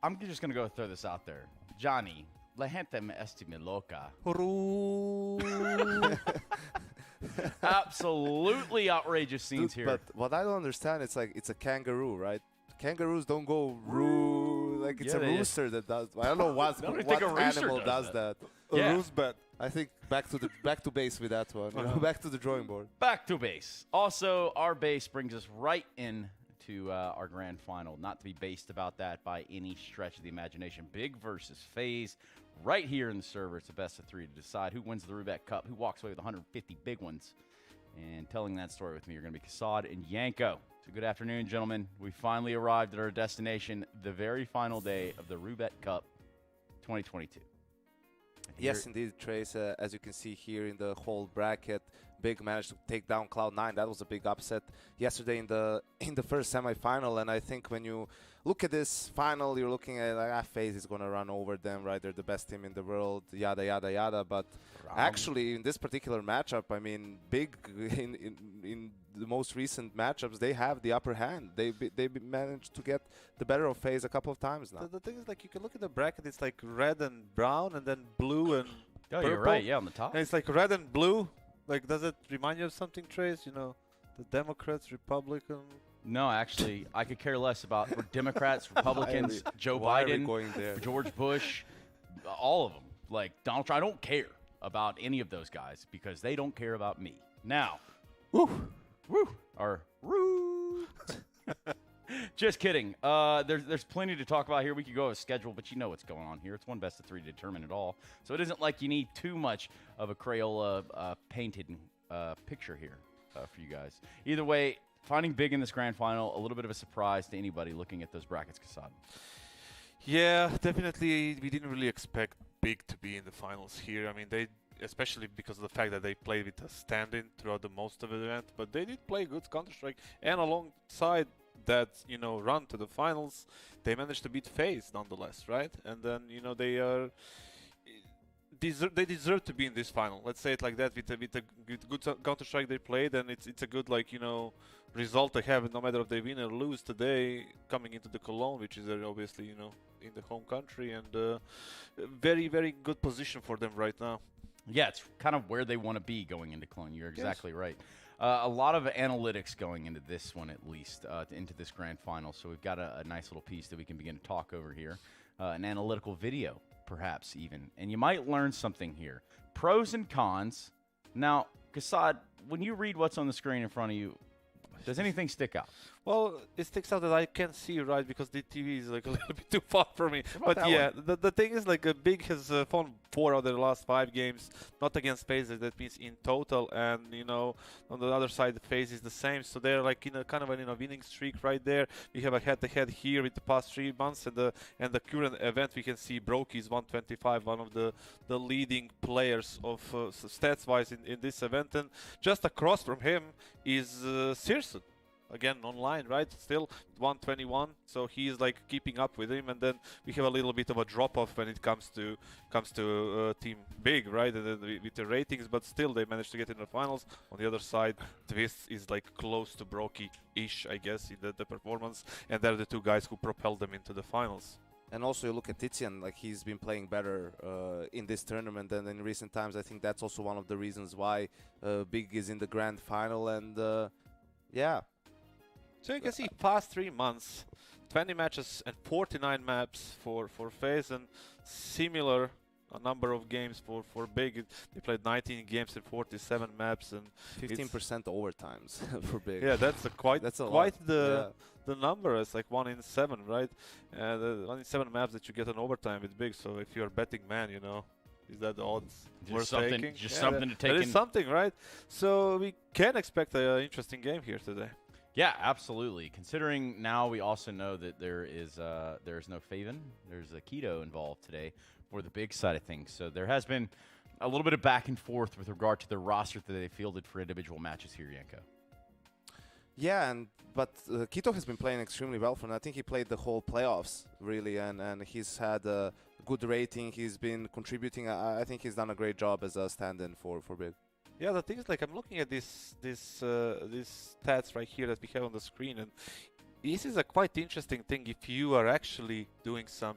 I'm just going to go throw this out there. Johnny, la gente me estime loca. Absolutely outrageous scenes here. But what I don't understand, it's like it's a kangaroo, right? Kangaroos don't go roo. Like it's a rooster that does. I don't know what animal does that. Yeah. A roosebet. I think back to base with that one. You know, back to the drawing board. Back to base. Also, our base brings us right in to our grand final. Not to be based about that by any stretch of the imagination. Big versus FaZe. Right here in the server, it's a best of 3 to decide who wins the Roobet Cup, who walks away with 150 big ones. And telling that story with me are going to be Kassad and Yanko. So good afternoon, gentlemen. We finally arrived at our destination, the very final day of the Roobet Cup 2022. Yes, indeed, Trace. As you can see here in the whole bracket, Big managed to take down Cloud9. That was a big upset yesterday in the first semifinal. And I think when you look at this final, you're looking at like, FaZe is going to run over them, right? They're the best team in the world, yada yada yada. But actually, in this particular matchup, I mean, Big in the most recent matchups, they have the upper hand. They managed to get the better of FaZe a couple of times now. The thing is, like, you can look at the bracket. It's like red and brown, and then blue and purple. You're right. Yeah, on the top. And it's like red and blue. Like, does it remind you of something, Trace? You know, the Democrats, Republican. No, actually, I could care less about Democrats, Republicans, Joe Biden, George Bush, all of them. Like Donald Trump, I don't care about any of those guys because they don't care about me. Now, just kidding. There's plenty to talk about here. We could go over schedule, but you know what's going on here. It's one best of 3 to determine it all. So it isn't like you need too much of a Crayola painted picture here for you guys. Either way, finding Big in this grand final, a little bit of a surprise to anybody looking at those brackets, Kassad. Yeah, definitely. We didn't really expect Big to be in the finals here. I mean, they, especially because of the fact that they played with a stand-in throughout the most of the event, but they did play good Counter-Strike, and alongside that, you know, run to the finals, they managed to beat FaZe nonetheless, right? And then, you know, they deserve to be in this final. Let's say it like that. With a good Counter-Strike they played, and it's a good, like, you know, result they have, no matter if they win or lose today, coming into the Cologne, which is obviously, you know, in the home country, and very, very good position for them right now. Yeah, it's kind of where they want to be going into Cologne. You're exactly right. A lot of analytics going into this one, at least, into this grand final. So we've got a nice little piece that we can begin to talk over here. An analytical video, perhaps, even. And you might learn something here. Pros and cons. Now, Kassad, when you read what's on the screen in front of you, does anything stick out? Well, it sticks out that I can't see, right, because the TV is like a little bit too far for me. But yeah, the thing is, like, Big has won 4 out of the last 5 games, not against FaZe, that means in total. And, you know, on the other side, the FaZe is the same. So they're like in a kind of a winning streak right there. We have a head-to-head here with the past 3 months, and the current event we can see Brokey is 125, one of the leading players of stats-wise in this event. And just across from him is Searson. Again, online, right? Still 121, so he's like keeping up with him, and then we have a little bit of a drop-off when it comes to Team Big, right? With the ratings, but still they managed to get in the finals. On the other side, Twist is like close to Brokey-ish, I guess, in the performance, and they're the 2 guys who propelled them into the finals. And also you look at Tizian, like he's been playing better in this tournament than in recent times. I think that's also one of the reasons why Big is in the grand final, and yeah. So you can see past 3 months, 20 matches and 49 maps for FaZe, and similar a number of games for Big. They played 19 games and 47 maps, and 15% overtimes for Big. Yeah, that's quite the number. It's like 1 in 7, right? 1 in 7 maps that you get an overtime with Big. So if you're a betting man, you know, is that the odds worth taking? Just something to take in. That is something, right? So we can expect an interesting game here today. Yeah, absolutely. Considering now we also know that there's no Faven, there's a Keto involved today for the Big side of things. So there has been a little bit of back and forth with regard to the roster that they fielded for individual matches here, Yanko. Yeah, but Keto has been playing extremely well for him. I think he played the whole playoffs, really, and he's had a good rating. He's been contributing. I think he's done a great job as a stand-in for Big. Yeah, the thing is, like, I'm looking at these stats right here that we have on the screen, and this is a quite interesting thing if you are actually doing some,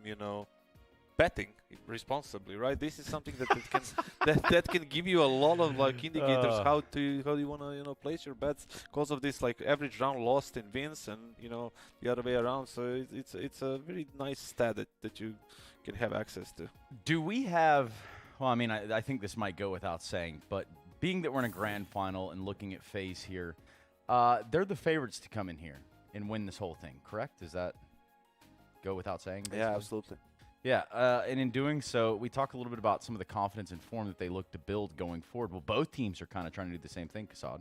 betting responsibly, right? This is something that can that can give you a lot of like indicators how you want to place your bets because of this like average round lost in wins and the other way around. So it's a very nice stat that you can have access to. Do we have? Well, I mean, I think this might go without saying, but being that we're in a grand final and looking at FaZe here, they're the favorites to come in here and win this whole thing. Correct? Does that go without saying? Basically? Yeah, absolutely. Yeah, and in doing so, we talk a little bit about some of the confidence and form that they look to build going forward. Well, both teams are kind of trying to do the same thing, Kasad.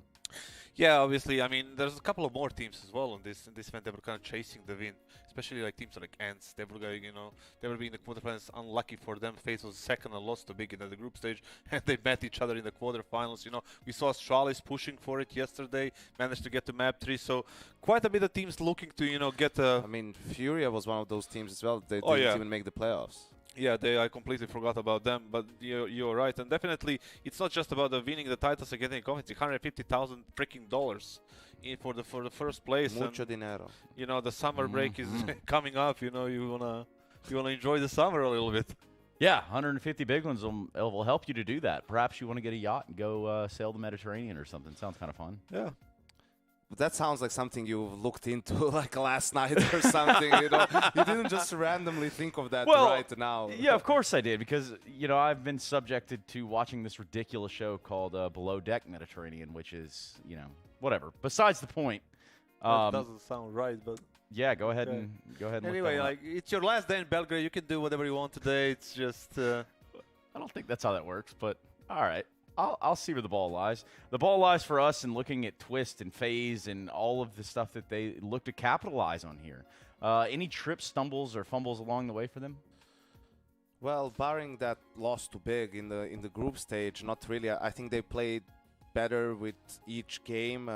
Yeah, obviously. I mean, there's a couple of more teams as well in this event that were kind of chasing the win, especially like teams like ENCE. They were going, they were being in the quarterfinals. Unlucky for them, FaZe was second and lost to BIG in the group stage, and they met each other in the quarterfinals. We saw Astralis pushing for it yesterday, managed to get to map 3. So quite a bit of teams looking to, get a. I mean, Furia was one of those teams as well. They didn't even make the playoffs. Yeah, I completely forgot about them, but you're right, and definitely it's not just about winning the titles and getting a confidence. $150,000 freaking dollars for the first place. Mucho dinero. The summer break is coming up. You wanna enjoy the summer a little bit. Yeah, 150 big ones will help you to do that. Perhaps you want to get a yacht and go sail the Mediterranean or something. Sounds kind of fun. Yeah. That sounds like something you've looked into like last night or something, You didn't just randomly think of that right now. Yeah, of course I did, because, I've been subjected to watching this ridiculous show called Below Deck Mediterranean, which is, whatever. Besides the point. That doesn't sound right, but... Yeah, go ahead and Anyway, like, it's your last day in Belgrade. You can do whatever you want today. It's just... I don't think that's how that works, but all right. I'll see where the ball lies. The ball lies for us in looking at Twist and FaZe and all of the stuff that they look to capitalize on here. Any trips, stumbles, or fumbles along the way for them? Well, barring that loss to BIG in the group stage, not really. I think they played better with each game.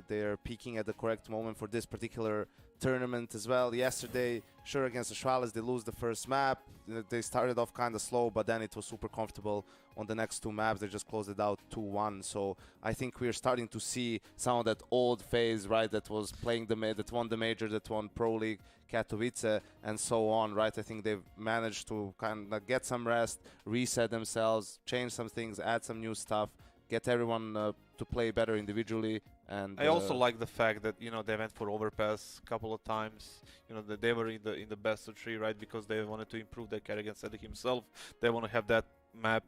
They're peaking at the correct moment for this particular tournament as well. Yesterday, sure, against Astralis, they lose the first map. They started off kind of slow, but then it was super comfortable on the next 2 maps. They just closed it out 2-1. So I think we're starting to see some of that old FaZe, right, that was playing that won the major, that won Pro League, Katowice, and so on, right? I think they've managed to kind of get some rest, reset themselves, change some things, add some new stuff, get everyone to play better individually. And I also like the fact that they went for overpass a couple of times. That they were in the best of 3, right? Because they wanted to improve their carry against Eddie himself. They want to have that map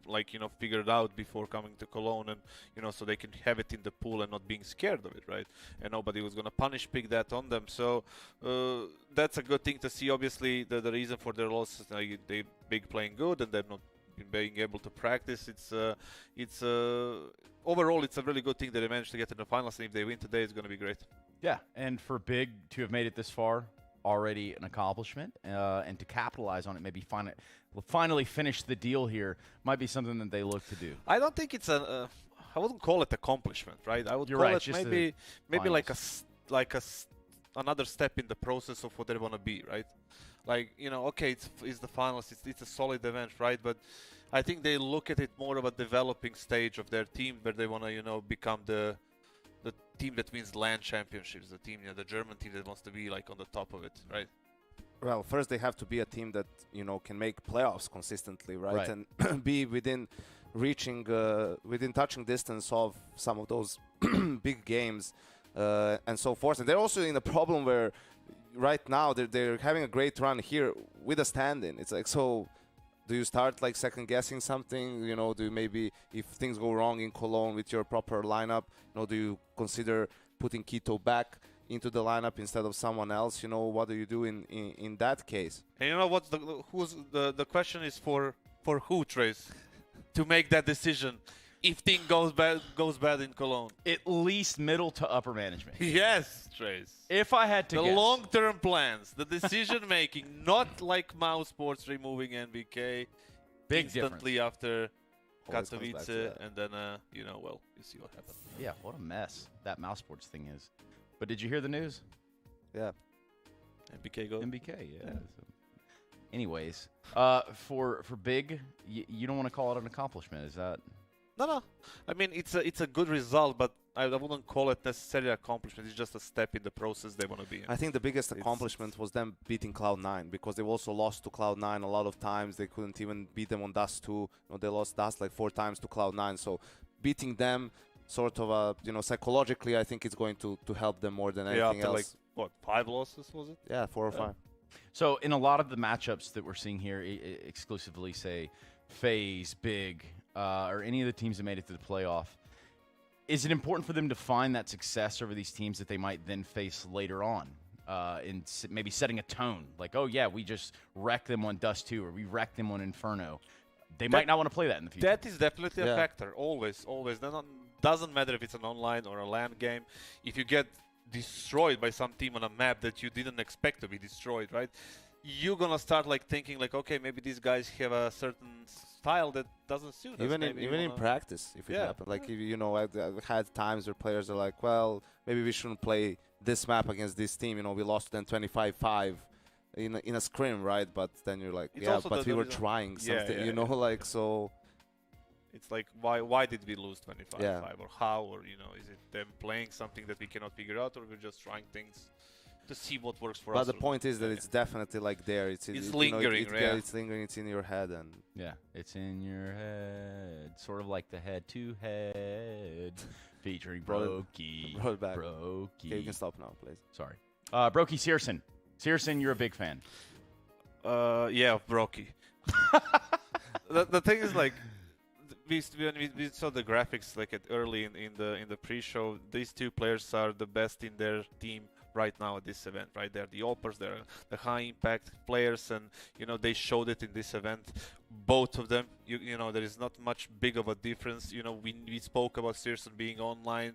figured out before coming to Cologne, and so they can have it in the pool and not being scared of it, right? And nobody was gonna pick that on them. So that's a good thing to see. Obviously, the reason for their loss is they BIG playing good and they're not being able to practice. It's overall it's a really good thing that they managed to get to the finals, and if they win today, it's going to be great. Yeah, and for BIG to have made it this far, already an accomplishment, and to capitalize on it, maybe finally finish the deal here, might be something that they look to do. I don't think it's I wouldn't call it accomplishment, right? I would You're call right, it maybe like another step in the process of what they want to be, right? Like, okay, it's the finals, it's a solid event, right? But I think they look at it more of a developing stage of their team, where they want to, become the team that wins LAN championships, the team, the German team that wants to be like on the top of it, right? Well, first they have to be a team that can make playoffs consistently, right? And be within touching distance of some of those big games and so forth. And they're also in a problem where right now they're having a great run here with a stand-in. It's like, so do you start like second guessing something? Do you maybe, if things go wrong in Cologne with your proper lineup, do you consider putting Keto back into the lineup instead of someone else? What do you do in that case? And what's the question is for who, Trace, to make that decision if thing goes bad in Cologne? At least middle to upper management. Yes, Trace. If I had to guess. The long-term plans, the decision-making, not like MOUZ Sports removing NBK big instantly difference. After Katowice, and then, well, you see what happens. Yeah, what a mess that MOUZ Sports thing is. But did you hear the news? Yeah. NBK go. NBK, yeah. So, anyways, for BIG, you don't want to call it an accomplishment, is that? No. I mean, it's a good result, but I wouldn't call it necessarily an accomplishment. It's just a step in the process they want to be in. I think the biggest accomplishment was them beating Cloud9, because they also lost to Cloud9 a lot of times. They couldn't even beat them on Dust 2. You know, they lost Dust like 4 times to Cloud9. So beating them, sort of, psychologically, I think it's going to help them more than anything after else. like, what, 5 losses, was it? Yeah, 4 or 5. So in a lot of the matchups that we're seeing here, exclusively say FaZe, BIG, or any of the teams that made it to the playoff, is it important for them to find that success over these teams that they might then face later on, in maybe setting a tone? Like, oh yeah, we just wrecked them on Dust 2, or we wrecked them on Inferno. They might not want to play that in the future. That is definitely a factor, always. Doesn't matter if it's an online or a LAN game. If you get destroyed by some team on a map that you didn't expect to be destroyed, right? You're gonna start like thinking like, okay, maybe these guys have a certain style that doesn't suit us. Even in practice, if it happened. Like, I've had times where players are like, well, maybe we shouldn't play this map against this team. You know, we lost to them 25-5 in a scrim, right? But then you're like, it's but we were trying something, like, so. It's like, why did we lose 25-5, or how, or is it them playing something that we cannot figure out, or we're just trying things to see what works for us? But the point is that it's definitely like there. It's lingering, right? It's lingering. It's in your head, and it's in your head, sort of like the head-to-head featuring Brokey. Back. Brokey. Okay, you can stop now, please. Sorry, Brokey Searson. Searson, you're a big fan. Yeah, of Brokey. the thing is, like, when we saw the graphics like early in the pre-show, these two players are the best in their team right now at this event, right? They're the oppers, they're the high impact players, and they showed it in this event. Both of them, there is not much big of a difference. We spoke about Searson being online,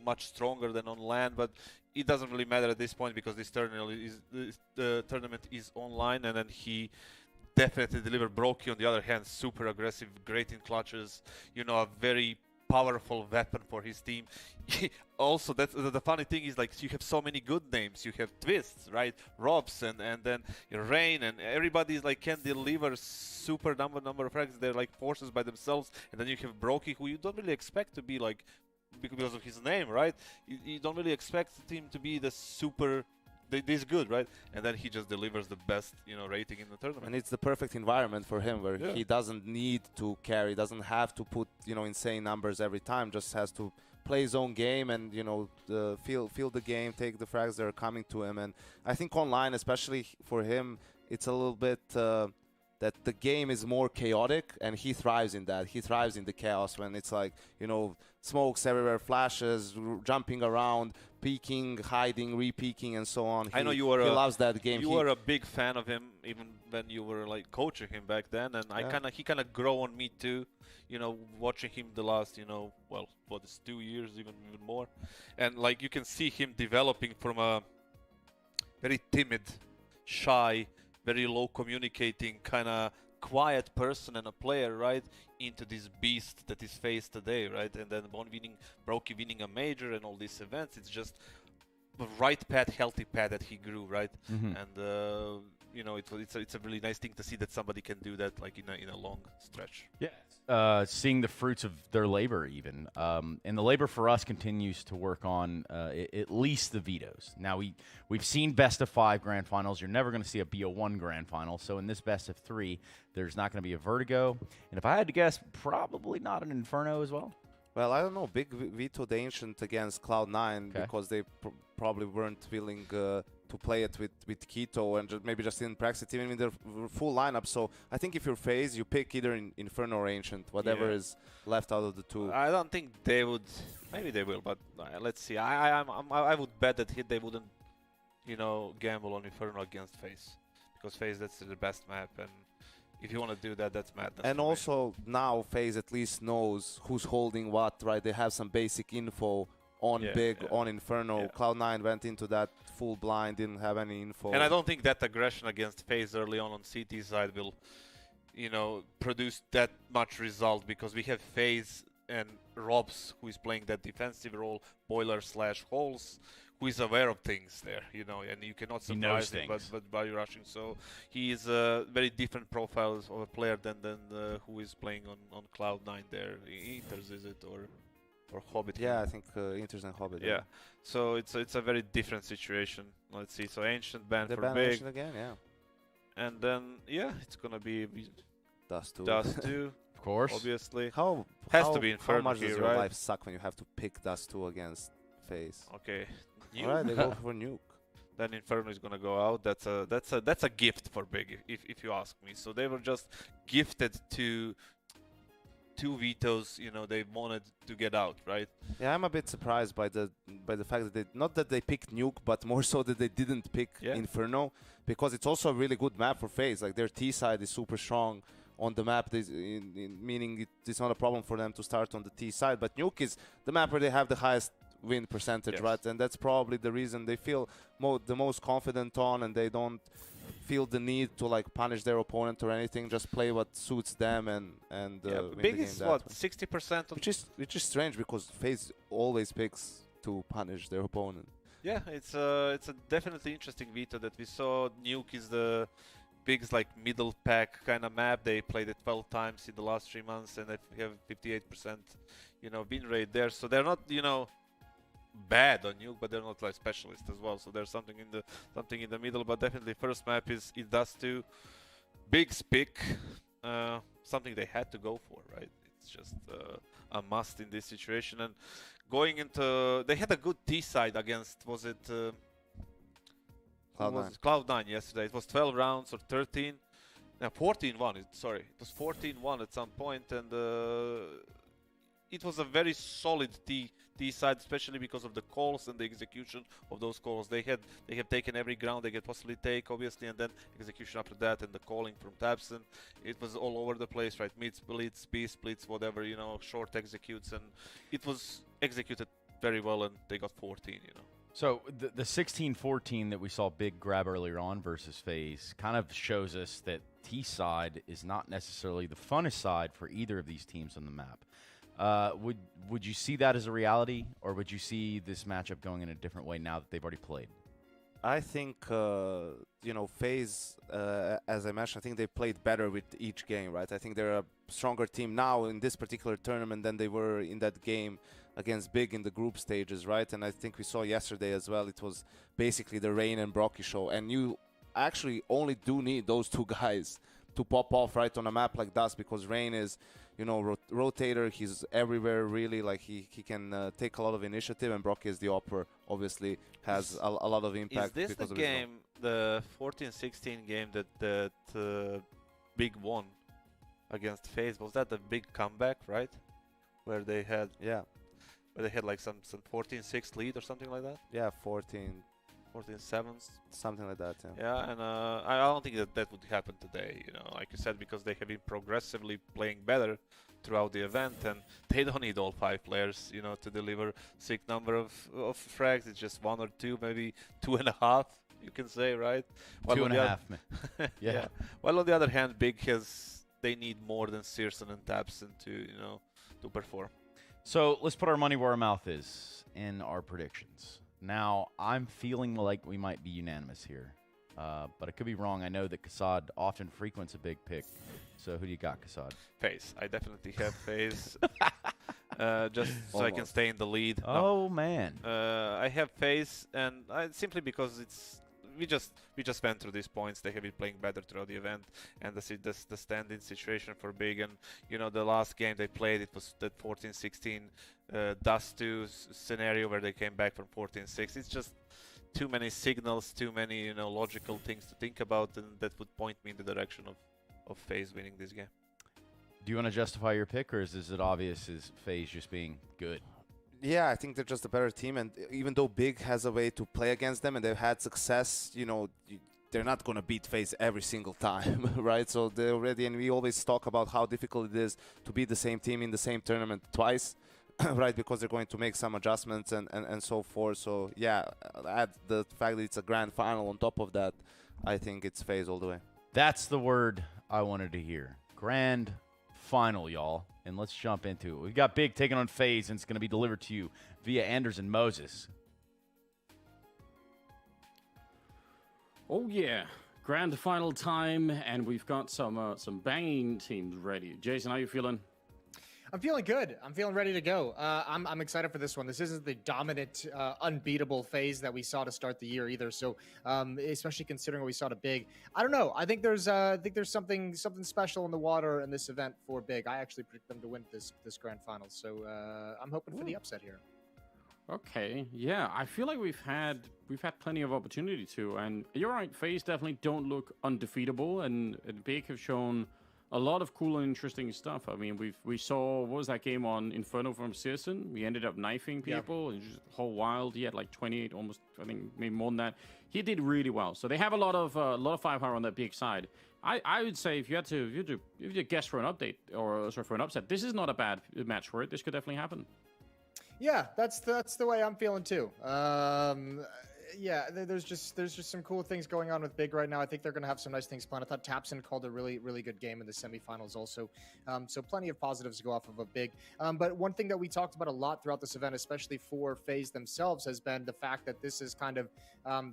much stronger than on LAN, but it doesn't really matter at this point because this tournament is online, and then he definitely delivered. Brokey, on the other hand, super aggressive, great in clutches, a very powerful weapon for his team. Also, that's the funny thing is, like, you have so many good names. You have Twists, right? Robs, and then Rain, and everybody's like can deliver super number of frags. They're like forces by themselves, and then you have Brokey, who you don't really expect to be like, because of his name, right? You don't really expect him to be the super this good, right? And then he just delivers the best, rating in the tournament. And it's the perfect environment for him, where he doesn't need to carry, doesn't have to put, insane numbers every time. Just has to play his own game and, feel the game, take the frags that are coming to him. And I think online, especially for him, it's a little bit that the game is more chaotic, and he thrives in that. He thrives in the chaos when it's like, smokes everywhere, flashes, jumping around, peeking, hiding, re-peeking, and so on. I know he loves that game. You were a big fan of him even when you were like coaching him back then, and he kind of grew on me too. Watching him the last, what is 2 years, even more, and like you can see him developing from a very timid, shy, very low communicating, kind of quiet person and a player, right, into this beast that is FaZe today, right? And then Brokey winning a major and all these events, it's just the right path, healthy path that he grew, right? And it's a really nice thing to see that somebody can do that, like in a long stretch. Yeah, seeing the fruits of their labor, even, and the labor for us continues to work on at least the vetoes. Now we've seen best of 5 grand finals. You're never going to see a BO1 grand final. So in this best of 3, there's not going to be a Vertigo, and if I had to guess, probably not an Inferno as well. Well, I don't know. Big vetoed the Ancient against Cloud9 because they probably weren't willing to play it with Keto, and maybe just in practice, even in their full lineup. So I think if you're FaZe, you pick either Inferno or Ancient, whatever is left out of the two. I don't think they would. Maybe they will, but let's see. I would bet that they wouldn't, gamble on Inferno against FaZe, because FaZe, that's the best map, and if you want to do that, that's madness. And also now FaZe at least knows who's holding what, right? They have some basic info on Big, on Inferno. Cloud9 went into that full blind, didn't have any info. And I don't think that aggression against FaZe early on CT side will, produce that much result, because we have FaZe and Robs, who is playing that defensive role, Boiler / Holes, who is aware of things there, you know, and you cannot surprise him but by rushing. So he is a very different profile of a player than who is playing on Cloud9 there. Inters, is it, or Hobbit? Yeah, I think Inters and Hobbit. Yeah. So it's a very different situation. Let's see. So Ancient ban for ban Big. Ancient again, yeah. And then it's gonna be Dust 2. Dust 2. Of course. Obviously. Has to be Inferno how much here, does your right? life suck when you have to pick Dust 2 against FaZe? Okay. Alright, they go for Nuke. Then Inferno is gonna go out. That's a gift for Big, if you ask me. So they were just gifted to 2 vetoes, you know, they wanted to get out, right? Yeah, I'm a bit surprised by the fact that not that they picked Nuke, but more so that they didn't pick Inferno, because it's also a really good map for FaZe. Like their T side is super strong on the map, meaning it's not a problem for them to start on the T side. But Nuke is the map where they have the highest win percentage, right? And that's probably the reason they feel the most confident on, and they don't feel the need to like punish their opponent or anything. Just play what suits them and win the Big game is that what, way. 60%? Which is strange, because FaZe always picks to punish their opponent. Yeah, it's a definitely interesting veto that we saw. Nuke is the Big's like middle pack kind of map. They played it 12 times in the last 3 months, and they have 58%, you know, win rate there. So they're not, you know, bad on Nuke, but they're not like specialists as well. So there's something in the middle. But definitely first map is Dust 2. Big's pick, something they had to go for, right? It's just a must in this situation. And going into, they had a good T side against, was it Cloud9. Cloud9 yesterday. It was 12 rounds or 13. No, 14-1. Sorry, it was 14-1 at some point, and it was a very solid T side, especially because of the calls and the execution of those calls. They have taken every ground they could possibly take, obviously, and then execution after that, and the calling from Tabson. It was all over the place, right? Mid splits, B splits, whatever, you know, short executes, and it was executed very well, and they got 14, you know. So the 16-14 that we saw Big grab earlier on versus FaZe kind of shows us that T side is not necessarily the funnest side for either of these teams on the map. Would you see that as a reality, or would you see this matchup going in a different way now that they've already played? I think, you know, FaZe, as I mentioned, I think they played better with each game, right? I think they're a stronger team now in this particular tournament than they were in that game against Big in the group stages, right? And I think we saw yesterday as well, it was basically the Rain and Brocky show. And you actually only do need those 2 guys to pop off, right, on a map like Dust, because Rain is, you know, rotator. He's everywhere, really. Like he can take a lot of initiative, and Brocky is the upper, obviously has a lot of impact. Is this the game, the 14-16 game that Big won against FaZe? Was that the big comeback, right? Where they had like some 14-6 lead or something like that? Yeah, 14-7, something like that. Yeah, and I don't think that would happen today, you know, like you said, because they have been progressively playing better throughout the event, and they don't need all 5 players, you know, to deliver sick number of frags. It's just 1 or 2, maybe 2.5, you can say, right? 2.5, man. Yeah. While on the other hand, Big they need more than Searson and Tabson to, you know, to perform. So let's put our money where our mouth is in our predictions. Now, I'm feeling like we might be unanimous here, but I could be wrong. I know that Kassad often frequents a Big pick. So who do you got, Kassad? FaZe. I definitely have FaZe. Just so I can stay in the lead. Oh, man. I have FaZe, and simply because we just went through these points. They have been playing better throughout the event, and the stand-in situation for Big. And you know, the last game they played, it was that 14-16 Dust 2 scenario where they came back from 14-6. It's just too many signals, too many, you know, logical things to think about, and that would point me in the direction of FaZe winning this game. Do you want to justify your pick, or is it obvious as FaZe just being good? Yeah, I think they're just a better team, and even though Big has a way to play against them and they've had success, you know, they're not going to beat FaZe every single time, right? So they're already, and we always talk about how difficult it is to beat the same team in the same tournament twice, right? Because they're going to make some adjustments and so forth. So yeah, add the fact that it's a grand final on top of that, I think it's FaZe all the way. That's the word I wanted to hear. Grand final, y'all. And let's jump into it. We've got Big taking on FaZe, and it's going to be delivered to you via Anders and Moses. Oh yeah, grand final time, and we've got some banging teams ready. Jason, how you feeling? I'm feeling good. I'm feeling ready to go. I'm excited for this one. This isn't the dominant, unbeatable FaZe that we saw to start the year either. So, especially considering what we saw to Big, I don't know. I think there's something special in the water in this event for Big. I actually predict them to win this grand final. So I'm hoping for the upset here. Okay, yeah, I feel like we've had plenty of opportunity to, and you're right. FaZe definitely don't look undefeatable, and Big have shown a lot of cool and interesting stuff. I mean, we saw, what was that game on Inferno from Searson? We ended up knifing people, and just whole wild. He had like 28, almost, I think maybe more than that. He did really well. So they have a lot of firepower on that Big side. I would say if you had to guess for an update, or sorry, for an upset, this is not a bad match for it. This could definitely happen. Yeah, that's the way I'm feeling too. Yeah, there's just some cool things going on with Big right now. I think they're going to have some nice things planned. I thought tabseN called a really good game in the semifinals also. So plenty of positives to go off of a Big. But one thing that we talked about a lot throughout this event, especially for FaZe themselves, has been the fact that this is kind of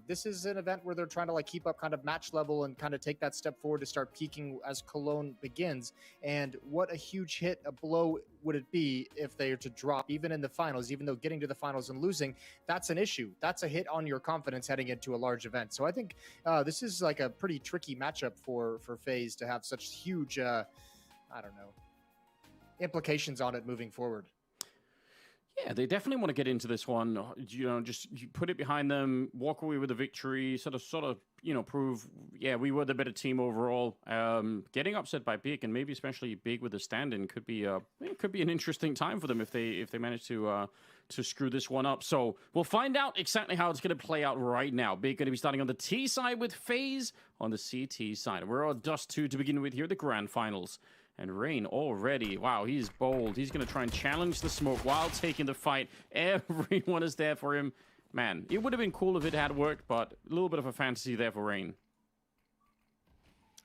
this is an event where they're trying to like keep up kind of match level and kind of take that step forward to start peaking as Cologne begins. And what a huge hit, a blow would it be if they are to drop even in the finals, even though getting to the finals and losing, that's an issue. That's a hit on your confidence heading into a large event. So I think this is like a pretty tricky matchup for FaZe to have such huge, I don't know, implications on it moving forward. Yeah, they definitely want to get into this one. You know, just you put it behind them, walk away with a victory, sort of, you know, prove, yeah, we were the better team overall. Getting upset by Big, and maybe especially Big with the stand-in, could be an interesting time for them if they manage to screw this one up. So we'll find out exactly how it's going to play out right now. Big going to be starting on the T side with FaZe on the CT side. We're on Dust 2 to begin with here, the grand finals. And Rain already, wow, he's bold. He's going to try and challenge the smoke while taking the fight. Everyone is there for him. Man, it would have been cool if it had worked, but a little bit of a fantasy there for Rain.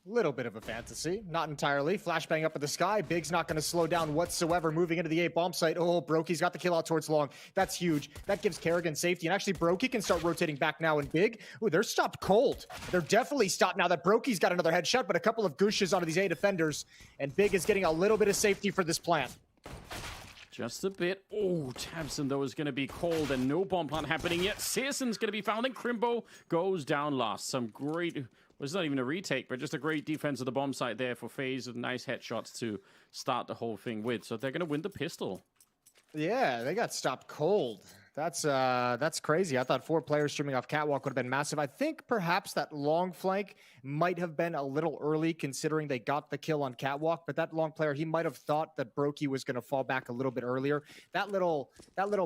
Little bit of a fantasy, not entirely. Flashbang up in the sky. Big's not going to slow down whatsoever. Moving into the A bomb site. Oh, Brokey's got the kill out towards long. That's huge. That gives Kerrigan safety. And actually, Brokey can start rotating back now. And Big, ooh, they're stopped cold. They're definitely stopped now that Brokey's got another headshot, but a couple of gooshes onto these A defenders. And Big is getting a little bit of safety for this plant. Just a bit. Oh, tabseN, though, is going to be cold, and no bomb plant happening yet. Searson's going to be found, and Crimbo goes down last. Some great, well, it's not even a retake, but just a great defense of the bomb site there for FaZe with nice headshots to start the whole thing with. So they're going to win the pistol. Yeah, they got stopped cold. That's crazy. I thought 4 players streaming off Catwalk would have been massive. I think perhaps that long flank might have been a little early considering they got the kill on Catwalk, but that long player, he might have thought that Brokey was going to fall back a little bit earlier. That little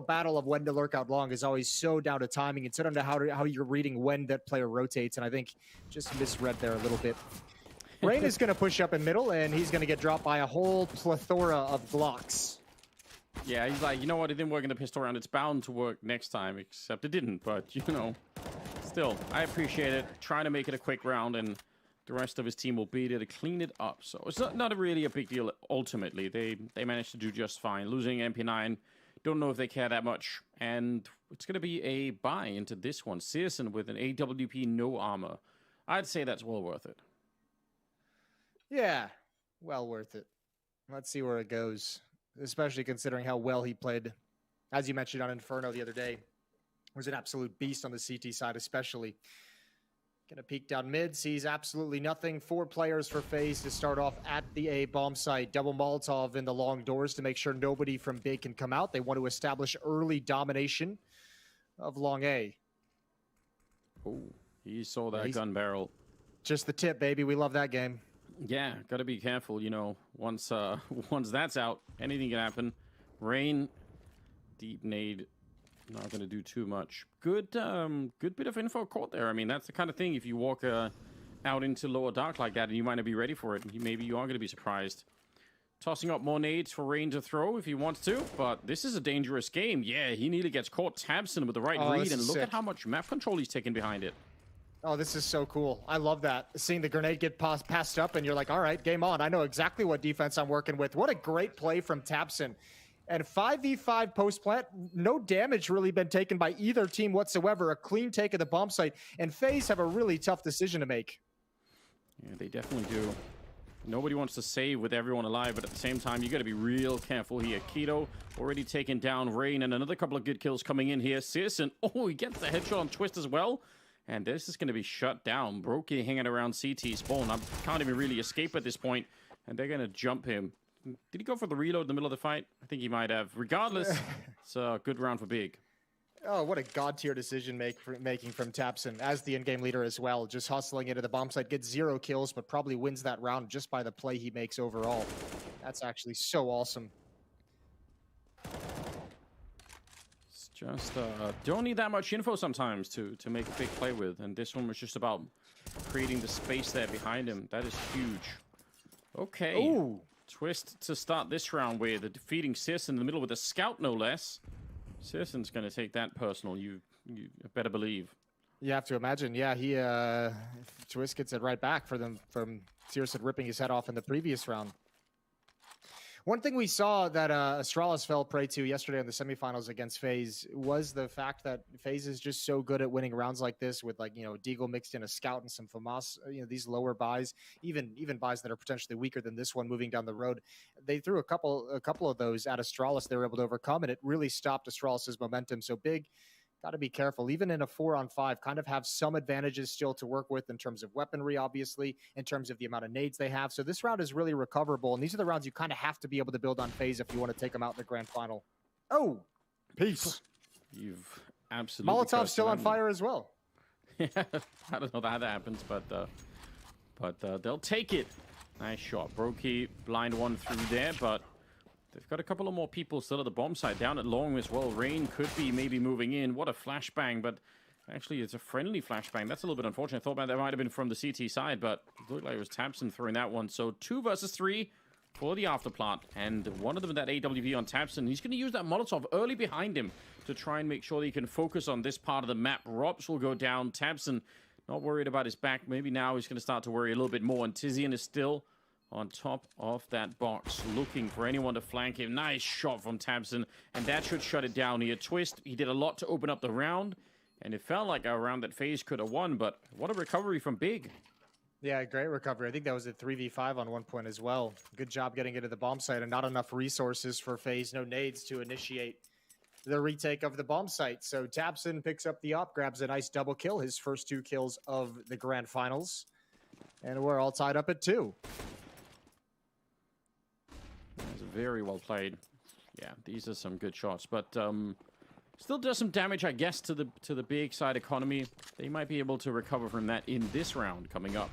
battle of when to lurk out long is always so down to timing and so down to how you're reading when that player rotates, and I think just misread there a little bit. Rain is going to push up in middle, and he's going to get dropped by a whole plethora of Glocks. Yeah, he's like, you know what, it didn't work in the pistol round. It's bound to work next time, except it didn't. But, you know, still, I appreciate it. Trying to make it a quick round, and the rest of his team will be there to clean it up. So it's not really a big deal, ultimately. They managed to do just fine. Losing MP9, don't know if they care that much. And it's going to be a buy into this one. Searson with an AWP, no armor. I'd say that's well worth it. Yeah, well worth it. Let's see where it goes. Especially considering how well he played, as you mentioned on Inferno the other day. Was an absolute beast on the CT side, especially. Gonna peek down mid, sees absolutely nothing. 4 players for FaZe to start off at the A bomb site. Double Molotov in the long doors to make sure nobody from Big can come out. They want to establish early domination of long A. Oh, he saw that gun barrel. Just the tip, baby. We love that game. Yeah, gotta be careful, you know. Once that's out, anything can happen. Rain, deep nade, not gonna do too much. Good bit of info caught there. I mean, that's the kind of thing, if you walk out into lower dark like that and you might not be ready for it, maybe you are gonna be surprised. Tossing up more nades for Rain to throw if he wants to, but this is a dangerous game. Yeah, he nearly gets caught. tabseN with the right read, and look at how much map control he's taking behind it. Oh, this is so cool. I love that. Seeing the grenade get passed up and you're like, all right, game on. I know exactly what defense I'm working with. What a great play from tabseN. And 5v5 post-plant, no damage really been taken by either team whatsoever. A clean take of the bomb site, and FaZe have a really tough decision to make. Yeah, they definitely do. Nobody wants to save with everyone alive, but at the same time, you got to be real careful here. Keto already taken down Rain, and another couple of good kills coming in here. Searson, oh, he gets the headshot on Twist as well. And this is going to be shut down. Brokey hanging around CT spawn. I can't even really escape at this point, and they're going to jump him. Did he go for the reload in the middle of the fight? I think he might have. Regardless, it's a good round for Big. Oh, what a god-tier decision making from Tapson as the in-game leader as well. Just hustling into the bomb site, gets 0 kills, but probably wins that round just by the play he makes overall. That's actually so awesome. It's just don't need that much info sometimes to make a big play with. And this one was just about creating the space there behind him. That is huge. Okay. Ooh. Twist to start this round with defeating Searson in the middle with a scout, no less. Searson's going to take that personal, you better believe. You have to imagine, yeah, he Twist gets it right back for them from Searson ripping his head off in the previous round. One thing we saw that Astralis fell prey to yesterday in the semifinals against FaZe was the fact that FaZe is just so good at winning rounds like this with, like, you know, Deagle mixed in a scout and some FAMAS, you know, these lower buys, even buys that are potentially weaker than this one moving down the road. They threw a couple of those at Astralis they were able to overcome, and it really stopped Astralis' momentum. So Big got to be careful. Even in a 4-on-5, kind of have some advantages still to work with in terms of weaponry, obviously, in terms of the amount of nades they have. So this round is really recoverable, and these are the rounds you kind of have to be able to build on FaZe if you want to take them out in the grand final. Oh, peace. You've absolutely... Molotov's still on fire as well. Yeah, I don't know how that happens, but they'll take it. Nice shot. Brokey blind one through there, but they've got a couple of more people still at the bomb site. Down at long as well. Rain could be maybe moving in. What a flashbang, but actually it's a friendly flashbang. That's a little bit unfortunate. I thought that might have been from the CT side, but it looked like it was Tapson throwing that one. So 2 versus 3 for the afterplant, and one of them that AWP on Tapson. He's going to use that Molotov early behind him to try and make sure that he can focus on this part of the map. Robs will go down. Tapson not worried about his back. Maybe now he's going to start to worry a little bit more, and Tizian is still on top of that box, looking for anyone to flank him. Nice shot from Tapson, and that should shut it down here. Twist, he did a lot to open up the round, and it felt like a round that FaZe could have won, but what a recovery from Big. Yeah, great recovery. I think that was a 3v5 on one point as well. Good job getting into the bomb site, and not enough resources for FaZe. No nades to initiate the retake of the bomb site. So Tapson picks up the op, grabs a nice double kill, his first 2 kills of the grand finals, and we're all tied up at 2. That's very well played. Yeah, these are some good shots, but still does some damage, I guess, to the Big side economy. They might be able to recover from that in this round coming up.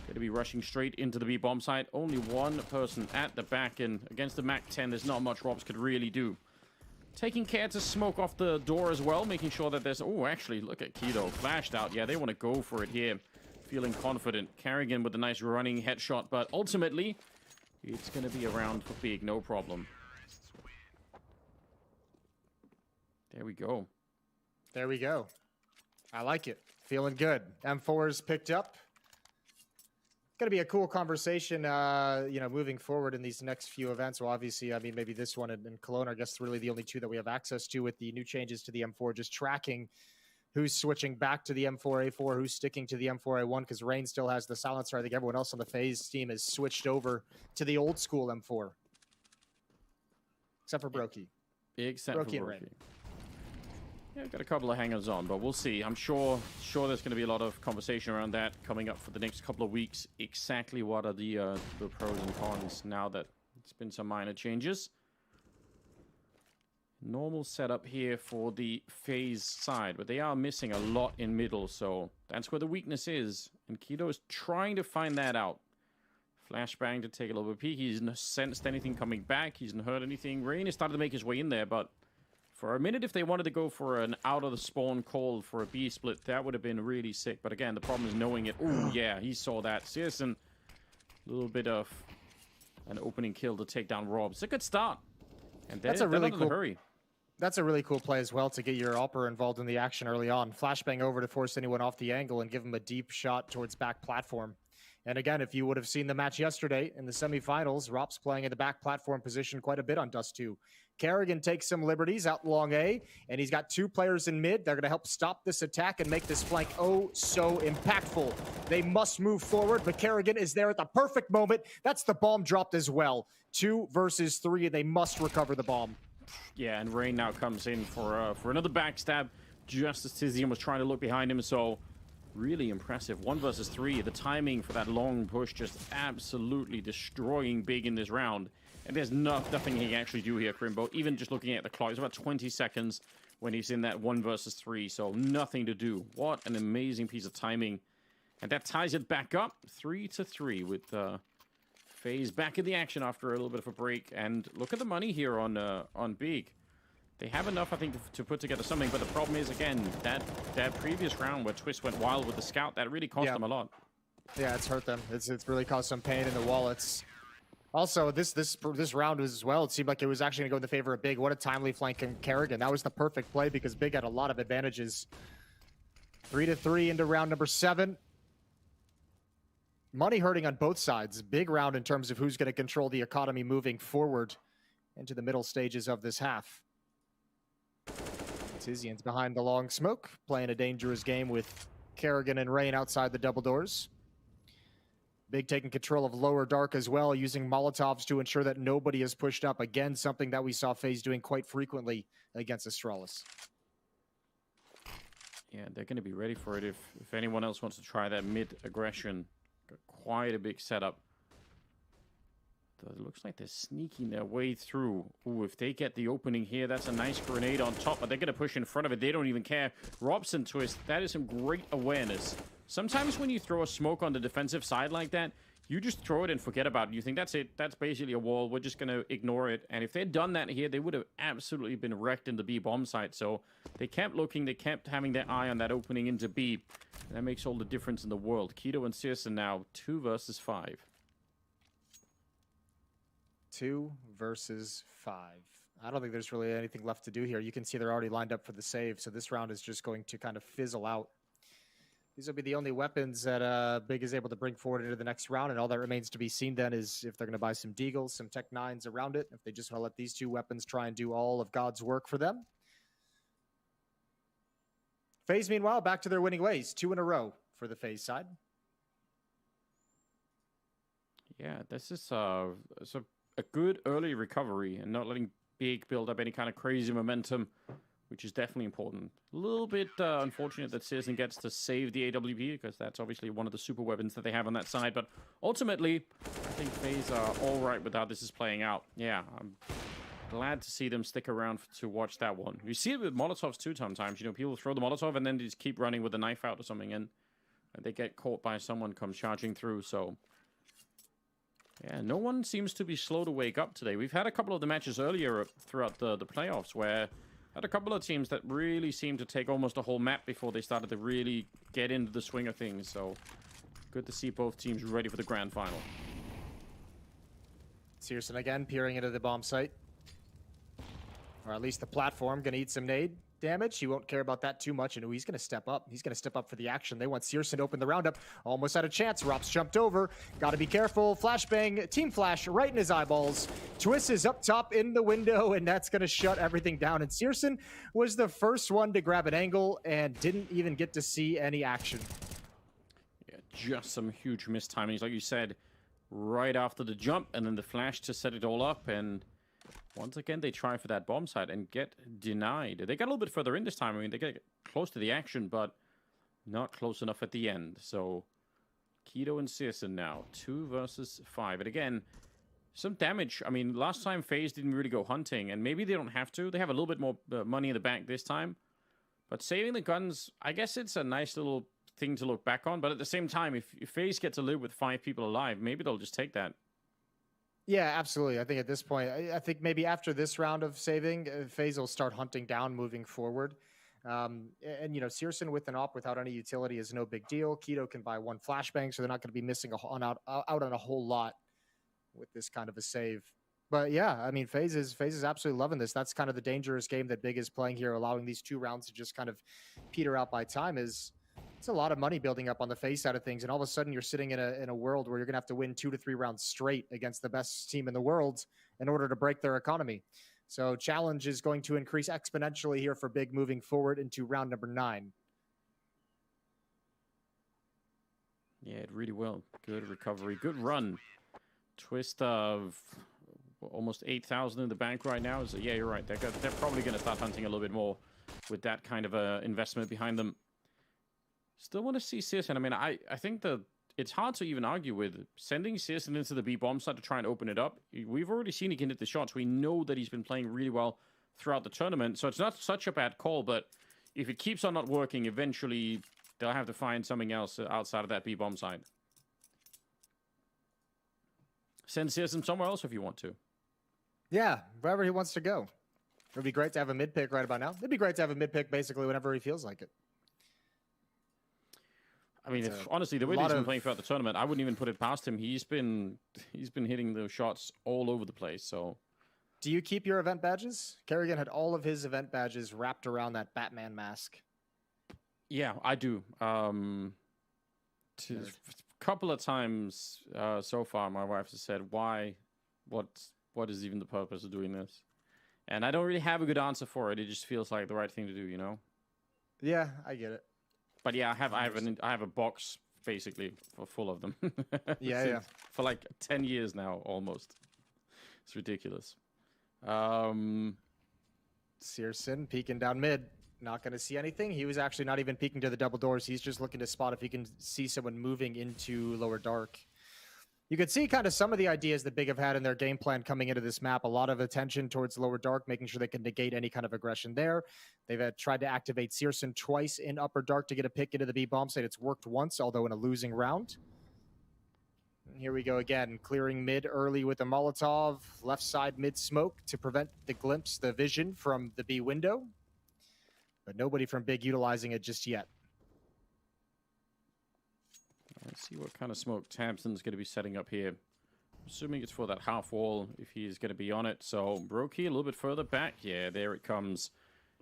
Going to be rushing straight into the B bomb site. Only one person at the back, and against the MAC-10, there's not much Robs could really do. Taking care to smoke off the door as well, making sure that there's... Oh, actually, look at Keto. Flashed out. Yeah, they want to go for it here. Feeling confident. Carrigan with a nice running headshot, but ultimately... it's going to be around for Big, no problem. There we go. There we go. I like it. Feeling good. M4's picked up. Going to be a cool conversation, you know, moving forward in these next few events. Well, obviously, I mean, maybe this one in Cologne, I guess, really the only 2 that we have access to with the new changes to the M4, just tracking who's switching back to the M4A4, who's sticking to the M4A1, because Rain still has the silencer. I think everyone else on the FaZe team has switched over to the old school M4. Except for Brokey. Except Brokey for and Brokey. Rain. Yeah, got a couple of hangers on, but we'll see. I'm sure there's going to be a lot of conversation around that coming up for the next couple of weeks. Exactly what are the pros and cons now that it's been some minor changes. Normal setup here for the FaZe side, but they are missing a lot in middle, so that's where the weakness is. And Keto is trying to find that out. Flashbang to take a little bit peek. He hasn't sensed anything coming back. He hasn't heard anything. Rain has started to make his way in there, but for a minute, if they wanted to go for an out-of-the-spawn call for a B split, that would have been really sick. But again, the problem is knowing it. Oh, yeah, he saw that. Searson, a little bit of an opening kill to take down Rob. It's a good start. And that's a really cool hurry. That's a really cool play as well to get your AWPer involved in the action early on. Flashbang over to force anyone off the angle and give him a deep shot towards back platform. And again, if you would have seen the match yesterday in the semifinals, Rop's playing in the back platform position quite a bit on Dust 2. Kerrigan takes some liberties out long A, and he's got 2 players in mid. They're going to help stop this attack and make this flank oh so impactful. They must move forward, but Kerrigan is there at the perfect moment. That's the bomb dropped as well. 2 versus 3, and they must recover the bomb. Yeah, and Rain now comes in for another backstab, just as Tizian was trying to look behind him, so really impressive. 1 versus 3, the timing for that long push just absolutely destroying Big in this round. And there's nothing he can actually do here, Crimbo. Even just looking at the clock, it's about 20 seconds when he's in that 1 versus 3, so nothing to do. What an amazing piece of timing. And that ties it back up, 3-3, with FaZe back in the action after a little bit of a break. And look at the money here on Big. They have enough, I think, to put together something, but the problem is, again, that previous round where Twist went wild with the scout, that really cost them a lot. Yeah, it's hurt them. It's really caused some pain in the wallets. Also, this round as well, it seemed like it was actually going to go in the favor of Big. What a timely flank from Kerrigan. That was the perfect play because Big had a lot of advantages. 3-3 into round number 7. Money hurting on both sides. Big round in terms of who's going to control the economy moving forward into the middle stages of this half. Tizian's behind the long smoke, playing a dangerous game with Kerrigan and Rain outside the double doors. Big taking control of lower dark as well, using Molotovs to ensure that nobody is pushed up. Again, something that we saw FaZe doing quite frequently against Astralis. Yeah, they're going to be ready for it if anyone else wants to try that mid-aggression. Quite a big setup. It looks like they're sneaking their way through. Ooh, if they get the opening here, that's a nice grenade on top, but they're going to push in front of it. They don't even care. Robson Twist, that is some great awareness. Sometimes when you throw a smoke on the defensive side like that, you just throw it and forget about it. You think, that's it. That's basically a wall. We're just going to ignore it. And if they'd done that here, they would have absolutely been wrecked in the B bomb site. So they kept looking. They kept having their eye on that opening into B. And that makes all the difference in the world. Keto and Searson now 2 versus 5. 2 versus 5. I don't think there's really anything left to do here. You can see they're already lined up for the save. So this round is just going to kind of fizzle out. These will be the only weapons that Big is able to bring forward into the next round, and all that remains to be seen then is if they're going to buy some Deagles, some Tech 9s around it, if they just want to let these 2 weapons try and do all of God's work for them. FaZe, meanwhile, back to their winning ways. 2 in a row for the FaZe side. Yeah, this is a good early recovery and not letting Big build up any kind of crazy momentum, which is definitely important. A little bit unfortunate that Searson gets to save the AWP, because that's obviously one of the super weapons that they have on that side. But ultimately, I think FaZe are all right with how this is playing out. Yeah, I'm glad to see them stick around to watch that one. You see it with Molotovs too sometimes. You know, people throw the Molotov and then they just keep running with the knife out or something, and they get caught by someone comes charging through. So, yeah, no one seems to be slow to wake up today. We've had a couple of the matches earlier throughout the playoffs where had a couple of teams that really seemed to take almost a whole map before they started to really get into the swing of things. So good to see both teams ready for the grand final. Searson again peering into the bomb site. Or at least the platform. Going to eat some nade damage. He won't care about that too much. And he's going to step up. He's going to step up for the action. They want Searson to open the round up. Almost had a chance. Rops jumped over. Got to be careful. Flashbang. Team flash right in his eyeballs. Twist is up top in the window, and that's going to shut everything down. And Searson was the first one to grab an angle and didn't even get to see any action. Yeah, just some huge mistimings. Like you said, right after the jump, and then the flash to set it all up. And once again, they try for that bomb site and get denied. They got a little bit further in this time. I mean, they get close to the action, but not close enough at the end. So, Keto and Searson now, 2 versus 5. And again, some damage. I mean, last time FaZe didn't really go hunting, and maybe they don't have to. They have a little bit more money in the bank this time. But saving the guns, I guess it's a nice little thing to look back on. But at the same time, if FaZe get to live with 5 people alive, maybe they'll just take that. Yeah, absolutely. I think at this point, I think maybe after this round of saving, FaZe will start hunting down moving forward. And, you know, Searson with an op without any utility is no big deal. Keto can buy 1 flashbang, so they're not going to be missing out on a whole lot with this kind of a save. But yeah, I mean, FaZe is absolutely loving this. That's kind of the dangerous game that Big is playing here, allowing these 2 rounds to just kind of peter out by time. It's a lot of money building up on the FaZe side of things, and all of a sudden you're sitting in a world where you're going to have to win 2 to 3 rounds straight against the best team in the world in order to break their economy. So challenge is going to increase exponentially here for Big moving forward into round number 9. Yeah, it really will. Good recovery, good run. Twist of almost 8,000 in the bank right now. So yeah, you're right. They're probably going to start hunting a little bit more with that kind of investment behind them. Still want to see Searson. I mean, I think that it's hard to even argue with sending Searson into the B bomb side to try and open it up. We've already seen he can hit the shots. We know that he's been playing really well throughout the tournament, so it's not such a bad call, but if it keeps on not working, eventually they'll have to find something else outside of that B bomb side. Send Searson somewhere else if you want to. Yeah, wherever he wants to go. It would be great to have a mid pick right about now. It'd be great to have a mid pick basically whenever he feels like it. I mean, honestly, the way he's been playing throughout the tournament, I wouldn't even put it past him. He's been hitting those shots all over the place. So, do you keep your event badges? Kerrigan had all of his event badges wrapped around that Batman mask. Yeah, I do. A couple of times so far, my wife has said, "Why? What is even the purpose of doing this?" And I don't really have a good answer for it. It just feels like the right thing to do, you know? Yeah, I get it. But yeah, I have a box basically full of them. Yeah. For like 10 years now, almost. It's ridiculous. Searson peeking down mid, not going to see anything. He was actually not even peeking to the double doors. He's just looking to spot if he can see someone moving into lower dark. You could see kind of some of the ideas that Big have had in their game plan coming into this map. A lot of attention towards lower dark, making sure they can negate any kind of aggression there. They've tried to activate Searson twice in upper dark to get a pick into the B bomb site. It's worked once, although in a losing round. And here we go again, clearing mid early with a Molotov. Left side mid smoke to prevent the glimpse, the vision from the B window. But nobody from Big utilizing it just yet. Let's see what kind of smoke Tamsin's going to be setting up here. Assuming it's for that half wall if he's going to be on it. So Brokey a little bit further back. Yeah, there it comes.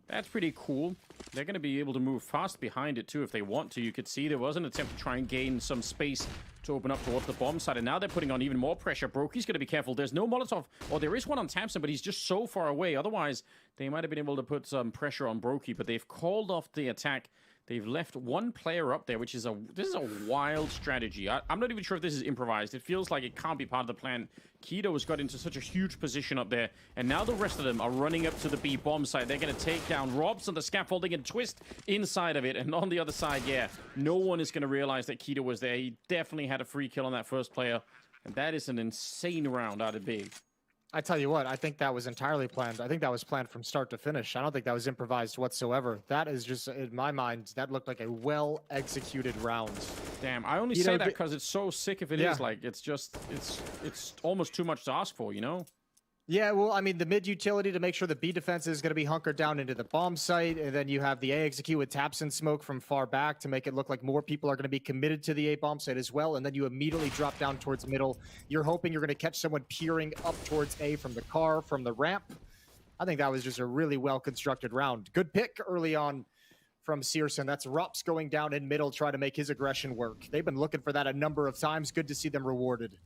That's pretty cool. They're going to be able to move fast behind it too if they want to. You could see there was an attempt to try and gain some space to open up towards the bomb side. And now they're putting on even more pressure. Brokey's going to be careful. There's no Molotov. Or there is one on Tamsin, but he's just so far away. Otherwise, they might have been able to put some pressure on Brokey. But they've called off the attack. They've left one player up there, which is this is a wild strategy. I'm not even sure if this is improvised. It feels like it can't be part of the plan. Keto has got into such a huge position up there, and now the rest of them are running up to the B bomb site. They're going to take down Robs on the scaffolding and Twist inside of it. And on the other side, yeah, no one is going to realize that Keto was there. He definitely had a free kill on that first player, and that is an insane round out of Big. I tell you what, I think that was entirely planned. I think that was planned from start to finish. I don't think that was improvised whatsoever. That is just, in my mind, that looked like a well-executed round. Damn, I only say that because it's so sick if it is. Like, it's just, it's almost too much to ask for, you know? Yeah, well, I mean, the mid utility to make sure the B defense is going to be hunkered down into the bomb site, and then you have the A execute with taps and smoke from far back to make it look like more people are going to be committed to the A bomb site as well, and then you immediately drop down towards middle. You're hoping you're going to catch someone peering up towards A from the car, from the ramp. I think that was just a really well-constructed round. Good pick early on from Searson. That's Rups going down in middle, trying to make his aggression work. They've been looking for that a number of times. Good to see them rewarded.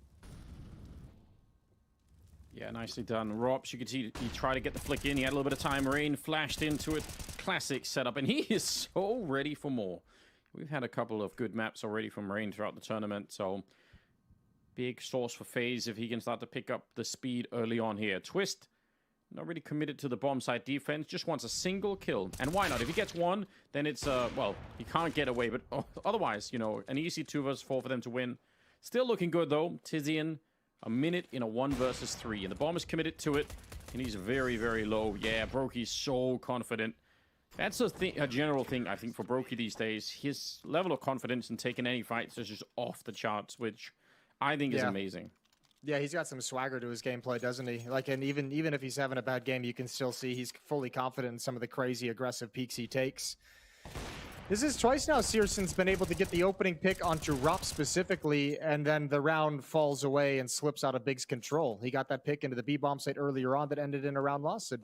Yeah, nicely done. Rops, you could see he tried to get the flick in. He had a little bit of time. Rain flashed into it. Classic setup. And he is so ready for more. We've had a couple of good maps already from Rain throughout the tournament. So, big source for FaZe if he can start to pick up the speed early on here. Twist, not really committed to the bomb site defense. Just wants a single kill. And why not? If he gets one, then it's, well, he can't get away. But otherwise, you know, an easy 2 vs 4 for them to win. Still looking good, though. Tizian. A minute in a 1 vs 3. And the bomb is committed to it. And he's very, very low. Yeah, Brokey's so confident. That's a general thing, I think, for Brokey these days. His level of confidence in taking any fights is just off the charts, which I think is amazing. Yeah, he's got some swagger to his gameplay, doesn't he? Like, and even if he's having a bad game, you can still see he's fully confident in some of the crazy aggressive peaks he takes. This is twice now Searson's been able to get the opening pick onto Rop specifically, and then the round falls away and slips out of Big's control. He got that pick into the B-bomb site earlier on that ended in a round loss, and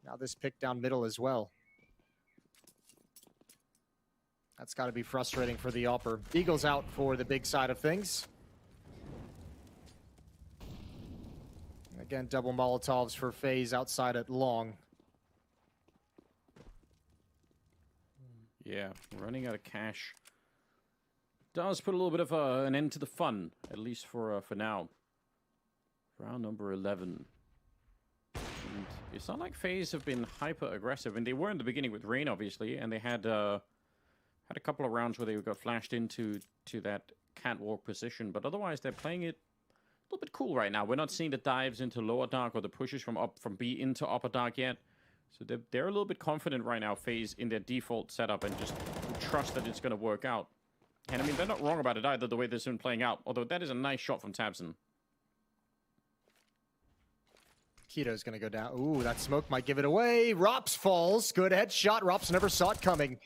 now this pick down middle as well. That's got to be frustrating for the Opper. Eagles out for the Big side of things. Again, double Molotovs for FaZe outside at long. Yeah, running out of cash does put a little bit of an end to the fun, at least for now. Round number 11. And it's not like FaZe have been hyper aggressive, and they were in the beginning with Rain, obviously, and they had a couple of rounds where they got flashed into that catwalk position, but otherwise they're playing it a little bit cool right now. We're not seeing the dives into lower dark or the pushes from B into upper dark yet. So they're a little bit confident right now, FaZe, in their default setup and just trust that it's going to work out. And I mean, they're not wrong about it either, the way this has been playing out. Although that is a nice shot from tabseN. Keto's going to go down. Ooh, that smoke might give it away. Rops falls. Good headshot. Rops never saw it coming.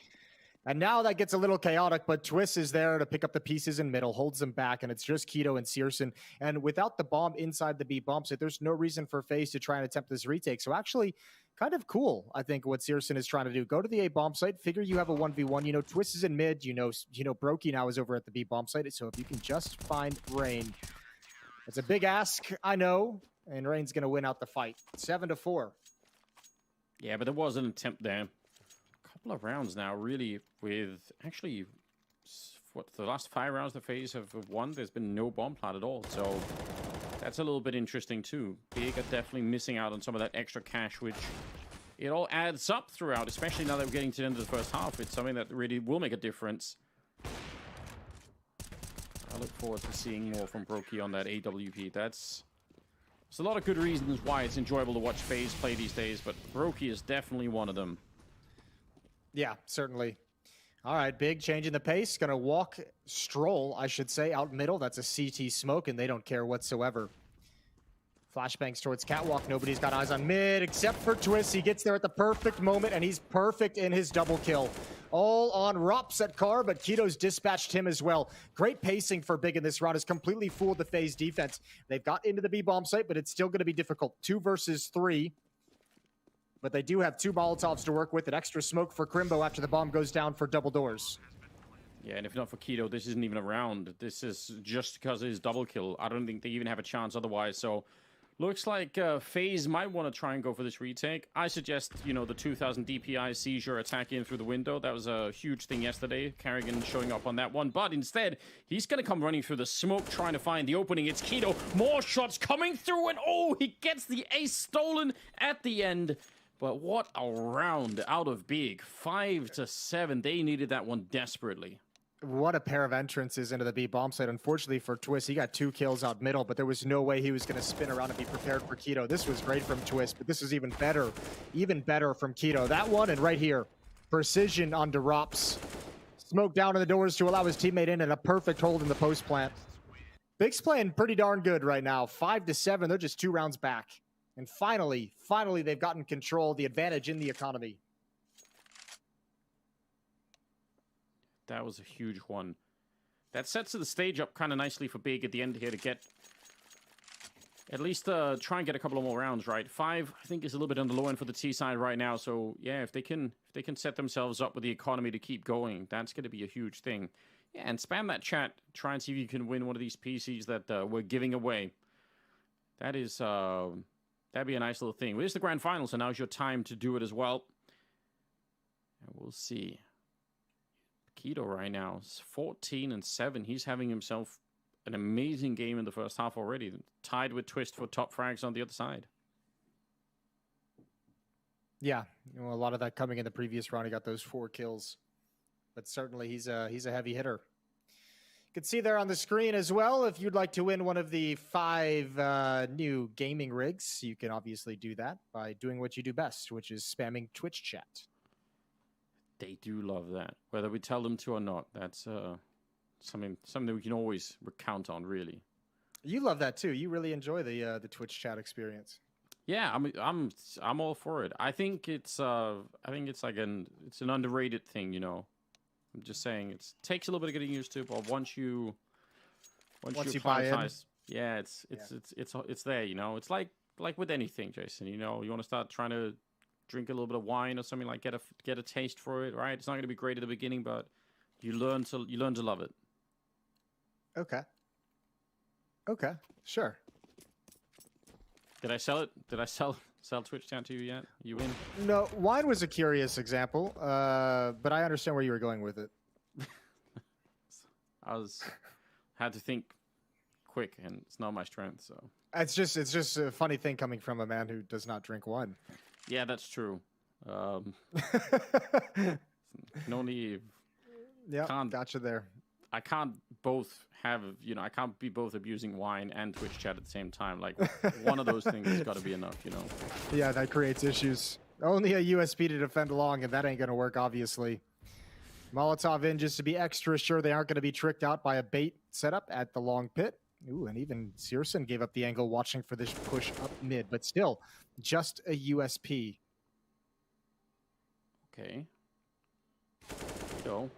And now that gets a little chaotic, but Twist is there to pick up the pieces in middle, holds them back, and it's just Keto and searson. And without the bomb inside the B bomb site, there's no reason for FaZe to try and attempt this retake. So actually, kind of cool, I think, what searson is trying to do. Go to the A bomb site, figure you have a 1v1. You know, Twist is in mid. You know, Brokey now is over at the B bomb site. So if you can just find Rain, it's a big ask, I know, and Rain's going to win out the fight. 7-4. Yeah, but there was an attempt there. Couple of rounds now, really, with actually what the last 5 rounds the FaZe have won, there's been no bomb plant at all, so that's a little bit interesting too. Big are definitely missing out on some of that extra cash, which it all adds up throughout, especially now that we're getting to the end of the first half. It's something that really will make a difference. I look forward to seeing more from Brokey on that AWP. There's a lot of good reasons why it's enjoyable to watch FaZe play these days, but Brokey is definitely one of them. Yeah, certainly. All right, Big changing the pace. Going to stroll, I should say, out middle. That's a CT smoke, and they don't care whatsoever. Flashbangs towards catwalk. Nobody's got eyes on mid except for Twist. He gets there at the perfect moment, and he's perfect in his double kill. All on Rops at car, but Keto's dispatched him as well. Great pacing for Big in this round. Has completely fooled the FaZe defense. They've got into the B bomb site, but it's still going to be difficult. 2 versus 3. But they do have 2 Molotovs to work with. An extra smoke for Crimbo after the bomb goes down for double doors. Yeah, and if not for Keto, this isn't even a round. This is just because of his double kill. I don't think they even have a chance otherwise. So, looks like FaZe might want to try and go for this retake. I suggest, you know, the 2000 DPI seizure attack in through the window. That was a huge thing yesterday. Carrigan showing up on that one. But instead, he's going to come running through the smoke, trying to find the opening. It's Keto. More shots coming through, and oh, he gets the ace stolen at the end. But what a round out of Big. 5-7. They needed that one desperately. What a pair of entrances into the B bomb site. Unfortunately for Twist, he got 2 kills out middle, but there was no way he was going to spin around and be prepared for Keto. This was great from Twist, but this was even better from Keto. That one, and right here, precision onto Rops. Smoke down in the doors to allow his teammate in, and a perfect hold in the post plant. Big's playing pretty darn good right now. 5-7. They're just 2 rounds back. And finally, they've gotten control, the advantage in the economy. That was a huge one. That sets the stage up kind of nicely for Big at the end here to get at least try and get a couple of more rounds, right? 5, I think, is a little bit on the low end for the T side right now. So yeah, if they can set themselves up with the economy to keep going, that's going to be a huge thing. Yeah, and spam that chat. Try and see if you can win one of these PCs that we're giving away. That is that'd be a nice little thing. Well, it's the grand final, so now's your time to do it as well. And we'll see. Keto right now is 14-7. He's having himself an amazing game in the first half already. Tied with Twist for top frags on the other side. Yeah, a lot of that coming in the previous round. He got those 4 kills. But certainly he's a heavy hitter. You can see there on the screen as well, if you'd like to win one of the 5 new gaming rigs, you can obviously do that by doing what you do best, which is spamming Twitch chat. They do love that, whether we tell them to or not. That's something we can always count on, really. You love that too. You really enjoy the Twitch chat experience. Yeah, I'm all for it. I think it's like an underrated thing, you know. I'm just saying it takes a little bit of getting used to, but once you buy in, yeah, it's there, you know. It's like with anything, Jason. You know, you want to start trying to drink a little bit of wine or something, like get a taste for it, right? It's not going to be great at the beginning, but you learn to love it. Okay, sure. Did I sell it? Did I sell Twitch down to you yet? You win? No, wine was a curious example, but I understand where you were going with it. Had to think quick, and it's not my strength. So It's just a funny thing coming from a man who does not drink wine. yeah, that's true. No need. Yeah, Can't- gotcha there. I can't both have, you know, I can't be both abusing wine and Twitch chat at the same time. Like, one of those things has got to be enough, you know. Yeah, that creates issues. Only a USP to defend long, and that ain't going to work, obviously. Molotov in just to be extra sure they aren't going to be tricked out by a bait setup at the long pit. Ooh, and even Searson gave up the angle watching for this push up mid, but still, just a USP. Okay. You know,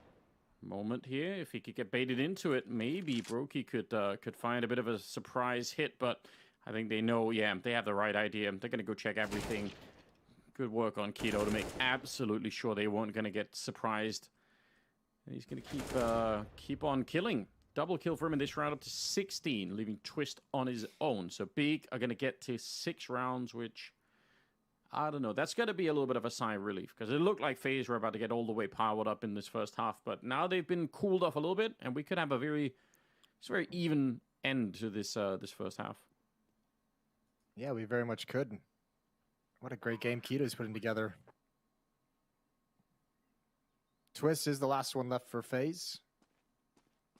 moment here. If he could get baited into it, maybe Brokey could find a bit of a surprise hit, but I think they know, yeah, they have the right idea. They're going to go check everything. Good work on Keto to make absolutely sure they weren't going to get surprised. And he's going to keep on killing. Double kill for him in this round, up to 16, leaving Twist on his own. So Big are going to get to 6 rounds, which, I don't know. That's going to be a little bit of a sigh of relief, because it looked like FaZe were about to get all the way powered up in this first half, but now they've been cooled off a little bit, and we could have a very even end to this this first half. Yeah, we very much could. What a great game Keto's putting together. Twist is the last one left for FaZe.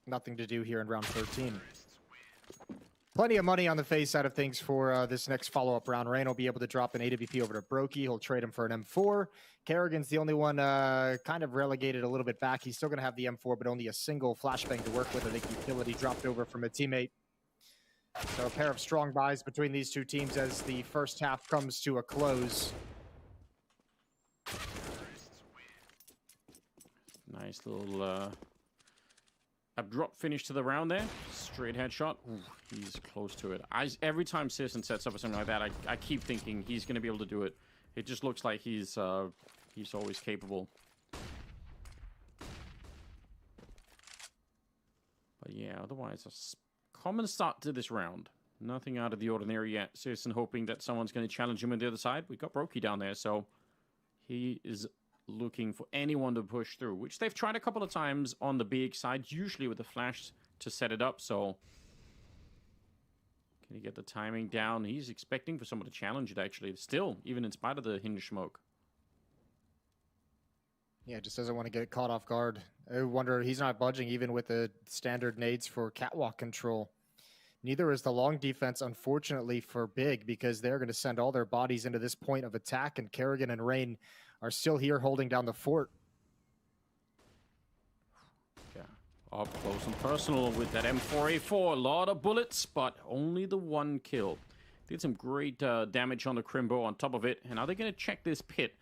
Nothing to do here in round 13. Plenty of money on the FaZe side of things for this next follow-up round. Rain will be able to drop an AWP over to Brokey. He'll trade him for an M4. Kerrigan's the only one kind of relegated a little bit back. He's still going to have the M4, but only a single flashbang to work with. I think utility dropped over from a teammate. So a pair of strong buys between these two teams as the first half comes to a close. Nice little drop finish to the round there. Straight headshot. Ooh, he's close to it. Every time Searson sets up or something like that, I keep thinking he's going to be able to do it. It just looks like he's always capable. But yeah, otherwise, a common start to this round. Nothing out of the ordinary yet. Searson hoping that someone's going to challenge him on the other side. We got Brokey down there, so he is looking for anyone to push through, which they've tried a couple of times on the Big side, usually with the flash to set it up. So can he get the timing down? He's expecting for someone to challenge it, actually, still, even in spite of the hinge smoke. Yeah, just doesn't want to get caught off guard. I wonder, he's not budging even with the standard nades for catwalk control. Neither is the long defense, unfortunately, for Big, because they're going to send all their bodies into this point of attack, and Kerrigan and Rain are still here holding down the fort. Yeah, up close and personal with that M4A4. A lot of bullets, but only the one kill. Did some great damage on the Crimbo on top of it. And are they going to check this pit?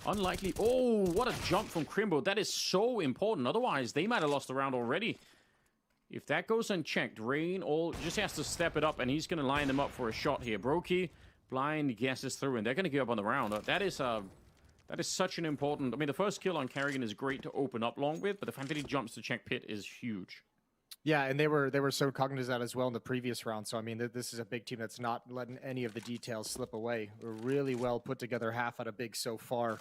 Unlikely. Oh, what a jump from Crimbo. That is so important. Otherwise, they might have lost the round already. If that goes unchecked, Rain just has to step it up, and he's going to line them up for a shot here. Brokey, blind guesses through, and they're going to give up on the round. That is such an important... I mean, the first kill on Kerrigan is great to open up long with, but the fact that he jumps to check pit is huge. Yeah, and they were so cognizant of that as well in the previous round. So, I mean, this is a Big team that's not letting any of the details slip away. A really well put together half out of Big so far.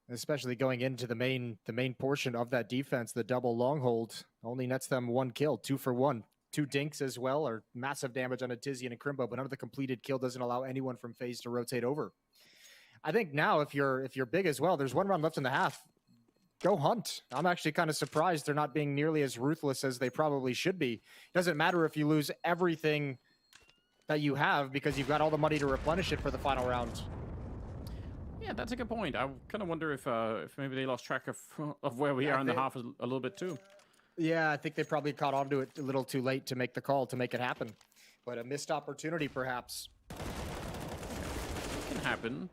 Especially going into the main portion of that defense, the double long hold only nets them 1 kill, 2 for 1. 2 dinks as well, or massive damage on a Tizian and Crimbo, but none of the completed kill doesn't allow anyone from FaZe to rotate over. I think now, if you're Big as well, there's 1 round left in the half. Go hunt. I'm actually kind of surprised they're not being nearly as ruthless as they probably should be. It doesn't matter if you lose everything that you have because you've got all the money to replenish it for the final round. Yeah, that's a good point. I kind of wonder if maybe they lost track of where we are in the half a little bit too. Yeah, I think they probably caught on to it a little too late to make the call, to make it happen. But a missed opportunity, perhaps. It can happen.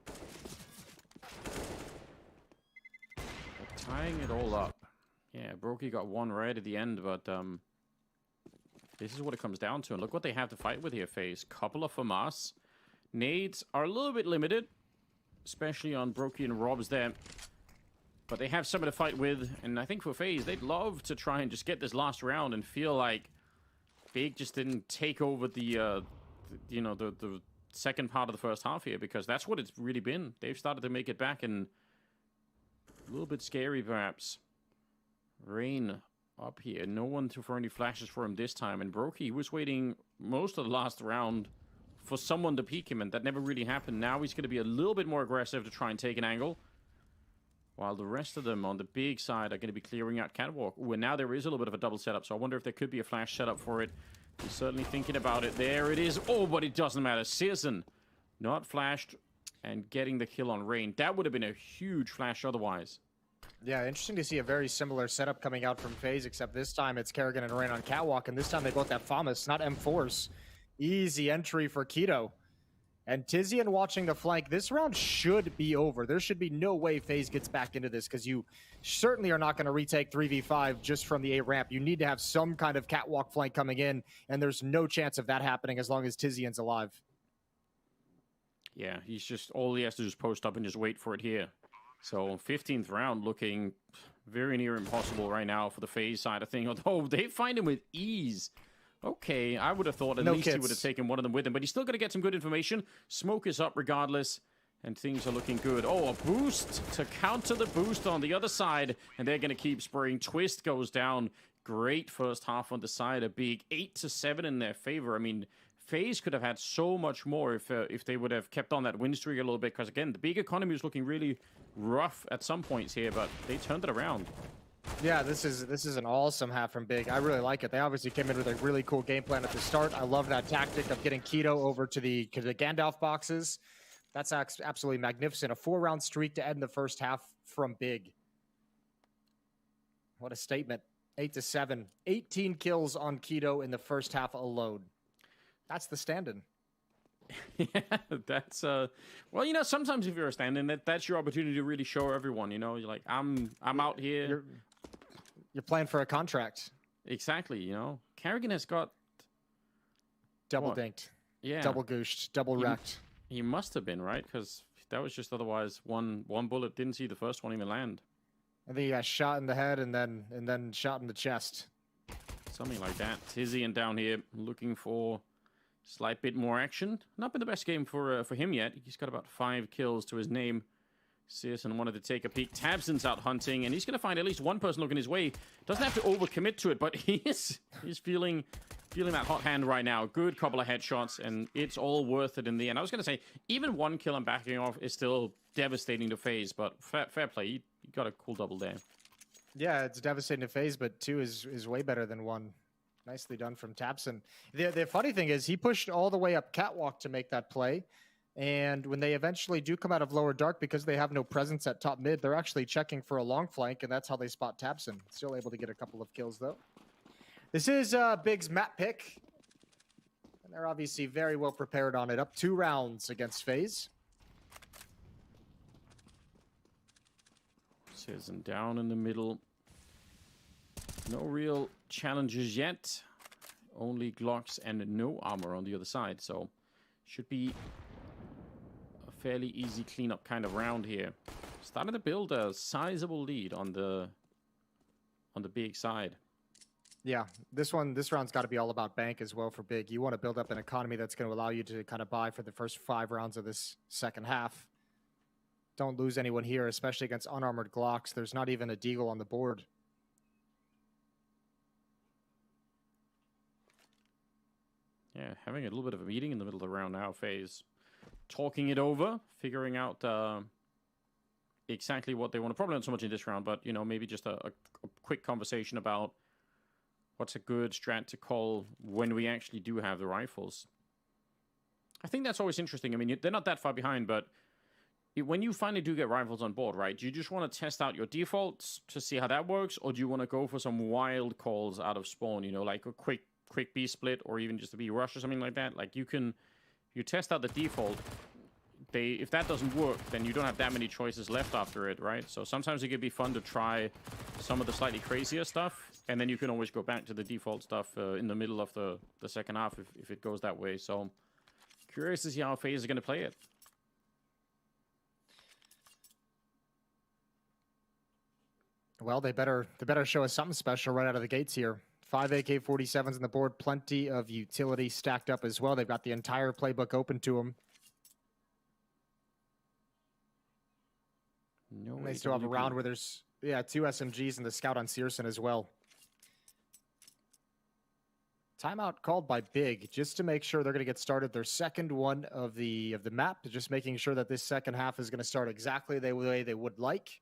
But tying it all up. Yeah, Brokey got 1 right at the end, but this is what it comes down to. And look what they have to fight with here, FaZe. Couple of FAMAS. Nades are a little bit limited, especially on Brokey and Robs there. But they have something to fight with, and I think for FaZe, they'd love to try and just get this last round and feel like Big just didn't take over the the second part of the first half here, because that's what it's really been. They've started to make it back, and a little bit scary perhaps. Rain up here. No one to throw any flashes for him this time, and Brokey was waiting most of the last round for someone to peek him, and that never really happened. Now he's going to be a little bit more aggressive to try and take an angle, while the rest of them on the big side are going to be clearing out catwalk. Ooh, and now there is a little bit of a double setup, so I wonder if there could be a flash setup for it. He's certainly thinking about it. There it is. Oh, but it doesn't matter. csgo not flashed and getting the kill on Rain. That would have been a huge flash otherwise. Yeah, interesting to see a very similar setup coming out from FaZe, except this time it's Kerrigan and Rain on catwalk, and this time they both have FAMAS, not M4s. Easy entry for k1to. And Tizian watching the flank. This round should be over. There should be no way FaZe gets back into this, because you certainly are not going to retake 3v5 just from the A ramp. You need to have some kind of catwalk flank coming in, and there's no chance of that happening as long as Tizian's alive. Yeah, he's just, all he has to do is post up and just wait for it here. So 15th round looking very near impossible right now for the FaZe side of things. Although they find him with ease. Okay, I would have thought at least he would have taken one of them with him, but he's still going to get some good information. Smoke is up regardless, and things are looking good. Oh, a boost to counter the boost on the other side, and they're going to keep spraying. Twist goes down. Great first half on the side of Big. 8-7 in their favor. I mean, FaZe could have had so much more if they would have kept on that win streak a little bit, because again, the Big economy was looking really rough at some points here, but they turned it around. Yeah, this is an awesome half from Big. I really like it. They obviously came in with a really cool game plan at the start. I love that tactic of getting k1to over to the Gandalf boxes. That's absolutely magnificent. A 4-round streak to end the first half from Big. What a statement. 8-7. 18 kills on k1to in the first half alone. That's the stand-in. Yeah, that's well, you know, sometimes if you're a stand-in, that's your opportunity to really show everyone, you know, you're like, I'm out here. You're playing for a contract. Exactly, you know. Kerrigan has got double dinked. Yeah. Double gooshed, double wrecked. He must have been, right? Because that was just otherwise one bullet, didn't see the first one even land. I think he got shot in the head and then shot in the chest. Something like that. Tizian down here looking for slight bit more action. Not been the best game for him yet. He's got about 5 kills to his name. Searson wanted to take a peek. Tabson's out hunting, and he's going to find at least one person looking his way. Doesn't have to overcommit to it, but he's feeling that hot hand right now. Good couple of headshots, and it's all worth it in the end. I was going to say, even one kill and backing off is still devastating to FaZe, but fair play. You got a cool double there. Yeah, it's devastating to FaZe, but 2 is way better than 1. Nicely done from Tabson. The funny thing is, he pushed all the way up catwalk to make that play. And when they eventually do come out of lower dark, because they have no presence at top mid, they're actually checking for a long flank, and that's how they spot Tabson. Still able to get a couple of kills, though. This is Big's map pick. And they're obviously very well prepared on it. Up 2 rounds against FaZe. Searson down in the middle. No real challenges yet. Only Glocks and no armor on the other side, so should be a fairly easy cleanup kind of round here. Starting to build a sizable lead on the Big side. Yeah, this round's got to be all about bank as well for Big. You want to build up an economy that's going to allow you to kind of buy for the first 5 rounds of this second half. Don't lose anyone here, especially against unarmored Glocks. There's not even a deagle on the board. Yeah, having a little bit of a meeting in the middle of the round now, FaZe. Talking it over, figuring out exactly what they want. Probably not so much in this round, but, you know, maybe just a quick conversation about what's a good strat to call when we actually do have the rifles. I think that's always interesting. I mean, they're not that far behind, but when you finally do get rifles on board, right, do you just want to test out your defaults to see how that works, or do you want to go for some wild calls out of spawn, you know, like a quick B split, or even just a B rush or something like that? Like, you test out the default. If that doesn't work, then you don't have that many choices left after it, right? So sometimes it could be fun to try some of the slightly crazier stuff, and then you can always go back to the default stuff in the middle of the second half if it goes that way. So curious to see how FaZe is going to play it. Well, they better show us something special right out of the gates here. 5 AK-47s on the board, plenty of utility stacked up as well. They've got the entire playbook open to them. No, And they still have a round where there's, 2 SMGs and the scout on Searson as well. Timeout called by Big, just to make sure they're going to get started their second one of the map, just making sure that this second half is going to start exactly the way they would like.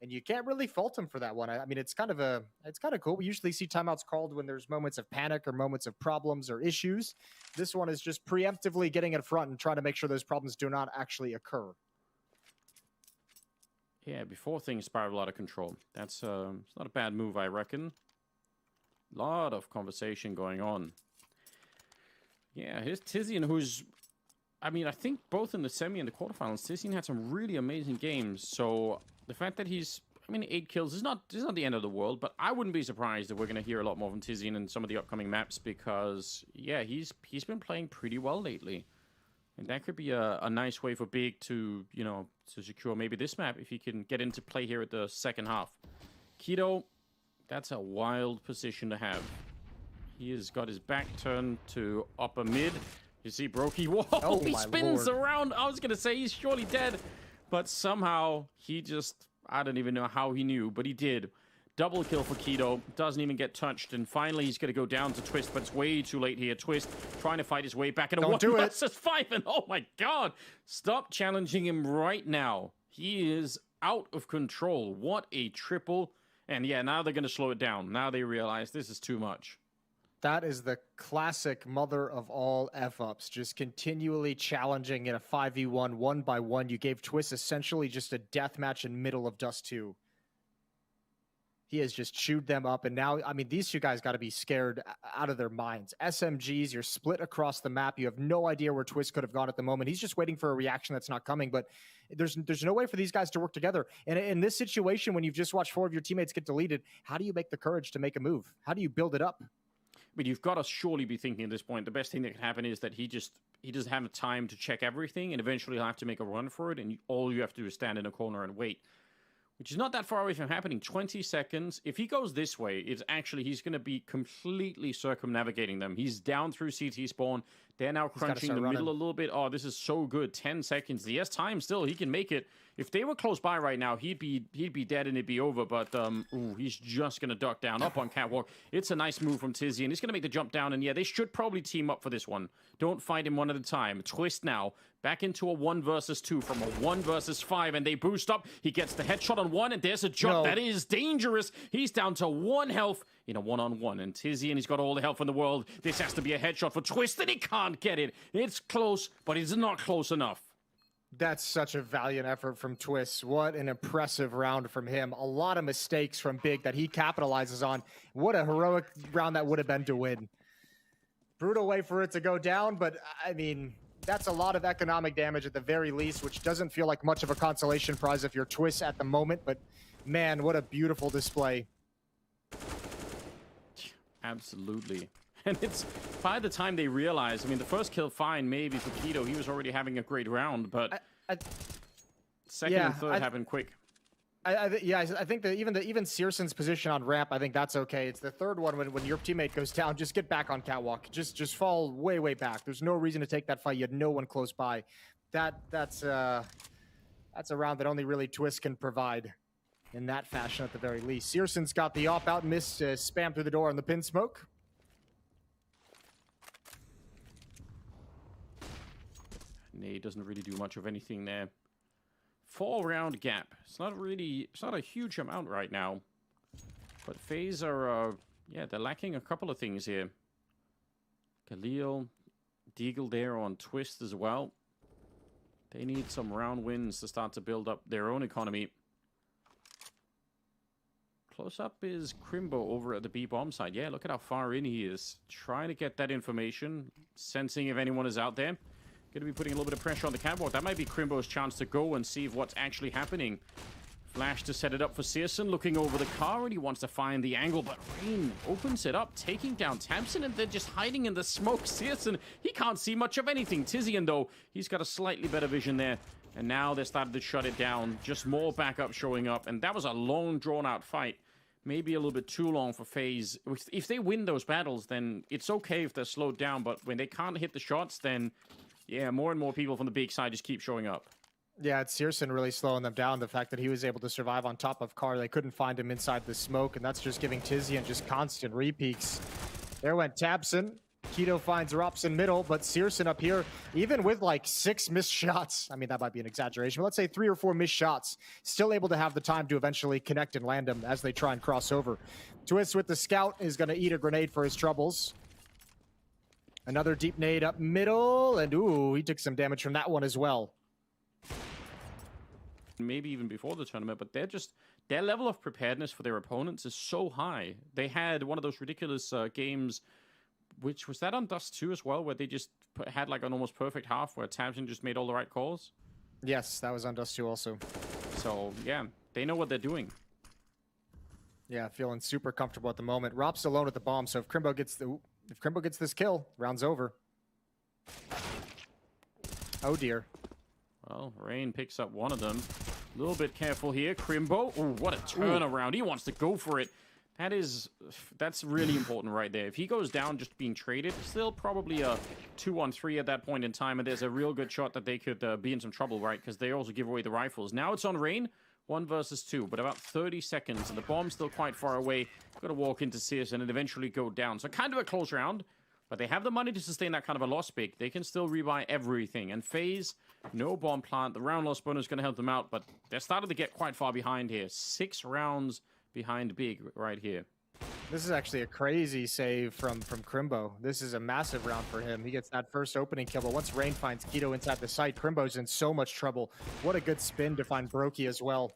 And you can't really fault them for that one. I mean, it's kind of cool. We usually see timeouts called when there's moments of panic or moments of problems or issues. This one is just preemptively getting in front and trying to make sure those problems do not actually occur. Yeah, before things spiral out of control. That's it's not a bad move, I reckon. Lot of conversation going on. Yeah, here's Tizian, who's... I mean, I think both in the semi and the quarterfinals, Tizian had some really amazing games. So the fact that he's... I mean, 8 kills is not the end of the world, but I wouldn't be surprised if we're going to hear a lot more from Tizian in some of the upcoming maps because, yeah, he's been playing pretty well lately. And that could be a nice way for Big to, you know, to secure maybe this map if he can get into play here at the second half. k1to... That's a wild position to have. He has got his back turned to upper mid. You see Brokey, whoa, oh, he spins Lord. around. I was going to say he's surely dead. But somehow he just, I don't even know how he knew, but he did. Double kill for k1to, doesn't even get touched. And finally he's going to go down to Twist, but it's way too late here. Twist trying to fight his way back in a 1 versus 5. And oh my God, stop challenging him right now. He is out of control. What a triple. And yeah, now they're going to slow it down. Now they realize this is too much. That is the classic mother of all F-ups, just continually challenging in a 5v1, 1-by-1. You gave Twist essentially just a death match in middle of Dust 2. He has just chewed them up, and now, I mean, these two guys got to be scared out of their minds. SMGs, you're split across the map. You have no idea where Twist could have gone at the moment. He's just waiting for a reaction that's not coming, but there's no way for these guys to work together. And in this situation, when you've just watched 4 of your teammates get deleted, how do you make the courage to make a move? How do you build it up? I mean, you've got to surely be thinking at this point, the best thing that can happen is that he doesn't have time to check everything, and eventually he'll have to make a run for it, and all you have to do is stand in a corner and wait. Which is not that far away from happening. 20 seconds. If he goes this way, it's actually, he's going to be completely circumnavigating them. He's down through CT spawn. They're now crunching the middle a little bit. Oh, this is so good. 10 seconds. He has time still. He can make it. If they were close by right now, he'd be dead and it'd be over. But ooh, he's just going to duck down up on Catwalk. It's a nice move from Tizzy, and he's going to make the jump down. And yeah, they should probably team up for this one. Don't fight him one at a time. Twist now. Back into a 1 versus 2 from a 1 versus 5, and they boost up. He gets the headshot on 1, and there's a jump that is dangerous. He's down to 1 health in a 1-on-1, and Tizzy, and he's got all the health in the world. This has to be a headshot for Twist, and he can't get it. It's close, but it's not close enough. That's such a valiant effort from Twist. What an impressive round from him. A lot of mistakes from Big that he capitalizes on. What a heroic round that would have been to win. Brutal way for it to go down, but I mean, that's a lot of economic damage at the very least, which doesn't feel like much of a consolation prize if you're Twist at the moment, but man, what a beautiful display. Absolutely. And it's by the time they realize, I mean, the first kill, fine, maybe for k1to, he was already having a great round, but second and third happened quick. I think that even Searson's position on ramp, I think that's okay. It's the third one when your teammate goes down, just get back on Catwalk. Just fall way back. There's no reason to take that fight. You had no one close by. That's a round that only really Twist can provide in that fashion at the very least. Searson's got the op-out miss, spam through the door on the pin smoke. Nade doesn't really do much of anything there. 4-round gap. It's not a huge amount right now. But FaZe are, yeah, they're lacking a couple of things here. Khalil, Deagle there on Twist as well. They need some round wins to start to build up their own economy. Close up is Crimbo over at the B bomb side. Yeah, look at how far in he is. Trying to get that information, sensing if anyone is out there. Going to be putting a little bit of pressure on the catwalk. That might be Crimbo's chance to go and see what's actually happening. Flash to set it up for Searson, looking over the car, and he wants to find the angle, but Rain opens it up, taking down Tamsin, and they're just hiding in the smoke. Searson, he can't see much of anything. Tizian, though, he's got a slightly better vision there, and now they're starting to shut it down. Just more backup showing up, and that was a long, drawn-out fight. maybe a little bit too long for FaZe. If they win those battles, then it's okay if they're slowed down, but when they can't hit the shots, then yeah, more and more people from the big side just keep showing up. Yeah, it's searsson really slowing them down. The fact that he was able to survive on top of Carr, they couldn't find him inside the smoke, and that's just giving Tizian just constant repeaks. There went tabseN. Keto finds Rops in middle, but searsson up here, even with like 6 missed shots, I mean, that might be an exaggeration, but let's say 3 or 4 missed shots, still able to have the time to eventually connect and land them as they try and cross over. Twist with the scout is going to eat a grenade for his troubles. Another deep nade up middle, and ooh, he took some damage from that one as well. Maybe even before the tournament, but their level of preparedness for their opponents is so high. They had one of those ridiculous games, which was that on Dust 2 as well, where they just had like an almost perfect half where tabseN just made all the right calls. Yes, that was on Dust 2 also. So yeah, they know what they're doing. Yeah, feeling super comfortable at the moment. Rops alone at the bomb, so if Crimbo gets this kill, round's over. Oh dear. Well, Rain picks up one of them. A little bit careful here. Crimbo. Oh, what a turnaround. He wants to go for it. That's really important right there. If he goes down just being traded, still probably a 2-on-3 at that point in time, and there's a real good shot that they could be in some trouble, right? Because they also give away the rifles. Now it's on Rain, 1 versus 2, but about 30 seconds, and the bomb's still quite far away. Got to walk into searsson and eventually go down. So kind of a close round, but they have the money to sustain that kind of a loss big. They can still rebuy everything. And FaZe, no bomb plant. The round loss bonus is going to help them out, but they're starting to get quite far behind here. 6 rounds behind Big right here. This is actually a crazy save from Crimbo. This is a massive round for him. He gets that first opening kill, but once Rain finds Keto inside the site, Crimbo's in so much trouble. What a good spin to find Brokey as well.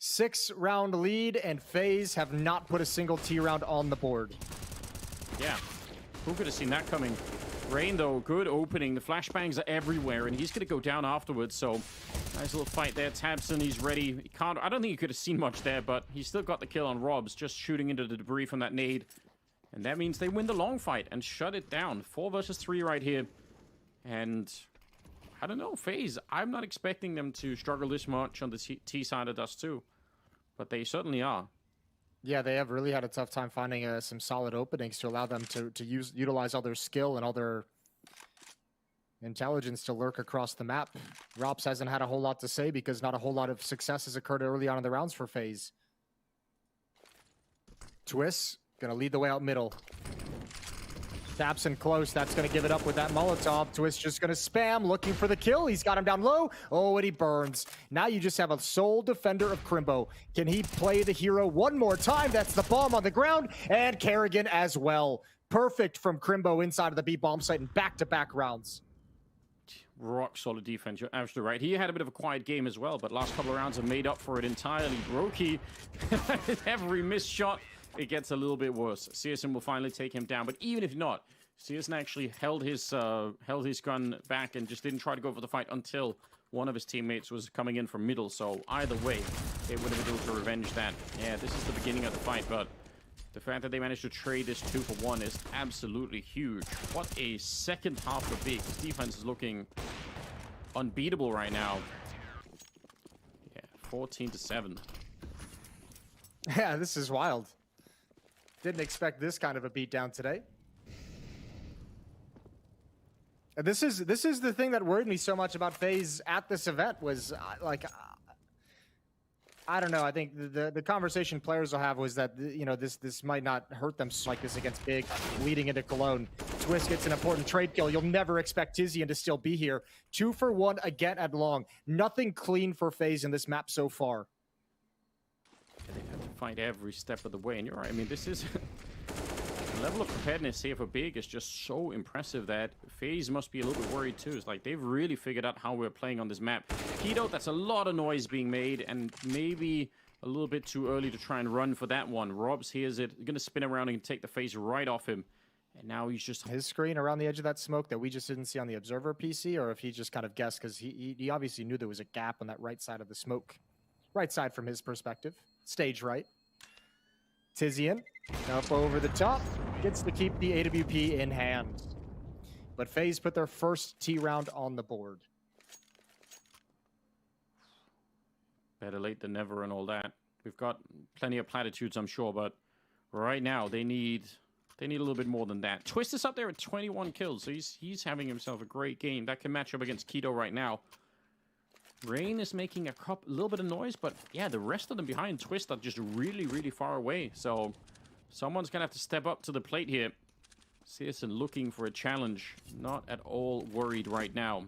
6-round lead, and FaZe have not put a single T round on the board. Yeah, who could have seen that coming? Rain, though, good opening. The flashbangs are everywhere, and he's going to go down afterwards, so nice little fight there. tabseN, he's ready. He can't, I don't think he could have seen much there, but he still got the kill on Robs, just shooting into the debris from that nade. And that means they win the long fight and shut it down. 4 versus 3 right here. And I don't know, FaZe, I'm not expecting them to struggle this much on the T side of Dust 2, but they certainly are. Yeah, they have really had a tough time finding some solid openings to allow them to utilize all their skill and all their intelligence to lurk across the map. Rops hasn't had a whole lot to say because not a whole lot of success has occurred early on in the rounds for FaZe. Twist, gonna lead the way out middle. tabseN close, that's gonna give it up with that Molotov. Twist just gonna spam, looking for the kill. He's got him down low. Oh, and he burns. Now you just have a sole defender of Crimbo. Can he play the hero one more time? That's the bomb on the ground, and Kerrigan as well. Perfect from Crimbo inside of the B bomb site in back-to-back rounds. Rock solid defense, you're absolutely right. He had a bit of a quiet game as well, but last couple of rounds have made up for it entirely. Brokey, every missed shot, it gets a little bit worse. searsson will finally take him down, but even if not, searsson actually held his gun back and just didn't try to go for the fight until one of his teammates was coming in from middle, so either way, it would have been able to revenge that. Yeah, this is the beginning of the fight, but the fact that they managed to trade this 2-for-1 is absolutely huge. What a second half for Big. His defense is looking unbeatable right now. Yeah, 14-7. Yeah, this is wild. Didn't expect this kind of a beatdown today. And this is the thing that worried me so much about FaZe at this event was like, I don't know. I think the conversation players will have was that, you know, this might not hurt them like this against Big, leading into Cologne. Twist gets an important trade kill. You'll never expect Tizian to still be here. 2-for-1 again at long. Nothing clean for FaZe in this map so far. They've had to fight every step of the way, and you're right. I mean, this is the level of preparedness here for Big is just so impressive that FaZe must be a little bit worried too. It's like they've really figured out how we're playing on this map. Keto, that's a lot of noise being made, and maybe a little bit too early to try and run for that one. Robs hears it, going to spin around and take the face right off him. And now he's just... His screen around the edge of that smoke that we just didn't see on the Observer PC, or if he just kind of guessed, because he obviously knew there was a gap on that right side of the smoke. Right side from his perspective. Stage right. Tizian, up over the top, gets to keep the AWP in hand. But FaZe put their first T round on the board. Better late than never and all that. we've got plenty of platitudes, I'm sure, but right now they need a little bit more than that. Twist is up there at 21 kills, so he's having himself a great game. That can match up against k1to right now. Rain is making a little bit of noise, but yeah, the rest of them behind Twist are just really, really far away. So someone's going to have to step up to the plate here. Searson looking for a challenge. Not at all worried right now.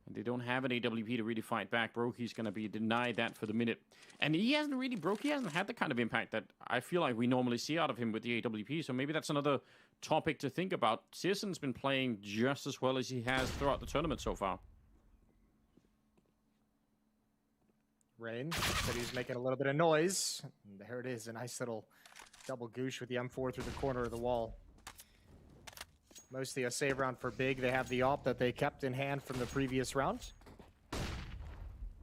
And they don't have an AWP to really fight back. Broky's going to be denied that for the minute. And Brokey hasn't had the kind of impact that I feel like we normally see out of him with the AWP. So maybe that's another topic to think about. Searson's been playing just as well as he has throughout the tournament so far. Rain said he's making a little bit of noise. And there it is, a nice little double goosh with the M4 through the corner of the wall. Mostly a save round for Big. They have the op that they kept in hand from the previous round.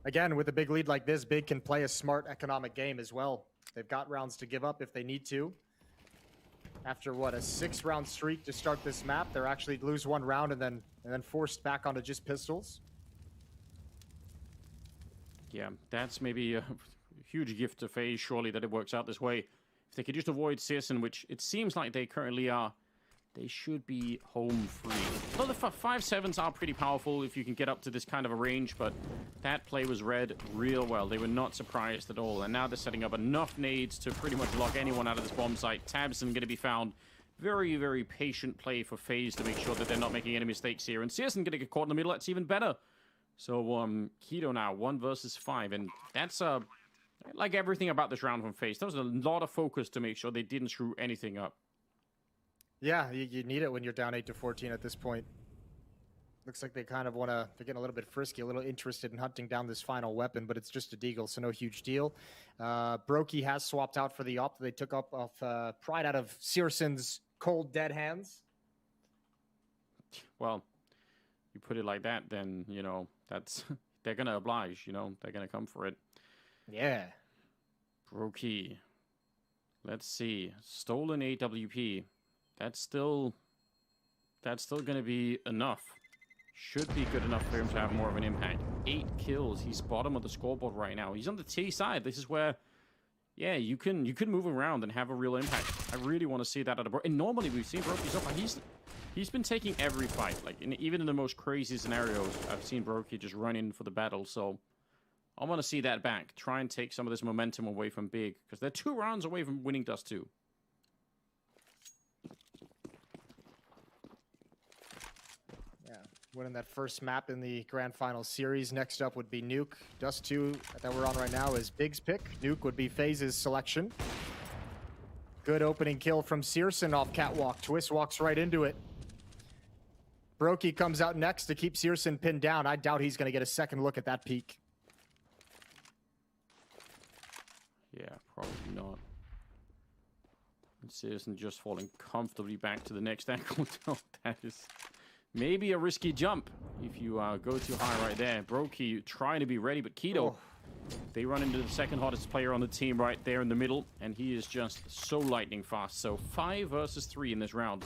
Again, with a big lead like this, Big can play a smart economic game as well. They've got rounds to give up if they need to. After what, a 6-round streak to start this map, they're actually lose 1 round and then forced back onto just pistols. Yeah, that's maybe a huge gift to FaZe, surely, that it works out this way. If they could just avoid Searson, which it seems like they currently are, they should be home free. Well, the 5.7s are pretty powerful if you can get up to this kind of a range, but that play was read real well. They were not surprised at all, and now they're setting up enough nades to pretty much lock anyone out of this bomb site. tabseN going to be found. Very, very patient play for FaZe to make sure that they're not making any mistakes here, and Searson going to get caught in the middle. That's even better. So, k1to now, 1 versus 5, and that's, like everything about this round from FaZe, there was a lot of focus to make sure they didn't screw anything up. Yeah, you need it when you're down 8-14 at this point. Looks like they kind of want to, they're getting a little bit frisky, a little interested in hunting down this final weapon, but it's just a deagle, so no huge deal. Brokey has swapped out for the op that they took up off Pride out of Searson's cold, dead hands. Well, you put it like that, then, you know, that's they're going to oblige, you know, they're going to come for it. Yeah. Brokey. Let's see. Stolen AWP. That's still going to be enough. Should be good enough for him to have more of an impact. 8 kills. He's bottom of the scoreboard right now. He's on the T side. This is where, yeah, you can move around and have a real impact. I really want to see that out of Brokey. And normally we've seen Brokey so far. He's been taking every fight. Like, even in the most crazy scenarios, I've seen Brokey just run in for the battle. So I want to see that back. Try and take some of this momentum away from Big, because they're 2 rounds away from winning Dust 2. Yeah, winning that first map in the Grand Final Series. Next up would be Nuke. Dust 2 that we're on right now is Big's pick. Nuke would be FaZe's selection. Good opening kill from Searson off Catwalk. Twist walks right into it. Brokey comes out next to keep Searson pinned down. I doubt he's going to get a second look at that peak. Yeah, probably not. And Searson just falling comfortably back to the next angle. That is maybe a risky jump if you go too high right there. Brokey trying to be ready, but k1to, they run into the second hottest player on the team right there in the middle, and he is just so lightning fast. So 5 versus 3 in this round.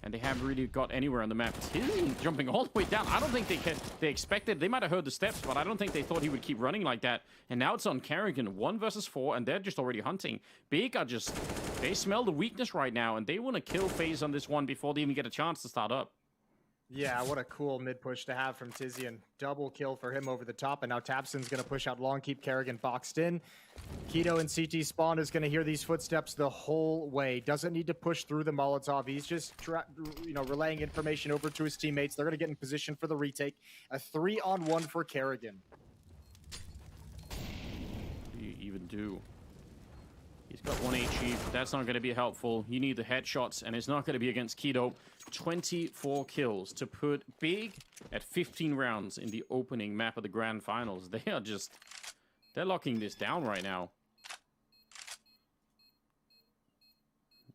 And they haven't really got anywhere on the map. Tilly jumping all the way down. I don't think they expected. They might have heard the steps, but I don't think they thought he would keep running like that. And now it's on Kerrigan, 1 versus 4, and they're just already hunting. Big are just, they smell the weakness right now, and they want to kill FaZe on this one before they even get a chance to start up. Yeah, what a cool mid push to have from Tizian. Double kill for him over the top, and now tabseN's going to push out long, keep Kerrigan boxed in. k1to and CT Spawn is going to hear these footsteps the whole way. Doesn't need to push through the Molotov. He's just relaying information over to his teammates. They're going to get in position for the retake. A 3-on-1 for Kerrigan. You even do. He's got 1 HE. That's not going to be helpful. You need the headshots, and it's not going to be against k1to. 24 kills to put Big at 15 rounds in the opening map of the Grand Finals. They are just, they're locking this down right now.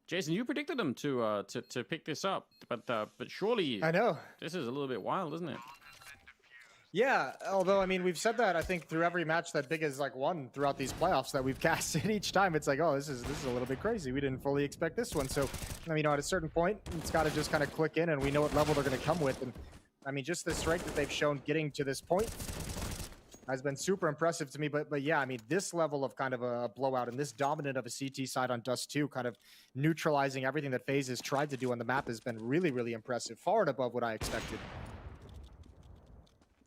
Jason, you predicted them to pick this up, but surely I know this is a little bit wild, isn't it? Yeah, although, I mean, we've said that, I think, through every match that Big has, like, won throughout these playoffs that we've casted. Each time it's like, oh, this is a little bit crazy. We didn't fully expect this one. So, I mean, at a certain point, it's got to just kind of click in, and we know what level they're going to come with. And, I mean, just the strength that they've shown getting to this point. has been super impressive to me. But yeah, I mean, this level of kind of a blowout and this dominant of a CT side on Dust 2, kind of neutralizing everything that FaZe has tried to do on the map has been really, really impressive. Far and above what I expected.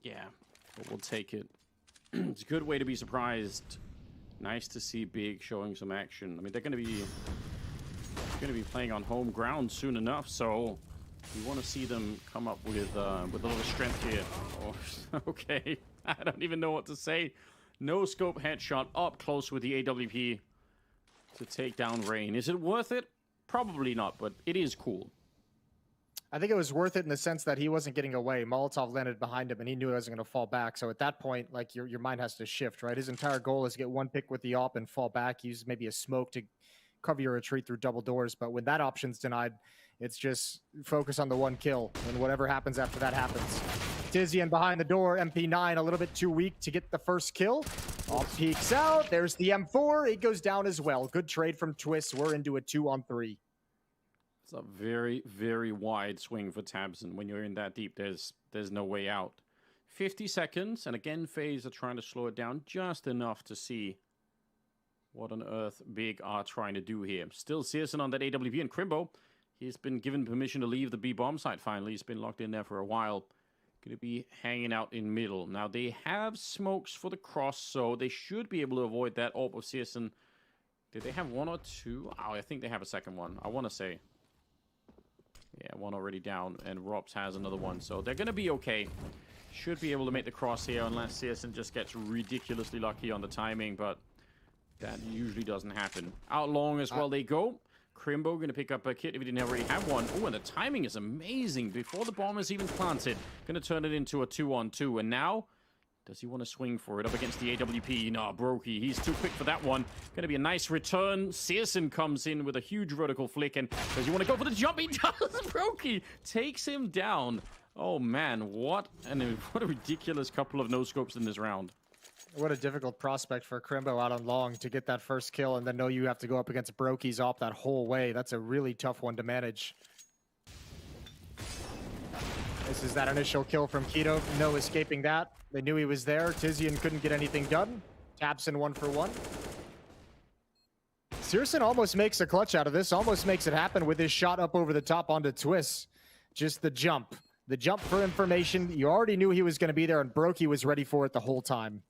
Yeah, but we'll take it. It's a good way to be surprised. Nice to see Big showing some action. I mean, they're going to be playing on home ground soon enough, so we want to see them come up with a lot of strength here. Oh, okay, I don't even know what to say. No scope headshot up close with the AWP to take down Rain. Is it worth it? Probably not, but it is cool. I think it was worth it in the sense that he wasn't getting away. Molotov landed behind him, and he knew he wasn't going to fall back. So at that point, like your mind has to shift, right? His entire goal is to get one pick with the AWP and fall back. Use maybe a smoke to cover your retreat through double doors. But when that option's denied, it's just focus on the one kill, and whatever happens after that happens. Tizian behind the door, MP9 a little bit too weak to get the first kill. Off peeks out. There's the M4. It goes down as well. Good trade from Twist. We're into a 2-on-3. It's a very, very wide swing for tabseN. When you're in that deep, there's no way out. 50 seconds, and again, FaZe are trying to slow it down just enough to see what on earth Big are trying to do here. Still csgo on that AWP, and Crimbo, he's been given permission to leave the B bomb site finally. He's been locked in there for a while. Going to be hanging out in middle. Now, they have smokes for the cross, so they should be able to avoid that AWP of csgo. Did they have one or two? Oh, I think they have a second one. I want to say. Yeah, one already down, and Robs has another one, so they're going to be okay. Should be able to make the cross here, unless csgo just gets ridiculously lucky on the timing, but that usually doesn't happen. Out long as well they go. Crimbo going to pick up a kit if he didn't already have one. Oh, and the timing is amazing. Before the bomb is even planted, going to turn it into a 2-on-2, and now... does he want to swing for it up against the AWP? No, Brokey, he's too quick for that one. Going to be a nice return. csgo comes in with a huge vertical flick, and does he want to go for the jump? He does! Brokey takes him down. Oh, man, what a ridiculous couple of no-scopes in this round. What a difficult prospect for Crimbo out on long to get that first kill and then know you have to go up against Brokey's AWP that whole way. That's a really tough one to manage. This is that initial kill from Keto. No escaping that. They knew he was there. Tizian couldn't get anything done. tabseN 1-for-1. csgo almost makes a clutch out of this. Almost makes it happen with his shot up over the top onto Twist. Just the jump. The jump for information. You already knew he was going to be there, and Brokey was ready for it the whole time.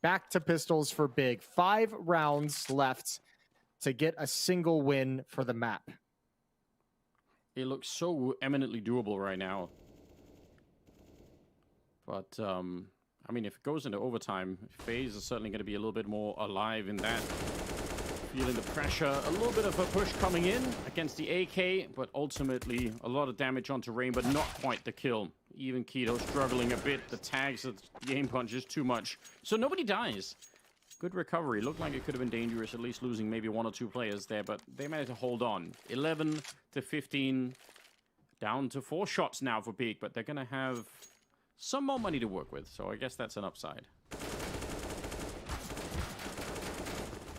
Back to pistols for Big. 5 rounds left to get a single win for the map. It looks so eminently doable right now. But, I mean, if it goes into overtime, FaZe is certainly going to be a little bit more alive in that. Feeling the pressure, a little bit of a push coming in against the AK, but ultimately a lot of damage onto Rain, but not quite the kill. Even Keto struggling a bit. The tags of the aim punch is too much. So nobody dies. Good recovery. Looked like it could have been dangerous, at least losing maybe 1 or 2 players there, but they managed to hold on. 11 to 15, down to 4 shots now for Big, but they're going to have some more money to work with, so I guess that's an upside.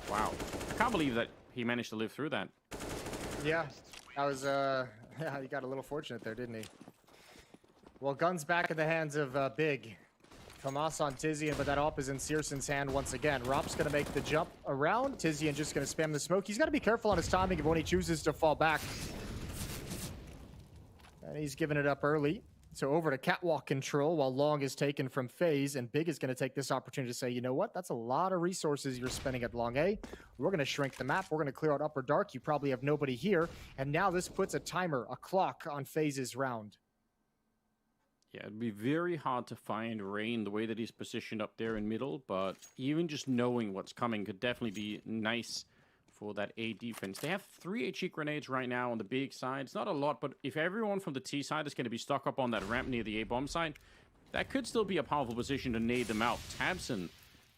Wow. I can't believe that he managed to live through that. Yeah, that was, yeah, he got a little fortunate there, didn't he? Well, guns back in the hands of Big. Famas on Tizian, but that AWP is in csgo's hand once again. Rop's going to make the jump around. Tizian just going to spam the smoke. He's got to be careful on his timing of when he chooses to fall back. And he's giving it up early. So over to catwalk control while long is taken from FaZe, and Big is going to take this opportunity to say, you know what? That's a lot of resources you're spending at long A. We're going to shrink the map. We're going to clear out upper dark. You probably have nobody here. And now this puts a timer, a clock on FaZe's round. Yeah, it'd be very hard to find Rain the way that he's positioned up there in middle, but even just knowing what's coming could definitely be nice for that A defense. They have 3 HE grenades right now on the Big side. It's not a lot, but if everyone from the T side is going to be stuck up on that ramp near the A bomb side, that could still be a powerful position to nade them out. tabseN,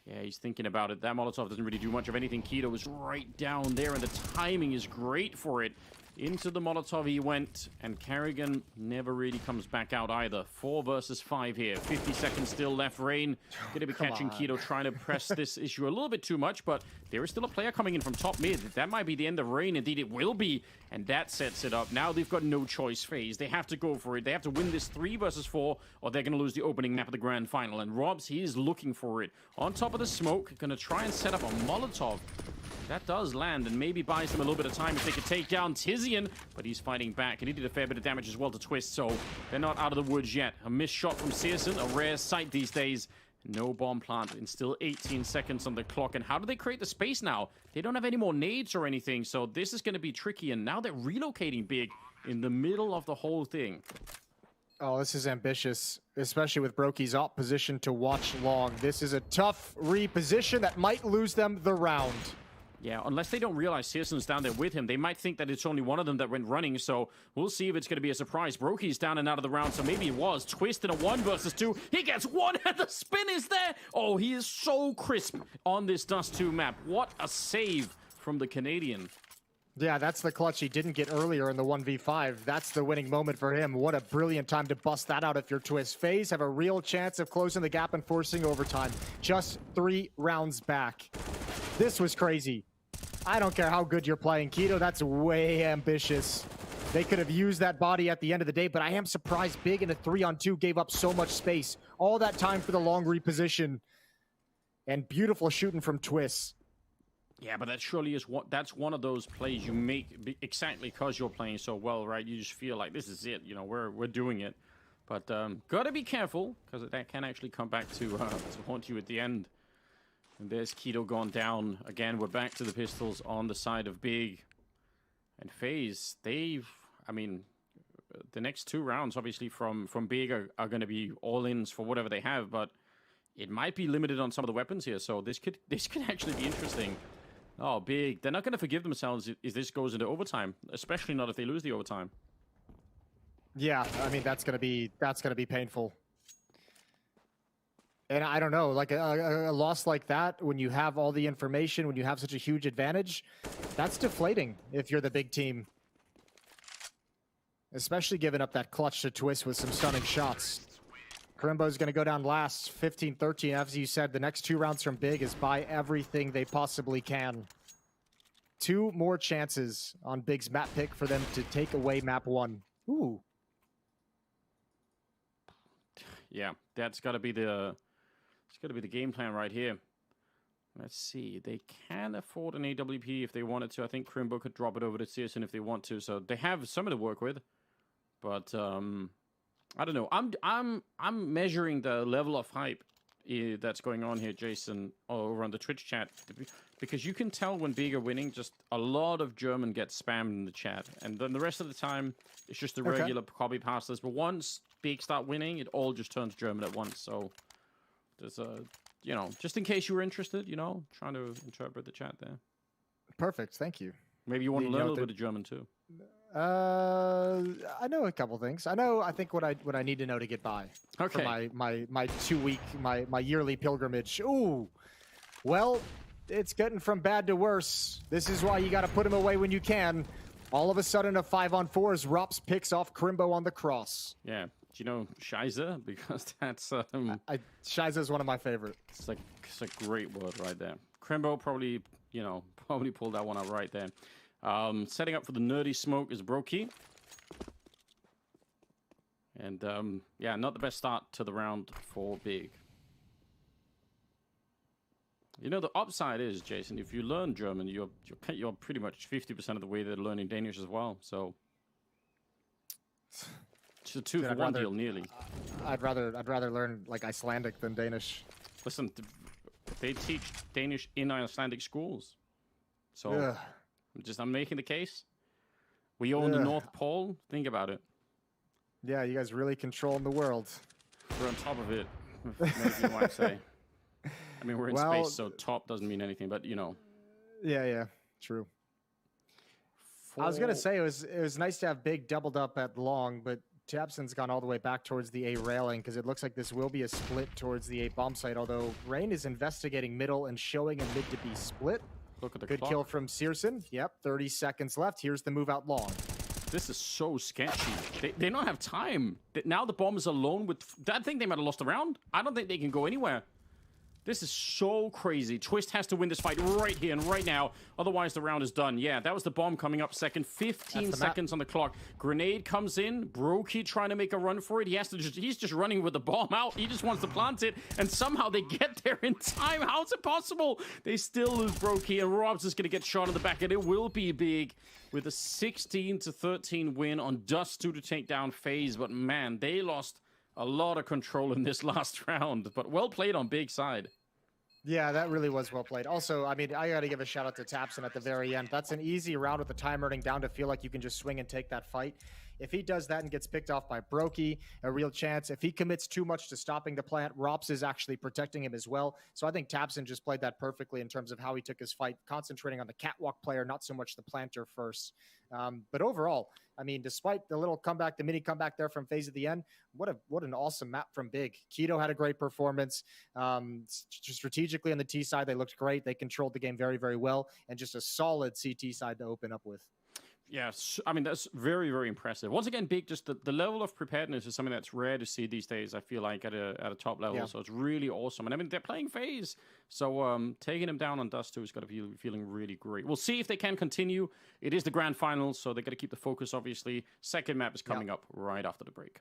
yeah, he's thinking about it. That Molotov doesn't really do much of anything. Keto is right down there, and the timing is great for it. Into the Molotov he went, and Carrigan never really comes back out either. 4 versus 5 here. 50 seconds still left. Rain going to be catching Keto, trying to press this issue a little bit too much, but there is still a player coming in from top mid. That might be the end of Rain. Indeed, it will be, and that sets it up. Now they've got no choice, FaZe. They have to go for it. They have to win this 3 versus 4, or they're going to lose the opening map of the grand final. And Robs, he is looking for it. On top of the smoke, going to try and set up a Molotov. That does land and maybe buys them a little bit of time if they could take down Tizian, but he's fighting back, and he did a fair bit of damage as well to Twist, so they're not out of the woods yet. A missed shot from Searson, a rare sight these days. No bomb plant, and still 18 seconds on the clock. And how do they create the space now? They don't have any more nades or anything, so this is going to be tricky, and now they're relocating Big in the middle of the whole thing. Oh, this is ambitious, especially with Brokey's op position to watch long. This is a tough reposition that might lose them the round. Yeah, unless they don't realize Searson's down there with him, they might think that it's only one of them that went running, so we'll see if it's going to be a surprise. Brokey's down and out of the round, so maybe it was. Twist in a 1 versus 2. He gets one, and the spin is there! Oh, he is so crisp on this Dust 2 map. What a save from the Canadian. Yeah, that's the clutch he didn't get earlier in the 1v5. That's the winning moment for him. What a brilliant time to bust that out if you're Twist. FaZe have a real chance of closing the gap and forcing overtime. Just 3 rounds back. This was crazy. I don't care how good you're playing, Keto. That's way ambitious. They could have used that body at the end of the day, but I am surprised Big in a 3-on-2 gave up so much space. All that time for the long reposition. And beautiful shooting from Twist. Yeah, but that surely is that's one of those plays you make exactly because you're playing so well, right? You just feel like this is it. You know, we're doing it. But gotta be careful, because that can actually come back to haunt you at the end. And there's Keto gone down. Again, we're back to the pistols on the side of Big. And FaZe, I mean, the next 2 rounds, obviously, from Big are going to be all-ins for whatever they have, but it might be limited on some of the weapons here, so this could actually be interesting. Oh, Big. They're not going to forgive themselves if this goes into overtime, especially not if they lose the overtime. Yeah, I mean, that's gonna be painful. And I don't know, like a loss like that, when you have all the information, when you have such a huge advantage, that's deflating if you're the big team. Especially giving up that clutch to Twist with some stunning shots. Karimbo's going to go down last, 15-13. As you said, the next 2 rounds from Big is buy everything they possibly can. 2 more chances on Big's map pick for them to take away map 1. Ooh. Yeah, that's got to be the game plan right here. Let's see. They can afford an AWP if they wanted to. I think Karimbo could drop it over to Searson if they want to. So they have something to work with. But I don't know. I'm measuring the level of hype that's going on here, Jason, over on the Twitch chat, because you can tell when Big are winning. Just a lot of German gets spammed in the chat, and then the rest of the time it's just the regular copy pastas. But once Big start winning, it all just turns German at once. So there's you know, just in case you were interested, you know, trying to interpret the chat there. Perfect, thank you. Maybe you want to learn a little bit of German too. I know a couple things. I think what I need to know to get by. Okay. For my 2-week, my yearly pilgrimage. Ooh. Well, it's getting from bad to worse. This is why you got to put him away when you can. All of a sudden, a 5-on-4 as Rops picks off Karimbo on the cross. Yeah. Do you know Scheiße? Because that's Scheiße is one of my favorites. It's a great word right there. Karimbo probably pulled that one out right there. Setting up for the nerdy smoke is Brokey. And yeah, not the best start to the round for Big. You know, the upside is, Jason, if you learn German, you're pretty much 50% of the way there learning Danish as well. So it's a 2-for-1 deal, nearly. I'd rather learn like Icelandic than Danish. Listen, they teach Danish in Icelandic schools. So I'm making the case. We own the North Pole. Think about it. Yeah, you guys really controlling the world. We're on top of it, maybe you might say. I mean, we're in space, so top doesn't mean anything, but you know. Yeah, true. I was gonna say it was nice to have Big doubled up at long, but Tapson's gone all the way back towards the A railing because it looks like this will be a split towards the A bomb site. Although Rain is investigating middle and showing a mid to be split. Look at the Good clock. kill from Searson. Yep, 30 seconds left. Here's the move out long. This is so sketchy. They don't have time. Now the bomb is alone with... I think they might have lost the round. I don't think they can go anywhere. This is so crazy. Twist has to win this fight right here and right now. Otherwise, the round is done. Yeah, that was the bomb coming up second. 15 seconds on the clock. Grenade comes in. Brokey trying to make a run for it. He's just running with the bomb out. He just wants to plant it. And somehow they get there in time. How is it possible? They still lose Brokey. And Rob's just going to get shot in the back. And it will be big with a 16-13 win on Dust2 to take down FaZe. But man, they lost a lot of control in this last round, but well played on Big side. Yeah, that really was well played. Also, I mean, I got to give a shout out to Tapson at the very end. That's an easy round with the time running down to feel like you can just swing and take that fight. If he does that and gets picked off by Brokey, a real chance. If he commits too much to stopping the plant, Rops is actually protecting him as well. So I think Tapson just played that perfectly in terms of how he took his fight, concentrating on the catwalk player, not so much the planter first. But overall, I mean, despite the little comeback, the mini comeback there from FaZe at the end, what an awesome map from Big. Keto had a great performance. Strategically on the T side, they looked great. They controlled the game very, very well, and just a solid CT side to open up with. Yeah, I mean, that's very, very impressive. Once again, Big, just the level of preparedness is something that's rare to see these days, I feel like, at a top level. Yeah. So it's really awesome. And I mean, they're playing FaZe. So taking them down on Dust2 has got to be feeling really great. We'll see if they can continue. It is the grand finals, so they've got to keep the focus, obviously. Second map is coming up right after the break.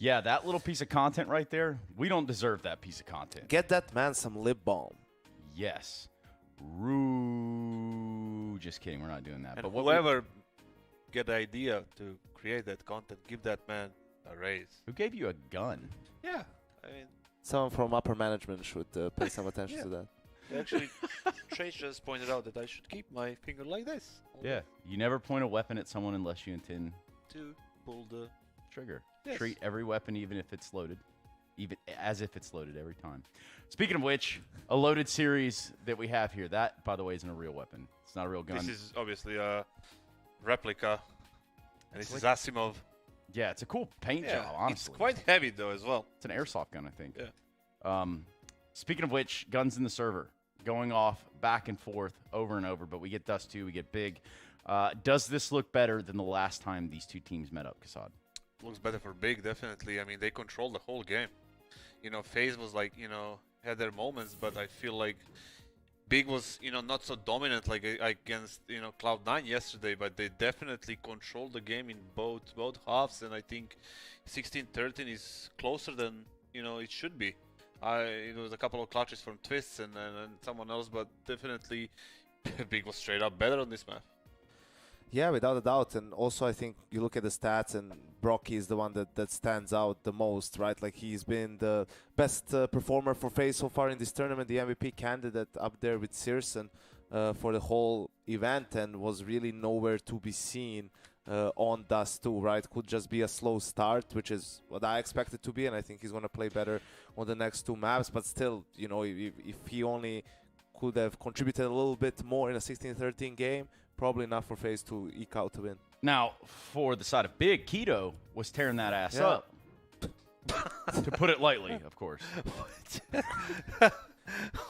Yeah, that little piece of content right there, we don't deserve that piece of content. Get that man some lip balm. Yes. Just kidding, we're not doing that. And But whoever get the idea to create that content, give that man a raise. who gave you a gun? Yeah, I mean, Someone from upper management should pay some attention to that. actually, Trace just pointed out that I should keep my finger like this. Yeah, you never point a weapon at someone unless you intend To pull the trigger. Yes. Treat every weapon even if it's loaded. Even as if it's loaded every time. Speaking of which, a loaded series that we have here, that, by the way, isn't a real weapon. It's not a real gun. This is obviously a replica, and this is Asimov. Yeah, it's a cool paint job, honestly. It's quite heavy though as well. It's an airsoft gun, I think. Yeah. Speaking of which, guns in the server. Going off back and forth over and over, but we get Dust 2, we get Big. Does this look better than the last time these two teams met up, Kassad? Looks better for Big, definitely. I mean, they controlled the whole game. You know, FaZe was like, you know, had their moments, but I feel like Big was, you know, not so dominant like against, you know, Cloud9 yesterday, but they definitely controlled the game in both halves, and I think 16-13 is closer than, you know, it should be. It was a couple of clutches from Twists and someone else, but definitely Big was straight up better on this map. Yeah, without a doubt. And also, I think you look at the stats, and Brocky is the one that stands out the most, right? Like, he's been the best performer for FaZe so far in this tournament, the MVP candidate up there with Searson for the whole event, and was really nowhere to be seen on Dust 2, right? Could just be a slow start, which is what I expected to be, and I think he's going to play better on the next two maps. But still, you know, if he only could have contributed a little bit more in a 16-13 game, probably enough for FaZe to eke out a win. Now, for the side of Big, Keto was tearing that ass up. To put it lightly, of course.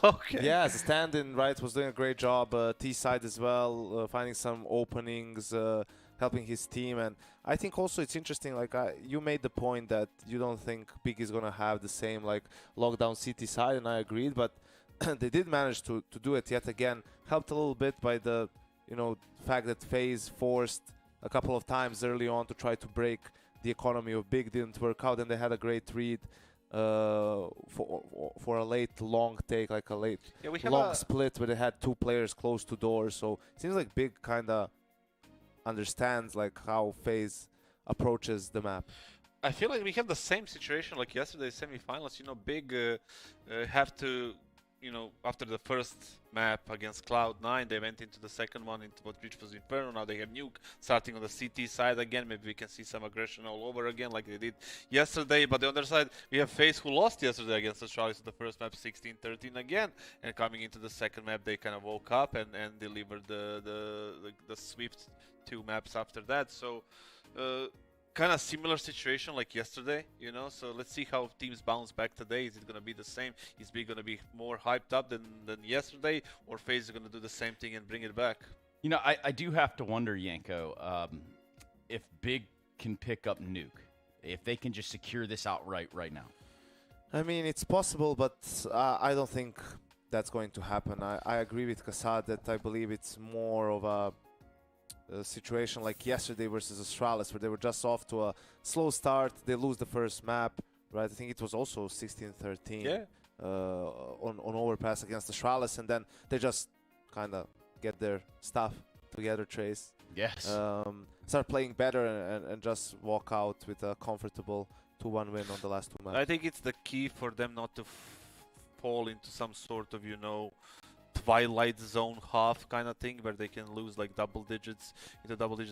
Okay. Yeah, as a stand-in, right, was doing a great job. T-side as well, finding some openings, helping his team. And I think also it's interesting, like, you made the point that you don't think Big is going to have the same, like, lockdown CT side, and I agreed. But they did manage to do it yet again. Helped a little bit by the, you know, fact that FaZe forced a couple of times early on to try to break the economy of Big. Didn't work out, and they had a great read for a late long take, like a late long split where they had two players close to doors. So it seems like Big kind of understands like how FaZe approaches the map. I feel like we have the same situation like yesterday's semifinals. You know, Big have to, you know, after the first map against Cloud9, they went into the second one, which was Inferno. Now they have Nuke starting on the CT side again. Maybe we can see some aggression all over again like they did yesterday. But on the other side, we have FaZe, who lost yesterday against Astralis in the first map 16-13 again. And coming into the second map, they kind of woke up and delivered the swift two maps after that. So kind of similar situation like yesterday, you know. So let's see how teams bounce back today. Is it going to be the same? Is Big going to be more hyped up than yesterday, or FaZe is going to do the same thing and bring it back? You know, I do have to wonder, Yanko, if Big can pick up Nuke, if they can just secure this outright right now. I mean, it's possible, but I don't think that's going to happen. I agree with Kassad that I believe it's more of a situation like yesterday versus Astralis, where they were just off to a slow start. They lose the first map, right? I think it was also 16-13 on overpass against Astralis, and then they just kind of get their stuff together, Trace. Yes. Start playing better and just walk out with a comfortable 2-1 win on the last two maps. I think it's the key for them not to fall into some sort of, you know, Twilight Zone half kind of thing where they can lose like double digits,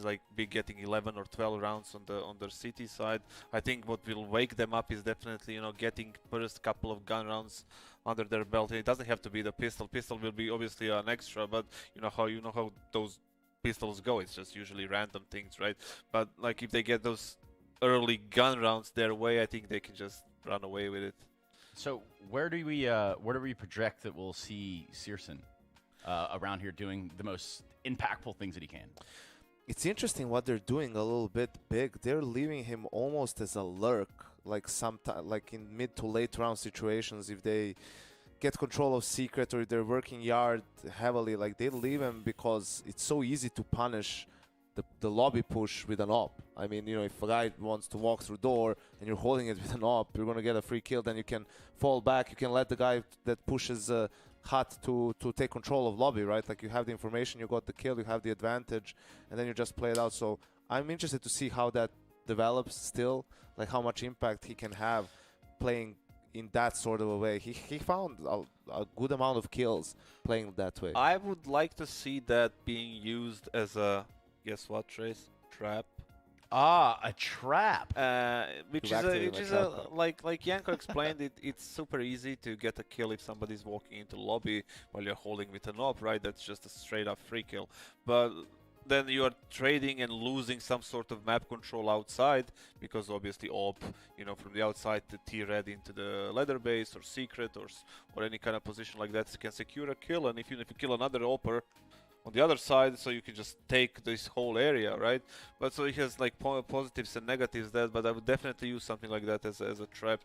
like Big getting 11 or 12 rounds on their city side. I think what will wake them up is definitely, you know, getting first couple of gun rounds under their belt. And it doesn't have to be the pistol. Pistol will be obviously an extra, but you know how those pistols go. It's just usually random things, right? But like if they get those early gun rounds their way, I think they can just run away with it. So where do we project that we'll see Searson around here doing the most impactful things that he can? It's interesting what they're doing a little bit Big. They're leaving him almost as a lurk, like like in mid to late round situations. If they get control of Secret or if they're working yard heavily, like they leave him because it's so easy to punish the lobby push with an op. I mean, you know, if a guy wants to walk through door and you're holding it with an op, you're going to get a free kill. Then you can fall back. You can let the guy that pushes hot to take control of lobby, right? Like, you have the information, you got the kill, you have the advantage, and then you just play it out. So I'm interested to see how that develops still, like how much impact he can have playing in that sort of a way. He found a good amount of kills playing that way. I would like to see that being used as a, guess what, Trace? Trap. Ah, a trap. Which is like Yanko explained, it's super easy to get a kill if somebody's walking into lobby while you're holding with an op, right? That's just a straight up free kill. But then you are trading and losing some sort of map control outside, because obviously op, you know, from the outside to T-red into the leather base or secret or any kind of position like that can secure a kill, and if you kill another opper on the other side, so you can just take this whole area, right? But so it has like positives and negatives that, but I would definitely use something like that as a trap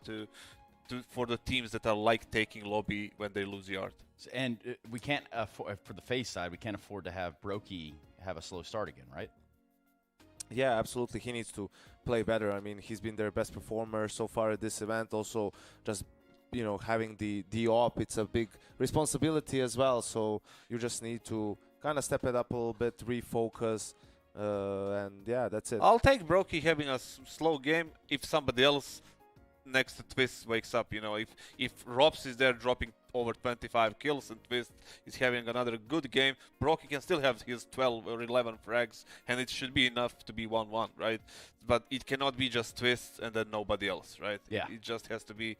for the teams that are like taking lobby when they lose yard. And we can't for the FaZe side, we can't afford to have Brokey have a slow start again, right? Yeah, absolutely. He needs to play better. I mean, he's been their best performer so far at this event. Also, just, you know, having the op, it's a big responsibility as well. So you just need to kind of step it up a little bit, refocus, and yeah, that's it. I'll take Brokey having a slow game if somebody else next to Twist wakes up. You know, if Robs is there dropping over 25 kills and Twist is having another good game, Brokey can still have his 12 or 11 frags, and it should be enough to be 1-1, right? But it cannot be just Twist and then nobody else, right? Yeah. It just has to be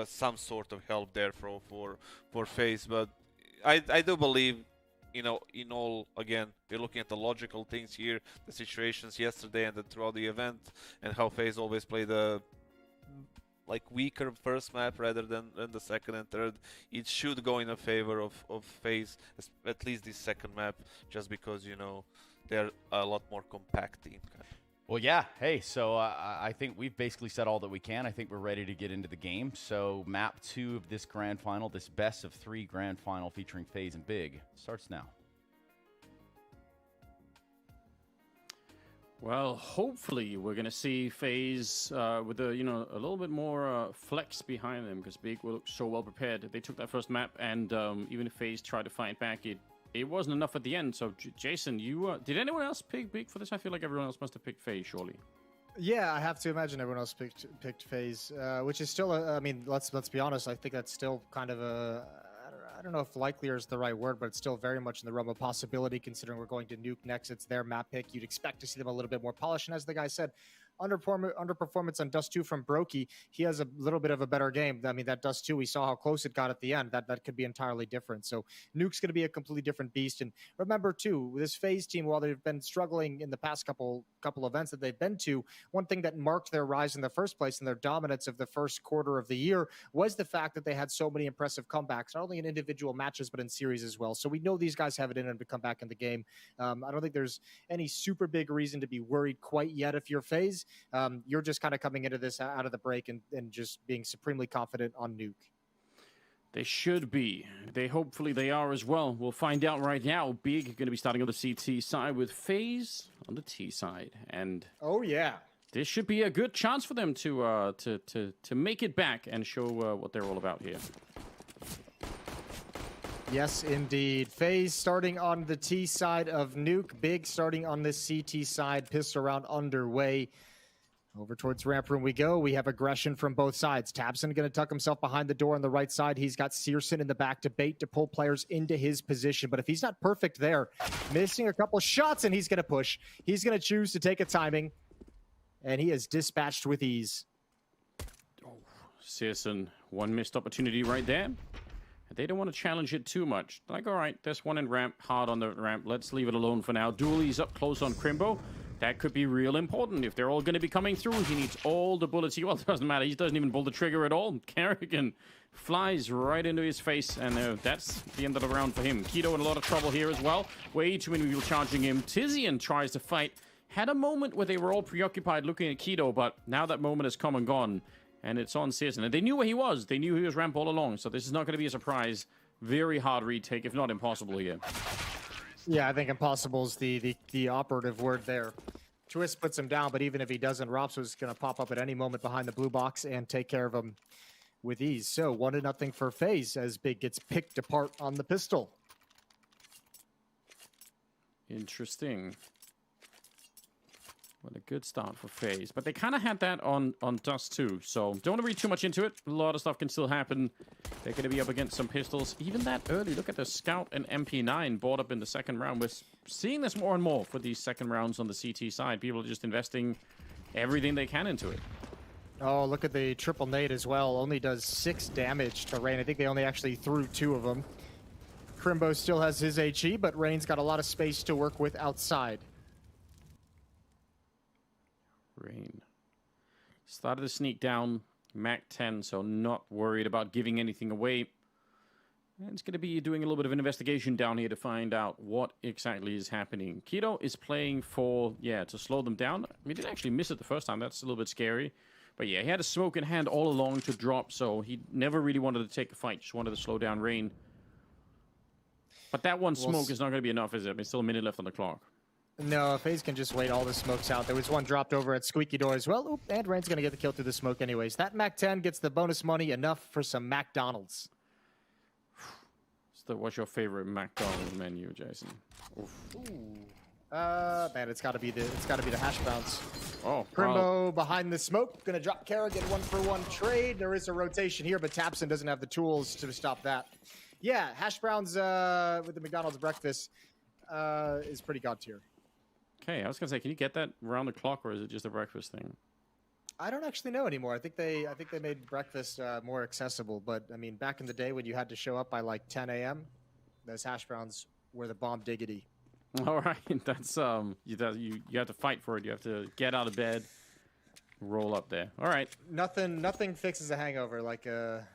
some sort of help there for FaZe. But I do believe, you know, in all, again, we're looking at the logical things here, the situations yesterday and then throughout the event, and how FaZe always play the like weaker first map rather than the second and third. It should go in a favor of FaZe, at least this second map, just because, you know, they're a lot more compact team. Well, yeah. Hey, so I think we've basically said all that we can. I think we're ready to get into the game. So map 2 of this grand final, this best of 3 grand final featuring FaZe and Big, starts now. Well, hopefully we're going to see FaZe with a little bit more flex behind them, because Big will look so well prepared. They took that first map, and even if FaZe tried to fight back, it wasn't enough at the end. So, Jason, did anyone else pick Big for this? I feel like everyone else must have picked FaZe, surely. Yeah, I have to imagine everyone else picked FaZe, which is still, I mean, let's be honest. I think that's still kind of I don't know if likelier is the right word, but it's still very much in the realm of possibility, considering we're going to Nuke next. It's their map pick. You'd expect to see them a little bit more polished. And as the guy said, underperformance on Dust 2 from Brokey. He has a little bit of a better game. I mean, that Dust 2, we saw how close it got at the end. That could be entirely different. So Nuke's going to be a completely different beast. And remember, too, this FaZe team, while they've been struggling in the past couple events that they've been to, one thing that marked their rise in the first place and their dominance of the first quarter of the year was the fact that they had so many impressive comebacks, not only in individual matches, but in series as well. So we know these guys have it in them to come back in the game. I don't think there's any super big reason to be worried quite yet if you're FaZe. You're just kind of coming into this out of the break and just being supremely confident on Nuke. They should be. Hopefully they are as well. We'll find out right now. Big going to be starting on the CT side with FaZe on the T side, and oh yeah, this should be a good chance for them to make it back and show what they're all about here. Yes, indeed. FaZe starting on the T side of Nuke. Big starting on the CT side. Pistol round underway. Over towards ramp room we go. We have aggression from both sides. tabseN going to tuck himself behind the door on the right side. He's got searson in the back to bait, to pull players into his position. But if he's not perfect there, missing a couple shots, and he's going to push. He's going to choose to take a timing. And he is dispatched with ease. Oh, searson, one missed opportunity right there. They don't want to challenge it too much. Like, all right, there's one in ramp, hard on the ramp. Let's leave it alone for now. Dooley's up close on Crimbo. That could be real important. If they're all going to be coming through, he needs all the bullets. Well, it doesn't matter. He doesn't even pull the trigger at all. Kerrigan flies right into his face, and that's the end of the round for him. Keto in a lot of trouble here as well. Way too many people charging him. Tizian tries to fight. Had a moment where they were all preoccupied looking at Keto, but now that moment has come and gone, and it's on searson. And they knew where he was. They knew he was ramp all along, so this is not going to be a surprise. Very hard retake, if not impossible here. Yeah, I think impossible is the operative word there. Twist puts him down, but even if he doesn't, Rops was going to pop up at any moment behind the blue box and take care of him with ease. So 1-0 for FaZe as Big gets picked apart on the pistol. Interesting. What a good start for FaZe. But they kind of had that on Dust too, so don't want to read too much into it. A lot of stuff can still happen. They're going to be up against some pistols. Even that early, look at the Scout and MP9 bought up in the second round. We're seeing this more and more for these second rounds on the CT side. People are just investing everything they can into it. Oh, look at the triple nade as well. Only does 6 damage to Rain. I think they only actually threw 2 of them. Crimbo still has his HE, but Rain's got a lot of space to work with outside. Rain started to sneak down Mac 10, so not worried about giving anything away. And it's going to be doing a little bit of an investigation down here to find out what exactly is happening. Keto is playing for, to slow them down. He didn't actually miss it the first time. That's a little bit scary. But yeah, he had a smoke in hand all along to drop, so he never really wanted to take a fight. Just wanted to slow down Rain. But that one smoke is not going to be enough, is it? There's still a minute left on the clock. No, FaZe can just wait all the smokes out. There was one dropped over at Squeaky Door as well. Oop, and Rain's going to get the kill through the smoke anyways. That Mac 10 gets the bonus money, enough for some McDonald's. So what's your favorite McDonald's menu, Jason? Oof. Man, it's got to be the hash browns. Oh, Crimbo behind the smoke, going to drop Kerrigan 1-for-1 trade. There is a rotation here, but Tapson doesn't have the tools to stop that. Yeah, hash browns with the McDonald's breakfast is pretty god tier. Okay, I was gonna say, can you get that around the clock, or is it just a breakfast thing? I don't actually know anymore. I think they made breakfast more accessible. But I mean, back in the day when you had to show up by like 10 a.m., those hash browns were the bomb diggity. All right, that's you have to fight for it. You have to get out of bed, roll up there. All right. Nothing fixes a hangover like a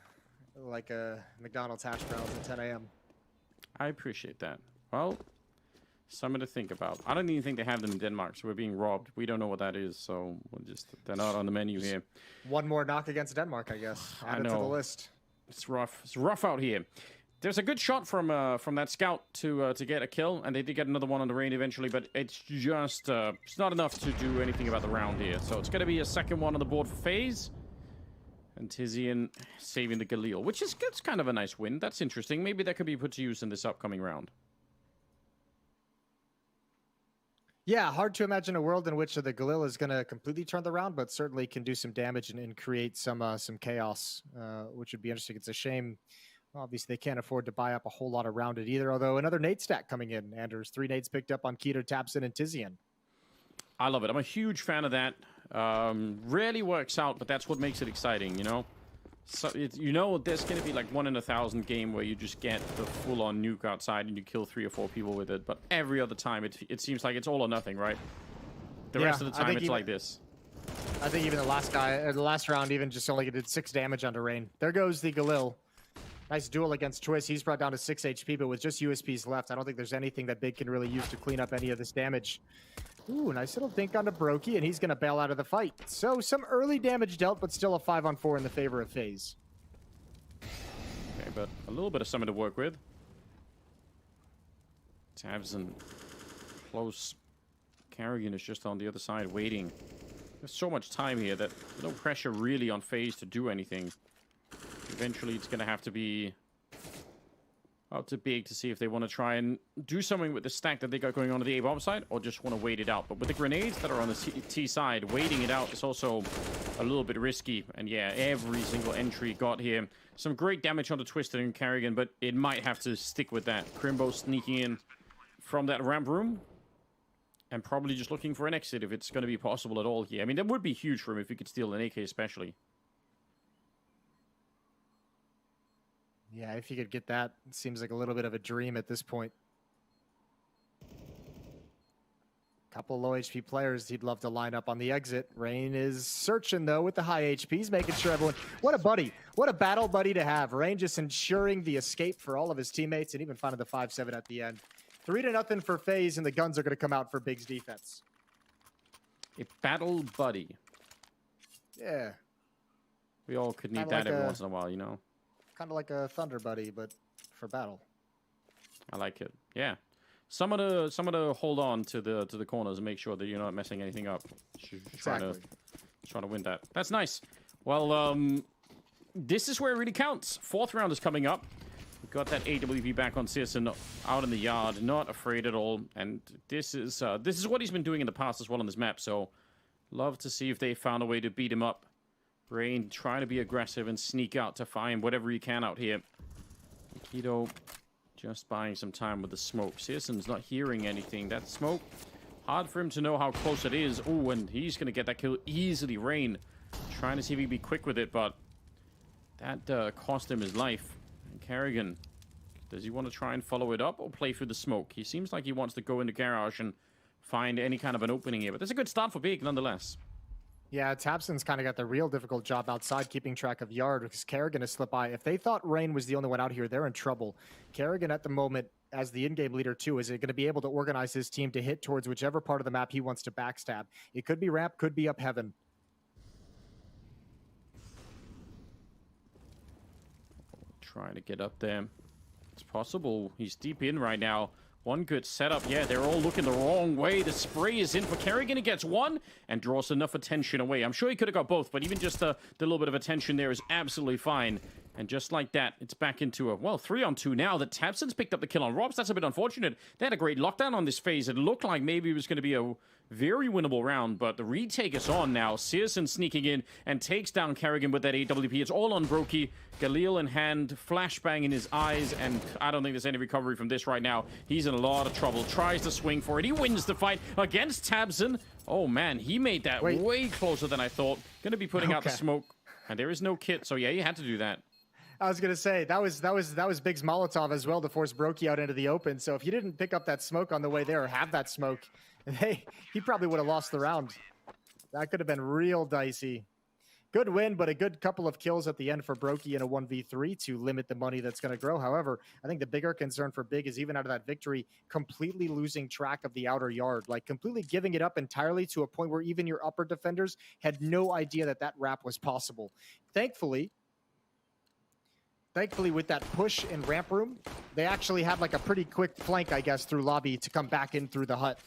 McDonald's hash browns at 10 a.m. I appreciate that. Well, something to think about. I don't even think they have them in Denmark, so we're being robbed. We don't know what that is, so they're not on the menu here. One more knock against Denmark, I guess. Add it to the list. It's rough. It's rough out here. There's a good shot from that scout to get a kill, and they did get another one on the Rain eventually, but it's just it's not enough to do anything about the round here. So it's going to be a second one on the board for FaZe. And Tizian saving the Galil, which is kind of a nice win. That's interesting. Maybe that could be put to use in this upcoming round. Yeah, hard to imagine a world in which the Galil is going to completely turn the round, but certainly can do some damage and create some chaos, which would be interesting. It's a shame. Obviously, they can't afford to buy up a whole lot around it either, although another nade stack coming in. Anders, 3 nades picked up on Keto, Tapson, and Tizian. I love it. I'm a huge fan of that. Rarely works out, but that's what makes it exciting, you know? So, there's going to be like 1 in 1,000 game where you just get the full-on nuke outside and you kill 3 or 4 people with it. But every other time, it seems like it's all or nothing, right? The rest of the time, it's like this. I think even the last round, even just only did 6 damage onto Rain. There goes the Galil. Nice duel against Twist. He's brought down to 6 HP, but with just USPs left, I don't think there's anything that Big can really use to clean up any of this damage. Ooh, nice little dink onto Brokey, and he's going to bail out of the fight. So some early damage dealt, but still a 5-on-4 in the favor of FaZe. Okay, but a little bit of something to work with. Tabson close. Kerrigan is just on the other side waiting. There's so much time here that no pressure really on FaZe to do anything. Eventually, it's going to have to be out to Big to see if they want to try and do something with the stack that they got going on the A-bomb side, or just want to wait it out. But with the grenades that are on the T side, waiting it out is also a little bit risky. And yeah, every single entry got here. Some great damage on the Twisted and Kerrigan, but it might have to stick with that. Crimbo sneaking in from that ramp room. And probably just looking for an exit if it's going to be possible at all here. I mean, that would be huge for him if he could steal an AK especially. Yeah, if you could get that, it seems like a little bit of a dream at this point. Couple low HP players he'd love to line up on the exit. Rain is searching, though, with the high HPs, making sure everyone... What a buddy. What a battle buddy to have. Rain just ensuring the escape for all of his teammates and even finding the 5-7 at the end. 3-0 for FaZe, and the guns are going to come out for Big's defense. A battle buddy. Yeah. We all could need that every once in a while, you know? Kind of like a Thunder buddy, but for battle. I like it. Yeah. someone to hold on to the corners and make sure that you're not messing anything up. Exactly. Trying to win that. That's nice. Well, this is where it really counts. 4th round is coming up. We've got that AWP back on Searson out in the yard, not afraid at all. And this is what he's been doing in the past as well on this map. So, love to see if they found a way to beat him up. Rain trying to be aggressive and sneak out to find whatever he can out here. Keto just buying some time with the smoke. Searson's not hearing anything. That smoke, hard for him to know how close it is. Oh, and he's going to get that kill easily. Rain trying to see if he can be quick with it, but that cost him his life. And Kerrigan, does he want to try and follow it up or play through the smoke? He seems like he wants to go into garage and find any kind of an opening here, but that's a good start for Big nonetheless. Yeah, tabseN's kind of got the real difficult job outside keeping track of yard because Kerrigan has slipped by. If they thought Rain was the only one out here, they're in trouble. Kerrigan at the moment, as the in-game leader too, is going to be able to organize his team to hit towards whichever part of the map he wants to backstab. It could be ramp, could be up heaven. Trying to get up there. It's possible. He's deep in right now. One good setup. Yeah, they're all looking the wrong way. The spray is in for Kerrigan. He gets one and draws enough attention away. I'm sure he could have got both, but even just the little bit of attention there is absolutely fine. And just like that, it's back into a, well, 3-on-2 now that tabseN's picked up the kill on Robs. That's a bit unfortunate. They had a great lockdown on this phase. It looked like maybe it was going to be a very winnable round, but the retake is on now. Searson sneaking in and takes down Kerrigan with that AWP. It's all on Brokey. Galil in hand, flashbang in his eyes, and I don't think there's any recovery from this right now. He's in a lot of trouble. Tries to swing for it. He wins the fight against tabseN. Oh, man, he made that way closer than I thought. Going to be putting out the smoke, and there is no kit, so yeah, he had to do that. I was gonna say that was Big's Molotov as well to force Brokey out into the open. So if you didn't pick up that smoke on the way there or have that smoke, he probably would have lost the round. That could have been real dicey. Good win, but a good couple of kills at the end for Brokey in a 1v3 to limit the money that's going to grow. However, I think the bigger concern for Big is even out of that victory, completely losing track of the outer yard, like completely giving it up entirely to a point where even your upper defenders had no idea that that wrap was possible. Thankfully, with that push in ramp room, they actually had like a pretty quick flank, I guess, through lobby to come back in through the hut.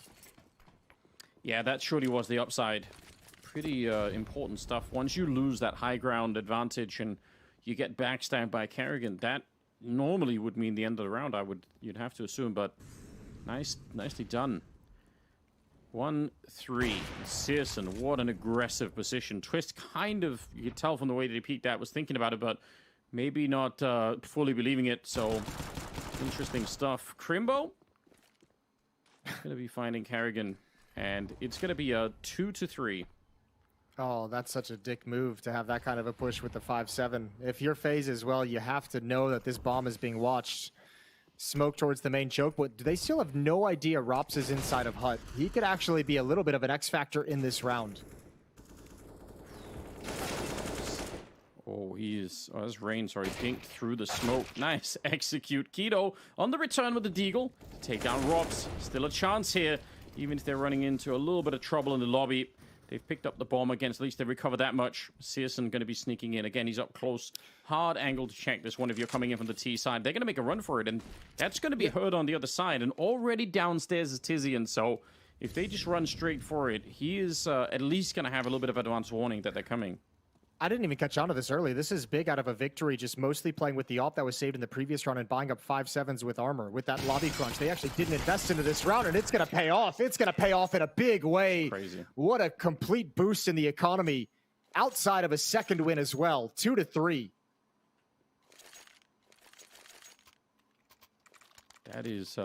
Yeah, that surely was the upside. Pretty important stuff. Once you lose that high ground advantage and you get backstabbed by Kerrigan, that normally would mean the end of the round, you'd have to assume, but nicely done. 1-3. Searson, what an aggressive position. Twist kind of, you could tell from the way that he peeked that, was thinking about it, but maybe not fully believing it, so interesting stuff. Crimbo going to be finding Kerrigan, and it's going to be a 2-3. Oh, that's such a dick move to have that kind of a push with the 5-7. If you're FaZe as well, you have to know that this bomb is being watched. Smoke towards the main choke, but they still have no idea Rops is inside of hut. He could actually be a little bit of an X factor in this round. Oh, he is. Oh, that's Rain, sorry. Dinked through the smoke. Nice. Execute. Keto on the return with the Deagle. Take down Robs. Still a chance here, even if they're running into a little bit of trouble in the lobby. They've picked up the bomb against, at least they recover that much. Searson going to be sneaking in. Again, he's up close. Hard angle to check this one if you're coming in from the T side. They're going to make a run for it, and that's going to be heard on the other side. And already downstairs is Tizian, so if they just run straight for it, he is at least going to have a little bit of advance warning that they're coming. I didn't even catch on to this early. This is Big out of a victory, just mostly playing with the AWP that was saved in the previous round and buying up 5-7s with armor. With that lobby crunch, they actually didn't invest into this round, and it's going to pay off. It's going to pay off in a big way. Crazy. What What a complete boost in the economy outside of a second win as well. 2-3. That is,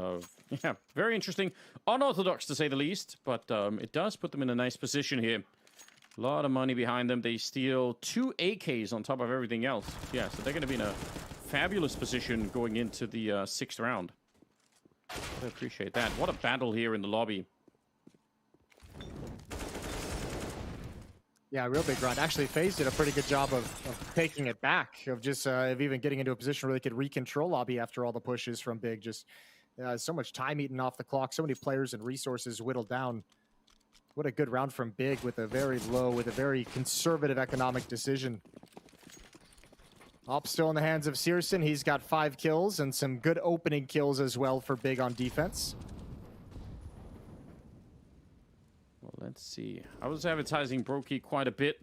yeah, very interesting. Unorthodox, to say the least, but it does put them in a nice position here. A lot of money behind them. They steal 2 AKs on top of everything else. Yeah, so they're going to be in a fabulous position going into the 6th round. I appreciate that. What a battle here in the lobby. Yeah, real big round. Actually, FaZe did a pretty good job of taking it back, of just of even getting into a position where they could recontrol lobby after all the pushes from Big. Just so much time eaten off the clock, so many players and resources whittled down. What a good round from Big with a very conservative economic decision. Op still in the hands of Searson. He's got 5 kills and some good opening kills as well for Big on defense. let's see. I was advertising Brokey quite a bit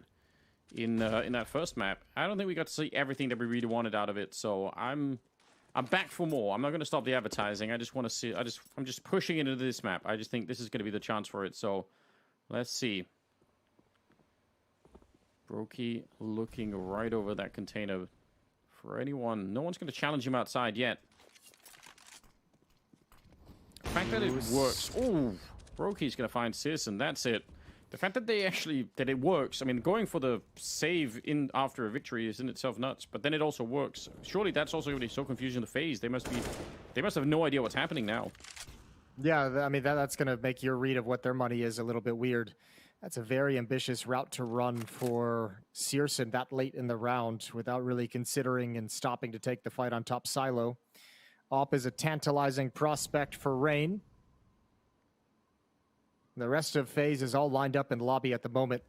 in that first map. I don't think we got to see everything that we really wanted out of it, so I'm back for more. I'm not going to stop the advertising. I just want to see. I'm just pushing into this map. I just think this is going to be the chance for it. So let's see. Brokey looking right over that container for anyone. No one's going to challenge him outside yet. The fact that it works. Oh, Brokey's going to find Searson. That's it. The fact that that it works. I mean, going for the save in after a victory is in itself nuts. But then it also works. Surely that's also going to be so confusing to FaZe. They must have no idea what's happening now. Yeah, I mean that's going to make your read of what their money is a little bit weird. That's a very ambitious route to run for Searson that late in the round without really considering and stopping to take the fight on top silo. Op is a tantalizing prospect for Rain. The rest of FaZe is all lined up in lobby at the moment.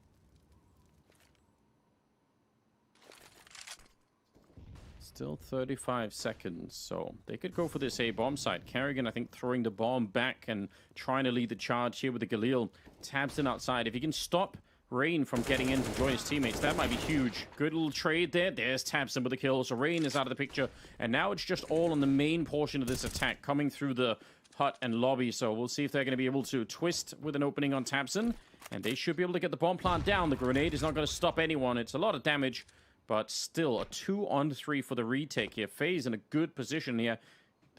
Still 35 seconds, so they could go for this A bomb site. Kerrigan, I think, throwing the bomb back and trying to lead the charge here with the Galil. Tabson outside. If he can stop Rain from getting in to join his teammates, that might be huge. Good little trade there. There's Tabson with the kill, so Rain is out of the picture. And now it's just all on the main portion of this attack, coming through the hut and lobby. So we'll see if they're going to be able to twist with an opening on Tabson. And they should be able to get the bomb plant down. The grenade is not going to stop anyone. It's a lot of damage. But still, a 2-on-3 for the retake here. FaZe in a good position here.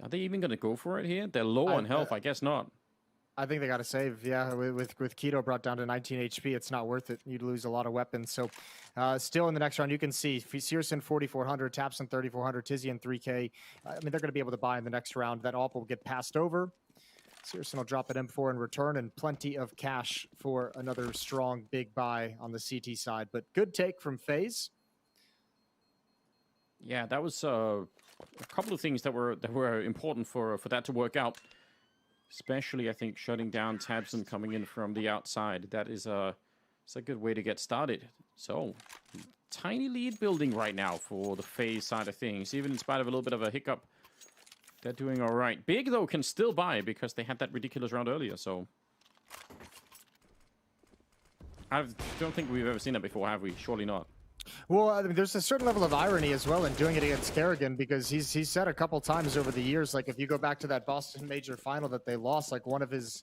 Are they even going to go for it here? They're low on health. I guess not. I think they got to save. Yeah, with Keto brought down to 19 HP, it's not worth it. You'd lose a lot of weapons. So still in the next round, you can see Searson 4,400, Tapson 3,400, Tizian 3K. I mean, they're going to be able to buy in the next round. That AWP will get passed over. Searson will drop an M4 in return and plenty of cash for another strong big buy on the CT side. But good take from FaZe. Yeah, that was a couple of things that were important for that to work out. Especially, I think, shutting down Tabson coming in from the outside. That is it's a good way to get started. So, tiny lead building right now for the FaZe side of things. Even in spite of a little bit of a hiccup, they're doing all right. Big, though, can still buy because they had that ridiculous round earlier. So, I don't think we've ever seen that before, have we? Surely not. Well, I mean, there's a certain level of irony as well in doing it against Kerrigan, because he's said a couple times over the years, like if you go back to that Boston Major final that they lost, like one of his,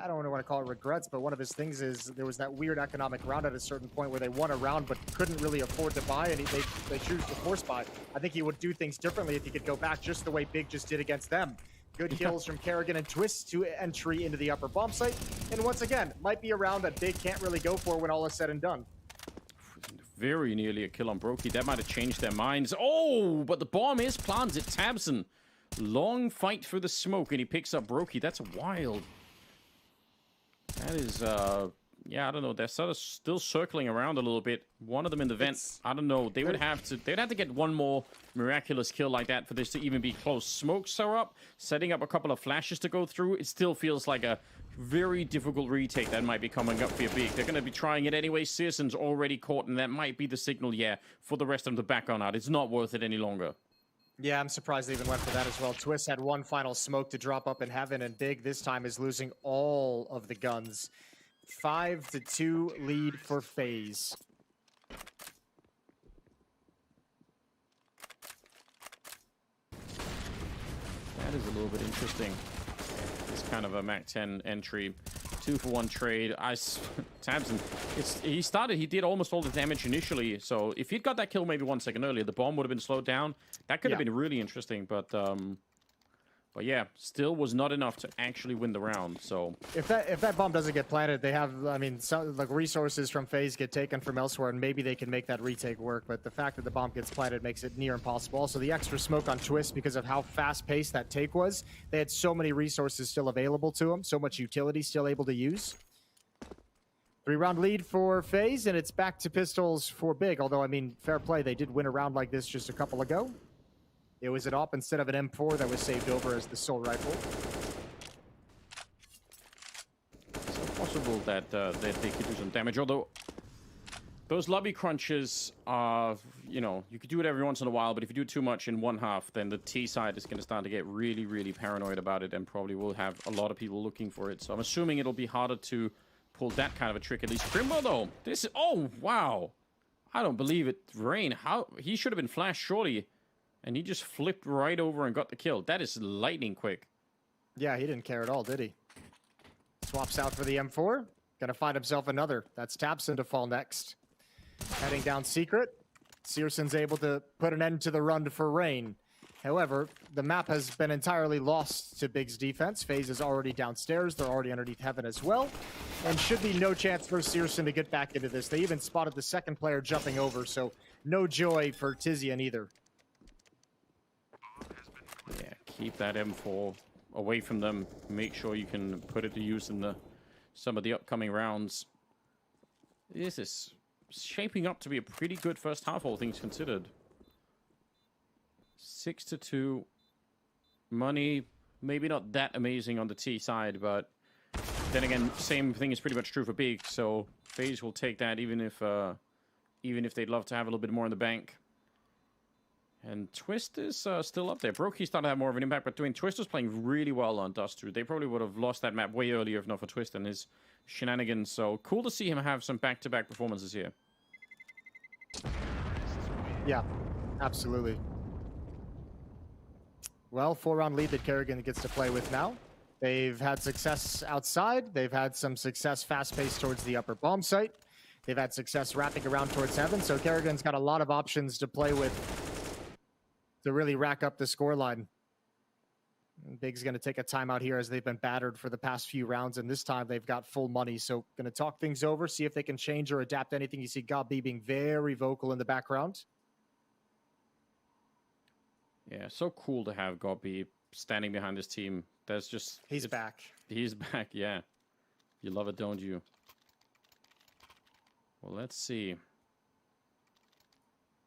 I don't want to call it regrets, but one of his things is there was that weird economic round at a certain point where they won a round but couldn't really afford to buy, and they choose to force buy. I think he would do things differently if he could go back just the way Big just did against them. Good kills from Kerrigan and Twist to entry into the upper bomb site, and once again, might be a round that Big can't really go for when all is said and done. Very nearly a kill on Brokey. That might have changed their minds. Oh, but the bomb is planted. Tabson. Long fight through the smoke, and he picks up Brokey. That's wild. That is, yeah, I don't know. They're sort of still circling around a little bit. One of them in the vent. I don't know. They'd have to get one more miraculous kill like that for this to even be close. Smokes are up, setting up a couple of flashes to go through. It still feels like a very difficult retake that might be coming up for your Big. They're going to be trying it anyway. Searson's already caught, and that might be the signal, yeah, for the rest of them to back on out. It's not worth it any longer. Yeah, I'm surprised they even went for that as well. Twist had one final smoke to drop up in heaven, and Big this time is losing all of the guns. 5-2 lead for FaZe. That is a little bit interesting. It's kind of a MAC-10 entry. 2-for-1 trade. Tabson, he did almost all the damage initially, so if he'd got that kill maybe 1 second earlier, the bomb would have been slowed down. That could have been really interesting, but yeah, still was not enough to actually win the round. So if that bomb doesn't get planted, they have, I mean, some like resources from FaZe get taken from elsewhere, and maybe they can make that retake work. But the fact that the bomb gets planted makes it near impossible. Also, the extra smoke on Twist, because of how fast-paced that take was, they had so many resources still available to them, so much utility still able to use. 3-round lead for FaZe, and it's back to pistols for Big. Although, I mean, fair play, they did win a round like this just a couple ago. It was an AWP instead of an M4 that was saved over as the sole rifle. It's possible that they could do some damage, although those lobby crunches are, you know, you could do it every once in a while, but if you do too much in one half, then the T side is going to start to get really, really paranoid about it and probably will have a lot of people looking for it. So I'm assuming it'll be harder to pulled that kind of a trick. At least Crimbo, though. This is... Oh, wow. I don't believe it. Rain, how... He should have been flashed, surely. And he just flipped right over and got the kill. That is lightning quick. Yeah, he didn't care at all, did he? Swaps out for the M4. Gonna find himself another. That's tabseN to fall next. Heading down secret. searson's able to put an end to the run for Rain. However, the map has been entirely lost to Big's defense. FaZe is already downstairs. They're already underneath heaven as well. And should be no chance for searson's to get back into this. They even spotted the second player jumping over, so no joy for Tizian either. Yeah, keep that M4 away from them. Make sure you can put it to use in some of the upcoming rounds. This is shaping up to be a pretty good first half, all things considered. 6-2. Money, maybe not that amazing on the T side, but then again, same thing is pretty much true for Big. So FaZe will take that, even if they'd love to have a little bit more in the bank. And Twist is still up there. Brokey's starting to have more of an impact, but Twister's playing really well on Dust 2. They probably would have lost that map way earlier if not for Twist and his shenanigans. So cool to see him have some back-to-back performances here. Yeah, absolutely. Well, 4-round lead that Kerrigan gets to play with now. They've had success outside. They've had some success fast-paced towards the upper bomb site. They've had success wrapping around towards heaven. So Kerrigan's got a lot of options to play with to really rack up the scoreline. Big's going to take a timeout here as they've been battered for the past few rounds, and this time they've got full money. So going to talk things over, see if they can change or adapt anything. You see Gabi being very vocal in the background. Yeah, so cool to have Gabi standing behind this team. That's just... He's back. He's back, yeah. You love it, don't you? Well, let's see.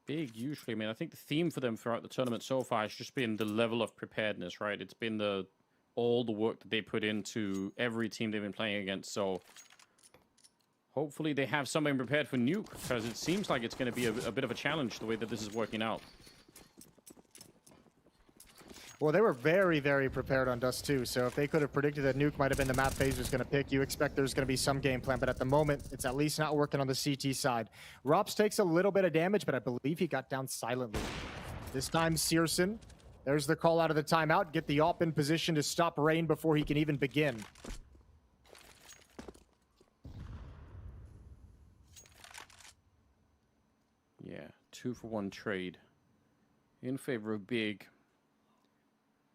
Big, usually, I mean, I think the theme for them throughout the tournament so far has just been the level of preparedness, right? It's been all the work that they put into every team they've been playing against, so hopefully they have something prepared for Nuke, because it seems like it's going to be a bit of a challenge the way that this is working out. Well, they were very, very prepared on Dust 2, so if they could have predicted that Nuke might have been the map FaZe was going to pick, you expect there's going to be some game plan, but at the moment, it's at least not working on the CT side. Rops takes a little bit of damage, but I believe he got down silently. This time, searson's, there's the call out of the timeout. Get the AWP in position to stop Rain before he can even begin. Yeah, 2-for-1 trade in favor of Big.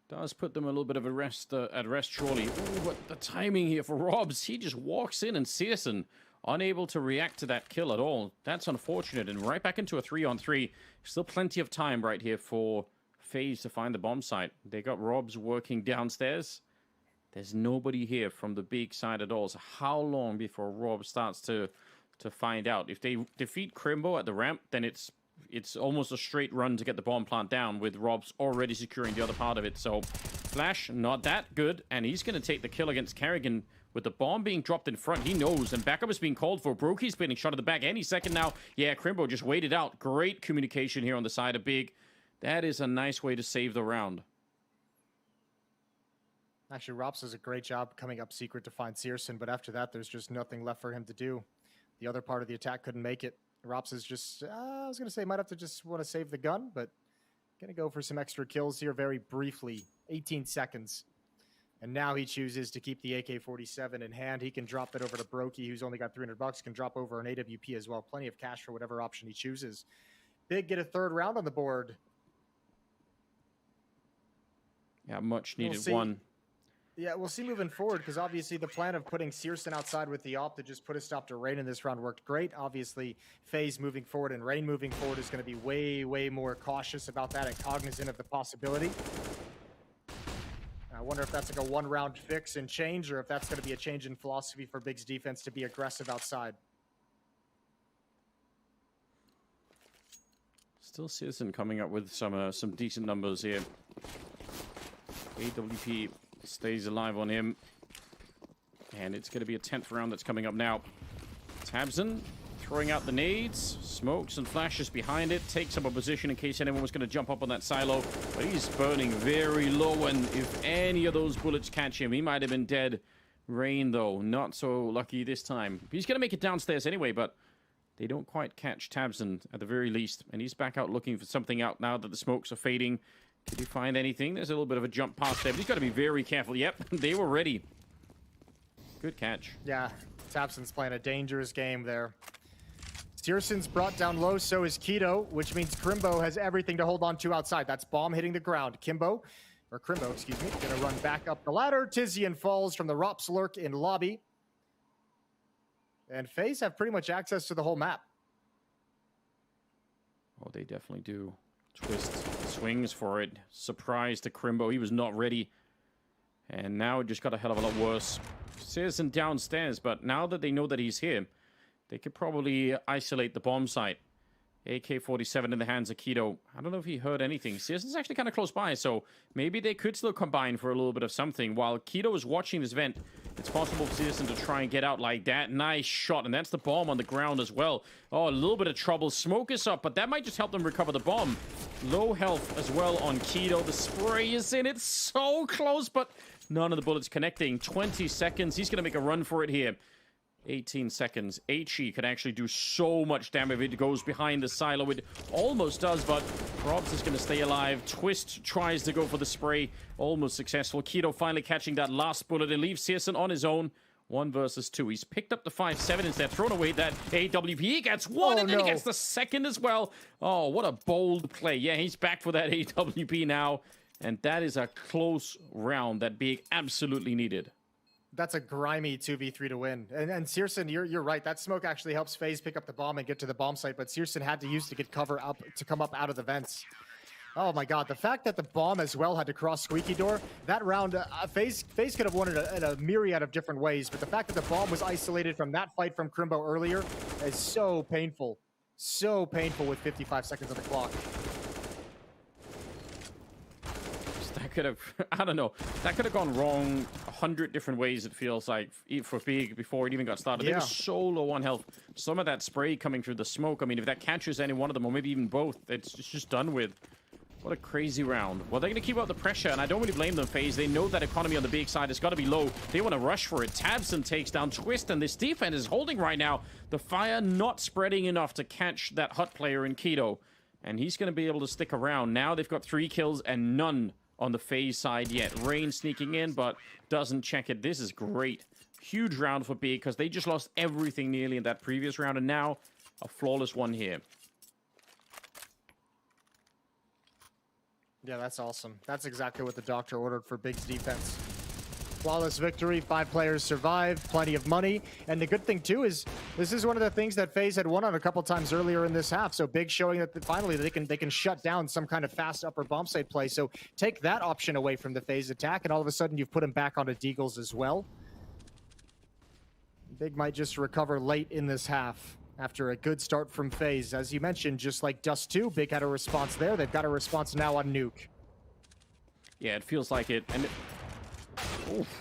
Does put them a little bit of a rest at rest, surely. Ooh, but the timing here for Robs, he just walks in and searson's unable to react to that kill at all. That's unfortunate, and right back into a 3-on-3. Still plenty of time right here for FaZe to find the bomb site. They got Robs working downstairs. There's nobody here from the Big side at all. So how long before Rob starts to find out? If they defeat Crimbo at the ramp, then it's almost a straight run to get the bomb plant down, with Robs already securing the other part of it. So Flash, not that good, and he's going to take the kill against Kerrigan with the bomb being dropped in front. He knows, and backup is being called for. Brokey's getting shot at the back any second now. Yeah, Crimbo just waited out. Great communication here on the side of Big. That is a nice way to save the round. Actually, Rops does a great job coming up secret to find searson's, but after that, there's just nothing left for him to do. The other part of the attack couldn't make it. Rops is just, I was going to say, might have to just want to save the gun, but going to go for some extra kills here very briefly. 18 seconds. And now he chooses to keep the AK-47 in hand. He can drop it over to Brokey, who's only got $300, can drop over an AWP as well. Plenty of cash for whatever option he chooses. Big get a third round on the board. Yeah, much needed one. Yeah, we'll see moving forward, because obviously the plan of putting searson's outside with the AWP to just put a stop to Rain in this round worked great. Obviously, FaZe moving forward and Rain moving forward is going to be way, way more cautious about that and cognizant of the possibility. I wonder if that's like a one-round fix and change, or if that's going to be a change in philosophy for Big's defense to be aggressive outside. Still searson's coming up with some decent numbers here. AWP stays alive on him. And it's going to be a 10th round that's coming up now. tabseN throwing out the nades. Smokes and flashes behind it. Takes up a position in case anyone was going to jump up on that silo. But he's burning very low, and if any of those bullets catch him, he might have been dead Rain, though, not so lucky this time. He's going to make it downstairs anyway, but they don't quite catch tabseN at the very least. And he's back out looking for something out now that the smokes are fading. Did he find anything? There's a little bit of a jump past there, but he's got to be very careful. Yep, they were ready. Good catch. Yeah, tabseN's playing a dangerous game there. searsaN's brought down low, so is Keto, which means Crimbo has everything to hold on to outside. That's bomb hitting the ground. Crimbo, excuse me, gonna run back up the ladder. Tizian falls from the Rops lurk in lobby. And FaZe have pretty much access to the whole map. Oh, they definitely do. Twist swings for it. Surprise to Crimbo. He was not ready. And now it just got a hell of a lot worse. searsaN downstairs, but now that they know that he's here, they could probably isolate the bomb site. AK-47 in the hands of Keto. I don't know if he heard anything. searsaN's actually kind of close by, so maybe they could still combine for a little bit of something. While Keto is watching this vent, it's possible for searsaN to try and get out like that. Nice shot, and that's the bomb on the ground as well. Oh, a little bit of trouble. Smoke is up, but that might just help them recover the bomb. Low health as well on Keto. The spray is in. It's so close, but none of the bullets connecting. 20 seconds. He's going to make a run for it here. 18 seconds. HE can actually do so much damage if it goes behind the silo. It almost does, but Robs is going to stay alive. Twist tries to go for the spray. Almost successful. Keto finally catching that last bullet and leaves searsaN on his own. 1 versus 2. He's picked up the 5-7 instead. Thrown away that AWP. He gets one, and then he gets the second as well. Oh, what a bold play. Yeah, he's back for that AWP now. And that is a close round that BIG absolutely needed. That's a grimy 2v3 to win. And searsaN, you're right. That smoke actually helps FaZe pick up the bomb and get to the bomb site, but searsaN had to use to get cover up to come up out of the vents. Oh my god, the fact that the bomb as well had to cross Squeaky Door, that round, FaZe could have won it in a myriad of different ways, but the fact that the bomb was isolated from that fight from Crimbo earlier is so painful. So painful with 55 seconds on the clock. That could have, I don't know, that could have gone wrong 100 different ways, it feels like, for BIG before it even got started. They were so low on health. Some of that spray coming through the smoke, I mean, if that catches any one of them, or maybe even both, it's just done with. What a crazy round. Well, they're going to keep up the pressure, and I don't really blame them, FaZe. They know that economy on the BIG side has got to be low. They want to rush for it. tabseN takes down Twist, and this defense is holding right now. The fire not spreading enough to catch that hot player in Keto, and he's going to be able to stick around. Now they've got 3 kills and none on the FaZe side yet. Rain sneaking in, but doesn't check it. This is great. Huge round for BIG, because they just lost everything nearly in that previous round, and now a flawless one here. Yeah, that's awesome. That's exactly what the doctor ordered for BIG's defense. Flawless victory, 5 players survived, plenty of money. And the good thing, too, is this is one of the things that FaZe had won on a couple times earlier in this half. So BIG showing that finally they can shut down some kind of fast upper bomb site play. So take that option away from the FaZe attack, and all of a sudden you've put him back onto Deagles as well. BIG might just recover late in this half after a good start from FaZe. As you mentioned, just like Dust 2, BIG had a response there. They've got a response now on Nuke. Yeah, it feels like it. And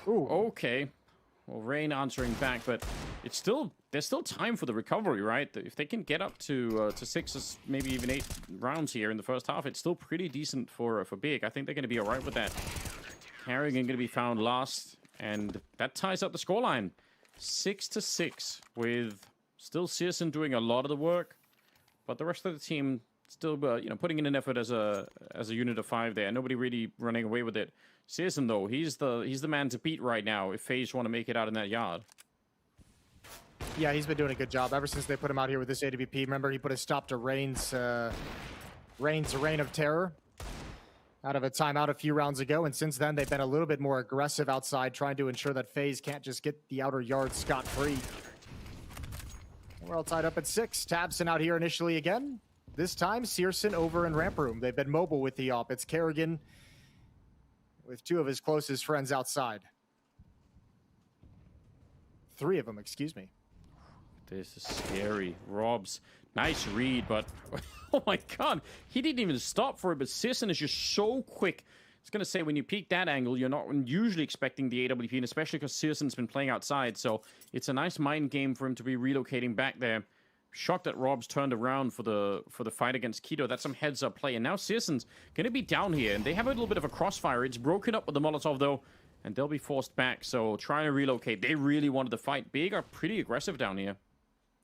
Ooh, okay. Well, Rain answering back, but it's still, there's still time for the recovery, right? If they can get up to 6, maybe even 8 rounds here in the first half, it's still pretty decent for BIG. I think they're going to be all right with that. Harrigan going to be found last, and that ties up the scoreline. 6-6, with still searsaN doing a lot of the work, but the rest of the team still, putting in an effort as a unit of 5 there. Nobody really running away with it. searsaN, though, he's the man to beat right now if FaZe want to make it out in that yard. Yeah, he's been doing a good job ever since they put him out here with this AWP. Remember, he put a stop to Rain's Reign of Terror out of a timeout a few rounds ago, and since then they've been a little bit more aggressive outside, trying to ensure that FaZe can't just get the outer yard scot-free. We're all tied up at 6. tabseN out here initially again. This time, searsaN over in ramp room. They've been mobile with the op. It's Kerrigan with 2 of his closest friends outside. 3 of them, excuse me. This is scary. Robs, nice read, but oh my god, he didn't even stop for it, but searsaN is just so quick. I was going to say, when you peek that angle, you're not usually expecting the AWP, and especially because searsaN's been playing outside, so it's a nice mind game for him to be relocating back there. Shocked that Rob's turned around for the fight against Keto. That's some heads-up play, and now searsaN's going to be down here, and they have a little bit of a crossfire. It's broken up with the Molotov, though, and they'll be forced back. So trying to relocate. They really wanted to fight. Big are pretty aggressive down here.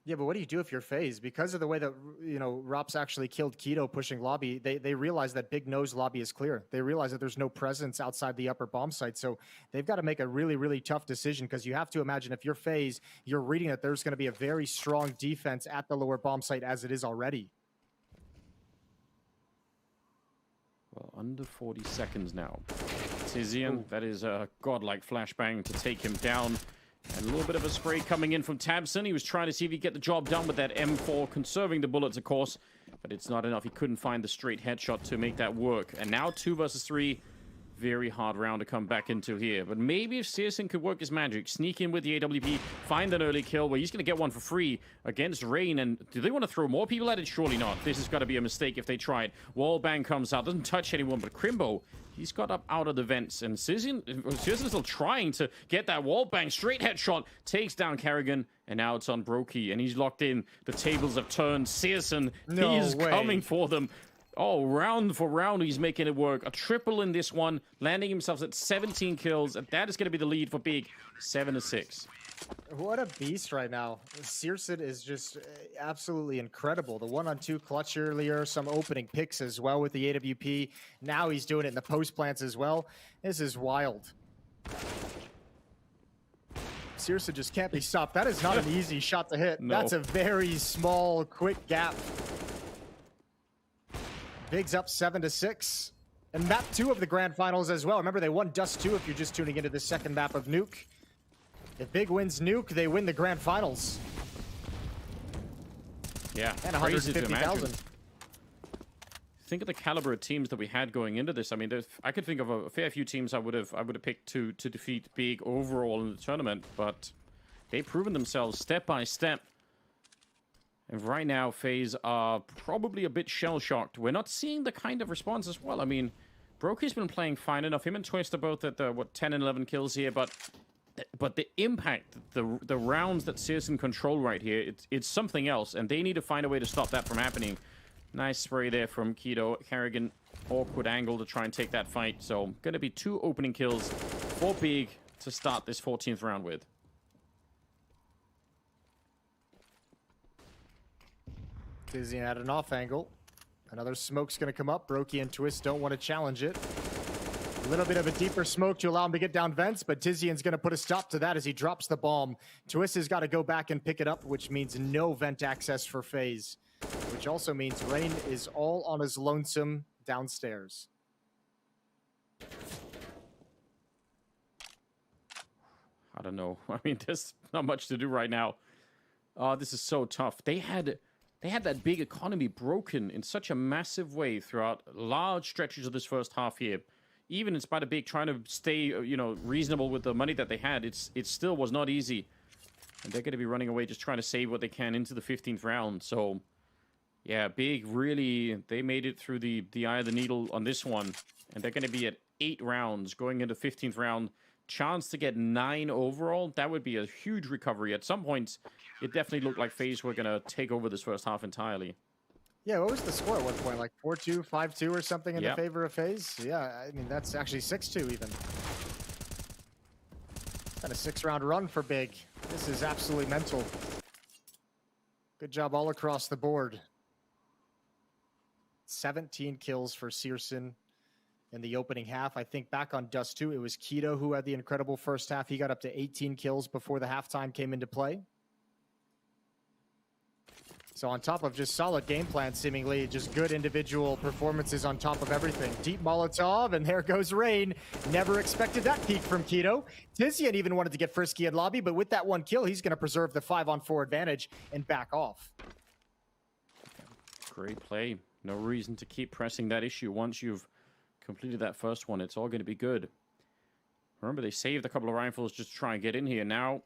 Yeah, but what do you do if you're FaZe? Because of the way that, you know, Rops actually killed Keto pushing lobby, they realize that Big knows lobby is clear. They realize that there's no presence outside the upper bomb site. So they've got to make a really, really tough decision, because you have to imagine if you're FaZe, you're reading that there's going to be a very strong defense at the lower bomb site as it is already. Well, under 40 seconds now. Tizian, that is a godlike flashbang to take him down. And a little bit of a spray coming in from Tabson. He was trying to see if he could get the job done with that M4, conserving the bullets, of course. But it's not enough. He couldn't find the straight headshot to make that work. And now 2 versus 3. Very hard round to come back into here. But maybe if csgo could work his magic, sneak in with the AWP, find an early kill where he's going to get one for free against Rain. And do they want to throw more people at it? Surely not. This has got to be a mistake if they try it. Wallbang comes out, doesn't touch anyone, but Crimbo, he's got up out of the vents. And csgo's still trying to get that wallbang. Straight headshot, takes down Kerrigan. And now it's on Brokey, and he's locked in. The tables have turned. csgo, he is coming for them. Oh, round for round, he's making it work. A triple in this one, landing himself at 17 kills. And that is going to be the lead for Big, 7-6. What a beast right now. csgo is just absolutely incredible. The 1-on-2 clutch earlier, some opening picks as well with the AWP. Now he's doing it in the post plants as well. This is wild. csgo just can't be stopped. That is not an easy shot to hit. No. That's a very small, quick gap. Big's up 7-6. And map 2 of the grand finals as well. Remember, they won Dust 2 if you're just tuning into the second map of Nuke. If Big wins Nuke, they win the grand finals. Yeah, And crazy to 150,000. imagine. Think of the caliber of teams that we had going into this. I mean, I could think of a fair few teams I would have picked to defeat Big overall in the tournament, but they've proven themselves step by step. And right now, FaZe are probably a bit shell-shocked. We're not seeing the kind of response as well. I mean, Brokey's been playing fine enough. Him and Twist are both at, 10 and 11 kills here, but the impact, the rounds that csgo control right here, it's something else, and they need to find a way to stop that from happening. Nice spray there from Keto. Kerrigan, awkward angle to try and take that fight. So, going to be 2 opening kills for Big to start this 14th round with. Tizian at an off angle. Another smoke's going to come up. Brokey and Twist don't want to challenge it. A little bit of a deeper smoke to allow him to get down vents, but Tizian's going to put a stop to that as he drops the bomb. Twist has got to go back and pick it up, which means no vent access for FaZe, which also means Rain is all on his lonesome downstairs. I don't know. I mean, there's not much to do right now. Oh, this is so tough. They had that big economy broken in such a massive way throughout large stretches of this first half here. Even in spite of Big trying to stay, reasonable with the money that they had, it still was not easy. And they're going to be running away, just trying to save what they can into the 15th round. So, yeah, Big really, they made it through the eye of the needle on this one. And they're going to be at 8 rounds going into 15th round. Chance to get 9 overall, that would be a huge recovery. At some points, it definitely looked like FaZe were going to take over this first half entirely. Yeah, what was the score at one point? Like 4-2, 5-2 or something in the favor of FaZe? Yeah, I mean, that's actually 6-2 even. And a 6-round run for Big. This is absolutely mental. Good job all across the board. 17 kills for csgo in the opening half. I think back on Dust 2, it was Keto who had the incredible first half. He got up to 18 kills before the halftime came into play. So on top of just solid game plan, seemingly just good individual performances on top of everything. Deep Molotov, and there goes Rain. Never expected that peak from Keto. Tizian even wanted to get frisky in lobby, but with that 1 kill, he's going to preserve the 5-on-4 advantage and back off. Great play. No reason to keep pressing that issue. Once you've completed that first one, it's all going to be good. Remember, they saved a couple of rifles just to try and get in here. Now,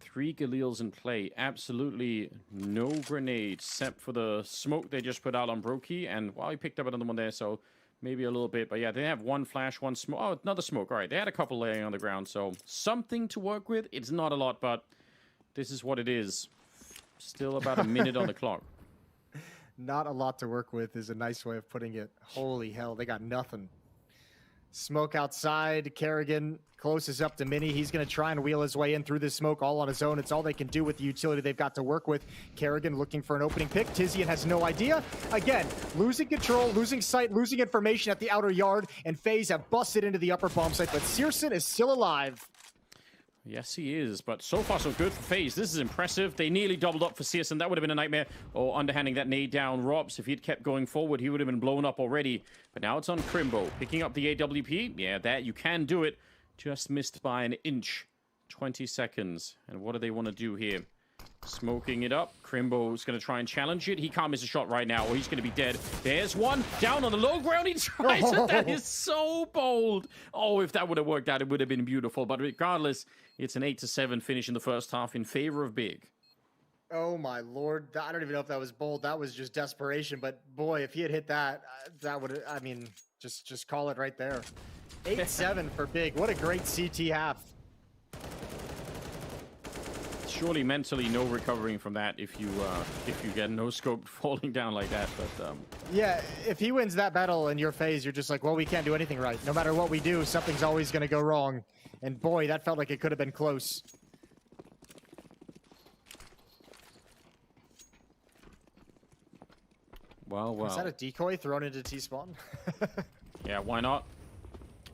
3 Galils in play. Absolutely no grenades, except for the smoke they just put out on Brokey. And, well, he picked up another one there, so maybe a little bit. But, yeah, they have 1 flash, 1 smoke. Oh, another smoke. All right, they had a couple laying on the ground, so something to work with. It's not a lot, but this is what it is. Still about a minute on the clock. Not a lot to work with is a nice way of putting it. Holy hell, they got nothing. Smoke outside. Kerrigan closes up to Mini. He's going to try and wheel his way in through the smoke all on his own. It's all they can do with the utility they've got to work with. Kerrigan looking for an opening pick. Tizian has no idea. Again, losing control, losing sight, losing information at the outer yard, and FaZe have busted into the upper bomb site, but Searson is still alive. Yes, he is, but so far so good for FaZe. This is impressive. They nearly doubled up for Searson. That would have been a nightmare. Or underhanding that nade down. Robs, if he'd kept going forward, he would have been blown up already. But now it's on Crimbo. Picking up the AWP. Yeah, that you can do it. Just missed by an inch. 20 seconds. And what do they want to do here? Smoking it up. Crimbo's going to try and challenge it. He can't miss a shot right now, or he's going to be dead. There's one. Down on the low ground. He tries it. That is so bold. Oh, if that would have worked out, it would have been beautiful. But regardless, it's an 8-7 finish in the first half in favor of Big. Oh, my Lord. I don't even know if that was bold. That was just desperation. But, boy, if he had hit that, that would have, I mean, just call it right there. 8-7 for Big. What a great CT half. Surely mentally no recovering from that if you get no scope falling down like that. But yeah, if he wins that battle in your phase, you're just like, well, we can't do anything right. No matter what we do, something's always going to go wrong. And boy, that felt like it could have been close. Well. Is that a decoy thrown into T-spawn? Yeah, why not?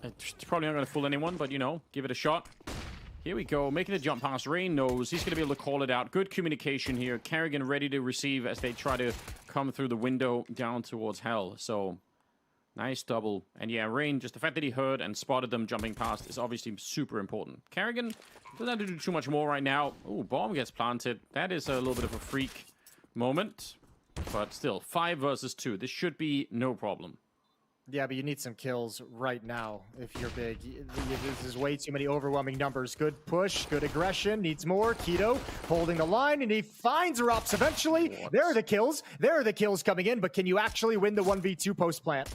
It's probably not going to fool anyone, but you know, give it a shot. Here we go, making the jump pass. Rain knows he's going to be able to call it out. Good communication here. Kerrigan ready to receive as they try to come through the window down towards Hell. So, nice double. And yeah, Rain, just the fact that he heard and spotted them jumping past is obviously super important. Kerrigan doesn't have to do too much more right now. Ooh, bomb gets planted. That is a little bit of a freak moment. But still, 5 versus 2. This should be no problem. Yeah, but you need some kills right now if you're Big. This is way too many overwhelming numbers. Good push, good aggression, needs more. Keto holding the line, and he finds Rops eventually. What? There are the kills. There are the kills coming in, but can you actually win the 1v2 post-plant?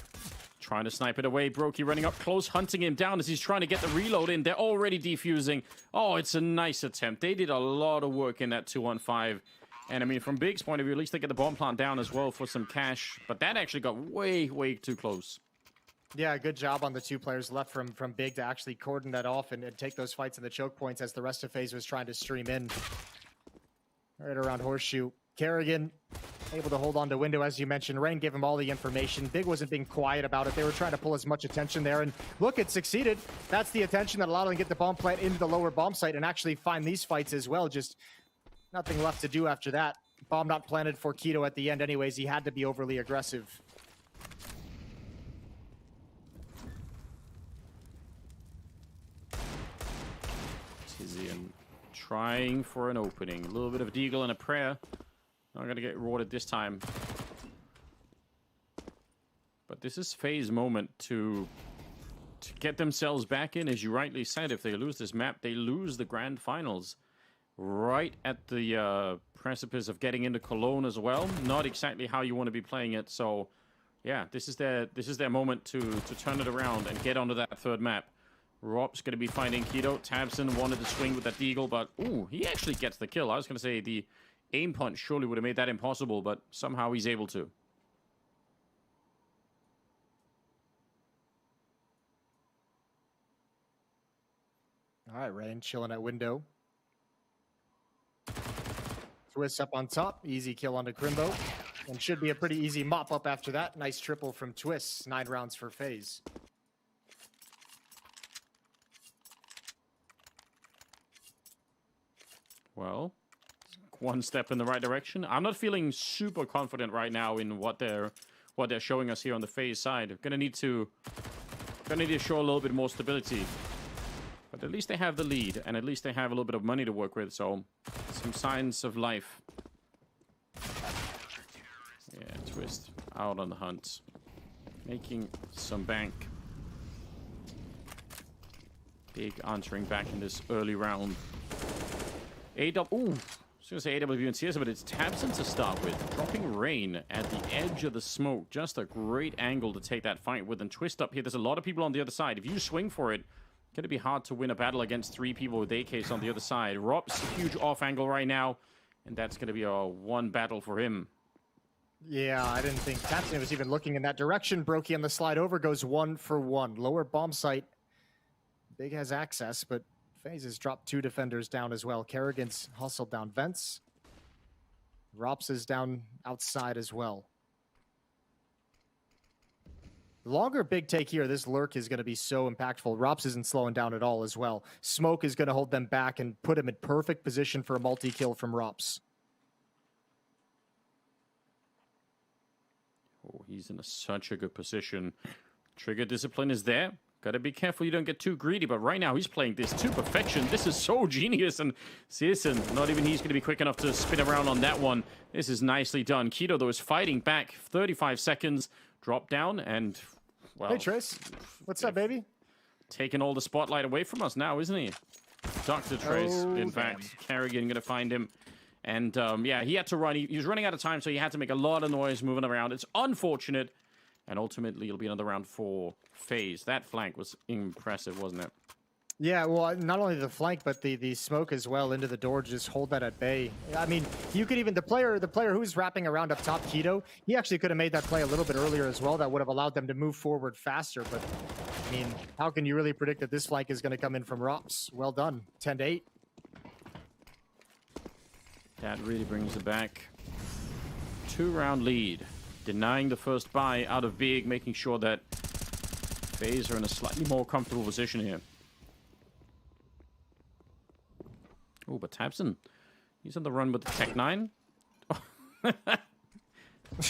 Trying to snipe it away. Brokey running up close, hunting him down as he's trying to get the reload in. They're already defusing. Oh, it's a nice attempt. They did a lot of work in that 2-on-5. And I mean, from Big's point of view, at least they get the bomb plant down as well for some cash. But that actually got way, way too close. Yeah, good job on the 2 players left from Big to actually cordon that off and take those fights in the choke points as the rest of FaZe was trying to stream in. Right around Horseshoe. Kerrigan able to hold on to window, as you mentioned. Rain gave him all the information. Big wasn't being quiet about it. They were trying to pull as much attention there. And look, it succeeded. That's the attention that allowed them to get the bomb plant into the lower bomb site and actually find these fights as well. Just nothing left to do after that. Bomb not planted for Keto at the end anyways. He had to be overly aggressive. Tizian trying for an opening. A little bit of a deagle and a prayer. Not going to get rewarded this time. But this is FaZe moment to get themselves back in. As you rightly said, if they lose this map, they lose the grand finals. Right at the precipice of getting into Cologne as well. Not exactly how you want to be playing it. So, yeah, this is their moment to turn it around and get onto that 3rd map. Rob's going to be finding Keto. Tabson wanted to swing with that deagle, but ooh, he actually gets the kill. I was going to say the aim punch surely would have made that impossible, but somehow he's able to. All right, Rain chilling at window. Twist up on top. Easy kill onto Crimbo. And should be a pretty easy mop up after that. Nice triple from Twist. 9 rounds for FaZe. Well, one step in the right direction. I'm not feeling super confident right now in what they're showing us here on the FaZe side. Gonna need to show a little bit more stability. But at least they have the lead, and at least they have a little bit of money to work with, so some signs of life. Yeah, Twist out on the hunt. Making some bank. Big answering back in this early round. Ooh, I was going to say AW and CS, but it's Tabson to start with. Dropping Rain at the edge of the smoke. Just a great angle to take that fight with. And Twist up here. There's a lot of people on the other side. If you swing for it, it's going to be hard to win a battle against 3 people with AKs on the other side. Rob's a huge off angle right now. And that's going to be a 1 battle for him. Yeah, I didn't think Tapson was even looking in that direction. Brokey on the slide over goes 1 for 1. Lower bomb site. Big has access, but FaZe has dropped 2 defenders down as well. Kerrigan's hustled down vents. Rops is down outside as well. The longer Big take here, this lurk is going to be so impactful. Rops isn't slowing down at all as well. Smoke is going to hold them back and put him in perfect position for a multi-kill from Rops. Oh, he's in such a good position. Trigger discipline is there. Gotta be careful you don't get too greedy, but right now he's playing this to perfection. This is so genius, and Searson, not even he's gonna be quick enough to spin around on that one. This is nicely done. Keto, though, is fighting back. 35 seconds, drop down, and, well... Hey, Trace. What's up, baby? Taking all the spotlight away from us now, isn't he? Dr. Trace, in fact. Kerrigan gonna find him. And, yeah, he had to run. He was running out of time, so he had to make a lot of noise moving around. It's unfortunate. And ultimately, it'll be another round for FaZe. That flank was impressive, wasn't it? Yeah, well, not only the flank, but the smoke as well into the door to just hold that at bay. I mean, you could even, the player who's wrapping around up top, Keto, he actually could have made that play a little bit earlier as well. That would have allowed them to move forward faster. But, I mean, how can you really predict that this flank is going to come in from Rops? Well done. 10-8. That really brings it back. 2-round lead. Denying the first buy out of Big, making sure that FaZe are in a slightly more comfortable position here. Oh, but Tabson, he's on the run with the Tech-9.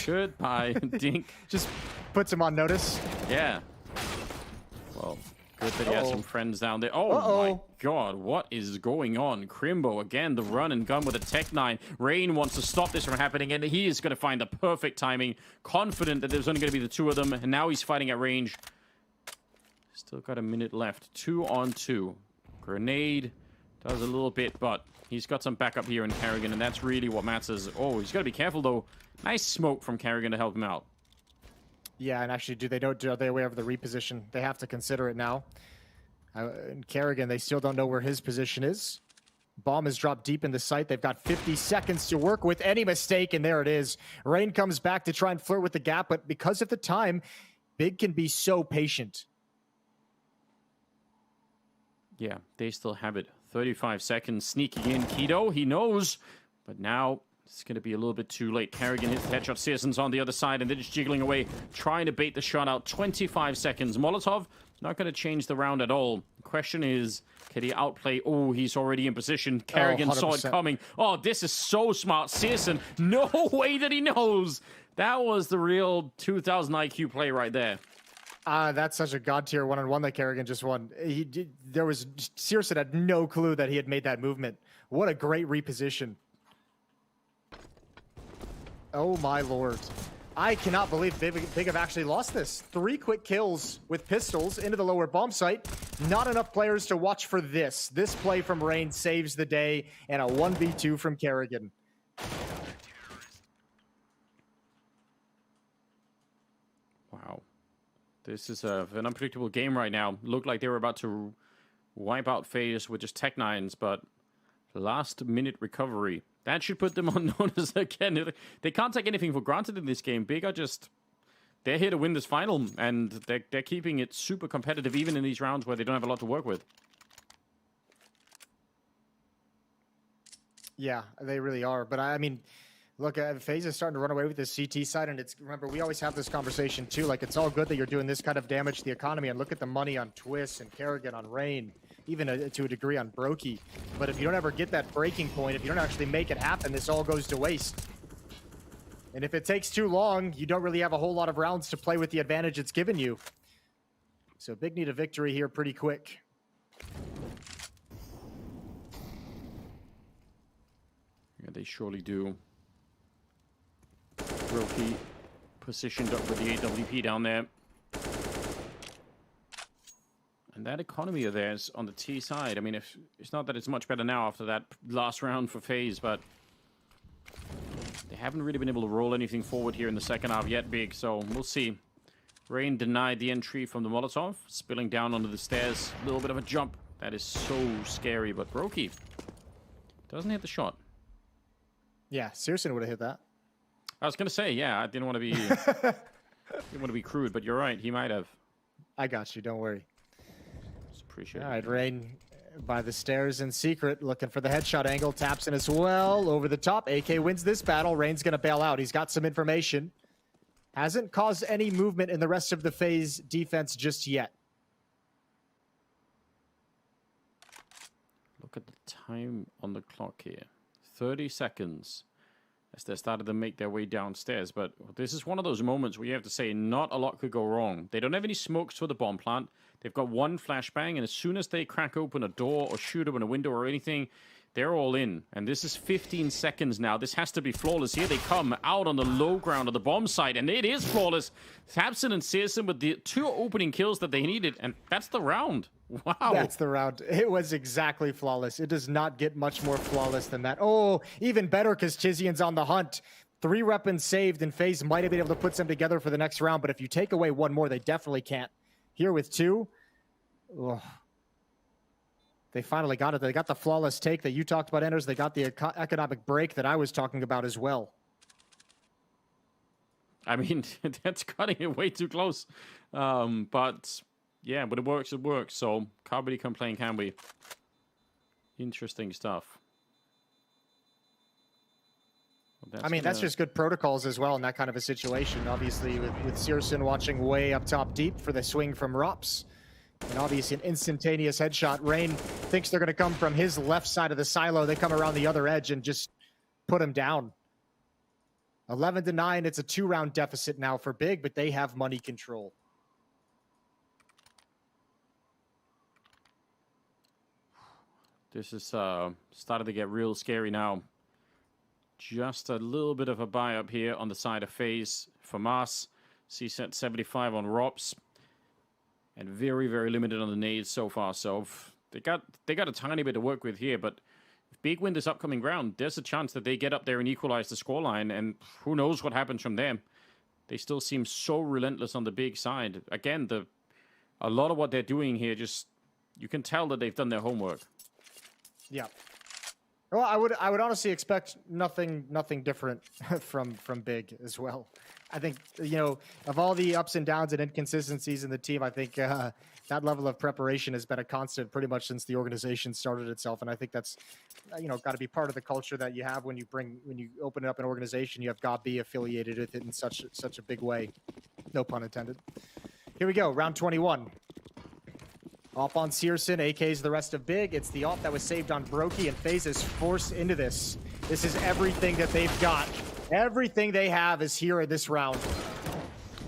Goodbye, Dink. Just puts him on notice. Yeah. Well, good that he has some friends down there. Oh my god, what is going on? Crimbo, again, the run and gun with a Tech-9. Rain wants to stop this from happening, and he is going to find the perfect timing. Confident that there's only going to be the 2 of them, and now he's fighting at range. Still got a minute left. 2-on-2. Grenade does a little bit, but he's got some backup here in Kerrigan, and that's really what matters. Oh, he's got to be careful, though. Nice smoke from Kerrigan to help him out. Yeah, and actually, are they aware of the reposition? They have to consider it now. And Kerrigan, they still don't know where his position is. Bomb is dropped deep in the site. They've got 50 seconds to work with any mistake, and there it is. Rain comes back to try and flirt with the gap, but because of the time, Big can be so patient. Yeah, they still have it. 35 seconds, sneaking in. Keto, he knows, but now it's going to be a little bit too late. Kerrigan hits the headshot. Searson's on the other side, and they're just jiggling away, trying to bait the shot out. 25 seconds. Molotov, not going to change the round at all. The question is, can he outplay? Oh, he's already in position. Kerrigan saw it coming. Oh, this is so smart. Searson, no way that he knows. That was the real 2000 IQ play right there. That's such a god tier one-on-one that Kerrigan just won. Searson had no clue that he had made that movement. What a great reposition. Oh my lord. I cannot believe Big have actually lost this. 3 quick kills with pistols into the lower bomb site. Not enough players to watch for this. This play from Rain saves the day, and a 1v2 from Kerrigan. Wow. This is an unpredictable game right now. Looked like they were about to wipe out FaZe with just Tech-9s, but last-minute recovery. That should put them on notice again. They can't take anything for granted in this game. Big are just... They're here to win this final, and they're keeping it super competitive, even in these rounds where they don't have a lot to work with. Yeah, they really are. But, I mean... Look, FaZe is starting to run away with this CT side, and remember, we always have this conversation too. Like, it's all good that you're doing this kind of damage to the economy, and look at the money on Twist and Kerrigan on Rain, even to a degree on Brokey. But if you don't ever get that breaking point, if you don't actually make it happen, this all goes to waste. And if it takes too long, you don't really have a whole lot of rounds to play with the advantage it's given you. So Big need a victory here pretty quick. Yeah, they surely do. Brokey positioned up with the AWP down there. And that economy of theirs on the T side, I mean, it's not that it's much better now after that last round for FaZe, but they haven't really been able to roll anything forward here in the second half yet, Big, so we'll see. Rain denied the entry from the Molotov, spilling down onto the stairs. A little bit of a jump. That is so scary, but Brokey doesn't hit the shot. Yeah, Searson would have hit that. I was gonna say, yeah, I didn't want to be didn't want to be crude, but you're right. He might have. I got you. Don't worry. Just appreciate All it. right, Rain by the stairs in secret, looking for the headshot angle. Taps in as well over the top. AK wins this battle. Rain's gonna bail out. He's got some information. Hasn't caused any movement in the rest of the FaZe defense just yet. Look at the time on the clock here. 30 seconds as they started to make their way downstairs. But this is one of those moments where you have to say not a lot could go wrong. They don't have any smokes for the bomb plant. They've got one flashbang, and as soon as they crack open a door or shoot open a window or anything, they're all in. And this is 15 seconds now. This has to be flawless. Here they come out on the low ground of the bomb site, and it is flawless. Tapson and Searson with the 2 opening kills that they needed, and that's the round. Wow. That's the round. It was exactly flawless. It does not get much more flawless than that. Oh, even better because Chizian's on the hunt. 3 weapons saved, and FaZe might have been able to put them together for the next round, but if you take away one more, they definitely can't. Here with 2, oh, they finally got it. They got the flawless take that you talked about, Enders. They got the economic break that I was talking about as well. I mean, that's cutting it way too close. But yeah, but it works, it works. So can't really complain, can we? Interesting stuff. Well, I mean, that's just good protocols as well in that kind of a situation. Obviously, with Searson watching way up top deep for the swing from Rops. And obviously an instantaneous headshot. Rain thinks they're going to come from his left side of the silo. They come around the other edge and just put him down. 11-9. It's a 2-round deficit now for Big, but they have money control. This is starting to get real scary now. Just a little bit of a buy up here on the side of FaZe for MOUZ. CSET 75 on Rops. And very, very limited on the nades so far. So they got a tiny bit to work with here. But if Big win this upcoming round, there's a chance that they get up there and equalize the scoreline. And who knows what happens from there. They still seem so relentless on the Big side. Again, a lot of what they're doing here, just you can tell that they've done their homework. Yeah. Well, I would honestly expect nothing different from Big as well. I think, you know, of all the ups and downs and inconsistencies in the team, I think that level of preparation has been a constant pretty much since the organization started itself. And I think that's, you know, got to be part of the culture that you have when you open up an organization. You have got to be affiliated with it in such a big way. No pun intended. Here we go, round 21. Off on Searson, AK's the rest of Big. It's the off that was saved on Brokey, and FaZe is forced into this. This is everything that they've got. Everything they have is here in this round.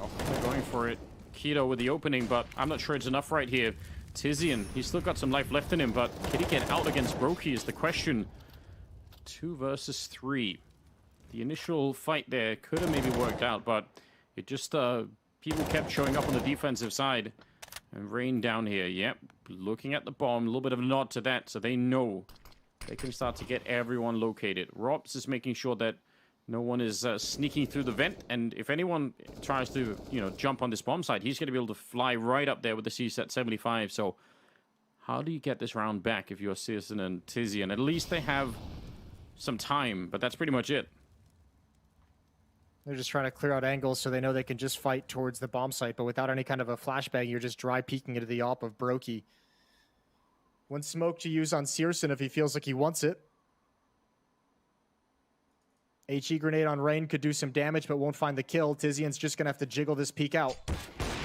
Oh, they're going for it. Keto with the opening, but I'm not sure it's enough right here. Tizian, he's still got some life left in him, but can he get out against Brokey is the question. 2 versus 3. The initial fight there could have maybe worked out, but it just, people kept showing up on the defensive side. And Rain down here, yep. Looking at the bomb, a little bit of a nod to that, so they know they can start to get everyone located. Robs is making sure that no one is sneaking through the vent, and if anyone tries to, you know, jump on this bomb site, he's going to be able to fly right up there with the CSET 75. So how do you get this round back if you're Searson and Tizian? At least they have some time, but that's pretty much it. They're just trying to clear out angles so they know they can just fight towards the bomb site, but without any kind of a flashbang, you're just dry peeking into the op of Brokey. One smoke to use on Searson if he feels like he wants it. HE grenade on Rain could do some damage, but won't find the kill. Tizian's just going to have to jiggle this peek out.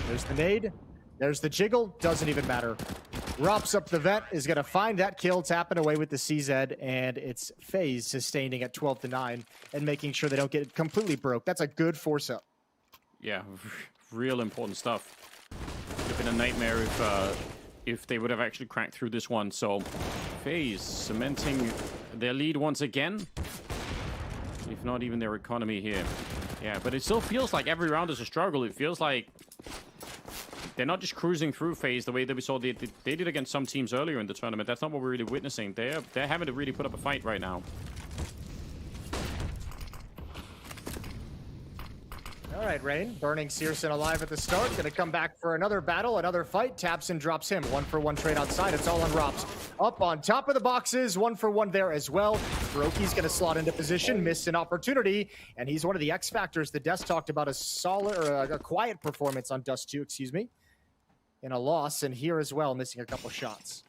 There's the nade. There's the jiggle. Doesn't even matter. Rops up the vent, is going to find that kill, tapping away with the CZ, and it's FaZe sustaining at 12-9 and making sure they don't get completely broke. That's a good force up. Yeah, real important stuff. Would have been a nightmare if they would have actually cracked through this one. So FaZe cementing their lead once again, if not even their economy here. Yeah, but it still feels like every round is a struggle. It feels like they're not just cruising through FaZe the way that we saw they did against some teams earlier in the tournament. That's not what we're really witnessing. They're having to really put up a fight right now. All right, Rain. Burning Searson alive at the start. Gonna come back for another battle, another fight. Tabson drops him. 1-for-1 trade outside. It's all on Robs. Up on top of the boxes. 1-for-1 there as well. Broki's gonna slot into position. Missed an opportunity. And he's one of the X factors. The Desk talked about a solid, or a quiet performance on Dust 2, excuse me. In a loss. And here as well, missing a couple shots.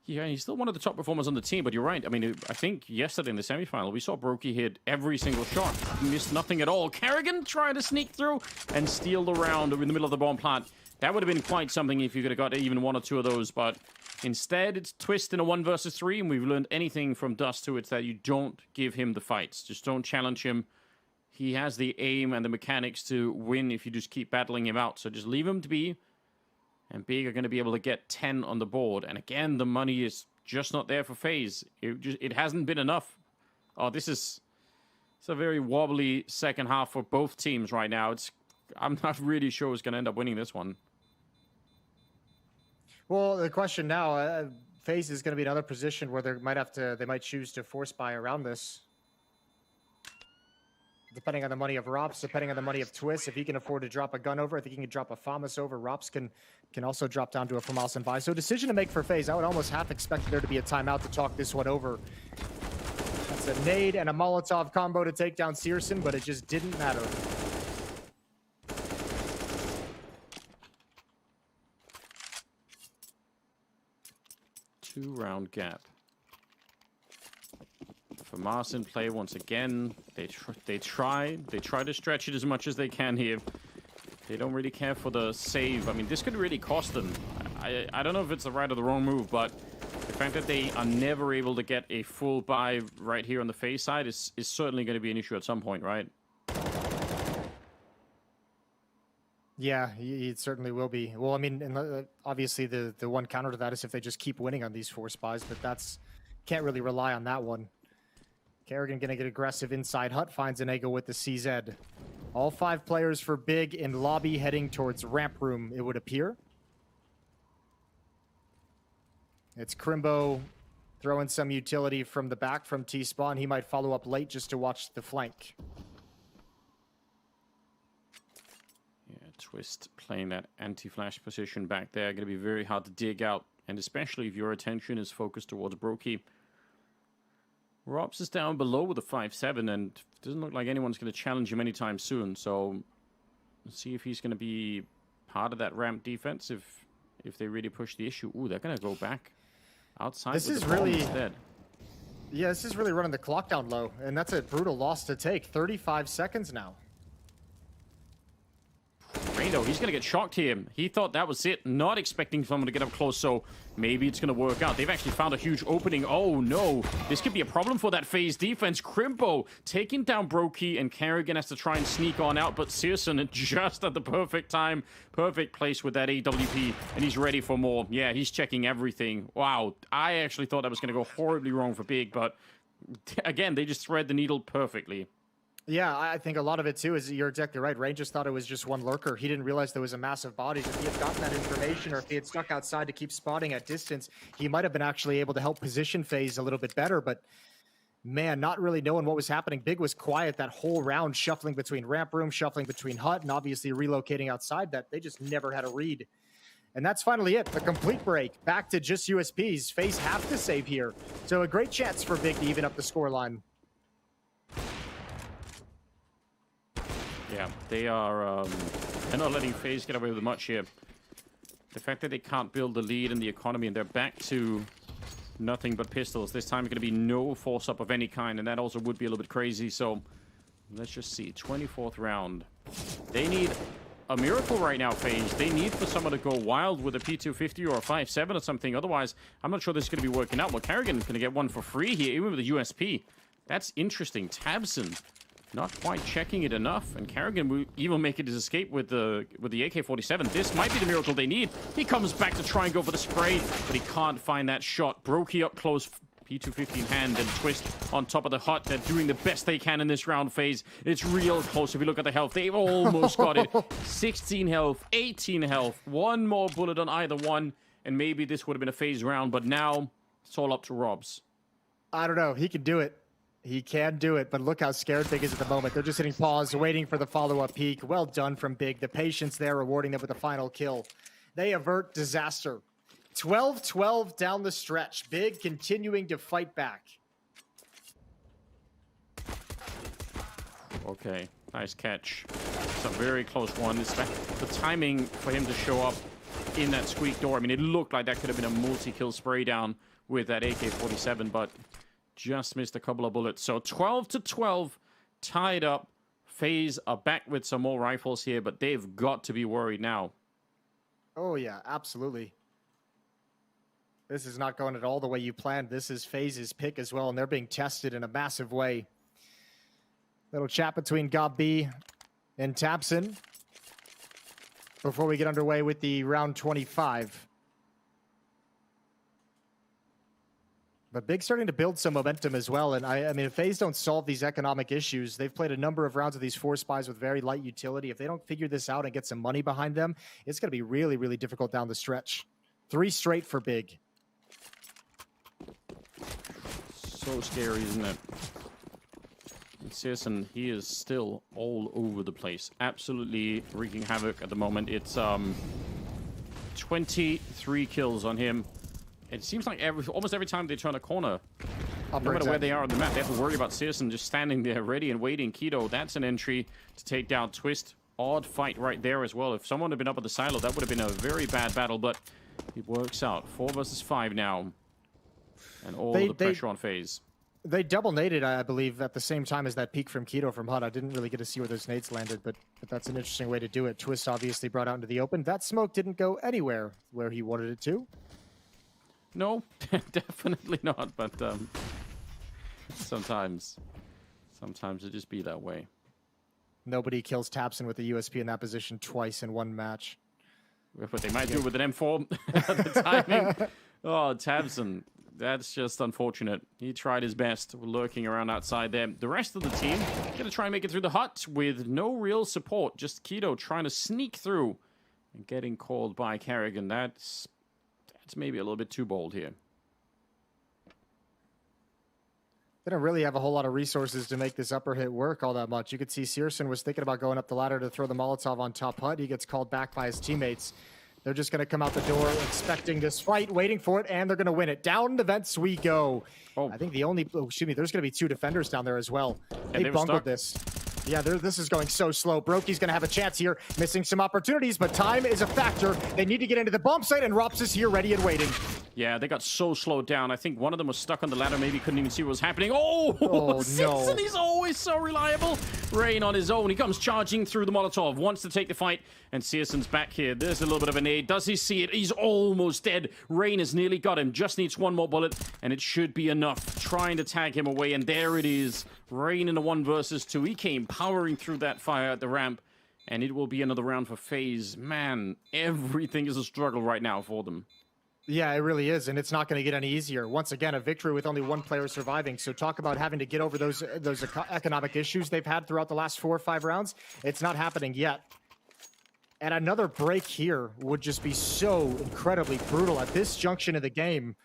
Yeah, he's still one of the top performers on the team, but you're right. I mean, I think yesterday in the semifinal, we saw Broki hit every single shot. He missed nothing at all. Kerrigan trying to sneak through and steal the round in the middle of the bomb plant. That would have been quite something if you could have got even one or two of those, but instead it's Twist in a 1 versus 3, and we've learned anything from Dust 2, it's that you don't give him the fights. Just don't challenge him. He has the aim and the mechanics to win if you just keep battling him out, so just leave him to be. And Big are going to be able to get 10 on the board. And again, the money is just not there for FaZe. It hasn't been enough. Oh, it's a very wobbly second half for both teams right now. I'm not really sure who's going to end up winning this one. Well, the question now, FaZe is going to be another position where they might choose to force buy around this. Depending on the money of Rops, depending on the money of Twist, if he can afford to drop a gun over, I think he can drop a FAMAS over. Rops can also drop down to a FAMAS and buy. So decision to make for FaZe. I would almost half expect there to be a timeout to talk this one over. That's a nade and a Molotov combo to take down Searson, but it just didn't matter. Two-round gap. FAMAS in play once again. They try to stretch it as much as they can here. They don't really care for the save. I mean, this could really cost them. I don't know if it's the right or the wrong move, but the fact that they are never able to get a full buy right here on the FaZe side is certainly going to be an issue at some point, right? Yeah, it certainly will be. Well, I mean, obviously the one counter to that is if they just keep winning on these force buys, but can't really rely on that one. Kerrigan gonna get aggressive inside hut, finds an Ego with the CZ. All 5 players for Big in lobby heading towards ramp room, it would appear. It's Crimbo throwing some utility from the back from T-Spawn. He might follow up late just to watch the flank. Yeah, Twist playing that anti-flash position back there. Gonna be very hard to dig out, and especially if your attention is focused towards Broki. Robs is down below with a 5-7, and doesn't look like anyone's going to challenge him anytime soon. So, let's see if he's going to be part of that ramp defense if they really push the issue. Ooh, they're going to go back outside with the bomb instead. Yeah, this is really running the clock down low, and that's a brutal loss to take. 35 seconds now. Rando, he's going to get shocked here. He thought that was it, not expecting someone to get up close, so maybe it's going to work out. They've actually found a huge opening. Oh, no. This could be a problem for that FaZe defense. Crimbo taking down Broki, and Kerrigan has to try and sneak on out, but Searson just at the perfect time, perfect place with that AWP, and he's ready for more. Yeah, he's checking everything. Wow, I actually thought that was going to go horribly wrong for Big, but again, they just thread the needle perfectly. Yeah, I think a lot of it, too, is you're exactly right. Rain just thought it was just one lurker. He didn't realize there was a massive body. If he had gotten that information, or if he had stuck outside to keep spotting at distance, he might have been actually able to help position FaZe a little bit better. But, man, not really knowing what was happening. Big was quiet that whole round, shuffling between ramp room, shuffling between hut, and obviously relocating outside that. They just never had a read. And that's finally it, the complete break. Back to just USPs. FaZe have to save here. So a great chance for Big to even up the scoreline. Yeah, they're not letting FaZe get away with much here. The fact that they can't build the lead in the economy, and they're back to nothing but pistols. This time, it's going to be no force up of any kind, and that also would be a little bit crazy. So let's just see. 24th round. They need a miracle right now, FaZe. They need for someone to go wild with a P250 or a 5.7 or something. Otherwise, I'm not sure this is going to be working out. Well, Kerrigan's going to get one for free here, even with the USP. That's interesting. Tabson not quite checking it enough, and Kerrigan will even make it his escape with the AK-47. This might be the miracle they need. He comes back to try and go for the spray, but he can't find that shot. Broki up close, P250 in hand, and Twist on top of the hut. They're doing the best they can in this round FaZe. It's real close. If you look at the health, they've almost got it. 16 health, 18 health, one more bullet on either one, and maybe this would have been a FaZe round, but now it's all up to Robs. I don't know. He could do it. He can do it, but look how scared Big is at the moment. They're just hitting pause, waiting for the follow-up peek. Well done from Big. The patience there rewarding them with the final kill. They avert disaster. 12-12 down the stretch. Big continuing to fight back. Okay, nice catch. It's a very close one. The timing for him to show up in that squeak door. I mean, it looked like that could have been a multi-kill spray down with that AK-47, but just missed a couple of bullets. So 12-12, tied up. FaZe are back with some more rifles here, but they've got to be worried now. Oh, yeah, absolutely. This is not going at all the way you planned. This is FaZe's pick as well, and they're being tested in a massive way. Little chat between Gob-B and Tabson before we get underway with the round 25. But Big starting to build some momentum as well. And I mean, if FaZe don't solve these economic issues, they've played a number of rounds of these 4 spies with very light utility. If they don't figure this out and get some money behind them, it's going to be really, really difficult down the stretch. 3 straight for Big. So scary, isn't it? csgo, he is still all over the place. Absolutely wreaking havoc at the moment. It's 23 kills on him. It seems like almost every time they turn a corner, no matter where they are on the map, they have to worry about csgo just standing there ready and waiting. Keto, that's an entry to take down Twist. Odd fight right there as well. If someone had been up at the silo, that would have been a very bad battle, but it works out. 4 versus 5 now. And all the pressure on FaZe. They double naded, I believe, at the same time as that peek from Keto from HUD. I didn't really get to see where those nades landed, but that's an interesting way to do it. Twist obviously brought out into the open. That smoke didn't go anywhere where he wanted it to. No, definitely not, but sometimes it just be that way. Nobody kills Tabson with a USP in that position twice in one match. But they might do it with an M4 the timing. Oh, Tabson. That's just unfortunate. He tried his best, lurking around outside there. The rest of the team going to try and make it through the hut with no real support. Just Keto trying to sneak through and getting called by Kerrigan. That's maybe a little bit too bold here. They don't really have a whole lot of resources to make this upper hit work all that much. You could see csgo was thinking about going up the ladder to throw the Molotov on top hut. He gets called back by his teammates. They're just going to come out the door expecting this fight, waiting for it, and they're going to win it. Down the vents we go. I think the only... Oh, excuse me, there's going to be 2 defenders down there as well. They bungled this. Yeah, this is going so slow. Brokey's going to have a chance here, missing some opportunities, but time is a factor. They need to get into the bomb site, and Rops is here ready and waiting. Yeah, they got so slowed down. I think one of them was stuck on the ladder, maybe couldn't even see what was happening. Oh no. He's always so reliable. Rain on his own. He comes charging through the Molotov, wants to take the fight, and csgo's back here. There's a little bit of a nade. Does he see it? He's almost dead. Rain has nearly got him. Just needs 1 more bullet, and it should be enough. Trying to tag him away, and there it is. Rain in a 1 versus 2. He came powering through that fire at the ramp, and it will be another round for FaZe. Man, everything is a struggle right now for them. Yeah, it really is, and it's not going to get any easier. Once again, a victory with only 1 player surviving. So talk about having to get over those economic issues they've had throughout the last 4 or 5 rounds. It's not happening yet. And another break here would just be so incredibly brutal at this junction of the game.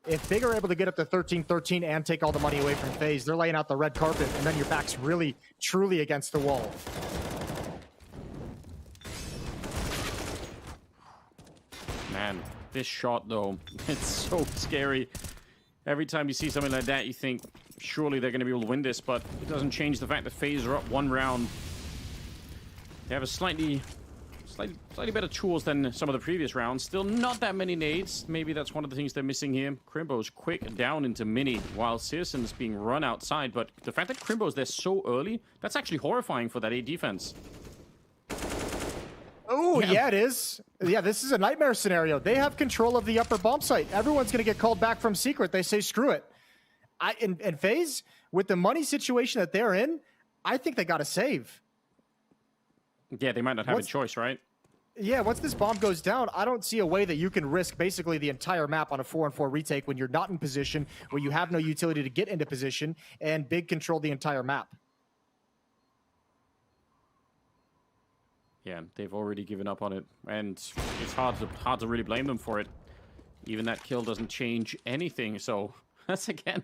If Big are able to get up to 13-13 and take all the money away from FaZe, they're laying out the red carpet, and then your back's really, truly against the wall. Man, this shot, though, it's so scary. Every time you see something like that, you think, surely they're going to be able to win this, but it doesn't change the fact that FaZe are up 1 round. They have a slightly better tools than some of the previous rounds. Still not that many nades. Maybe that's one of the things they're missing here. Crimbo's quick down into mini while csgo's being run outside. But the fact that Crimbo's there so early, that's actually horrifying for that A defense. Oh, yeah, it is. Yeah, this is a nightmare scenario. They have control of the upper bomb site. Everyone's going to get called back from secret. They say, screw it. And FaZe, with the money situation that they're in, I think they got to save. Yeah, they might not have a choice, right? Yeah, once this bomb goes down, I don't see a way that you can risk basically the entire map on a 4-on-4 retake when you're not in position, where you have no utility to get into position, and Big control the entire map. Yeah, they've already given up on it, and it's hard to really blame them for it. Even that kill doesn't change anything, so that's again,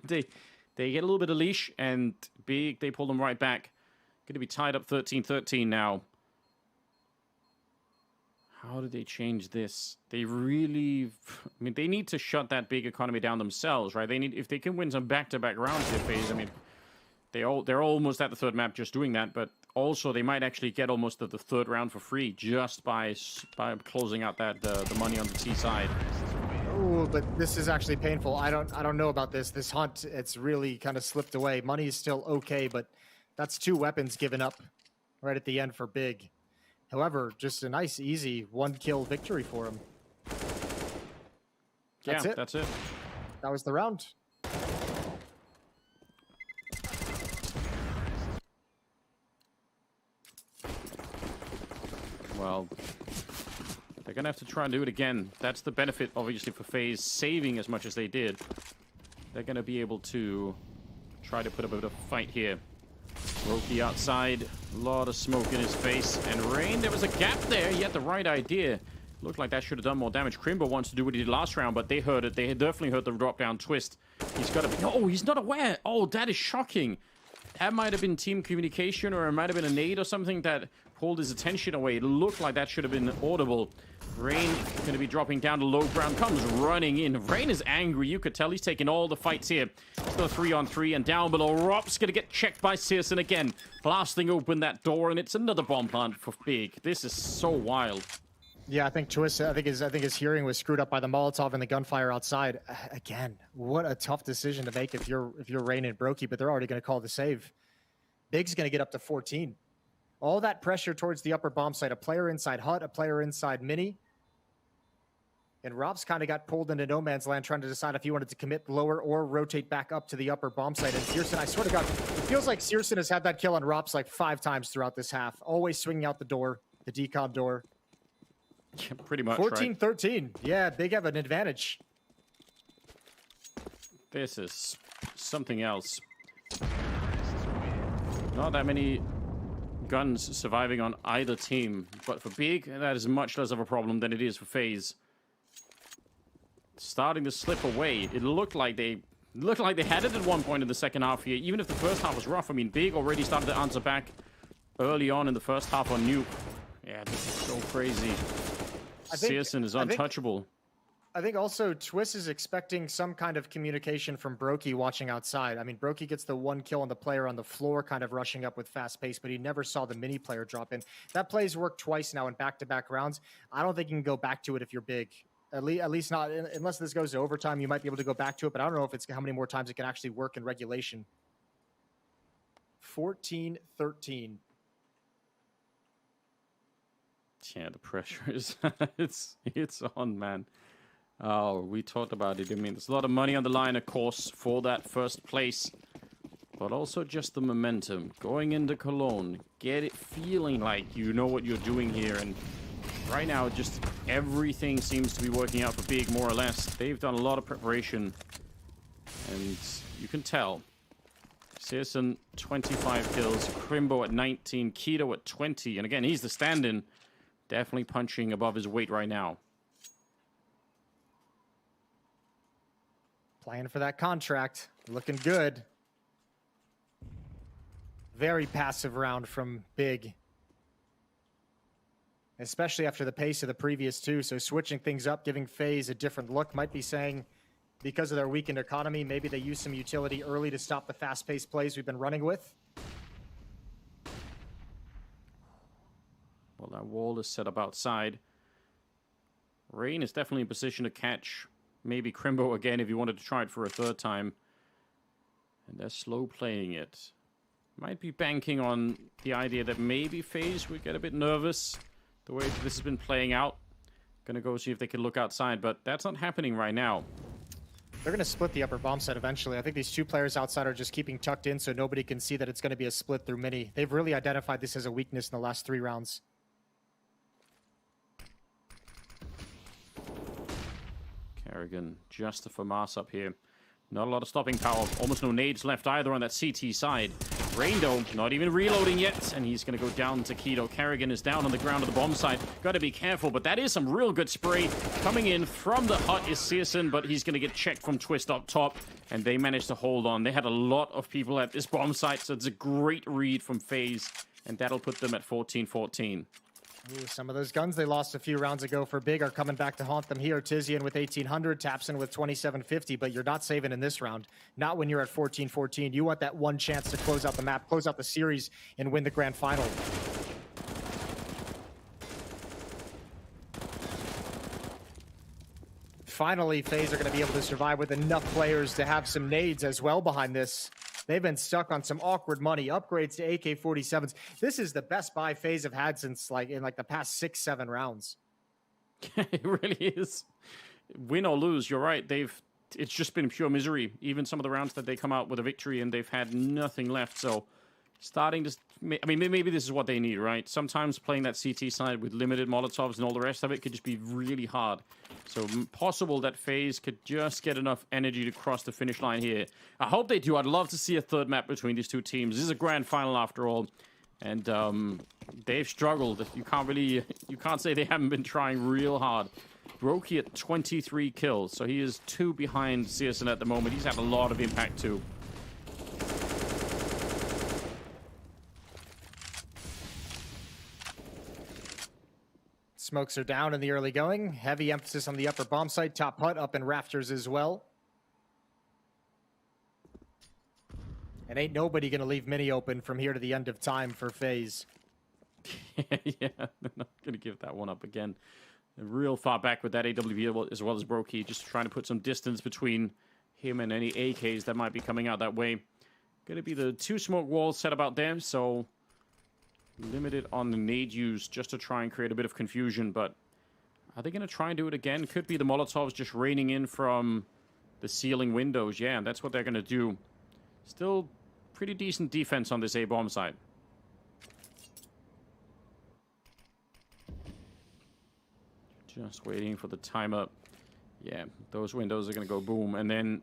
They get a little bit of leash, and Big, they pull them right back. Going to be tied up 13-13 now. How do they change this? They really... I mean, they need to shut that Big economy down themselves, right? They need... If they can win some back-to-back rounds here, FaZe, I mean, they're almost at the third map just doing that, but also they might actually get almost the third round for free just by closing out that the money on the T side. Oh, but this is actually painful. I don't know about this. This hunt, it's really kind of slipped away. Money is still okay, but that's 2 weapons given up right at the end for Big. However, just a nice, easy 1-kill victory for him. That's it. That's it. That was the round. Well, they're going to have to try and do it again. That's the benefit, obviously, for FaZe saving as much as they did. They're going to be able to try to put up a bit of fight here. Roki outside, a lot of smoke in his face. And Rain, there was a gap there. He had the right idea. Looked like that should have done more damage. Crimbo wants to do what he did last round, but they heard it. They had definitely heard the drop-down twist. He's got to be... Oh, he's not aware. Oh, that is shocking. That might have been team communication, or it might have been a nade or something that pulled his attention away. It looked like that should have been audible. Rain going to be dropping down to low ground, comes running in. Rain is angry. You could tell he's taking all the fights here. Still 3-on-3, and down below, Rop's going to get checked by csgo again. Blasting open that door, and it's another bomb plant for Big. This is so wild. Yeah, I think Twist. I think his hearing was screwed up by the Molotov and the gunfire outside. Again, what a tough decision to make if you're Rain and Brokey, but they're already going to call the save. Big's going to get up to 14. All that pressure towards the upper bomb site. A player inside Hut, a player inside Mini. And Rob's kind of got pulled into no man's land trying to decide if he wanted to commit lower or rotate back up to the upper bomb site. And Searson, I swear to God, it feels like Searson has had that kill on Robs like 5 times throughout this half. Always swinging out the door, the decom door. Yeah, pretty much, 14-13. Right? Yeah, Big have an advantage. This is something else. Not that many guns surviving on either team, but for Big, that is much less of a problem than it is for FaZe. Starting to slip away. It looked like they had it at one point in the second half here. Even if the first half was rough, I mean, Big already started to answer back early on in the first half on Nuke. Yeah, this is so crazy. csgo is untouchable. I think also Twist is expecting some kind of communication from Brokey watching outside. I mean, Brokey gets the 1 kill on the player on the floor, kind of rushing up with fast pace, but he never saw the Mini player drop in. That play's worked twice now in back-to-back rounds. I don't think you can go back to it if you're Big. At least not, unless this goes to overtime, you might be able to go back to it, but I don't know if it's how many more times it can actually work in regulation. 14-13. Yeah, the pressure is it's on, man. Oh, we talked about it. I mean, there's a lot of money on the line, of course, for that first place, but also just the momentum going into Cologne. Get it feeling like you know what you're doing here, and right now, just everything seems to be working out for Big, more or less. They've done a lot of preparation, and you can tell. csgo 25 kills, Crimbo at 19, Keto at 20, and again, he's the stand-in. Definitely punching above his weight right now. Playing for that contract. Looking good. Very passive round from Big. Especially after the pace of the previous 2. So switching things up, giving FaZe a different look. Might be saying, because of their weakened economy, maybe they use some utility early to stop the fast-paced plays we've been running with. Well, that wall is set up outside. Rain is definitely in position to catch maybe Crimbo again if he wanted to try it for a third time. And they're slow playing it. Might be banking on the idea that maybe FaZe would get a bit nervous the way this has been playing out. Gonna go see if they can look outside, but that's not happening right now. They're going to split the upper bomb set eventually. I think these 2 players outside are just keeping tucked in so nobody can see that it's going to be a split through Mini. They've really identified this as a weakness in the last 3 rounds. Kerrigan just a FAMAS up here. Not a lot of stopping power. Almost no nades left either on that CT side. Rain, though, not even reloading yet, and he's going to go down to Keto. Kerrigan is down on the ground at the bomb site. Got to be careful, but that is some real good spray. Coming in from the hut is Searson, but he's going to get checked from Twist up top, and they managed to hold on. They had a lot of people at this bomb site, so it's a great read from FaZe, and that'll put them at 14-14. Ooh, some of those guns they lost a few rounds ago for Big are coming back to haunt them here. Tizian with 1800, Tapson with 2750, but you're not saving in this round. Not when you're at 14-14. You want that one chance to close out the map, close out the series, and win the grand final. Finally, FaZe are going to be able to survive with enough players to have some nades as well behind this. They've been stuck on some awkward money. Upgrades to AK-47s. This is the best buy FaZe have had since in the past 6-7 rounds. It really is. Win or lose, you're right. It's just been pure misery. Even some of the rounds that they come out with a victory and they've had nothing left. So starting to, I mean, maybe this is what they need, right? Sometimes playing that CT side with limited Molotovs and all the rest of it could just be really hard. So possible that FaZe could just get enough energy to cross the finish line here. I hope they do. I'd love to see a third map between these two teams. This is a grand final after all. And they've struggled. You can't say they haven't been trying real hard. Brokey at 23 kills. So he is 2 behind Searson at the moment. He's had a lot of impact too. Smokes are down in the early going. Heavy emphasis on the upper bomb site. Top hut up in rafters as well. And ain't nobody going to leave mini open from here to the end of time for FaZe. Yeah, they're not going to give that one up again. They're real far back with that AWP as well as Brokey. Just trying to put some distance between him and any AKs that might be coming out that way. Going to be the 2 smoke walls set about them, so limited on the nade use just to try and create a bit of confusion, but are they going to try and do it again? Could be the Molotovs just raining in from the ceiling windows. Yeah, that's what they're going to do. Still pretty decent defense on this A-bomb side. Just waiting for the timer. Yeah, those windows are going to go boom, and then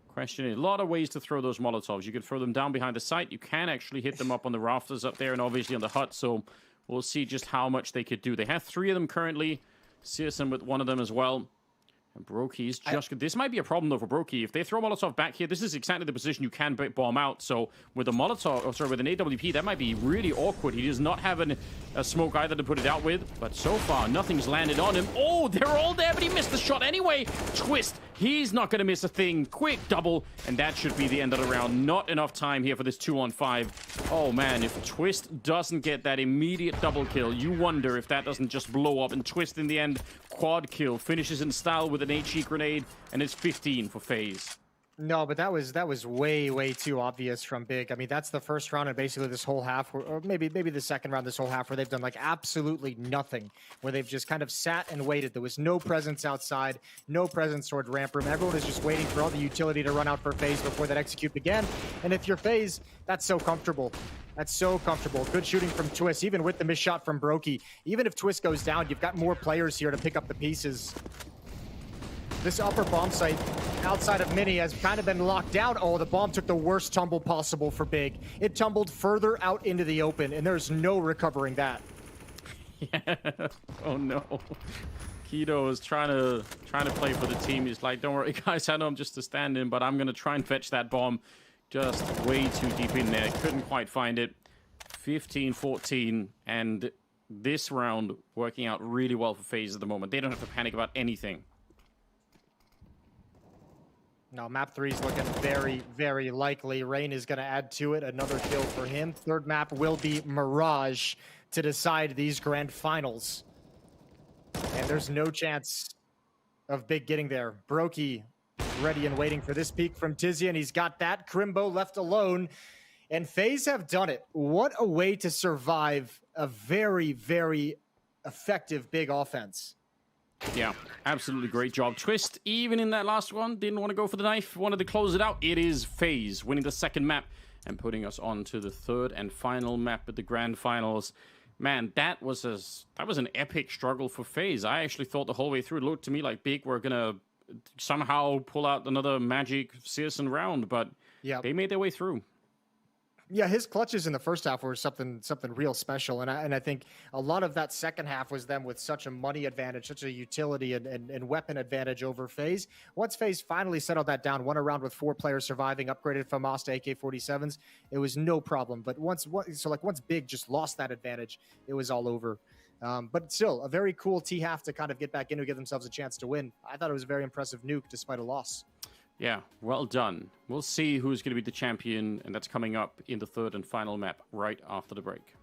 question is, a lot of ways to throw those Molotovs. You could throw them down behind the site. You can actually hit them up on the rafters up there and obviously on the hut. So we'll see just how much they could do. They have 3 of them currently. Searson with 1 of them as well. And Brokey's just... This might be a problem, though, for Brokey. If they throw Molotov back here, this is exactly the position you can bomb out. So with a Molotov... Oh, sorry, with an AWP, that might be really awkward. He does not have a smoke either to put it out with. But so far, nothing's landed on him. Oh, they're all there, but he missed the shot anyway. Twist. He's not going to miss a thing. Quick double. And that should be the end of the round. Not enough time here for this 2-on-5. Oh, man. If Twist doesn't get that immediate double kill, you wonder if that doesn't just blow up. And Twist, in the end, quad kill. Finishes in style with an HE grenade. And it's 15 for FaZe. No, but that was way too obvious from Big. I mean, that's the first round and basically this whole half, or maybe the second round, this whole half, where they've done like absolutely nothing, where they've just kind of sat and waited. There was no presence outside, no presence toward ramp room. Everyone is just waiting for all the utility to run out for FaZe before that execute began. And if you're FaZe, that's so comfortable. That's so comfortable. Good shooting from Twist, even with the missed shot from Brokey. Even if Twist goes down, you've got more players here to pick up the pieces. This upper bomb site outside of Mini has kind of been locked down. Oh, the bomb took the worst tumble possible for Big. It tumbled further out into the open, and there's no recovering that. Yeah. Oh, no. Keto is trying to play for the team. He's like, don't worry, guys. I know I'm just a stand-in, but I'm going to try and fetch that bomb. Just way too deep in there. Couldn't quite find it. 15-14, and this round working out really well for FaZe at the moment. They don't have to panic about anything. No, map 3 is looking very likely. Rain is going to add to it. Another kill for him. Third map will be Mirage to decide these grand finals. And there's no chance of Big getting there. Brokey ready and waiting for this peek from Tizian. He's got that. Crimbo left alone. And FaZe have done it. What a way to survive a very effective Big offense. Yeah, absolutely great job. Twist, even in that last one, didn't want to go for the knife, wanted to close it out. It is FaZe winning the second map and putting us on to the third and final map at the grand finals. Man, that was an epic struggle for FaZe. I actually thought the whole way through, it looked to me like Big were going to somehow pull out another magic Searson round, but they made their way through. Yeah, his clutches in the first half were something real special, and I think a lot of that second half was them with such a money advantage, such a utility and weapon advantage over FaZe. Once FaZe finally settled that down, won a round with 4 players surviving, upgraded from MOUZ to AK-47s, it was no problem. But once Big just lost that advantage, it was all over. But still, a very cool T-half to kind of get back into, give themselves a chance to win. I thought it was a very impressive nuke despite a loss. Yeah, well done. We'll see who's going to be the champion, and that's coming up in the third and final map right after the break.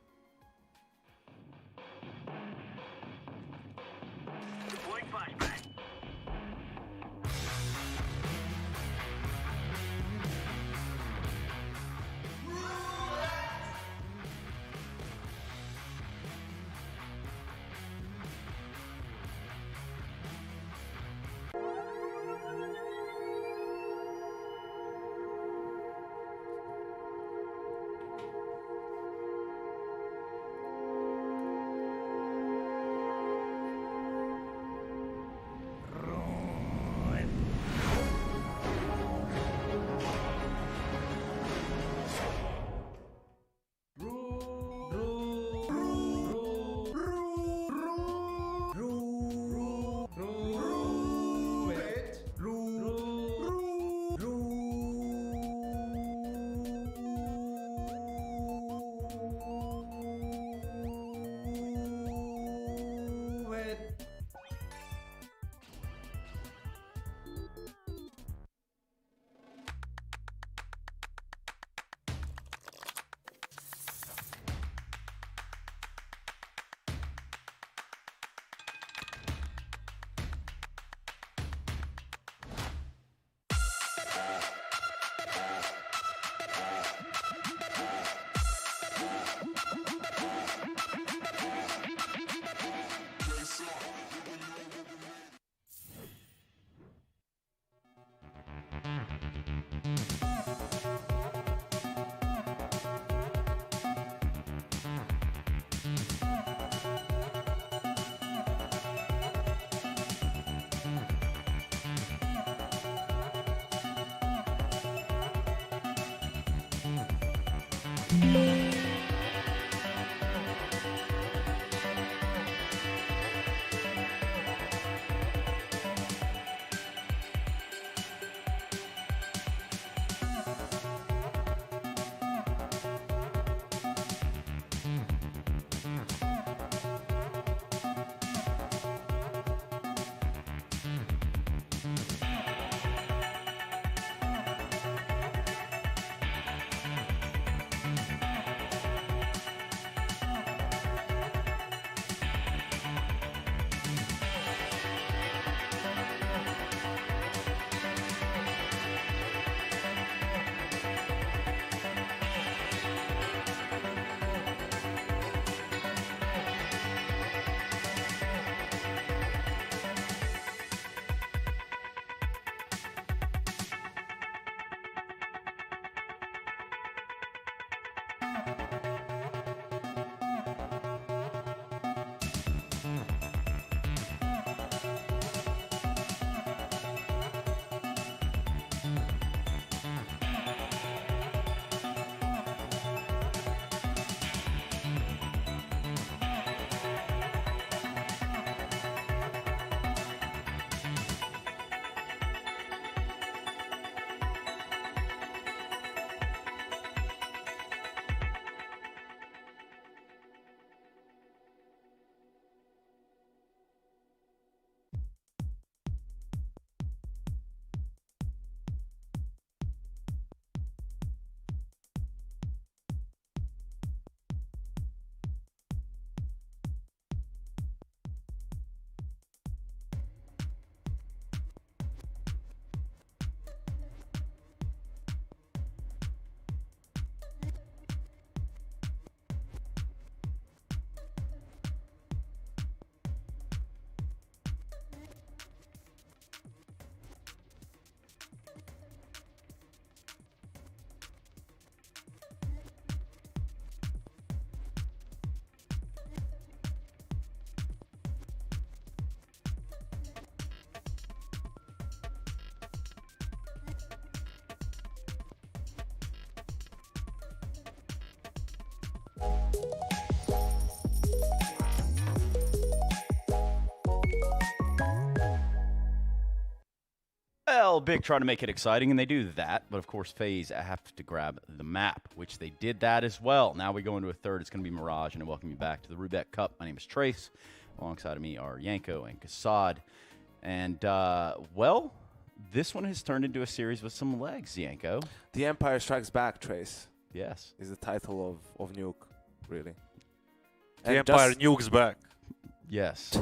Well, Big trying to make it exciting, and they do that. But, of course, FaZe have to grab the map, which they did that as well. Now we go into a third. It's going to be Mirage, and I welcome you back to the Roobet Cup. My name is Trace. Alongside of me are Yanko and Kassad. And, well, this one has turned into a series with some legs, Yanko. The Empire Strikes Back, Trace. Yes. Is the title of Nuke, really. The Empire nukes back. Yes.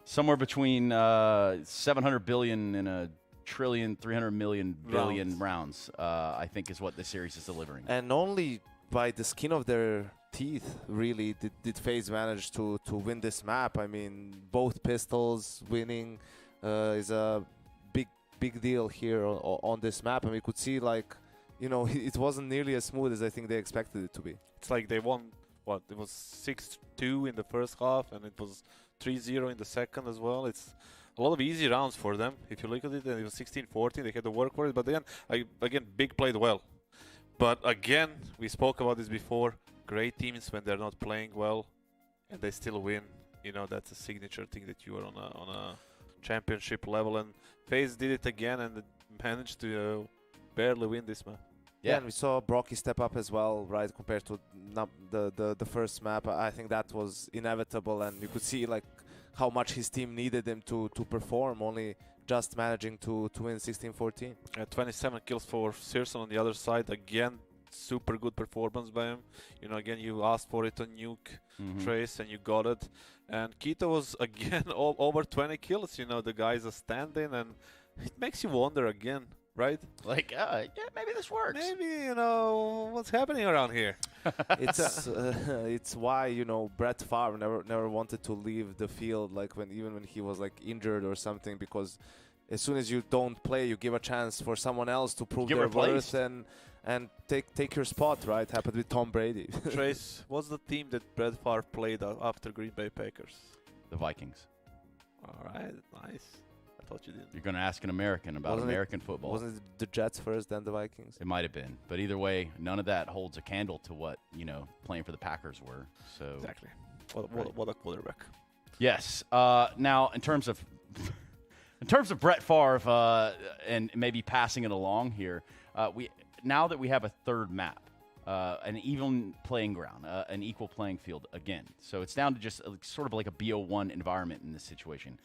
Somewhere between 700 billion and a trillion, 300 million billion rounds, I think is what this series is delivering. And only by the skin of their teeth, really, did FaZe manage to win this map. I mean, both pistols winning is a big deal here on this map. And we could see, like, you know, it wasn't nearly as smooth as I think they expected it to be. It's like they won, what, it was 6-2 in the first half, and it was 3-0 in the second as well. It's a lot of easy rounds for them. If you look at it, and it was 16-14. They had to work for it. But again, Big played well. But again, we spoke about this before. Great teams, when they're not playing well and they still win, you know, that's a signature thing that you are on a championship level. And FaZe did it again and managed to barely win this map. Yeah, and we saw Brocky step up as well, right, compared to the first map. I think that was inevitable, and you could see, like, how much his team needed him to perform, only just managing to win 16-14. 27 kills for Searson on the other side. Again, super good performance by him. You know, again, you asked for it on Nuke, Trace, and you got it. And Keto was, again, over 20 kills. You know, the guy's a stand-in, and it makes you wonder again, right? Like, yeah, maybe this works. Maybe, you know, what's happening around here? It's why, you know, Brett Favre never wanted to leave the field, like even when he was like injured or something, because as soon as you don't play, you give a chance for someone else to prove their worth and take your spot, right? Happened with Tom Brady. Trace, what's the team that Brett Favre played after Green Bay Packers? The Vikings. All right, nice. I thought you did. You're going to ask an American about American football. Wasn't it the Jets first, then the Vikings? It might have been. But either way, none of that holds a candle to what, you know, playing for the Packers were. So exactly. What a quarterback. Yes. Now, in terms of Brett Favre and maybe passing it along here, now that we have a third map, an even playing ground, an equal playing field again. So it's down to just sort of like a BO1 environment in this situation.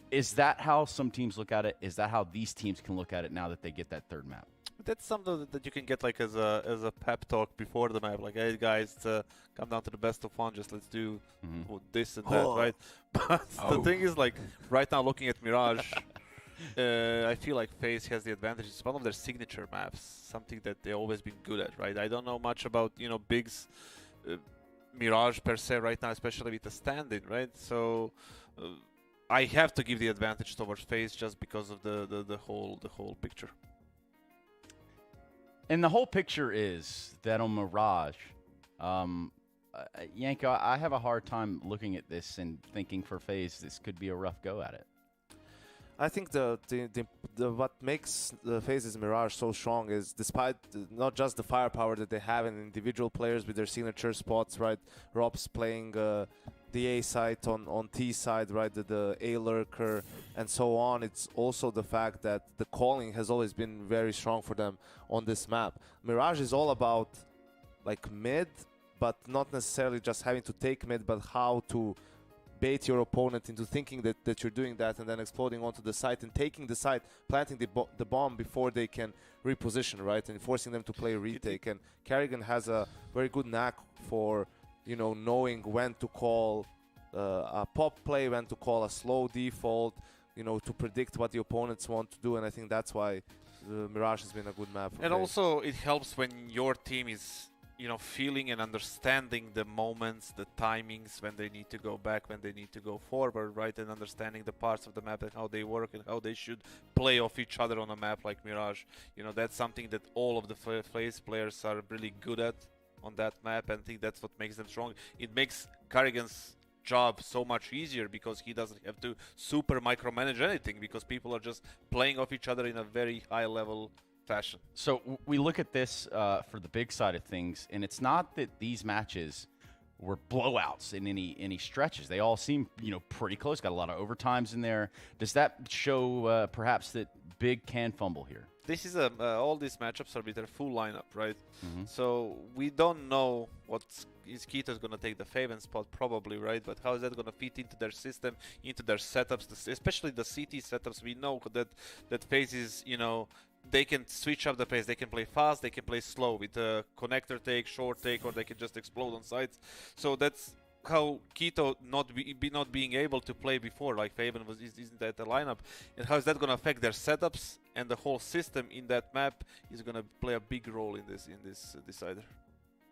Is that how some teams look at it? Is that how these teams can look at it now that they get that third map? That's something that you can get like as a pep talk before the map. Like, hey guys, come down to the best of one. Just let's do this and that, right? But the thing is, like, right now looking at Mirage, I feel like FaZe has the advantage. It's one of their signature maps, something that they've always been good at, right? I don't know much about, you know, Big's Mirage per se right now, especially with the stand-in, right? So I have to give the advantage towards FaZe just because of the whole picture. And the whole picture is that on Mirage, Yanko, I have a hard time looking at this and thinking for FaZe this could be a rough go at it. I think the what makes the FaZe's Mirage so strong is, despite not just the firepower that they have in individual players with their signature spots, right? Rob's playing the A site on T side, right? The A lurker and so on. It's also the fact that the calling has always been very strong for them on this map. Mirage is all about like mid, but not necessarily just having to take mid, but how to bait your opponent into thinking that you're doing that and then exploding onto the site and taking the site, planting the bomb before they can reposition, right? And forcing them to play retake. And Carrigan has a very good knack for, you know, knowing when to call a pop play, when to call a slow default, you know, to predict what the opponents want to do. And I think that's why Mirage has been a good map. And also it helps when your team is, you know, feeling and understanding the moments, the timings, when they need to go back, when they need to go forward, right? And understanding the parts of the map and how they work and how they should play off each other on a map like Mirage. You know, that's something that all of the FaZe players are really good at on that map, and I think that's what makes them strong. It makes Carrigan's job so much easier because he doesn't have to super micromanage anything, because people are just playing off each other in a very high level fashion. So we look at this for the big side of things, and it's not that these matches were blowouts in any stretches. They all seem, you know, pretty close. Got a lot of overtimes in there. Does that show perhaps that Big can fumble here. This is all these matchups are with their full lineup, right? Mm-hmm. So we don't know what is Kito's gonna take the Faven spot probably, right? But how is that gonna fit into their system, into their setups, especially the CT setups? We know that FaZe is, you know, they can switch up the pace. They can play fast, they can play slow with a connector take, short take, or they can just explode on sides. So that's how Kito not being able to play before, like Faven isn't that the lineup, and how is that going to affect their setups and the whole system in that map is going to play a big role in this decider.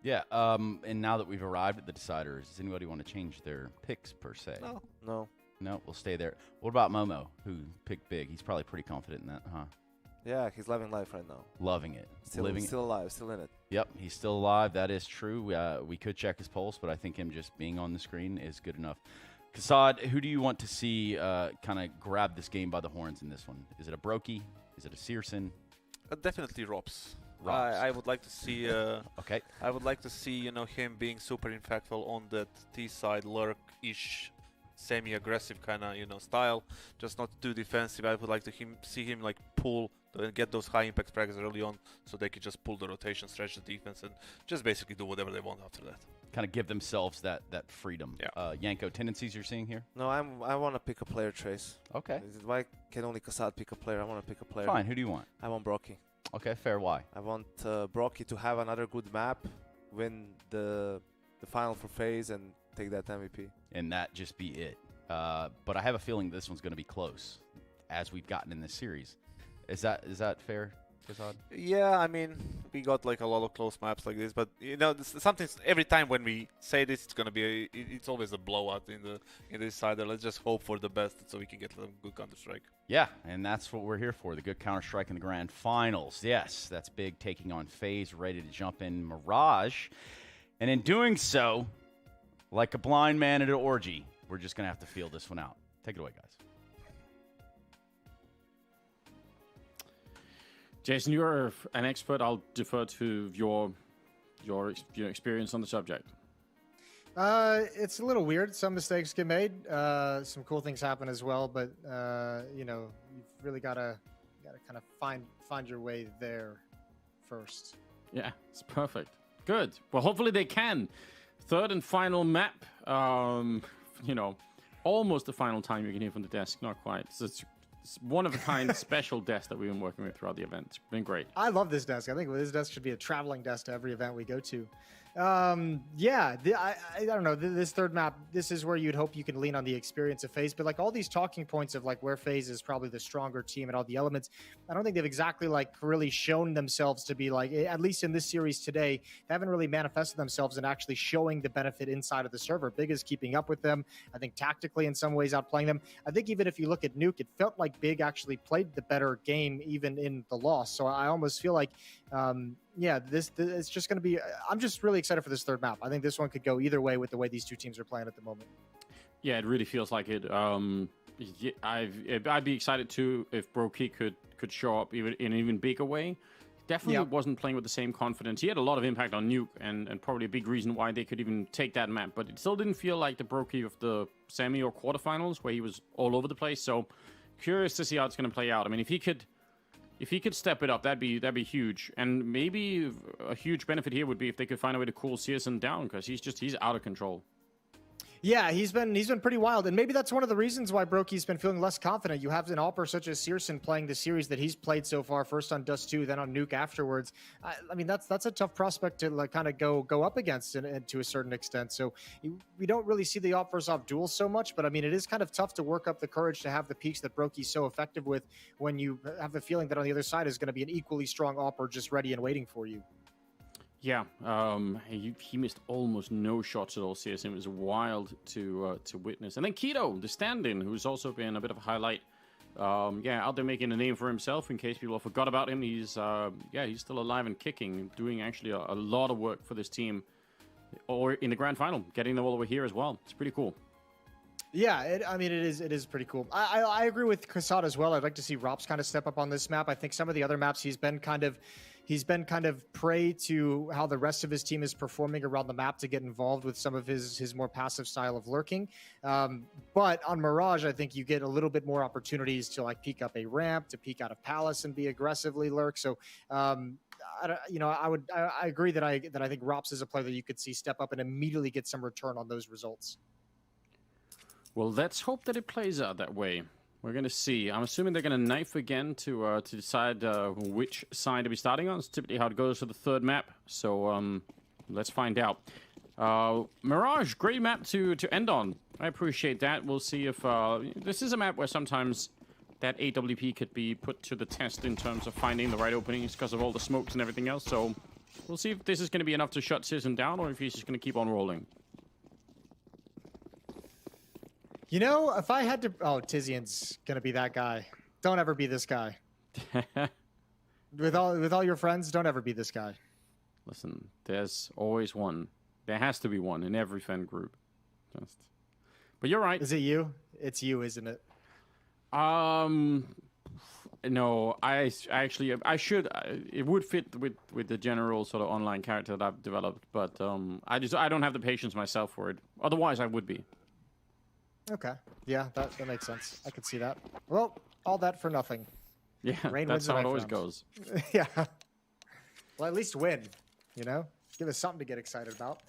Yeah, and now that we've arrived at the deciders, does anybody want to change their picks per se? No. No, we'll stay there. What about Momo, who picked Big? He's probably pretty confident in that, huh? Yeah, he's loving life right now. Loving it. Still alive, still in it. Yep, he's still alive. That is true. We could check his pulse, but I think him just being on the screen is good enough. Kassad, who do you want to see kind of grab this game by the horns in this one? Is it a Brokey? Is it a Searson? Definitely Robs. Robs. I would like to see. Okay. I would like to see, you know, him being super impactful on that T side, lurk-ish, semi-aggressive kind of, you know, style. Just not too defensive. I would like to see him like pull and get those high impact frags early on, so they could just pull the rotation, stretch the defense, and just basically do whatever they want after that. Kind of give themselves that freedom. Yeah. Yanko, tendencies you're seeing here? No, I want to pick a player, Trace. Okay. Why can only Kassad pick a player? I want to pick a player. Fine. Who do you want? I want Brokey. Okay, fair. Why? I want Brokey to have another good map, win the final for FaZe, and take that MVP. And that just be it. But I have a feeling this one's going to be close, as we've gotten in this series. Is that fair, Kassad? Yeah, I mean, we got like a lot of close maps like this, but you know, something every time when we say this, it's gonna be it's always a blowout in this side. Let's just hope for the best so we can get some good Counter-Strike. Yeah, and that's what we're here for, the good Counter-Strike in the grand finals. Yes, that's Big taking on FaZe, ready to jump in Mirage. And in doing so, like a blind man at an orgy, we're just going to have to feel this one out. Take it away, guys. Jason, you're an expert. I'll defer to your experience on the subject. It's a little weird. Some mistakes get made. Some cool things happen as well, but you know, you've really gotta kind of find your way there first. Yeah, it's perfect. Good. Well, hopefully they can. Third and final map. You know, almost the final time you can hear from the desk. Not quite. It's one of a kind special desk that we've been working with throughout the event. It's been great. I love this desk. I think this desk should be a traveling desk to every event we go to. Yeah, I don't know. This third map, this is where you'd hope you can lean on the experience of FaZe, but like all these talking points of like where FaZe is probably the stronger team and all the elements, I don't think they've exactly like really shown themselves to be like, at least in this series today, they haven't really manifested themselves in actually showing the benefit inside of the server. Big is keeping up with them. I think tactically in some ways outplaying them. I think even if you look at Nuke, it felt like Big actually played the better game even in the loss. So I almost feel like, yeah, this it's just going to be. I'm just really excited for this third map. I think this one could go either way with the way these two teams are playing at the moment. Yeah, it really feels like it. I'd be excited too if Brokey could show up even in an even bigger way. Definitely wasn't playing with the same confidence. He had a lot of impact on Nuke and probably a big reason why they could even take that map. But it still didn't feel like the Brokey of the semi or quarterfinals where he was all over the place. So curious to see how it's going to play out. I mean, if he could step it up, that'd be huge. And maybe a huge benefit here would be if they could find a way to cool Searson down, because he's out of control. Yeah, he's been pretty wild, and maybe that's one of the reasons why Brokey's been feeling less confident. You have an AWPer such as Searson playing the series that he's played so far, first on Dust 2, then on Nuke afterwards. I mean, that's a tough prospect to like kind of go up against to a certain extent. So we don't really see the AWPers off duels so much, but I mean, it is kind of tough to work up the courage to have the peaks that Brokey's so effective with when you have the feeling that on the other side is going to be an equally strong AWPer just ready and waiting for you. Yeah, he missed almost no shots at all. Searson was wild to witness. And then Kito, the stand-in, who's also been a bit of a highlight. Yeah, out there making a name for himself. In case people forgot about him, he's still alive and kicking, doing actually a lot of work for this team. Or in the grand final, getting them all over here as well. It's pretty cool. Yeah, I mean, it is pretty cool. I agree with Kassad as well. I'd like to see Rops kind of step up on this map. I think some of the other maps he's been kind of He's been kind of prey to how the rest of his team is performing around the map to get involved with some of his more passive style of lurking. But on Mirage, I think you get a little bit more opportunities to like peek up a ramp, to peek out of Palace and be aggressively lurk. So, I agree that I think Rops is a player that you could see step up and immediately get some return on those results. Well, let's hope that it plays out that way. We're going to see. I'm assuming they're going to knife again to decide which side to be starting on. It's typically how it goes for the third map. So let's find out. Mirage, great map to end on. I appreciate that. We'll see if this is a map where sometimes that AWP could be put to the test in terms of finding the right openings because of all the smokes and everything else. So we'll see if this is going to be enough to shut Citizen down or if he's just going to keep on rolling. You know, if I had to... Oh, Tizian's going to be that guy. Don't ever be this guy. With all your friends, don't ever be this guy. Listen, there's always one. There has to be one in every fan group. But you're right. Is it you? It's you, isn't it? No, I should. It would fit with the general sort of online character that I've developed, but I don't have the patience myself for it. Otherwise, I would be. Okay. Yeah, that makes sense. I could see that. Well, all that for nothing. Yeah, Rain that's how it always round. goes. Yeah. Well, at least win, you know? Give us something to get excited about.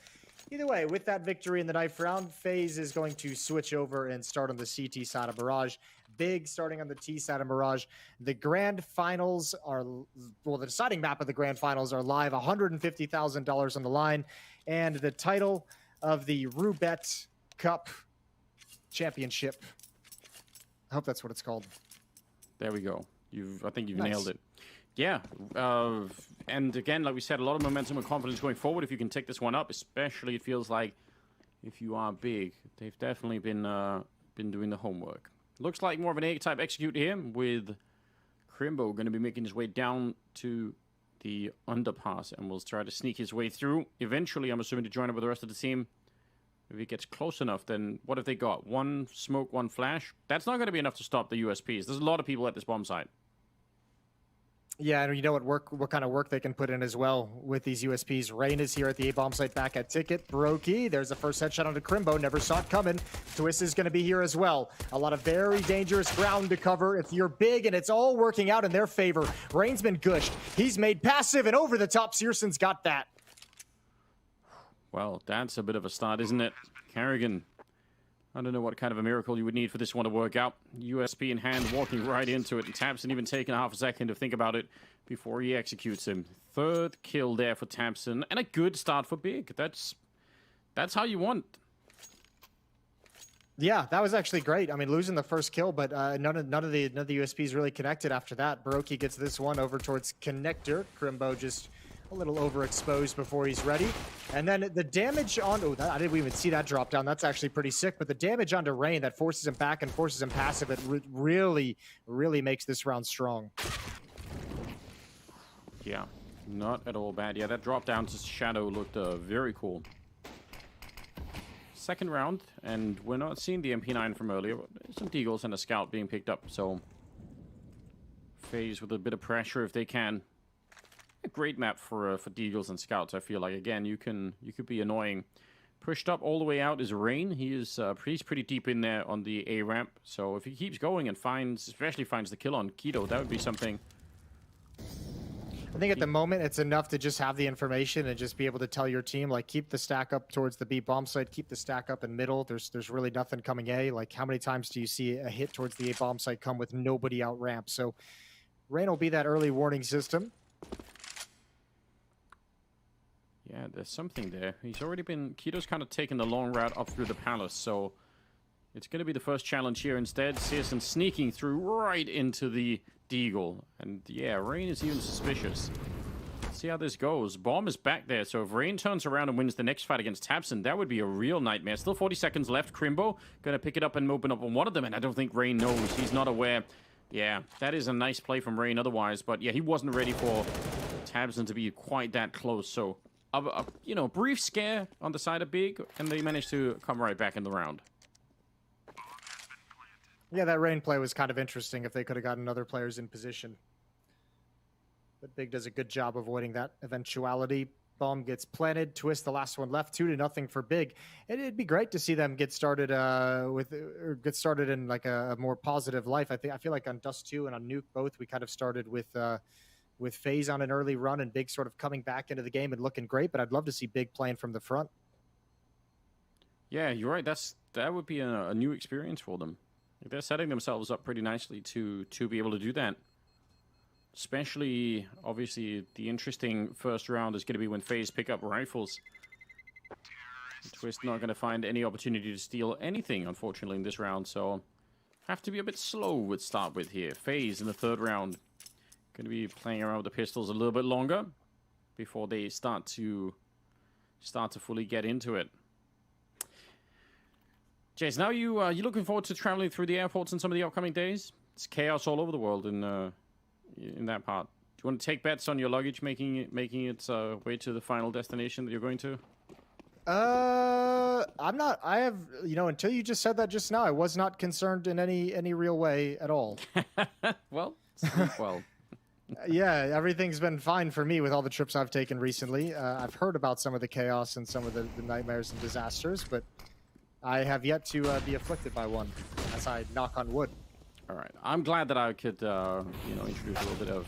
Either way, with that victory in the knife round, FaZe is going to switch over and start on the CT side of Mirage. Big starting on the T side of Mirage. The grand finals are, well, the deciding map of the grand finals are live, $150,000 on the line, and the title of the Roobet Cup Championship. I hope that's what it's called. There we go. I think you've Nice. nailed it. Yeah. And again, like we said, a lot of momentum and confidence going forward. If you can take this one up, especially it feels like if you are big, they've definitely been doing the homework. Looks like more of an A-type execute here with Crimbo going to be making his way down to the underpass and will try to sneak his way through. Eventually, I'm assuming to join up with the rest of the team. If he gets close enough, then what have they got? One smoke, one flash? That's not going to be enough to stop the USPs. There's a lot of people at this bomb site. Yeah, and you know what kind of work they can put in as well with these USPs. Rain is here at the A-bomb site back at Ticket. Brokey, there's the first headshot onto Crimbo. Never saw it coming. Twist is going to be here as well. A lot of very dangerous ground to cover if you're big, and it's all working out in their favor. Rain's been gushed. He's made passive and over the top. Searson's got that. Well, that's a bit of a start, isn't it? Carrigan, I don't know what kind of a miracle you would need for this one to work out. USP in hand, walking right into it, and Tabson even taking half a second to think about it before he executes him. Third kill there for Tabson, and a good start for Big. That's how you want. Yeah, that was actually great. I mean, losing the first kill, but none of the USPs really connected after that. Brokey gets this one over towards Connector. Crimbo just a little overexposed before he's ready. And then the damage on... Oh, I didn't even see that drop down. That's actually pretty sick. But the damage onto Rain that forces him back and forces him passive, it really, really makes this round strong. Yeah, not at all bad. Yeah, that drop down to Shadow looked very cool. Second round, and we're not seeing the MP9 from earlier. But some Deagles and a Scout being picked up, so... FaZe with a bit of pressure if they can. A great map for Deagles and Scouts, I feel like. Again, you could be annoying. Pushed up all the way out is Rain. He's pretty deep in there on the A ramp. So if he keeps going and especially finds the kill on Keto, that would be something. I think at the moment it's enough to just have the information and just be able to tell your team, like, keep the stack up towards the B bomb site, keep the stack up in middle. There's really nothing coming A. Like, how many times do you see a hit towards the A bomb site come with nobody out ramp? So Rain will be that early warning system. Yeah, there's something there. He's already been... Keto's kind of taken the long route up through the palace, so... It's going to be the first challenge here instead. Searson sneaking through right into the Deagle. And yeah, Rain is even suspicious. Let's see how this goes. Bomb is back there, so if Rain turns around and wins the next fight against Tabson, that would be a real nightmare. Still 40 seconds left. Crimbo going to pick it up and open up on one of them, and I don't think Rain knows. He's not aware. Yeah, that is a nice play from Rain otherwise, but yeah, he wasn't ready for Tabson to be quite that close, so... you know, brief scare on the side of Big, and they managed to come right back in the round. Yeah, that Rain play was kind of interesting if they could have gotten other players in position. But Big does a good job avoiding that eventuality. Bomb gets planted. Twist, the last one left. 2-0 for Big. And it'd be great to see them get started get started in like a more positive life. I feel like on Dust 2 and on Nuke both, we kind of started with FaZe on an early run and Big sort of coming back into the game and looking great. But I'd love to see Big playing from the front. Yeah, you're right. That would be a new experience for them. They're setting themselves up pretty nicely to be able to do that. Especially, obviously, the interesting first round is going to be when FaZe pick up rifles. Twist not going to find any opportunity to steal anything, unfortunately, in this round. So, have to be a bit slow with start with here. FaZe in the third round. Going to be playing around with the pistols a little bit longer before they start to fully get into it. Jace, now you looking forward to traveling through the airports in some of the upcoming days? It's chaos all over the world in that part. Do you want to take bets on your luggage making its way to the final destination that you're going to? I'm not. I have, until you just said that just now, I was not concerned in any real way at all. Well. Yeah, everything's been fine for me with all the trips I've taken recently. I've heard about some of the chaos and some of the nightmares and disasters, but I have yet to be afflicted by one, as I knock on wood. All right. I'm glad that I could, introduce a little bit of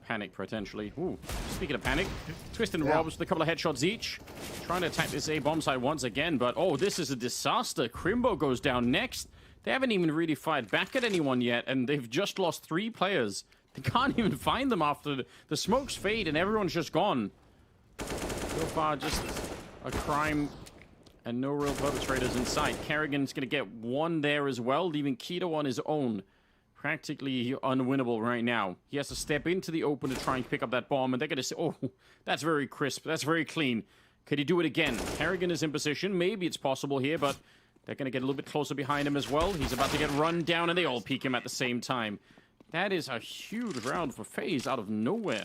panic potentially. Ooh, speaking of panic, Twist and Robs with a couple of headshots each. Trying to attack this A bomb site once again, but this is a disaster. Crimbo goes down next. They haven't even really fired back at anyone yet, and they've just lost 3 players. They can't even find them after the smokes fade and everyone's just gone. So far, just a crime and no real perpetrators in sight. Kerrigan's going to get one there as well, leaving Keto on his own. Practically unwinnable right now. He has to step into the open to try and pick up that bomb, and they're going to say, oh, that's very crisp. That's very clean. Could he do it again? Kerrigan is in position. Maybe it's possible here, but they're going to get a little bit closer behind him as well. He's about to get run down, and they all peek him at the same time. That is a huge round for FaZe out of nowhere.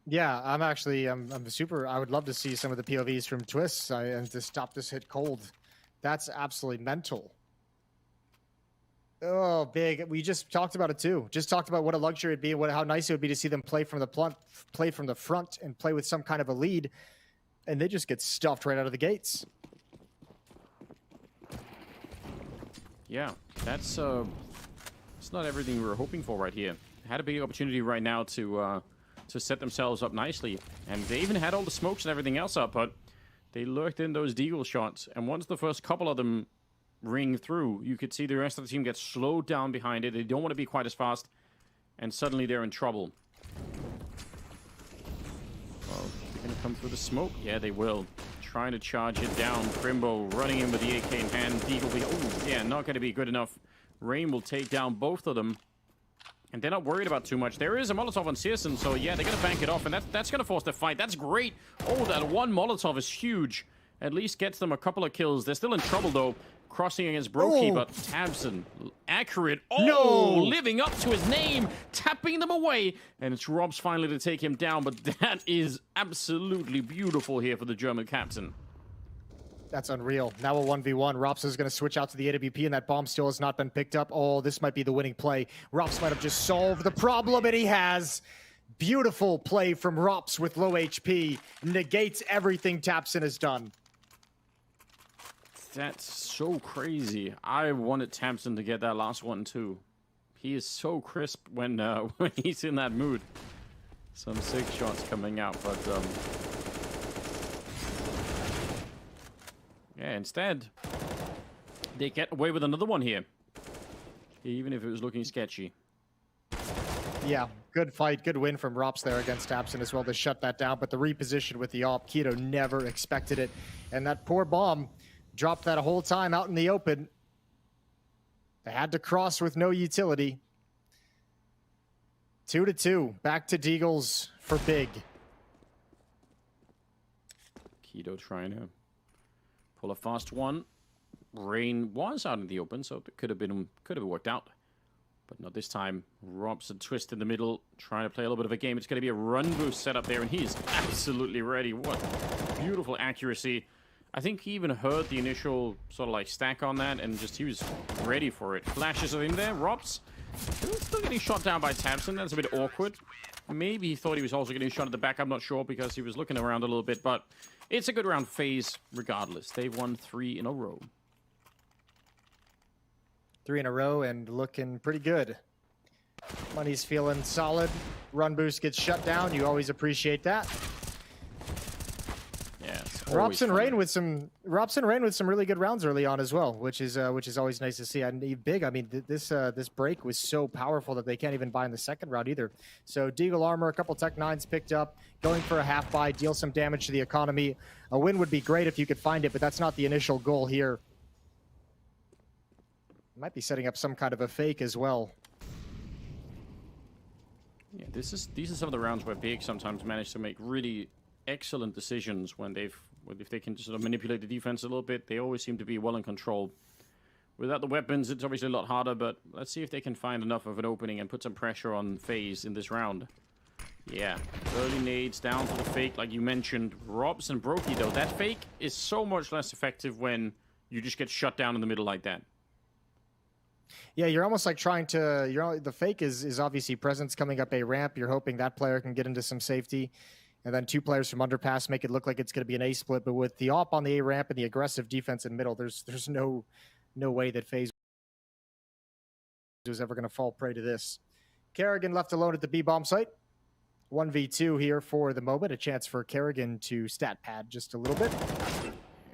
Yeah, I'm super. I would love to see some of the POVs from Twists and to stop this hit cold. That's absolutely mental. Oh, Big. We just talked about it too. Just talked about what a luxury it'd be, how nice it would be to see them play from the front and play with some kind of a lead, and they just get stuffed right out of the gates. Yeah, that's not everything we were hoping for right here. Had a big opportunity right now to set themselves up nicely, and they even had all the smokes and everything else up, but they lurked in those deagle shots, and once the first couple of them ring through, you could see the rest of the team get slowed down behind it. They don't want to be quite as fast, and suddenly they're in trouble. Well, they're going to come through the smoke. Yeah, they will. Trying to charge it down. Crimbo running in with the AK in hand. Deagle, not going to be good enough. Rain will take down both of them, and they're not worried about too much. There is a Molotov on Searson, so yeah, they're going to bank it off, and that's going to force the fight. That's great. Oh, that one Molotov is huge. At least gets them a couple of kills. They're still in trouble, though. Crossing against Brokey, but Tabson, accurate. Oh, no! Living up to his name, tapping them away. And it's Robs finally to take him down, but that is absolutely beautiful here for the German captain. That's unreal. Now a 1v1. Rops is going to switch out to the AWP, and that bomb still has not been picked up. Oh, this might be the winning play. Rops might have just solved the problem, and he has. Beautiful play from Rops with low HP. Negates everything Tapson has done. That's so crazy. I wanted Tamsin to get that last one too. He is so crisp when he's in that mood. Some sick shots coming out, but yeah, instead they get away with another one here, even if it was looking sketchy. Yeah, good fight, good win from Rops there against Tapson as well to shut that down, but the reposition with the AWP, Keto never expected it, and that poor bomb dropped that whole time out in the open. They had to cross with no utility. 2-2. Back to Deagles for Big. Keto trying to pull a fast one. Rain was out in the open, so it could have worked out. But not this time. Robson Twist in the middle, trying to play a little bit of a game. It's going to be a run boost set up there, and he's absolutely ready. What beautiful accuracy. I think he even heard the initial sort of like stack on that and just he was ready for it. Flashes are in there. Robs still getting shot down by tabseN. That's a bit awkward. Maybe he thought he was also getting shot at the back. I'm not sure because he was looking around a little bit. But it's a good round FaZe regardless. They've won 3 in a row. 3 in a row and looking pretty good. Money's feeling solid. Run boost gets shut down. You always appreciate that. Robson Rain with some really good rounds early on as well, which is always nice to see. And Big, I mean, this break was so powerful that they can't even buy in the second round either. So Deagle Armor, a couple Tech-9s picked up, going for a half buy, deal some damage to the economy. A win would be great if you could find it, but that's not the initial goal here. Might be setting up some kind of a fake as well. Yeah, these are some of the rounds where Big sometimes manage to make really excellent decisions when if they can sort of manipulate the defense a little bit. They always seem to be well in control. Without the weapons, it's obviously a lot harder, but let's see if they can find enough of an opening and put some pressure on FaZe in this round. Yeah, early nades down for the fake, like you mentioned. Robs and Brokey, though, that fake is so much less effective when you just get shut down in the middle like that. Yeah, you're almost like trying to... the fake is obviously presence coming up a ramp. You're hoping that player can get into some safety. And then 2 players from underpass make it look like it's going to be an A split. But with the op on the A ramp and the aggressive defense in middle, there's no way that FaZe was ever going to fall prey to this. Kerrigan left alone at the B bomb site. 1v2 here for the moment. A chance for Kerrigan to stat pad just a little bit.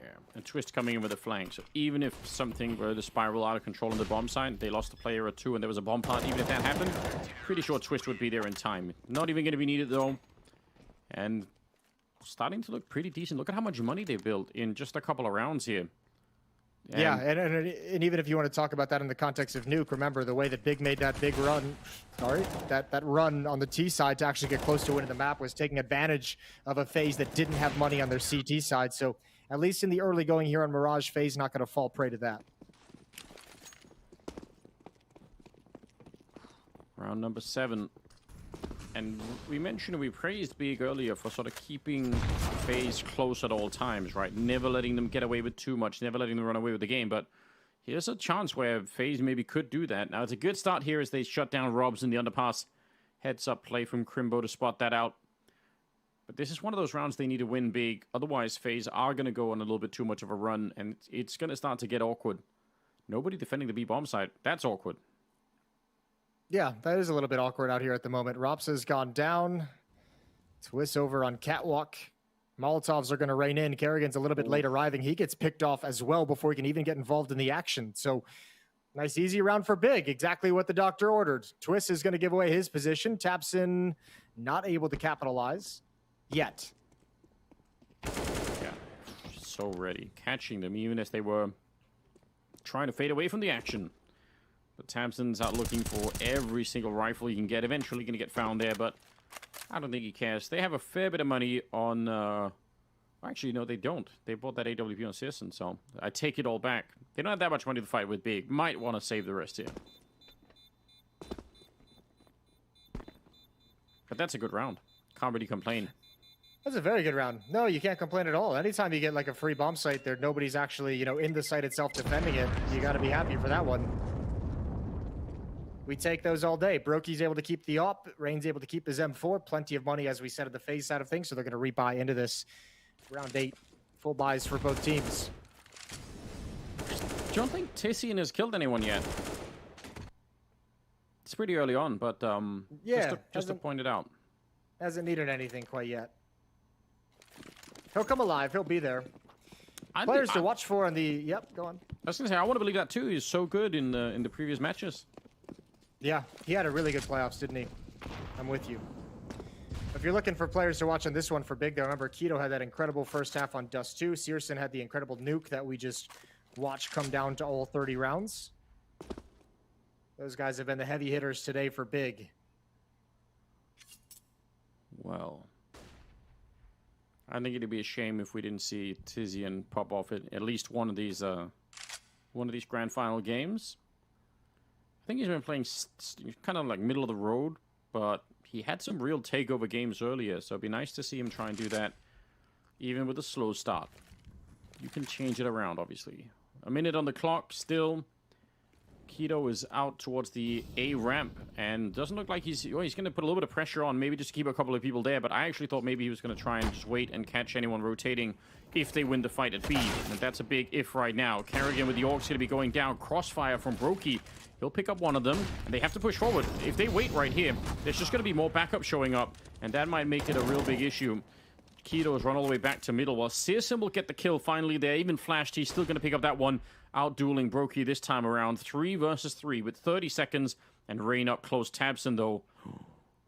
Yeah, and Twist coming in with a flank. So even if something were to spiral out of control on the bomb site, they lost a player or 2 and there was a bomb plant, even if that happened, pretty sure Twist would be there in time. Not even going to be needed though. And starting to look pretty decent. Look at how much money they built in just a couple of rounds here. And yeah, and even if you want to talk about that in the context of Nuke, remember the way that Big made that big run, that run on the T side to actually get close to winning the map was taking advantage of a FaZe that didn't have money on their CT side. So at least in the early going here on Mirage, FaZe not going to fall prey to that. Round number 7. And we mentioned, we praised Big earlier for sort of keeping FaZe close at all times, right? Never letting them get away with too much, never letting them run away with the game. But here's a chance where FaZe maybe could do that. Now, it's a good start here as they shut down Robs in the underpass. Heads up play from Crimbo to spot that out. But this is one of those rounds they need to win big. Otherwise, FaZe are going to go on a little bit too much of a run, and it's going to start to get awkward. Nobody defending the B bomb site. That's awkward. Yeah, that is a little bit awkward out here at the moment. Rops has gone down. Twist over on Catwalk. Molotovs are going to rain in. Kerrigan's a little bit late arriving. He gets picked off as well before he can even get involved in the action. So, nice easy round for Big. Exactly what the doctor ordered. Twist is going to give away his position. tabseN not able to capitalize yet. Yeah, so ready. Catching them even as they were trying to fade away from the action. But tabseN's out looking for every single rifle he can get. Eventually going to get found there, but I don't think he cares. They have a fair bit of money on... Actually, no, they don't. They bought that AWP on csgo, so I take it all back. They don't have that much money to fight with Big. Might want to save the rest here. But that's a good round. Can't really complain. That's a very good round. No, you can't complain at all. Anytime you get like a free bomb site there, nobody's actually, in the site itself defending it. You got to be happy for that one. We take those all day. Brokey's able to keep the op. Rain's able to keep his M4. Plenty of money, as we said, at the FaZe side of things. So they're going to rebuy into this round 8. Full buys for both teams. Don't think Tissian has killed anyone yet. It's pretty early on, but yeah, just to point it out. Hasn't needed anything quite yet. He'll come alive. He'll be there. Players to watch for on the... Yep, go on. I was going to say, I want to believe that too. He's so good in the previous matches. Yeah, he had a really good playoffs, didn't he? I'm with you. If you're looking for players to watch on this one for Big, though, remember Keto had that incredible first half on Dust 2. searson had the incredible nuke that we just watched come down to all 30 rounds. Those guys have been the heavy hitters today for Big. Well, I think it'd be a shame if we didn't see Tissian pop off at least one of these grand final games. I think he's been playing kind of like middle of the road, but he had some real takeover games earlier, so it'd be nice to see him try and do that, even with a slow start. you can change it around, obviously. A minute on the clock still. Keto is out towards the A ramp and doesn't look like he's going to put a little bit of pressure on, maybe just to keep a couple of people there, but I actually thought maybe he was going to try and just wait and catch anyone rotating if they win the fight at B. And that's a big if right now. Carrigan with the Orcs going to be going down. Crossfire from Brokey. He'll pick up one of them, and they have to push forward. If they wait right here, there's just going to be more backup showing up, and that might make it a real big issue. Keto has run all the way back to middle, while ferze will get the kill finally there. Even flashed, he's still going to pick up that one. Out-dueling Brokey this time around. 3 versus 3 with 30 seconds, and Rain up close. tabseN, though,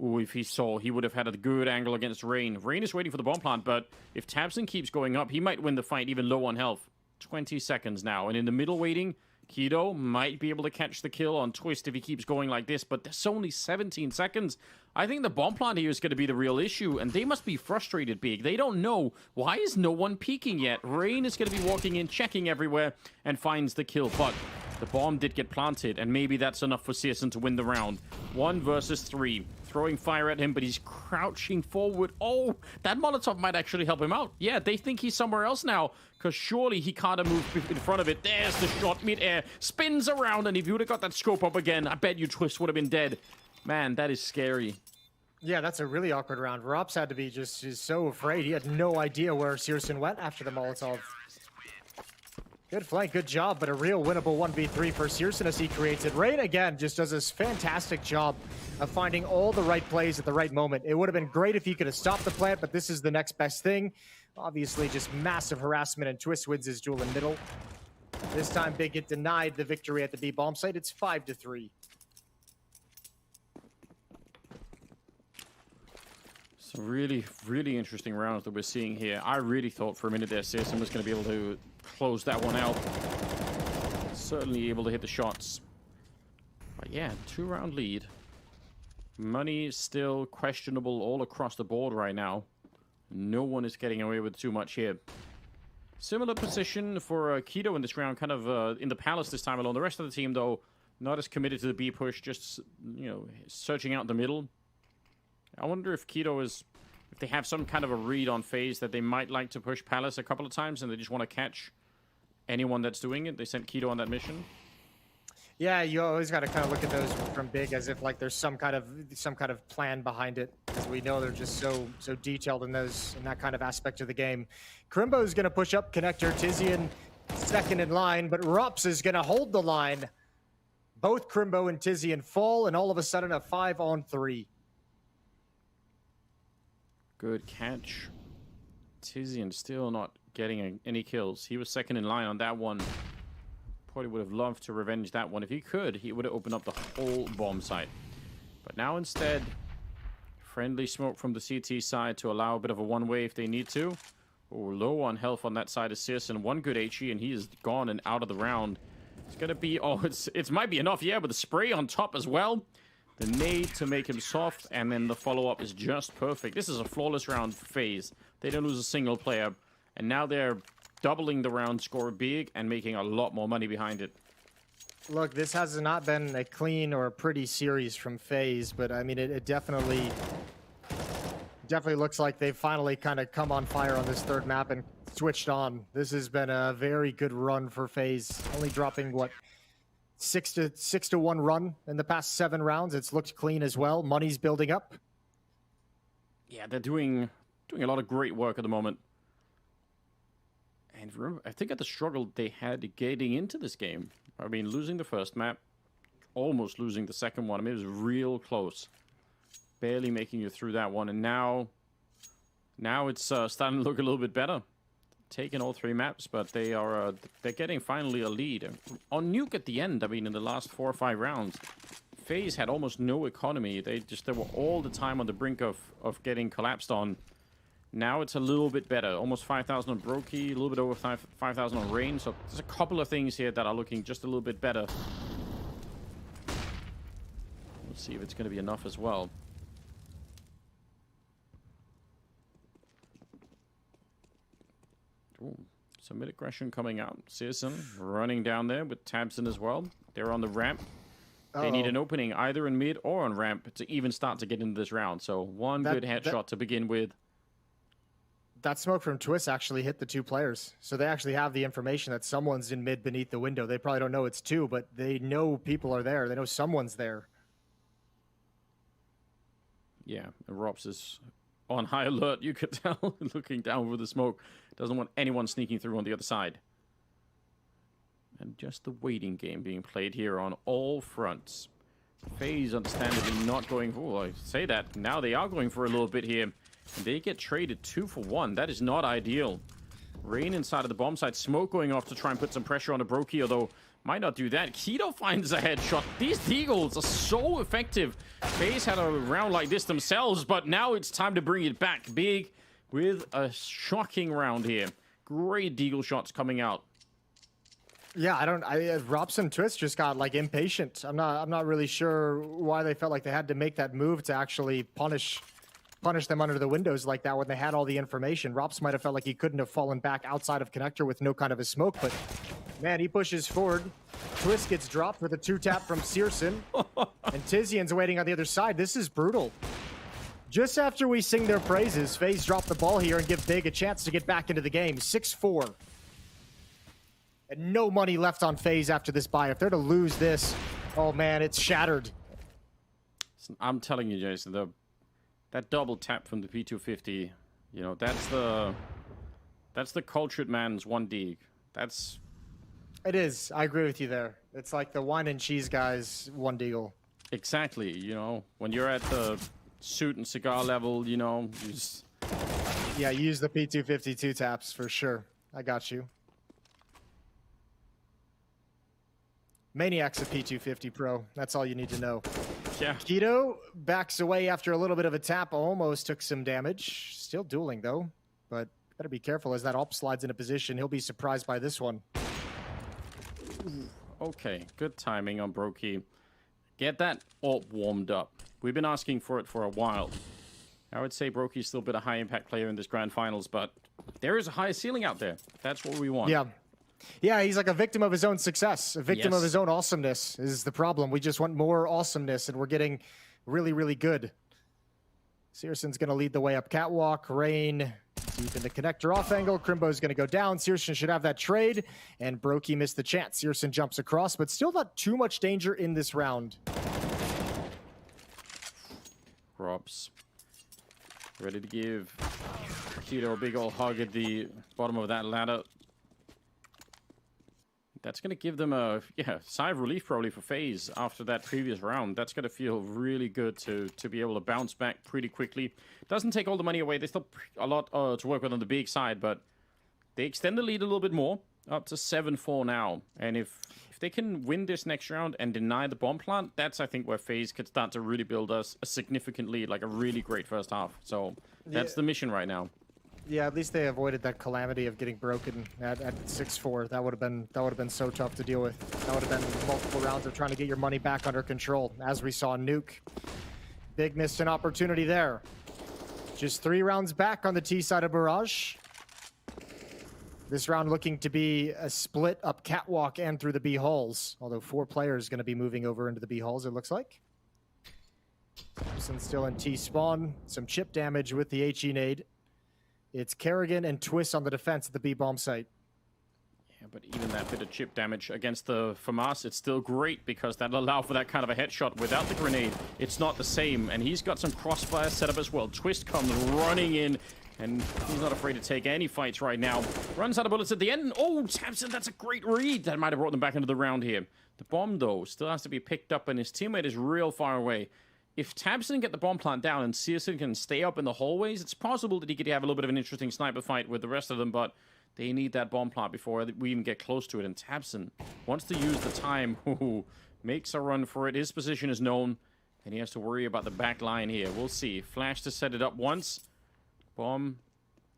ooh, if he saw, he would have had a good angle against Rain. Rain is waiting for the bomb plant, but if tabseN keeps going up, he might win the fight even low on health. 20 seconds now, and in the middle waiting, Keto might be able to catch the kill on Twist if he keeps going like this, but there's only 17 seconds. I think the bomb plant here is going to be the real issue, and they must be frustrated, Big. They don't know. Why is no one peeking yet? Rain is going to be walking in, checking everywhere, and finds the kill, but the bomb did get planted, and maybe that's enough for ferze to win the round. 1 versus 3. Throwing fire at him, but he's crouching forward. Oh, that Molotov might actually help him out. Yeah, they think he's somewhere else now, because surely he can't have moved in front of it. There's the shot mid-air. Spins around, and if you would have got that scope up again, I bet you Twist would have been dead. Man, that is scary. Yeah, that's a really awkward round. Rops had to be just so afraid. He had no idea where ferze went after the Molotov. Good flank, good job, but a real winnable 1v3 for ferze as he creates it. Rain, again, just does this fantastic job of finding all the right plays at the right moment. It would have been great if he could have stopped the plant, but this is the next best thing. Obviously, just massive harassment, and Twist wins his duel in middle. This time, Big get denied the victory at the B bomb site. It's 5-3. Some really, really interesting rounds that we're seeing here. I really thought for a minute there ferze was going to be able to close that one out. Certainly able to hit the shots. But yeah, 2-round lead. Money still questionable all across the board right now. No one is getting away with too much here. Similar position for Keto in this round, kind of in the palace this time alone. The rest of the team, though, not as committed to the B push, just, you know, searching out the middle. I wonder if Keto is, if they have some kind of a read on FaZe that they might like to push Palace a couple of times and they just want to catch anyone that's doing it. They sent Keto on that mission. Yeah, you always got to kind of look at those from Big as if like there's some kind of plan behind it, because we know they're just so detailed in that kind of aspect of the game. Crimbo is going to push up connector. Tizian second in line, but Rops is going to hold the line. Both Crimbo and Tizian fall, and all of a sudden a 5-on-3. Good catch. Tizian still not getting any kills. He was second in line on that one. Probably would have loved to revenge that one. If he could, he would have opened up the whole bomb site. But now instead, friendly smoke from the CT side to allow a bit of a one-way if they need to. Oh, low on health on that side of ferze, and one good HE, and he is gone and out of the round. It's going to be, oh, it might be enough, yeah, but the spray on top as well. The nade to make him soft, and then the follow-up is just perfect. This is a flawless round for FaZe. They don't lose a single player, and now they're doubling the round score big and making a lot more money behind it. Look, this has not been a clean or a pretty series from FaZe, but I mean, it definitely looks like they've finally kind of come on fire on this third map and switched on. This has been a very good run for FaZe, only dropping, what, 6-1 run in the past 7 rounds. It's looked clean as well. Money's building up. Yeah, they're doing a lot of great work at the moment. And remember, I think at the struggle they had getting into this game. I mean, losing the first map, almost losing the second one. I mean, it was real close. Barely making it through that one. And now it's starting to look a little bit better. Taking all 3 maps, but they're getting finally a lead. On Nuke at the end, I mean, in the last 4 or 5 rounds, FaZe had almost no economy. They were all the time on the brink of getting collapsed on. Now it's a little bit better. Almost 5,000 on Brokey, a little bit over 5,000 on Rain. So there's a couple of things here that are looking just a little bit better. Let's see if it's going to be enough as well. Ooh, some mid-aggression coming out. ferze running down there with tabseN as well. They're on the ramp. They need an opening either in mid or on ramp to even start to get into this round. So good headshot to begin with. that smoke from Twist actually hit the two players. So they actually have the information that someone's in mid beneath the window. They probably don't know it's two, but they know people are there. They know someone's there. Yeah, and Rops is on high alert, you could tell, looking down with the smoke. Doesn't want anyone sneaking through on the other side. And just the waiting game being played here on all fronts. FaZe understandably not going for, I say that, now they are going for a little bit here. And they get traded 2 for 1. That is not ideal. Rain inside of the bomb site, smoke going off to try and put some pressure on the Brokey, although might not do that. Keto finds a headshot. These Deagles are so effective. FaZe had a round like this themselves, but now it's time to bring it back. Big with a shocking round here. Great Deagle shots coming out. Yeah, Rops and Twist just got like impatient. I'm not really sure why they felt like they had to make that move to actually punish them under the windows like that when they had all the information. Rops might have felt like he couldn't have fallen back outside of connector with no kind of a smoke, but man, he pushes forward. Twist gets dropped with a 2-tap from searson, and Tizian's waiting on the other side. This is brutal. Just after we sing their praises, FaZe drop the ball here and give Big a chance to get back into the game. 6-4. And no money left on FaZe after this buy. If they're to lose this, oh man, it's shattered. I'm telling you, Jason, that double tap from the P250, you know, that's the cultured man's 1D. It is. I agree with you there. It's like the wine and cheese guy's 1 deagle. Exactly. You know, when you're at the suit and cigar level, you know, you just... Yeah, use the P250 2-taps for sure. I got you. Maniac's a P250 Pro. That's all you need to know. Yeah. Keto backs away after a little bit of a tap. Almost took some damage. Still dueling, though. But better be careful as that AWP slides into position. He'll be surprised by this one. Okay, good timing on Brokey. Get that AWP warmed up. We've been asking for it for a while. I would say Brokey's still been a high-impact player in this Grand Finals, but there is a higher ceiling out there. That's what we want. Yeah. Yeah, he's like a victim of his own success, a victim of his own awesomeness is the problem. We just want more awesomeness, and we're getting really, really good. searson's going to lead the way up catwalk. Rain deep in the connector off angle. Crimbo's going to go down. searson should have that trade, and Brokey missed the chance. searson jumps across, but still not too much danger in this round. Robs ready to give Keto a big old hug at the bottom of that ladder. That's going to give them a sigh of relief probably for FaZe after that previous round. That's going to feel really good to be able to bounce back pretty quickly. Doesn't take all the money away. There's still a lot to work with on the big side, but they extend the lead a little bit more, up to 7-4 now. And if they can win this next round and deny the bomb plant, that's, I think, where FaZe could start to really build us a significant lead, like a really great first half. So that's the mission right now. Yeah, at least they avoided that calamity of getting broken at 6-4. That would have been so tough to deal with. That would have been multiple rounds of trying to get your money back under control, as we saw Nuke. Big missed an opportunity there. Just 3 rounds back on the T side of Barrage. This round looking to be a split up catwalk and through the B halls, although 4 players going to be moving over into the B halls, it looks like. Thompson still in T spawn. Some chip damage with the HE nade. It's Kerrigan and Twist on the defense at the B bomb site. Yeah, but even that bit of chip damage against the FAMAS, it's still great because that'll allow for that kind of a headshot. Without the grenade, it's not the same. And he's got some crossfire set up as well. Twist comes running in, and he's not afraid to take any fights right now. Runs out of bullets at the end. Oh, Tamsin, that's a great read. That might have brought them back into the round here. The bomb, though, still has to be picked up, and his teammate is real far away. If Tabson can get the bomb plant down and searson can stay up in the hallways, it's possible that he could have a little bit of an interesting sniper fight with the rest of them, but they need that bomb plant before we even get close to it. And Tabson wants to use the time, makes a run for it. His position is known, and he has to worry about the back line here. We'll see. Flash to set it up once. Bomb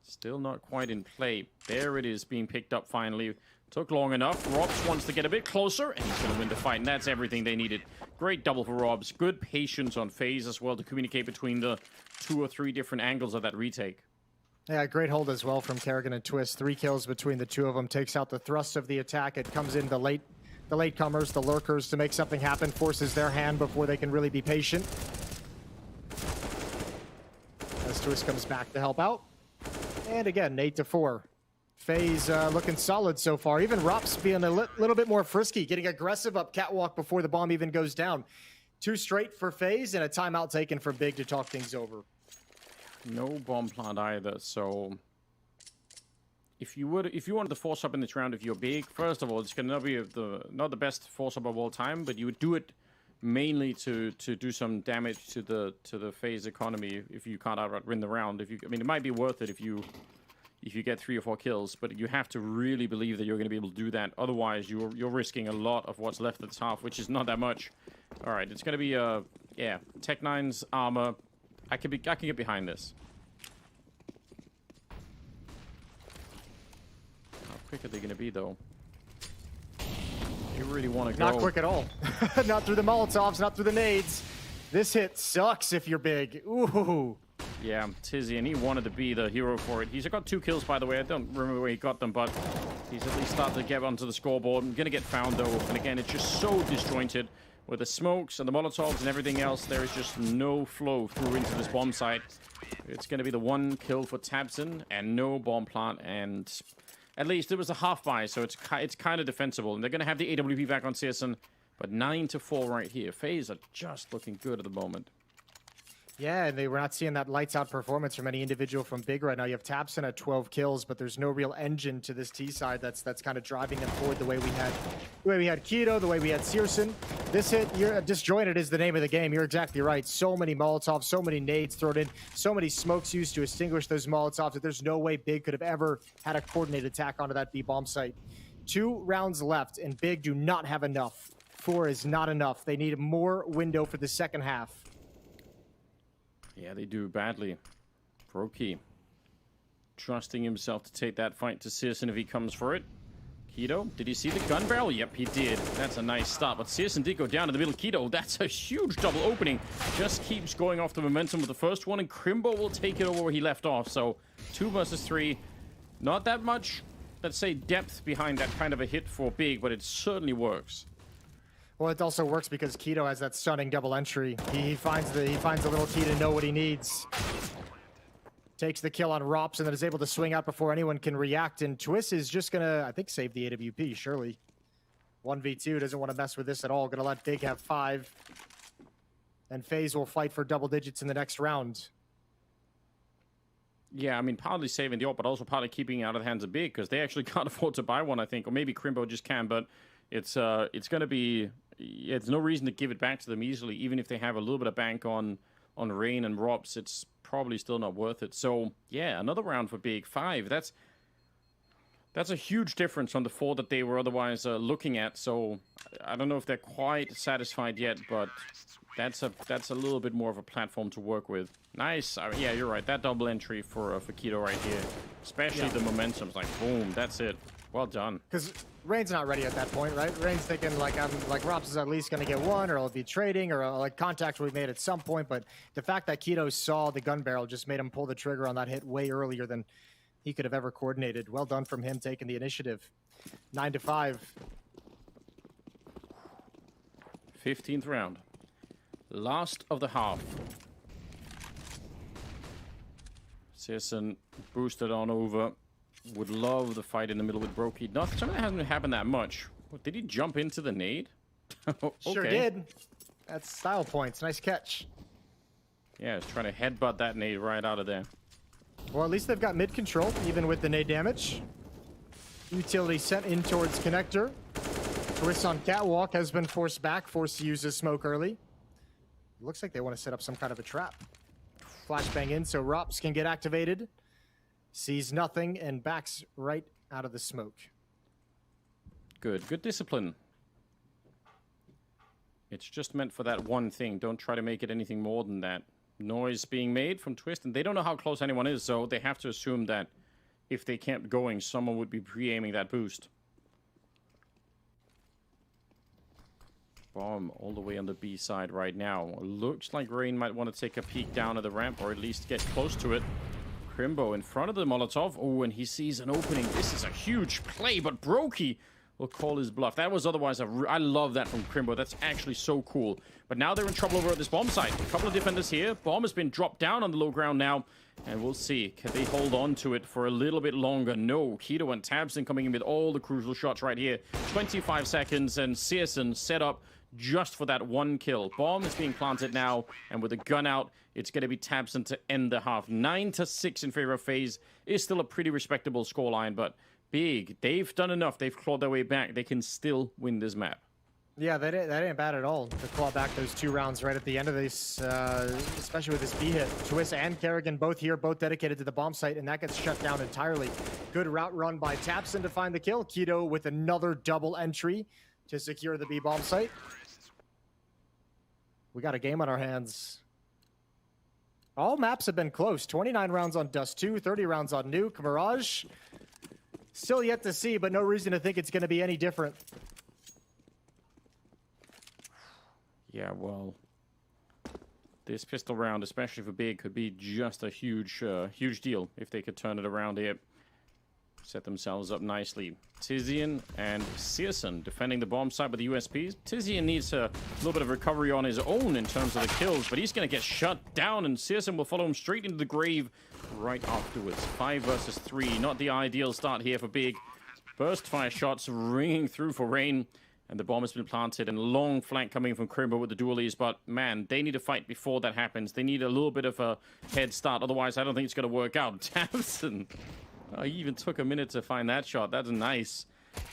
still not quite in play. There it is, being picked up finally. Took long enough. Robs wants to get a bit closer, and he's going to win the fight, and that's everything they needed. Great double for Robs. Good patience on FaZe as well to communicate between the 2 or 3 different angles of that retake. Yeah, great hold as well from Kerrigan and Twist. 3 kills between the 2 of them. Takes out the thrust of the attack. It comes in the latecomers, the lurkers, to make something happen. Forces their hand before they can really be patient. As Twist comes back to help out. And again, 8-4. FaZe looking solid so far. Even Rops being a little bit more frisky, getting aggressive up catwalk before the bomb even goes down. 2 straight for FaZe and a timeout taken for Big to talk things over. No bomb plant either, so if you wanted to force up in this round, if you're Big, first of all, it's gonna be not the best force up of all time, but you would do it mainly to do some damage to the FaZe economy if you can't outright win the round. I mean, it might be worth it if you get 3 or 4 kills, but you have to really believe that you're going to be able to do that. Otherwise, you're risking a lot of what's left at this half, which is not that much. All right, it's going to be yeah, Tech9's armor. I can get behind this. How quick are they going to be though? You really want to go? Not quick at all. Not through the Molotovs, not through the nades. This hit sucks if you're Big. Ooh. Yeah, Tizzy, and he wanted to be the hero for it. He's got 2 kills, by the way. I don't remember where he got them, but he's at least started to get onto the scoreboard. I'm going to get found, though. And again, it's just so disjointed. With the smokes and the Molotovs and everything else, there is just no flow through into this bomb site. It's going to be the 1 kill for tabseN and no bomb plant. And at least it was a half buy, so it's kind of defensible. And they're going to have the AWP back on csgo, but 9-4 right here. FaZe are just looking good at the moment. Yeah, and we're not seeing that lights out performance from any individual from Big right now. You have tabseN at 12 kills, but there's no real engine to this T side that's kind of driving them forward the way we had k1to, the way we had csgo. This hit, disjointed is the name of the game. You're exactly right. So many Molotovs, so many nades thrown in, so many smokes used to extinguish those Molotovs that there's no way Big could have ever had a coordinated attack onto that B bomb site. 2 rounds left, and Big do not have enough. 4 is not enough. They need more window for the second half. Yeah, they do badly. broky trusting himself to take that fight to csgo if he comes for it. k1to, did he see the gun barrel? Yep, he did. That's a nice stop. But csgo did go down in the middle. k1to, that's a huge double opening. Just keeps going off the momentum with the first one, and Crimbo will take it over where he left off. So 2 versus 3. Not that much, let's say, depth behind that kind of a hit for Big, but it certainly works. Well, it also works because k1to has that stunning double entry. He finds the little key to know what he needs. Takes the kill on Rops and then is able to swing out before anyone can react. And Twist is just gonna, I think, save the AWP, surely. 1v2, doesn't want to mess with this at all. Gonna let Big have 5. And FaZe will fight for double digits in the next round. Yeah, I mean, partly saving the AWP, but also partly keeping it out of the hands of Big, because they actually can't afford to buy one, I think. Or maybe Crimbo just can, but it's going to be... It's no reason to give it back to them easily, even if they have a little bit of bank on Rain and Rops. It's probably still not worth it. So, yeah, another round for Big. 5. That's a huge difference from the 4 that they were otherwise looking at. So, I don't know if they're quite satisfied yet, but that's a little bit more of a platform to work with. Nice. Yeah, you're right. That double entry for k1to right here, especially the momentum's like, boom, that's it. Well done. Because Rain's not ready at that point, right? Rain's thinking like Rops is at least going to get one, or I'll be trading, or like contact will be made at some point. But the fact that k1to saw the gun barrel just made him pull the trigger on that hit way earlier than he could have ever coordinated. Well done from him taking the initiative. 9-5. 15th round. Last of the half. csgo boosted on over. Would love the fight in the middle with broky. Something that hasn't happened that much. Did he jump into the nade? Okay. Sure did. That's style points. Nice catch. Yeah, he's trying to headbutt that nade right out of there. Well, at least they've got mid control, even with the nade damage. Utility sent in towards connector. Twist on catwalk has been forced back, forced to use his smoke early. Looks like they want to set up some kind of a trap. Flashbang in so Rops can get activated. Sees nothing and backs right out of the smoke. Good discipline. It's just meant for that one thing. Don't try to make it anything more than that. Noise being made from Twist, and they don't know how close anyone is, so they have to assume that if they kept going, someone would be pre-aiming that boost. Bomb all the way on the B side right now. Looks like Rain might want to take a peek down at the ramp, or at least get close to it. Crimbo in front of the Molotov. Oh, and he sees an opening. This is a huge play, but broky will call his bluff. That was otherwise I love that from Crimbo. That's actually so cool. But now they're in trouble over at this bomb site. A couple of defenders here. Bomb has been dropped down on the low ground now. And we'll see. Can they hold on to it for a little bit longer? No. Keto and tabseN coming in with all the crucial shots right here. 25 seconds, and csgo set up just for that one kill. Bomb is being planted now, and with the gun out, it's going to be tabseN to end the half. 9-6 in favor of FaZe is still a pretty respectable scoreline, but Big, they've done enough. They've clawed their way back. They can still win this map. Yeah, that ain't bad at all to claw back those 2 rounds right at the end of this, especially with this B hit. Twist and Kerrigan both here, both dedicated to the bomb site, and that gets shut down entirely. Good route run by tabseN to find the kill. Keto with another double entry to secure the B bomb site. We got a game on our hands. All maps have been close. 29 rounds on Dust 2, 30 rounds on Nuke. Mirage, still yet to see, but no reason to think it's going to be any different. Yeah, well, this pistol round, especially for Big, could be just a huge deal if they could turn it around here. Set themselves up nicely. Tizian and csgo defending the bomb site with the USPs. Tizian needs a little bit of recovery on his own in terms of the kills, but he's going to get shut down, and csgo will follow him straight into the grave right afterwards. 5 versus 3, not the ideal start here for Big. Burst fire shots ringing through for Rain. And the bomb has been planted, and long flank coming from Crimbo with the dualies. But, man, they need to fight before that happens. They need a little bit of a head start. Otherwise, I don't think it's going to work out. tabseN. Oh, he even took a minute to find that shot. That's nice.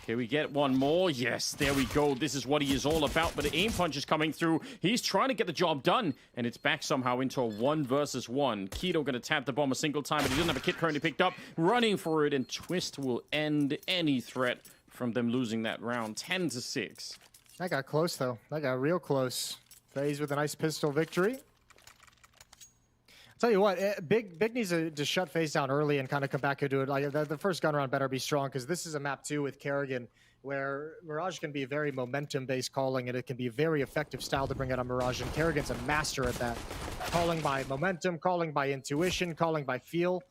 Can we get one more? Yes, there we go. This is what he is all about. But the aim punch is coming through. He's trying to get the job done. And it's back somehow into a 1 versus 1. Keto going to tap the bomb a single time, but he doesn't have a kit currently picked up. Running for it, and Twist will end any threat from them losing that round. 10-6. That got close, though. That got real close. FaZe with a nice pistol victory. I'll tell you what, Big needs to shut FaZe down early and kind of come back into it. Like the first gun round better be strong, because this is a map, too, with Kerrigan, where Mirage can be a very momentum-based calling, and it can be a very effective style to bring out on Mirage, and Kerrigan's a master at that. Calling by momentum, calling by intuition, calling by feel.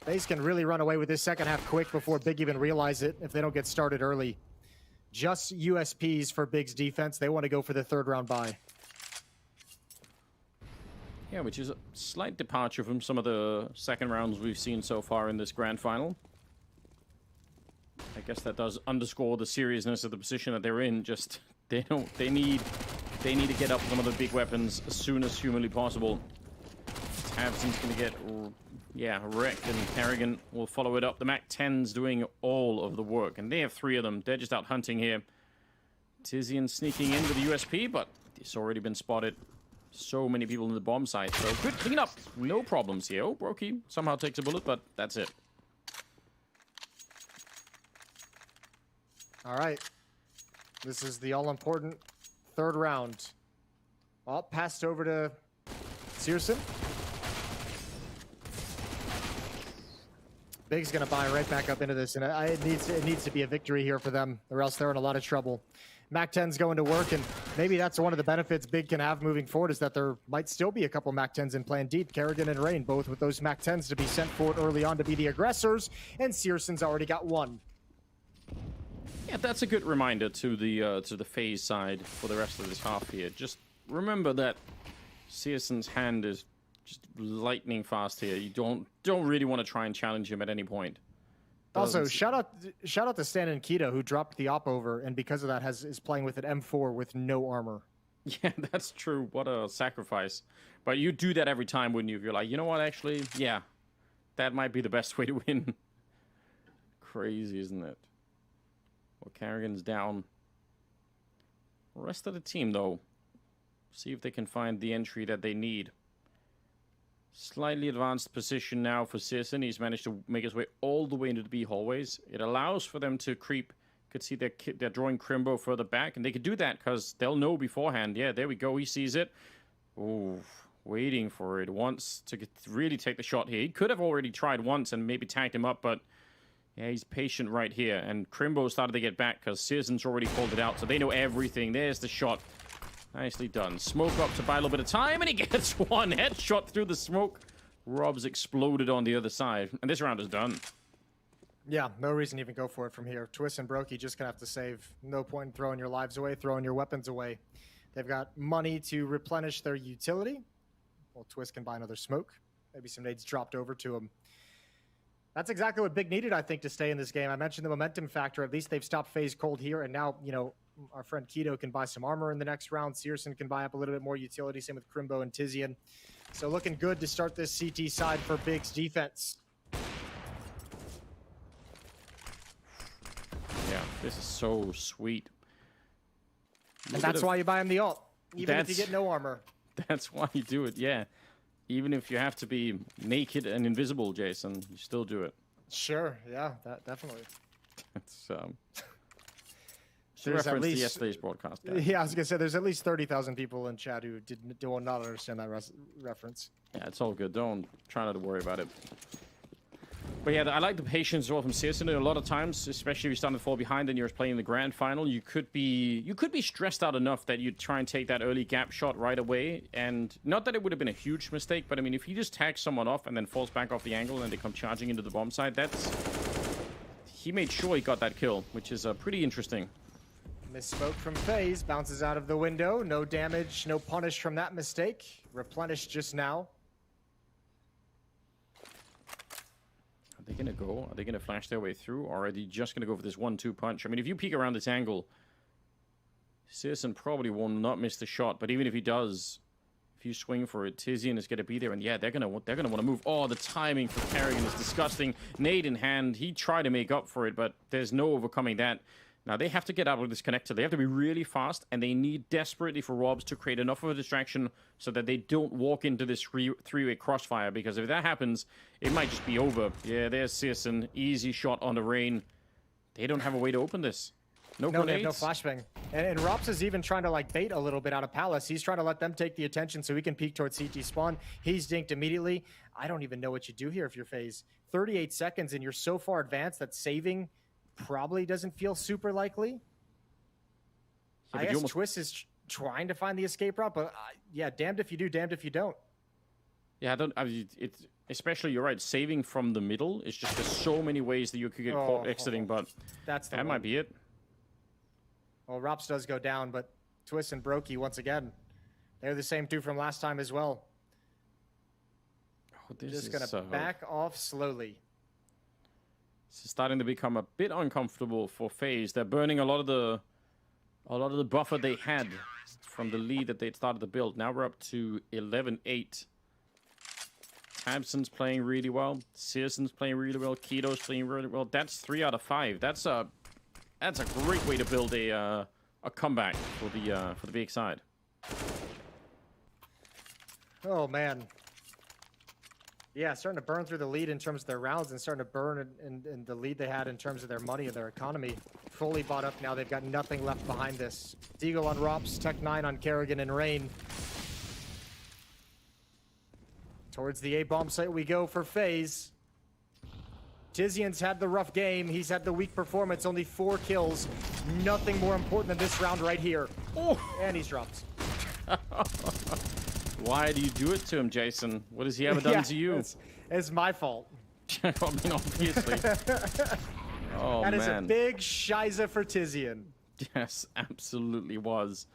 FaZe can really run away with this second half quick before Big even realize it if they don't get started early. Just USPs for Big's defense. They want to go for the 3rd round bye. Yeah, which is a slight departure from some of the second rounds we've seen so far in this grand final. I guess that does underscore the seriousness of the position that they're in. Just they need to get up some of the big weapons as soon as humanly possible. tabseN's gonna get wrecked, and Kerrigan will follow it up. The MAC-10's doing all of the work, and they have 3 of them. They're just out hunting here. Tizian sneaking in with the USP, but it's already been spotted. So many people in the bomb site, so good cleanup. No problems here. Oh, Brokey somehow takes a bullet, but that's it. All right. This is the all-important 3rd round. Well, passed over to csgo. Big's going to buy right back up into this, and it needs to be a victory here for them, or else they're in a lot of trouble. MAC-10's going to work, and maybe that's one of the benefits Big can have moving forward, is that there might still be a couple MAC-10s in play. Indeed, Kerrigan and Rain, both with those MAC-10s to be sent forward early on to be the aggressors, and csgo's already got 1. Yeah, that's a good reminder to the FaZe side for the rest of this half here. Just remember that csgo's hand is just lightning fast here. You don't really want to try and challenge him at any point. Also, shout out to Stan and Keto, who dropped the op over, and because of that is playing with an M4 with no armor. Yeah, that's true. What a sacrifice. But you do that every time, wouldn't you? If you're like, you know what, actually, yeah, that might be the best way to win. Crazy, isn't it? Well, Kerrigan's down. Rest of the team, though, see if they can find the entry that they need. Slightly advanced position now for csgo. He's managed to make his way all the way into the B hallways. It allows for them to creep. Could see they're drawing Crimbo further back, and they could do that because they'll know beforehand. Yeah, there we go. He sees it. Ooh, waiting for it. Wants to really take the shot here. He could have already tried once and maybe tagged him up, but yeah, he's patient right here. And Crimbo started to get back because csgo's already called it out, so they know everything. There's the shot. Nicely done. Smoke up to buy a little bit of time, and he gets one headshot through the smoke. Rob's exploded on the other side, and this round is done. Yeah, no reason to even go for it from here. Twist and Brokey just gonna have to save. No point in throwing your lives away, throwing your weapons away. They've got money to replenish their utility. Well, Twist can buy another smoke. Maybe some nades dropped over to him. That's exactly what Big needed, I think, to stay in this game. I mentioned the momentum factor. At least they've stopped FaZe cold here, and now, you know, our friend Keto can buy some armor in the next round. Searson can buy up a little bit more utility. Same with Crimbo and Tizian. So looking good to start this CT side for Big's defense. Yeah, this is so sweet. And that's why you buy him the ult, even if you get no armor. That's why you do it, yeah. Even if you have to be naked and invisible, Jason, you still do it. Sure, yeah, that definitely. It's reference at least, yesterday's broadcast. Guys. Yeah, I was gonna say there's at least 30,000 people in chat who do not understand that reference. Yeah, it's all good. Don't try not to worry about it. But yeah, I like the patience as well from Searson. A lot of times, especially if you're starting to fall behind and you're playing the grand final, you could be stressed out enough that you try and take that early gap shot right away. And not that it would have been a huge mistake, but I mean, if he just tags someone off and then falls back off the angle and they come charging into the bomb site, he made sure he got that kill, which is pretty interesting. Misspoke from FaZe, bounces out of the window. No damage, no punish from that mistake. Replenished just now. Are they going to go? Are they going to flash their way through? Or are they just going to go for this 1-2 punch? I mean, if you peek around this angle, Searson probably will not miss the shot. But even if he does, if you swing for it, Tizian is going to be there. And yeah, they're going to want to move. Oh, the timing for Kerrigan is disgusting. Nade in hand. He tried to make up for it, but there's no overcoming that. Now, they have to get out of this connector. They have to be really fast, and they need desperately for Robs to create enough of a distraction so that they don't walk into this three-way crossfire, because if that happens, it might just be over. Yeah, there's Searson. Easy shot on the rain. They don't have a way to open this. No grenades. No flashbang. And Rops is even trying to, like, bait a little bit out of Palace. He's trying to let them take the attention so he can peek towards CT spawn. He's dinked immediately. I don't even know what you do here if you're FaZe. 38 seconds, and you're so far advanced that saving probably doesn't feel super likely. Yeah, I guess Twist is trying to find the escape route, but yeah, damned if you do, damned if you don't. Yeah, it's especially, you're right, saving from the middle is just, there's so many ways that you could get caught exiting, but that might be it. Well, Rops does go down, but Twist and Brokey, once again, they're the same two from last time as well. Oh, this just gonna back off slowly. It's starting to become a bit uncomfortable for FaZe. They're burning a lot of the buffer they had from the lead that they'd started to build. Now we're up to 11-8. Tabson's playing really well. Searson's playing really well. Keto's playing really well. That's 3 out of 5. That's a great way to build a comeback for the big side. Oh man. Yeah, starting to burn through the lead in terms of their rounds and starting to burn in the lead they had in terms of their money and their economy. Fully bought up now. They've got nothing left behind this. Deagle on Rops, Tech9 on Kerrigan and Rain. Towards the A-bomb site we go for FaZe. Tizian's had the rough game. He's had the weak performance. Only 4 kills. Nothing more important than this round right here. Oh, and he's dropped. Why do you do it to him, Jason? What has he ever done to you? It's my fault. I mean, obviously. Oh, that is a big shiza for Tizian. Yes, absolutely was.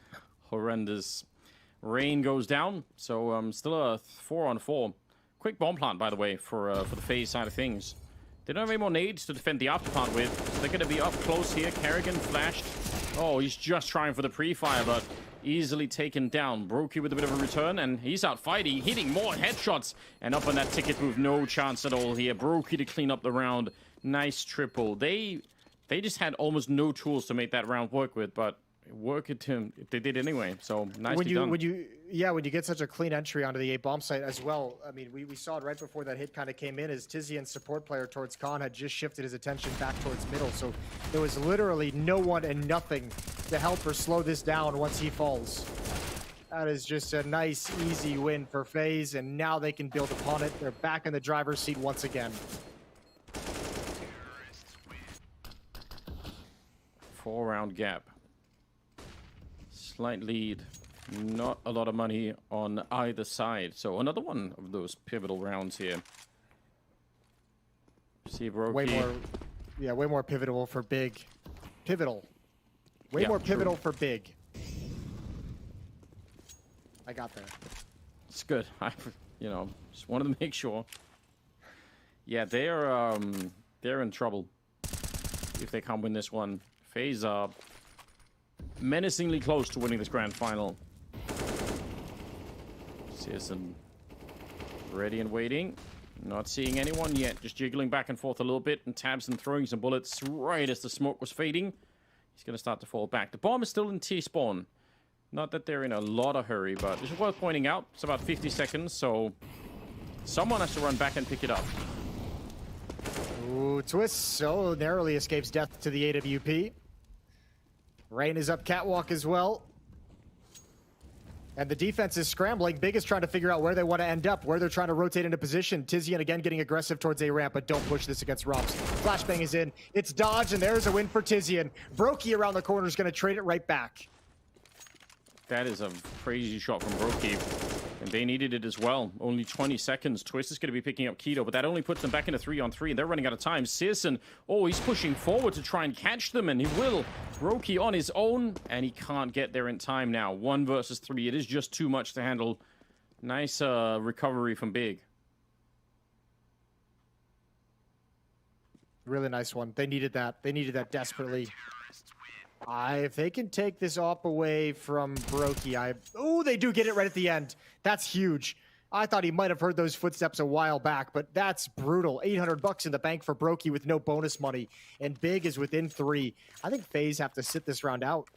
Horrendous. Rain goes down, so still a 4-on-4. Quick bomb plant, by the way, for the FaZe side of things. They don't have any more nades to defend the after plant with, so they're going to be up close here. Kerrigan flashed. Oh, he's just trying for the pre-fire, but easily taken down. Brokey with a bit of a return, and he's out fighting, hitting more headshots. And up on that ticket move, no chance at all here. Brokey to clean up the round. Nice triple. They just had almost no tools to make that round work with, but work it to they did anyway. So nicely done. When you get such a clean entry onto the A-bomb site as well, I mean, we saw it right before that hit kind of came in as Tizian's support player towards Khan had just shifted his attention back towards middle. So there was literally no one and nothing to help or slow this down once he falls. That is just a nice, easy win for FaZe, and now they can build upon it. They're back in the driver's seat once again. 4-round gap. Slight lead. Not a lot of money on either side. So another one of those pivotal rounds here. See Brokey. Yeah, way more pivotal for Big. Pivotal. Way more pivotal for Big. I got there. It's good. I, just wanted to make sure. Yeah, they're in trouble if they can't win this one. FaZe are menacingly close to winning this grand final. Searson ready and waiting. Not seeing anyone yet. Just jiggling back and forth a little bit. And tabseN throwing some bullets right as the smoke was fading. He's going to start to fall back. The bomb is still in T-spawn. Not that they're in a lot of hurry, but it's worth pointing out. It's about 50 seconds, so someone has to run back and pick it up. Ooh, Twist so narrowly escapes death to the AWP. Rain is up catwalk as well. And the defense is scrambling. Big is trying to figure out where they want to end up, where they're trying to rotate into position. TiZian again getting aggressive towards A ramp, but don't push this against Rops. Flashbang is in. It's dodged, and there's a win for TiZian. Brokey around the corner is going to trade it right back. That is a crazy shot from Brokey. And they needed it as well. Only 20 seconds. Twist is going to be picking up Keto, but that only puts them back into 3-on-3, and they're running out of time. searson, oh, he's pushing forward to try and catch them, and he will. Brokey on his own, and he can't get there in time now. 1 versus 3. It is just too much to handle. Nice recovery from Big. Really nice one. They needed that. They needed that desperately. If they can take this op away from Brokey, oh, they do get it right at the end. That's huge. I thought he might have heard those footsteps a while back, but that's brutal. $800 in the bank for Brokey with no bonus money, and Big is within 3. I think FaZe have to sit this round out.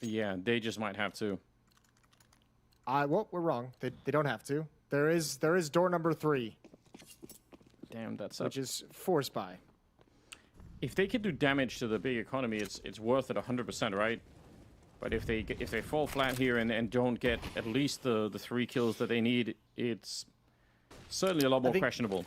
Yeah, they just might have to. Well, we're wrong. They don't have to. There is door number 3. Damn, that's which is force buy. If they could do damage to the Big economy, it's worth it 100%, right? But if they fall flat here and don't get at least the 3 kills that they need, it's certainly a lot more questionable.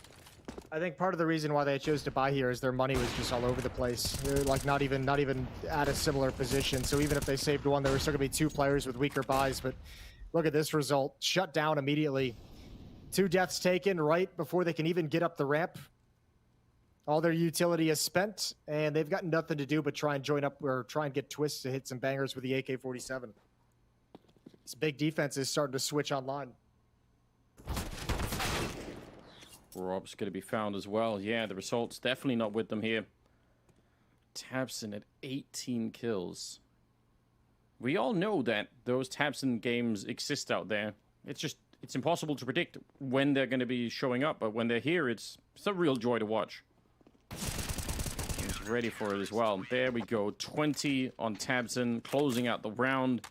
I think part of the reason why they chose to buy here is their money was just all over the place. They're like not even at a similar position. So even if they saved 1, there were still gonna be 2 players with weaker buys. But look at this result: shut down immediately. 2 deaths taken right before they can even get up the ramp. All their utility is spent, and they've got nothing to do but try and join up or try and get Twist to hit some bangers with the AK-47. This Big defense is starting to switch online. Rob's going to be found as well. Yeah, the result's definitely not with them here. tabseN at 18 kills. We all know that those tabseN games exist out there. It's impossible to predict when they're going to be showing up, but when they're here, it's a real joy to watch. He's ready for it as well. There we go. 20 on tabseN, closing out the round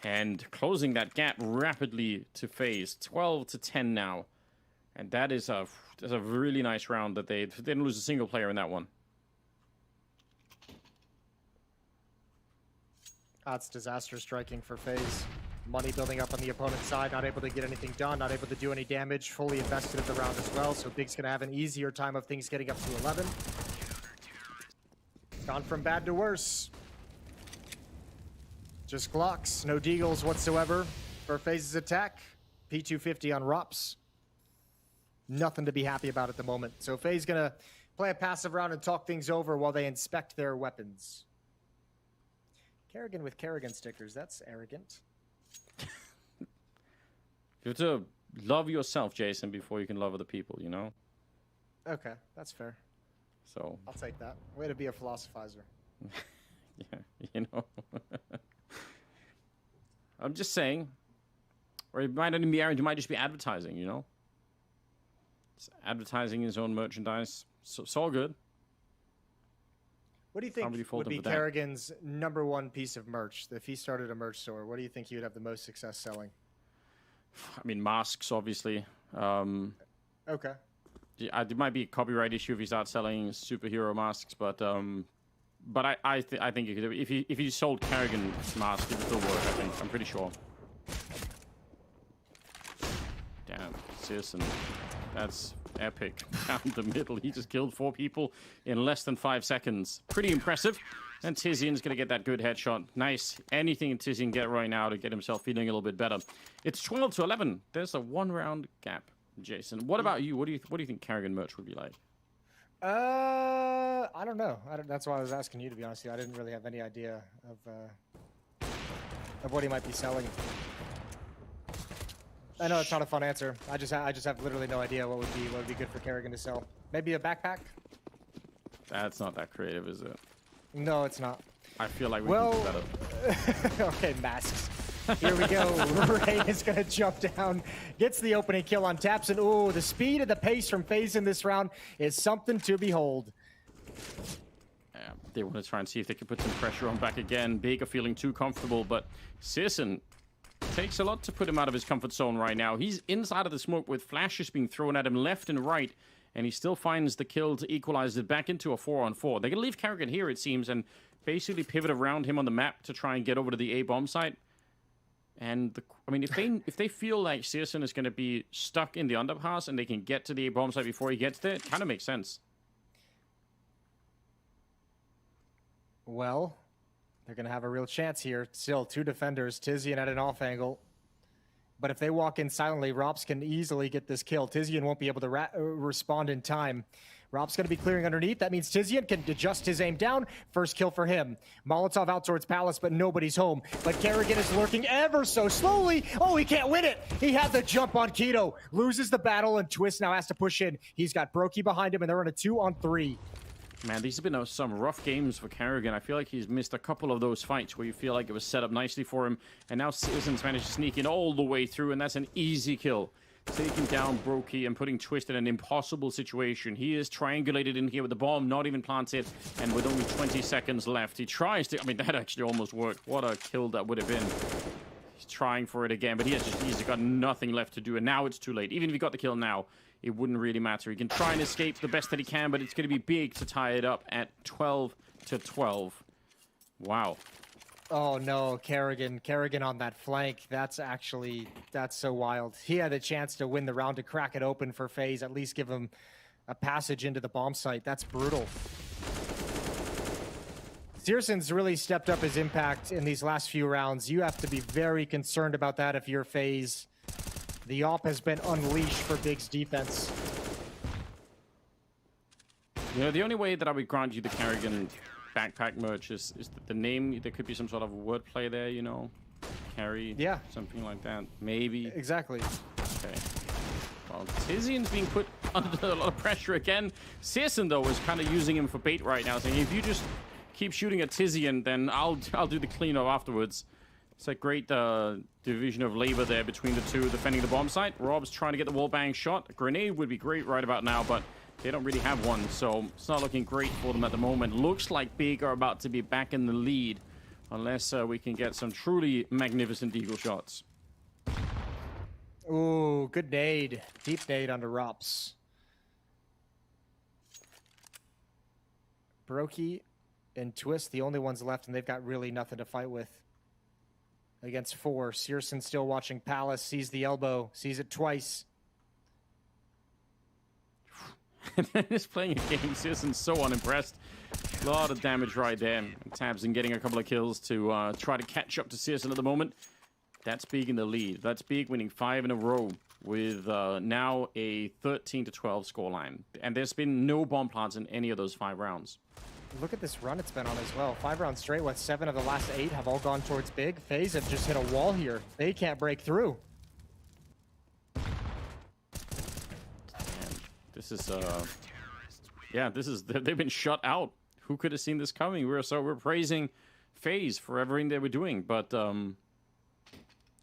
and closing that gap rapidly to FaZe. 12-10 now. And that's a really nice round that they didn't lose a single player in that one. That's disaster striking for FaZe. Money building up on the opponent's side, not able to get anything done, not able to do any damage, fully invested in the round as well, so Big's going to have an easier time of things getting up to 11. Gone from bad to worse. Just Glocks, no deagles whatsoever for FaZe's attack. P250 on Rops. Nothing to be happy about at the moment. So FaZe going to play a passive round and talk things over while they inspect their weapons. Kerrigan with Kerrigan stickers, that's arrogant. You have to love yourself, Jason, before you can love other people, you know? Okay, that's fair. So I'll take that. Way to be a philosophizer. yeah, you know. I'm just saying. Or it might not even be arrogant, it might just be advertising, you know? It's advertising his own merchandise. So it's all good. What do you think would be Kerrigan's #1 piece of merch? If he started a merch store, what do you think he would have the most success selling? I mean, masks, obviously. Okay. Yeah, it might be a copyright issue if he starts selling superhero masks, but I think you could, if he sold Kerrigan's mask, it would still work. I think. I'm pretty sure. Damn, searson, that's epic. Down the middle, he just killed 4 people in less than 5 seconds. Pretty impressive. And TiZian's going to get that good headshot. Nice. Anything TiZian can get right now to get himself feeling a little bit better. It's 12-11. There's a 1-round gap, Jason. What about you? What do you think Kerrigan merch would be like? I don't know. That's why I was asking you, to be honest with you. I didn't really have any idea of what he might be selling. I know it's not a fun answer. I just have literally no idea what would be good for karrigan to sell. Maybe a backpack? That's not that creative, is it? No, it's not. I feel like we can do better. Okay, masks. Here we go. Rain is going to jump down. Gets the opening kill on Taps. And, ooh, the speed and the pace from FaZe in this round is something to behold. Yeah, they want to try and see if they can put some pressure on back again. Big are feeling too comfortable, but csgo takes a lot to put him out of his comfort zone right now. He's inside of the smoke with flashes being thrown at him left and right, and he still finds the kill to equalize it back into a 4-on-4. They're going to leave karrigan here, it seems, and basically pivot around him on the map to try and get over to the A bomb site. And I mean, if they feel like csgo is going to be stuck in the underpass and they can get to the A bomb site before he gets there, it kind of makes sense. Well, they're going to have a real chance here. Still, 2 defenders, Tizian at an off angle. But if they walk in silently, Rops can easily get this kill. Tizian won't be able to respond in time. Rops going to be clearing underneath. That means Tizian can adjust his aim down. First kill for him. Molotov out towards Palace, but nobody's home. But karrigan is lurking ever so slowly. Oh, he can't win it. He had the jump on Keto. Loses the battle, and Twist now has to push in. He's got Brokey behind him, and they're on a 2-on-3. Man, these have been some rough games for karrigan. I feel like he's missed a couple of those fights where you feel like it was set up nicely for him. And now csgo's managed to sneak in all the way through, and that's an easy kill. Taking down Brokey and putting Twist in an impossible situation. He is triangulated in here with the bomb, not even planted, and with only 20 seconds left. He tries to... I mean, that actually almost worked. What a kill that would have been. He's trying for it again, but he's got nothing left to do, and now it's too late. Even if he got the kill now, it wouldn't really matter. He can try and escape the best that he can, but it's going to be big to tie it up at 12-12. Wow. Oh no, karrigan on that flank. That's so wild. He had a chance to win the round, to crack it open for FaZe, at least give him a passage into the bomb site. That's brutal. Searson's really stepped up his impact in these last few rounds. You have to be very concerned about that if you're FaZe. The op has been unleashed for Big's defense. You know, the only way that I would grant you the karrigan backpack merch is the name. There could be some sort of wordplay there, you know, carry, yeah, something like that, maybe. Exactly. Okay. Well, Tizian's being put under a lot of pressure again. csgo though is kind of using him for bait right now, saying if you just keep shooting at Tizian, then I'll do the cleanup afterwards. It's a great division of labor there between the two defending the bomb site. Rob's trying to get the wallbang shot. A grenade would be great right about now, but they don't really have one, so it's not looking great for them at the moment. Looks like Big are about to be back in the lead, unless we can get some truly magnificent deagle shots. Ooh, good nade. Deep nade onto Rops. Brokey and Twist, the only ones left, and they've got really nothing to fight with. Against 4. Searson still watching Palace, sees the elbow, sees it twice. Just playing a game, Searson's so unimpressed. A lot of damage right there. Tabs getting a couple of kills to try to catch up to Searson at the moment. That's Big in the lead. That's Big winning 5 in a row with now a 13-12 scoreline. And there's been no bomb plants in any of those 5 rounds. Look at this run it's been on as well. 5 rounds straight, what, 7 of the last 8 have all gone towards Big. FaZe have just hit a wall here. They can't break through. This is, yeah, they've been shut out. Who could have seen this coming? We're praising FaZe for everything they were doing, but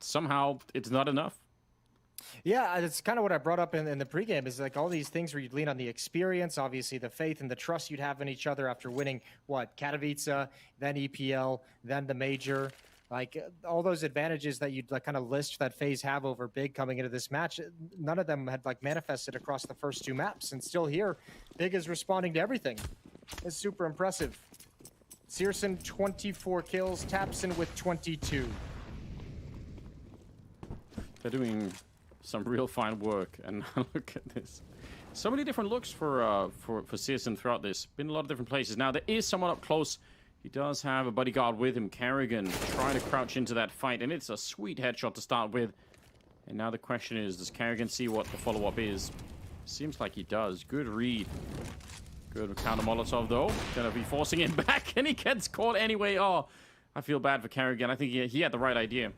somehow it's not enough. Yeah, it's kind of what I brought up in the pregame, is like all these things where you'd lean on the experience, obviously the faith and the trust you'd have in each other after winning, what, Katowice, then EPL, then the major. Like all those advantages that you'd like kind of list that FaZe have over Big coming into this match, none of them had like manifested across the first 2 maps. And still here, Big is responding to everything. It's super impressive. Searson, 24 kills, Tapson with 22. They're doing some real fine work, and look at this. So many different looks for Searson throughout this. Been a lot of different places. Now there is someone up close. He does have a bodyguard with him, karrigan, trying to crouch into that fight, and it's a sweet headshot to start with. And now the question is, does karrigan see what the follow-up is? Seems like he does. Good read. Good counter Molotov, though. Gonna be forcing him back, and he gets caught anyway. Oh, I feel bad for Carrigan. I think he had the right idea.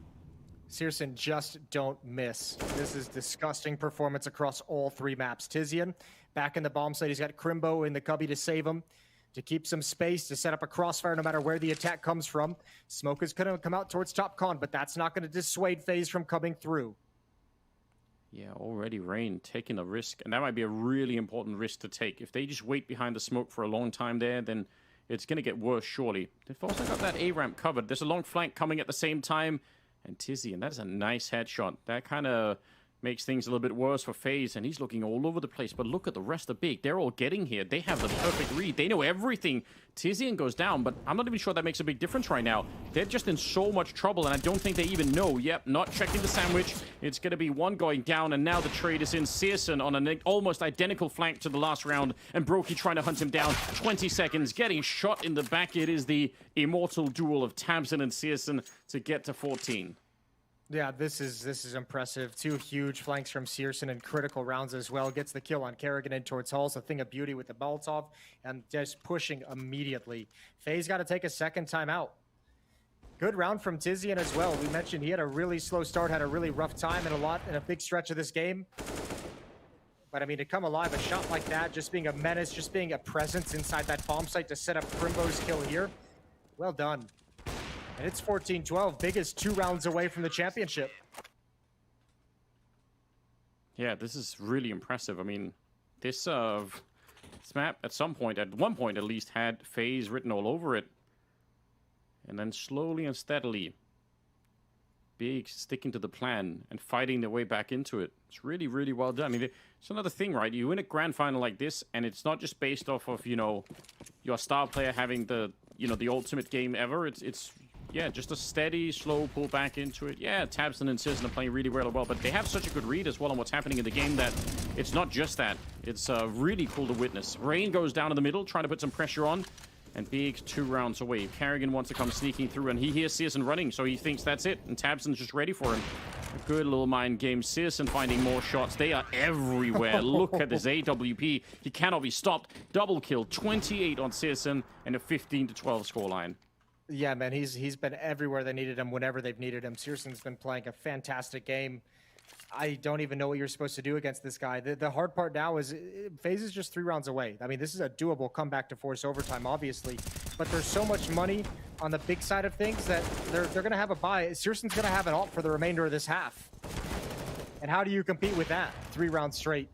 Searson, just don't miss. This is disgusting performance across all 3 maps. Tizian back in the bomb site. He's got Crimbo in the cubby to save him, to keep some space, to set up a crossfire no matter where the attack comes from. Smoke is going to come out towards top con, but that's not going to dissuade FaZe from coming through. Yeah, already Rain taking a risk, and that might be a really important risk to take. If they just wait behind the smoke for a long time there, then it's going to get worse, surely. They've also got that A-ramp covered. There's a long flank coming at the same time. And Tizian, that's a nice headshot. That kind of makes things a little bit worse for FaZe, and he's looking all over the place. But look at the rest of Big. They're all getting here. They have the perfect read. They know everything. Tizian goes down, but I'm not even sure that makes a big difference right now. They're just in so much trouble, and I don't think they even know. Yep, not checking the sandwich. It's going to be one going down, and now the trade is in. Searson on an almost identical flank to the last round, and Brokey trying to hunt him down. 20 seconds, getting shot in the back. It is the immortal duel of tabseN and Searson to get to 14. Yeah, this is impressive. 2 huge flanks from Searson and critical rounds as well. Gets the kill on Carrigan in towards Hulls. A thing of beauty with the Molotov and just pushing immediately. FaZe got to take a second time out. Good round from Tizian as well. We mentioned he had a really slow start, had a really rough time in a big stretch of this game. But I mean, to come alive, a shot like that, just being a menace, just being a presence inside that bomb site to set up Crimbo's kill here. Well done. And it's 14-12. Big is 2 rounds away from the championship. Yeah, this is really impressive. I mean, this map at one point at least, had FaZe written all over it. And then slowly and steadily, Big sticking to the plan and fighting their way back into it. It's really, really well done. I mean, it's another thing, right? You win a grand final like this, and it's not just based off of, you know, your star player having the, you know, the ultimate game ever. It's yeah, just a steady, slow pull back into it. Yeah, tabseN and Searson are playing really well, but they have such a good read as well on what's happening in the game that it's not just that. It's really cool to witness. Rain goes down in the middle, trying to put some pressure on, and Big 2 rounds away. Carrigan wants to come sneaking through, and he hears Searson running, so he thinks that's it, and tabseN's just ready for him. A good little mind game. Searson finding more shots. They are everywhere. Look at this AWP. He cannot be stopped. Double kill, 28 on Searson, and a 15-12 scoreline. Yeah, man, he's been everywhere they needed him whenever they've needed him. Searson's been playing a fantastic game. I don't even know what you're supposed to do against this guy. The hard part now is FaZe is just 3 rounds away. I mean, this is a doable comeback to force overtime, obviously. But there's so much money on the Big side of things that they're going to have a buy. Searson's going to have an ult for the remainder of this half. And how do you compete with that? 3 rounds straight.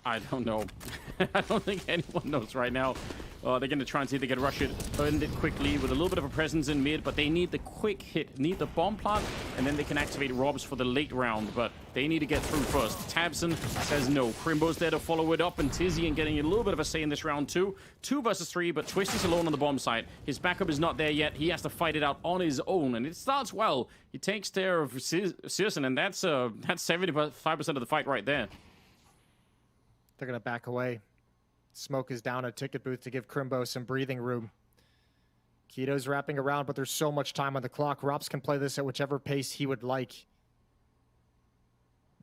I don't know. I don't think anyone knows right now. They're going to try and see if they can rush it, end it quickly with a little bit of a presence in mid, but they need the quick hit, need the bomb plant, and then they can activate Robs for the late round, but they need to get through first. tabseN says no. Crimbo's there to follow it up, and Tizian getting a little bit of a say in this round too. 2 versus 3, but Twist is alone on the bomb site. His backup is not there yet. He has to fight it out on his own, and it starts well. He takes care of Searson, and that's 75% of the fight right there. They're going to back away. Smoke is down a ticket booth to give Crimbo some breathing room. Keto's wrapping around, but there's so much time on the clock. Rops can play this at whichever pace he would like.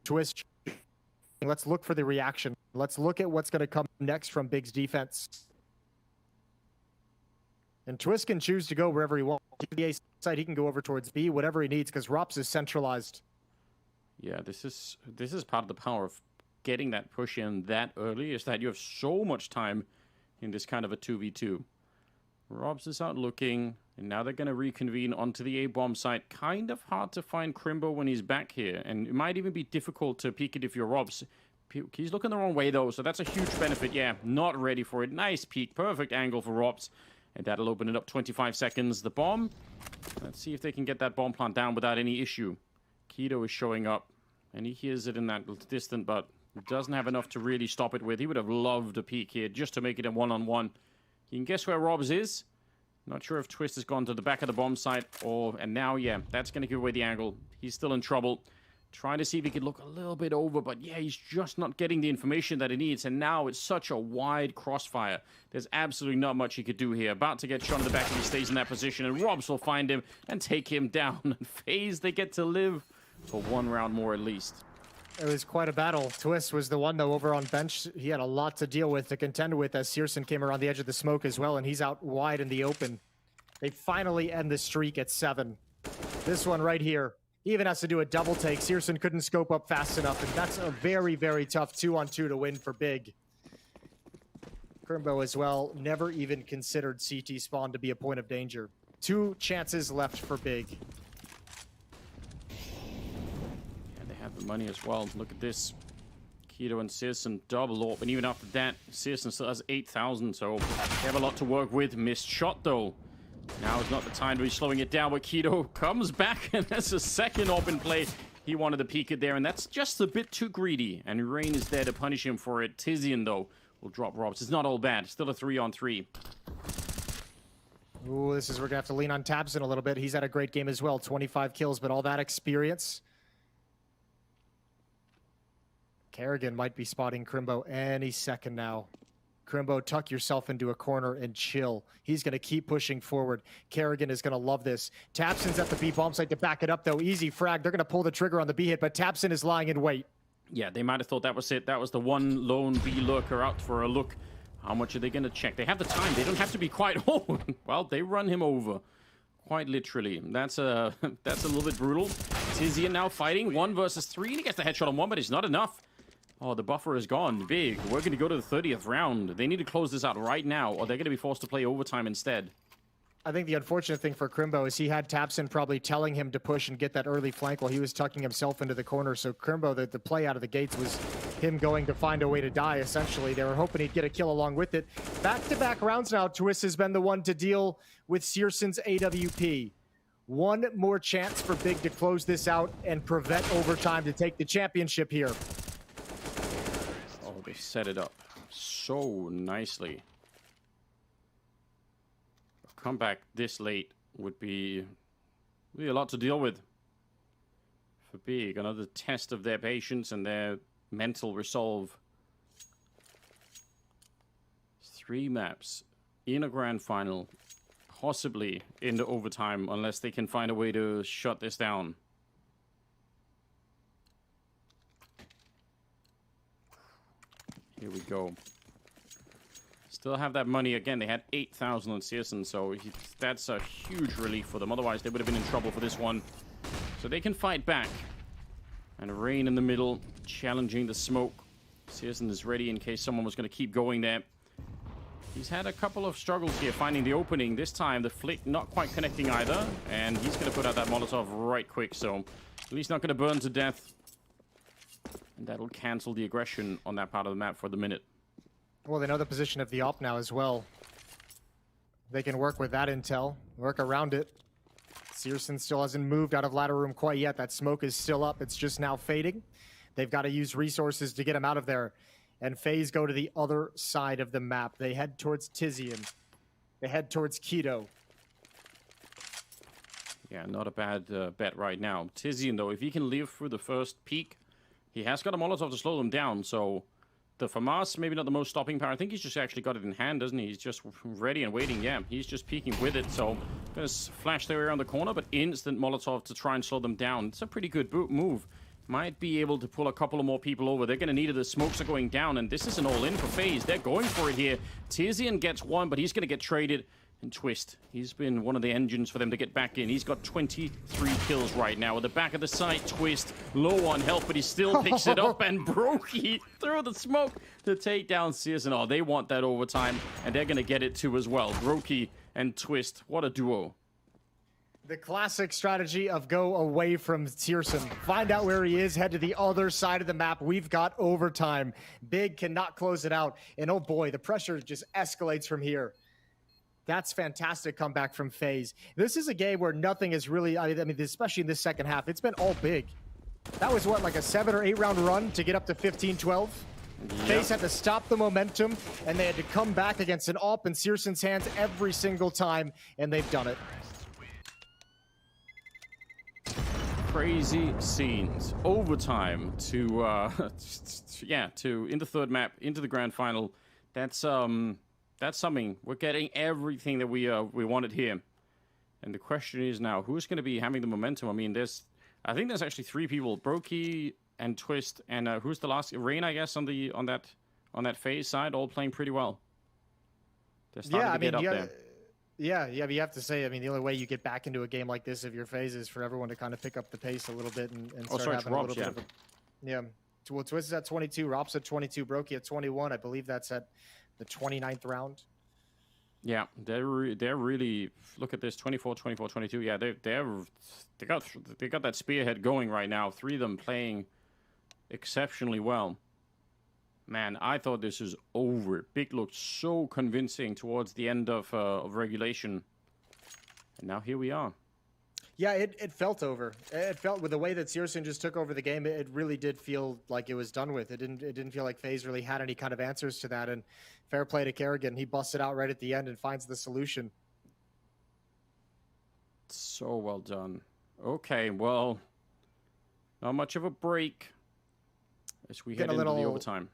Twist. Let's look for the reaction. Let's look at what's going to come next from Big's defense. And Twist can choose to go wherever he wants. The A side, he can go over towards B, whatever he needs, because Rops is centralized. Yeah, this is part of the power of getting that push in that early, is that you have so much time in this kind of a 2v2. Robs is out looking, and now they're going to reconvene onto the A-bomb site. Kind of hard to find Crimbo when he's back here, and it might even be difficult to peek it if you're Robs. He's looking the wrong way, though, so that's a huge benefit. Yeah, not ready for it. Nice peek, perfect angle for Robs, and that'll open it up 25 seconds. The bomb, let's see if they can get that bomb plant down without any issue. Keto is showing up, and he hears it in that distant, but doesn't have enough to really stop it with. He would have loved a peek here just to make it a one-on-one. You can guess where Robs is. Not sure if Twist has gone to the back of the bomb site and now, yeah, that's going to give away the angle. He's still in trouble. Trying to see if he could look a little bit over, but yeah, he's just not getting the information that he needs. And now it's such a wide crossfire. There's absolutely not much he could do here. About to get shot in the back if he stays in that position, and Robs will find him and take him down. And FaZe, they get to live for 1 round more at least. It was quite a battle. Twist was the one, though, over on bench. He had a lot to deal with, to contend with, as searson came around the edge of the smoke as well, and he's out wide in the open. They finally end the streak at 7. This one right here, he even has to do a double take. searson couldn't scope up fast enough, and that's a very, very tough 2-on-2 to win for Big. Crimbo as well, never even considered CT spawn to be a point of danger. 2 chances left for Big. Have the money as well. Look at this. Keto and searson double AWP, and even after that, searson still has 8,000, so they have a lot to work with. Missed shot, though. Now is not the time to be slowing it down, but Keto comes back, and that's a second AWP in play. He wanted to peek it there, and that's just a bit too greedy, and Rain is there to punish him for it. Tizian, though, will drop Robs. It's not all bad. Still a 3-on-3. Ooh, this is where we're going to have to lean on tabseN a little bit. He's had a great game as well. 25 kills, but all that experience. Kerrigan might be spotting Crimbo any second now. Crimbo, tuck yourself into a corner and chill. He's going to keep pushing forward. Kerrigan is going to love this. tabseN's at the B bomb site to back it up, though. Easy frag. They're going to pull the trigger on the B hit, but tabseN is lying in wait. Yeah, they might have thought that was it. That was the one lone B lurker out for a look. How much are they going to check? They have the time. They don't have to be quite... Oh, well, they run him over. Quite literally. That's a little bit brutal. Tizian now fighting 1 versus 3. He gets the headshot on 1, but it's not enough. Oh, the buffer is gone. Big. We're going to go to the 30th round. They need to close this out right now, or they're going to be forced to play overtime instead. I think the unfortunate thing for Crimbo is he had tabseN probably telling him to push and get that early flank while he was tucking himself into the corner. So Crimbo, the play out of the gates was him going to find a way to die, essentially. They were hoping he'd get a kill along with it. Back-to-back rounds now, Twist has been the one to deal with searson's AWP. One more chance for Big to close this out and prevent overtime to take the championship here. They set it up so nicely. A comeback this late would be really a lot to deal with for Big. Another test of their patience and their mental resolve. 3 maps in a grand final, possibly into overtime, unless they can find a way to shut this down. Here we go. Still have that money. Again, they had 8,000 on searson, so that's a huge relief for them. Otherwise, they would have been in trouble for this one. So they can fight back. And Rain in the middle, challenging the smoke. searson is ready in case someone was going to keep going there. He's had a couple of struggles here finding the opening. This time, the flick not quite connecting either. And he's going to put out that Molotov right quick, so at least not going to burn to death. And that'll cancel the aggression on that part of the map for the minute. Well, they know the position of the AWP now as well. They can work with that intel, work around it. searson still hasn't moved out of ladder room quite yet. That smoke is still up. It's just now fading. They've got to use resources to get him out of there. And FaZe go to the other side of the map. They head towards Tizian. They head towards Keto. Yeah, not a bad bet right now. Tizian, though, if he can live through the first peak, he has got a Molotov to slow them down, so the FAMAS, maybe not the most stopping power. I think he's just actually got it in hand, doesn't he? He's just ready and waiting. Yeah, he's just peeking with it, so gonna flash their way around the corner, but instant Molotov to try and slow them down. It's a pretty good move. Might be able to pull a couple of more people over. They're going to need it. The smokes are going down, and this is an all-in for FaZe. They're going for it here. Tizian gets 1, but he's going to get traded. And Twist, he's been one of the engines for them to get back in. He's got 23 kills right now. At the back of the site, Twist, low on health, but he still picks it up. And Brokey through the smoke to take down searson. Oh, they want that overtime, and they're going to get it too as well. Brokey and Twist, what a duo. The classic strategy of go away from searson. Find out where he is, head to the other side of the map. We've got overtime. Big cannot close it out. And oh boy, the pressure just escalates from here. That's fantastic comeback from FaZe. This is a game where nothing is really, I mean, especially in this second half, it's been all Big. That was what, like a 7 or 8 round run to get up to 15-12? Yep. FaZe had to stop the momentum, and they had to come back against an AWP in searson's hands every single time, and they've done it. Crazy scenes. Overtime to yeah, in the third map, into the grand final. That's something. We're getting everything that we wanted here. And the question is now, who's going to be having the momentum? I mean, I think there's actually 3 people. Brokey, and Twist, and who's the last? Rain, I guess, on that FaZe side, all playing pretty well. They're starting to get up there. Yeah, but you have to say, I mean, the only way you get back into a game like this if you're FaZe is for everyone to kind of pick up the pace a little bit and start having a little bit of a... Yeah. Well, Twist is at 22, Rob's at 22, Brokey at 21. I believe that's at the 29th round. Yeah, they're really, look at this, 24, 24, 22. Yeah, they got that spearhead going right now. 3 of them playing exceptionally well. Man, I thought this was over. Big looked so convincing towards the end of regulation. And now here we are. Yeah, it felt over. It felt with the way that Searson just took over the game. It really did feel like it was done with. It didn't feel like FaZe really had any kind of answers to that. And fair play to Kerrigan. He busts it out right at the end and finds the solution. So well done. Okay, well, not much of a break as we head into the overtime.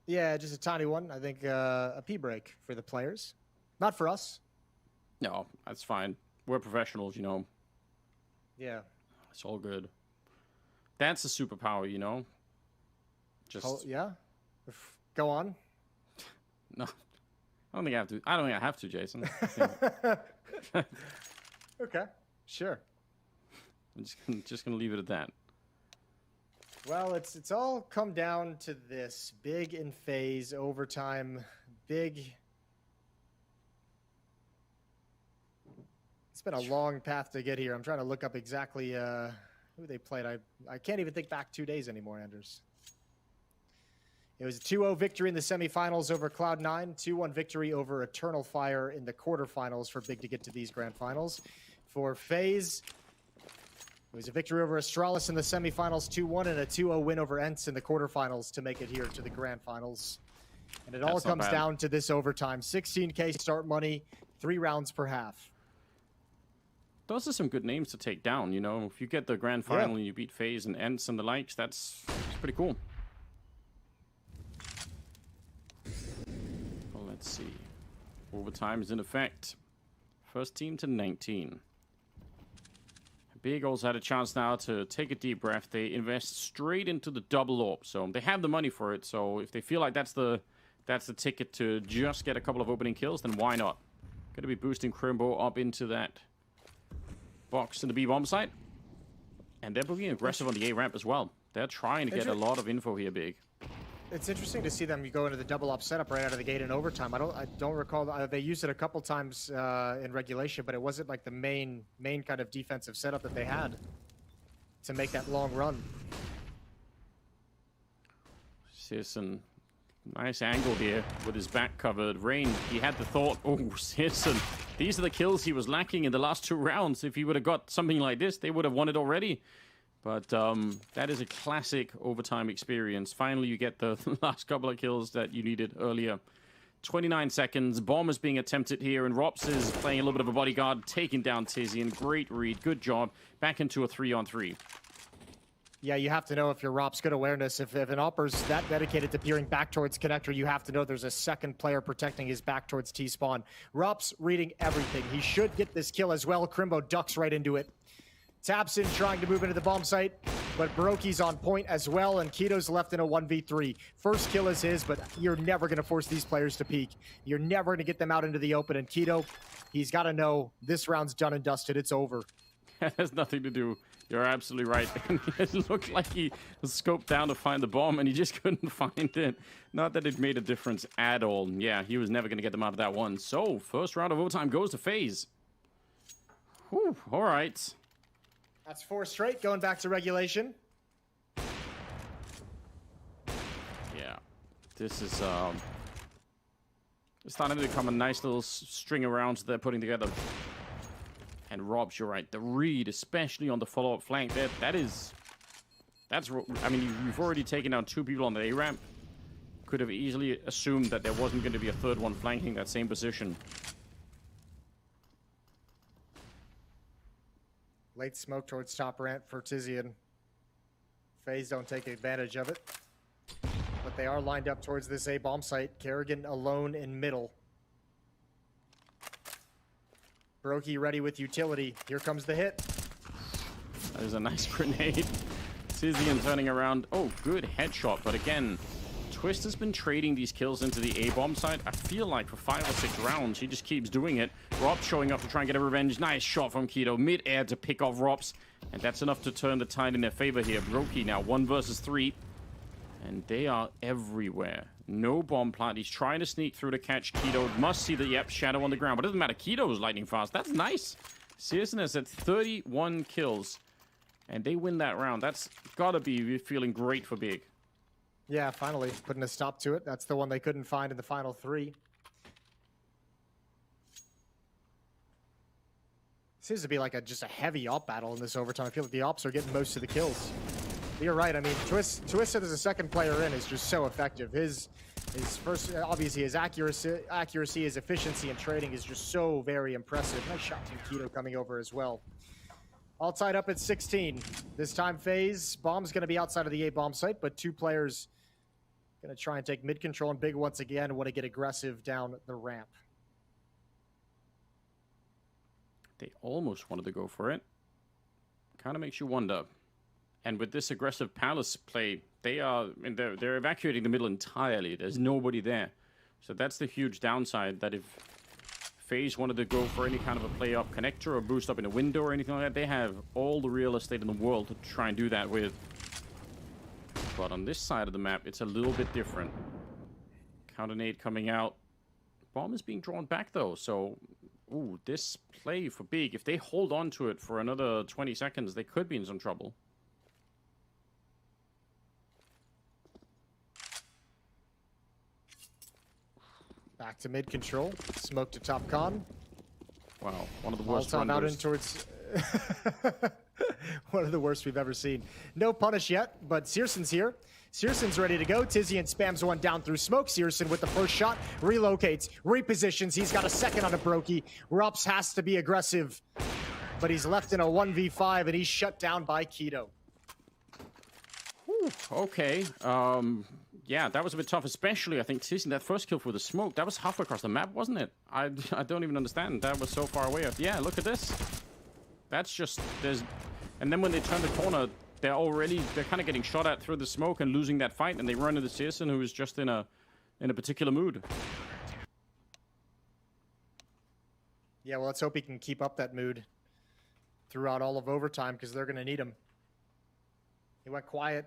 Yeah, just a tiny one. I think a pee break for the players. Not for us. No, that's fine. We're professionals, you know. Yeah. It's all good. That's a superpower, you know. Just yeah. Go on. No. I don't think I have to, Jason. Okay. Sure. I'm just gonna leave it at that. Well, it's all come down to this. Big in FaZe, overtime, Big. It's been a long path to get here. I'm trying to look up exactly who they played. I can't even think back 2 days anymore, Anders. It was a 2-0 victory in the semifinals over Cloud9, 2-1 victory over Eternal Fire in the quarterfinals for Big to get to these grand finals. For FaZe, it was a victory over Astralis in the semifinals, 2-1, and a 2-0 win over ENCE in the quarterfinals to make it here to the grand finals. And it all comes down to this overtime. 16K start money, 3 rounds per half. Those are some good names to take down, you know. If you get the grand final and you beat FaZe and ENCE and the likes, that's pretty cool. Well, let's see. Overtime is in effect. First team to 19. Big also had a chance now to take a deep breath. They invest straight into the double AWP, so they have the money for it. So if they feel like that's the ticket to just get a couple of opening kills, then why not? Going to be boosting Crimbo up into that box in the B bomb site, and they're being aggressive on the A ramp as well. They're trying to get a lot of info here, Big. It's interesting to see them go into the double up setup right out of the gate in overtime. I don't recall they used it a couple times in regulation, but it wasn't like the main kind of defensive setup that they had to make that long run. Searson, nice angle here with his back covered. Rain, he had the thought, oh, Searson, these are the kills he was lacking in the last 2 rounds. If he would have got something like this, they would have won it already. But that is a classic overtime experience. Finally, you get the last couple of kills that you needed earlier. 29 seconds. Bomb is being attempted here, and Rops is playing a little bit of a bodyguard, taking down Tizian. Great read. Good job. Back into a 3-on-3. Yeah, you have to know if you're Rops, good awareness. If an Opper's that dedicated to peering back towards connector, you have to know there's a second player protecting his back towards T-spawn. Rops reading everything. He should get this kill as well. Crimbo ducks right into it. Tapson trying to move into the bomb site, but Brokey's on point as well, and Keto's left in a 1v3. First kill is his, but you're never going to force these players to peek. You're never going to get them out into the open, and Keto, he's got to know this round's done and dusted. It's over. That has nothing to do. You're absolutely right. It looked like he scoped down to find the bomb, and he just couldn't find it. Not that it made a difference at all. Yeah, he was never going to get them out of that one. So, first round of overtime goes to FaZe. Whew, all right. That's 4 straight, going back to regulation. Yeah, this is it's starting to become a nice little string of rounds they're putting together. And Robs, you're right, the read, especially on the follow-up flank, that's I mean, you've already taken down 2 people on the A ramp. Could have easily assumed that there wasn't going to be a third one flanking that same position. Late smoke towards top ramp for Tizian. FaZe don't take advantage of it. But they are lined up towards this A bomb site. Kerrigan alone in middle. Brokey ready with utility. Here comes the hit. That is a nice grenade. Tizian turning around. Oh, good headshot. But again, Twist has been trading these kills into the A-bomb side. I feel like for 5 or 6 rounds, he just keeps doing it. Rob showing up to try and get a revenge. Nice shot from Keto. Mid-air to pick off Robs. And that's enough to turn the tide in their favor here. Brokey now 1 versus 3. And they are everywhere. No bomb plant. He's trying to sneak through to catch Keto. Must see the, yep, shadow on the ground. But it doesn't matter. Keto's lightning fast. That's nice. Searson has had 31 kills. And they win that round. That's got to be feeling great for Big. Yeah, finally putting a stop to it. That's the one they couldn't find in the final 3. Seems to be like just a heavy op battle in this overtime. I feel like the ops are getting most of the kills. But you're right. I mean, Twisted as a second player in is just so effective. His first, obviously, his accuracy, his efficiency in trading is just so very impressive. Nice shot from Keto coming over as well. All tied up at 16. This time, FaZe bomb's going to be outside of the A-bomb site, but 2 players going to try and take mid control, and Big once again want to get aggressive down the ramp. They almost wanted to go for it. Kind of makes you wonder. And with this aggressive Palace play, they're evacuating the middle entirely. There's nobody there. So that's the huge downside, that if FaZe wanted to go for any kind of a play up connector or boost up in a window or anything like that, they have all the real estate in the world to try and do that with. But on this side of the map, it's a little bit different. Counter nade coming out. Bomb is being drawn back though, so ooh, this play for Big, if they hold on to it for another 20 seconds, they could be in some trouble. Back to mid control. Smoke to top con. Wow, one of the worst All time out in towards one of the worst we've ever seen. No punish yet, but Searson's here. Searson's ready to go. Tizian spams one down through smoke. Searson with the first shot, relocates, repositions. He's got a second on a Brokey. Rups has to be aggressive, but he's left in a 1v5 and he's shut down by Keto. Whew, okay. Yeah, that was a bit tough, especially, I think, Tizian, that first kill for the smoke, that was halfway across the map, wasn't it? I don't even understand. That was so far away. Yeah, look at this. That's just, and then when they turn the corner, they're kind of getting shot at through the smoke and losing that fight, and they run into Searson, who is just in a particular mood. Yeah, well, let's hope he can keep up that mood throughout all of overtime, because they're going to need him. He went quiet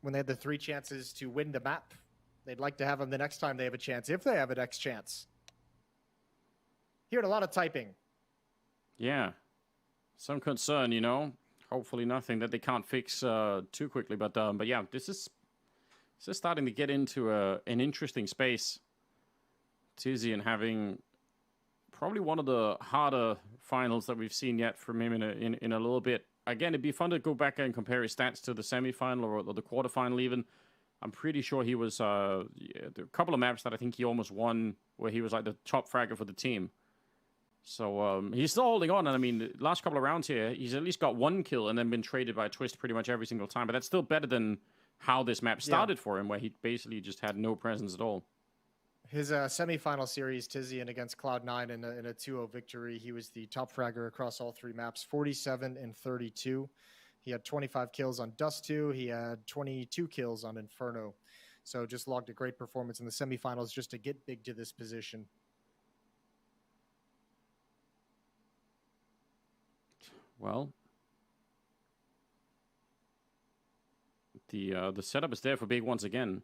when they had the 3 chances to win the map. They'd like to have him the next time they have a chance, if they have a next chance. Heard a lot of typing. Yeah. Some concern, you know. Hopefully nothing that they can't fix too quickly. But yeah, this is starting to get into an interesting space. Tizian having probably one of the harder finals that we've seen yet from him in a little bit. Again, it'd be fun to go back and compare his stats to the semifinal or the quarterfinal even. I'm pretty sure he was there are a couple of maps that I think he almost won where he was like the top fragger for the team. So he's still holding on. And I mean, the last couple of rounds here, he's at least got 1 kill and then been traded by Twist pretty much every single time. But that's still better than how this map started for him, where he basically just had no presence at all. His semifinal series, Tizian against Cloud9 in a 2-0 victory. He was the top fragger across all 3 maps, 47 and 32. He had 25 kills on Dust 2. He had 22 kills on Inferno. So just logged a great performance in the semifinals just to get Big to this position. Well, the setup is there for Big once again.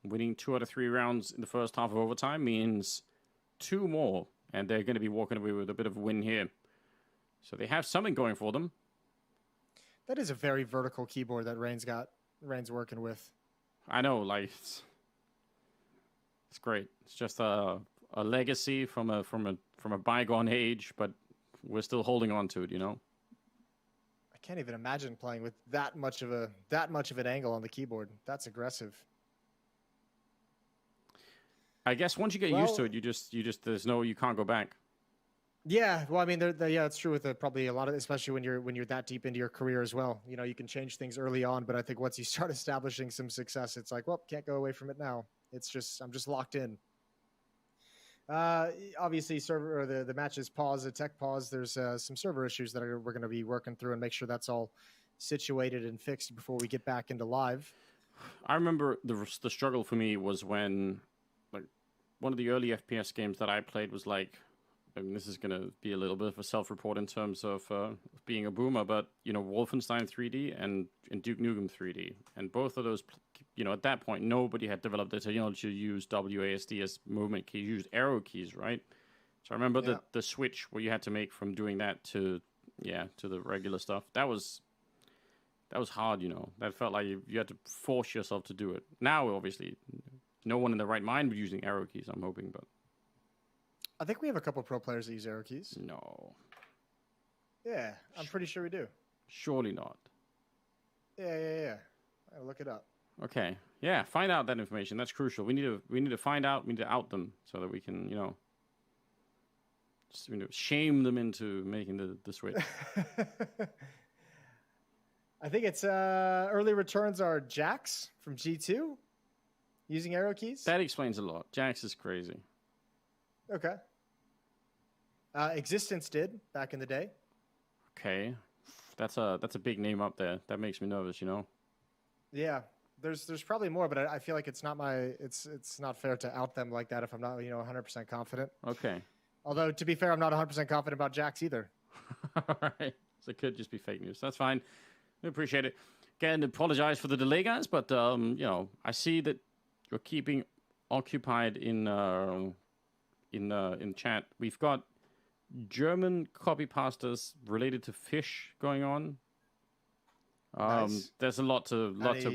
Winning 2 out of 3 rounds in the first half of overtime means 2 more, and they're going to be walking away with a bit of a win here. So they have something going for them. That is a very vertical keyboard that Rain's working with. I know, like it's great. It's just a legacy from a bygone age, but we're still holding on to it, you know. I can't even imagine playing with that much of an angle on the keyboard. That's aggressive. I guess once you get used to it, you just you can't go back. Yeah, well, I mean, yeah, it's true with probably a lot of, especially when you're that deep into your career as well. You know, you can change things early on, but I think once you start establishing some success, it's like, well, can't go away from it now. It's just I'm just locked in. Obviously, server or the match is paused, the tech pause. There's some server issues that we're going to be working through and make sure that's all situated and fixed before we get back into live. I remember the struggle for me was when, like, one of the early FPS games that I played was like, I mean, this is going to be a little bit of a self-report in terms of being a boomer, but, you know, Wolfenstein 3D and Duke Nukem 3D. And both of those, you know, at that point, nobody had developed the technology to use WASD as movement keys, used arrow keys, right? So I remember the switch where you had to make from doing that to the regular stuff. That was hard, you know. That felt like you had to force yourself to do it. Now, obviously, no one in their right mind was using arrow keys, I'm hoping, but... I think we have a couple pro players that use arrow keys. No. Yeah, I'm pretty sure we do. Surely not. Yeah. I'll look it up. Okay. Yeah, find out that information. That's crucial. We need to find out, we need to out them so that we can, you know, just, you know, shame them into making the switch. I think it's early returns are Jax from G2 using arrow keys. That explains a lot. Jax is crazy. Okay. Existence did back in the day. Okay. That's a big name up there. That makes me nervous, you know. Yeah. There's probably more, but I feel like it's not not fair to out them like that if I'm not, you know, 100% confident. Okay. Although to be fair, I'm not 100% confident about Jax either. All right. So it could just be fake news. That's fine. We appreciate it. Again, apologize for the delay, guys, but you know, I see that you're keeping occupied in chat. We've got German copy pastas related to fish going on. Nice. There's a lot to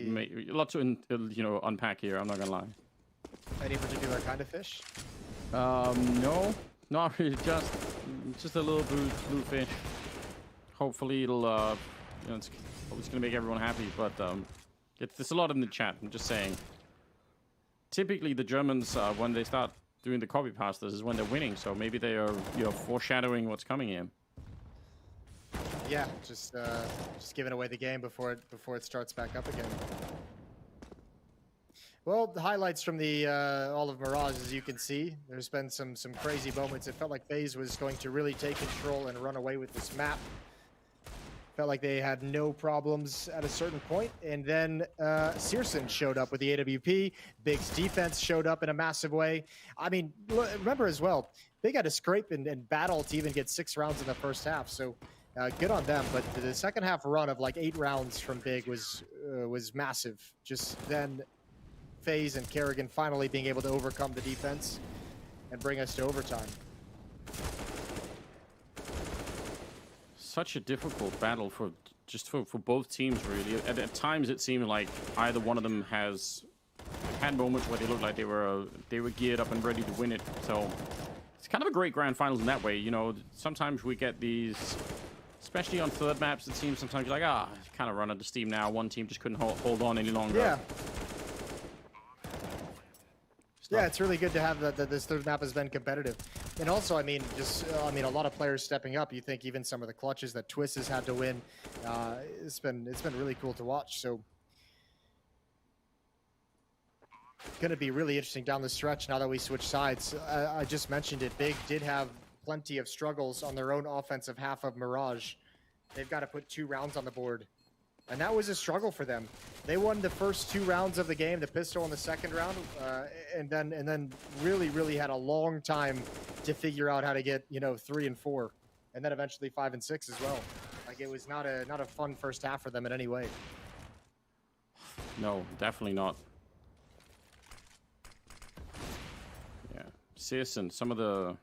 you know, unpack here. I'm not gonna lie. Any particular kind of fish? No, not really. Just a little blue fish. Hopefully it'll you know, it's gonna make everyone happy. But there's a lot in the chat. I'm just saying. Typically, the Germans when they start doing the copy pastas is when they're winning. So maybe they are, you know, foreshadowing what's coming here. Yeah, just giving away the game before it starts back up again. Well, the highlights from the all of Mirage, as you can see, there's been some crazy moments. It felt like FaZe was going to really take control and run away with this map. Felt like they had no problems at a certain point, and then searsson showed up with the AWP. Big's defense showed up in a massive way. I mean, remember as well, Big had to scrape and battle to even get 6 rounds in the first half, so good on them. But the second half run of like 8 rounds from Big was massive. Just then FaZe and Kerrigan finally being able to overcome the defense and bring us to overtime. Such a difficult battle for both teams, really. At times it seemed like either one of them has had moments where they looked like they were geared up and ready to win it. So it's kind of a great grand finals in that way. You know, sometimes we get these, especially on third maps, it seems sometimes you're like, kind of run out of steam now. One team just couldn't hold on any longer. Yeah. Yeah, it's really good to have that this third map has been competitive. And also, I mean, a lot of players stepping up. You think even some of the clutches that Twist has had to win, it's been really cool to watch. So, going to be really interesting down the stretch now that we switch sides. I just mentioned it. Big did have plenty of struggles on their own offensive half of Mirage. They've got to put 2 rounds on the board. And that was a struggle for them. They won the first 2 rounds of the game, the pistol in the second round, and then really had a long time to figure out how to get, you know, 3 and 4, and then eventually 5 and 6 as well. Like, it was not a fun first half for them in any way. No, definitely not. Yeah, searsson, some of the...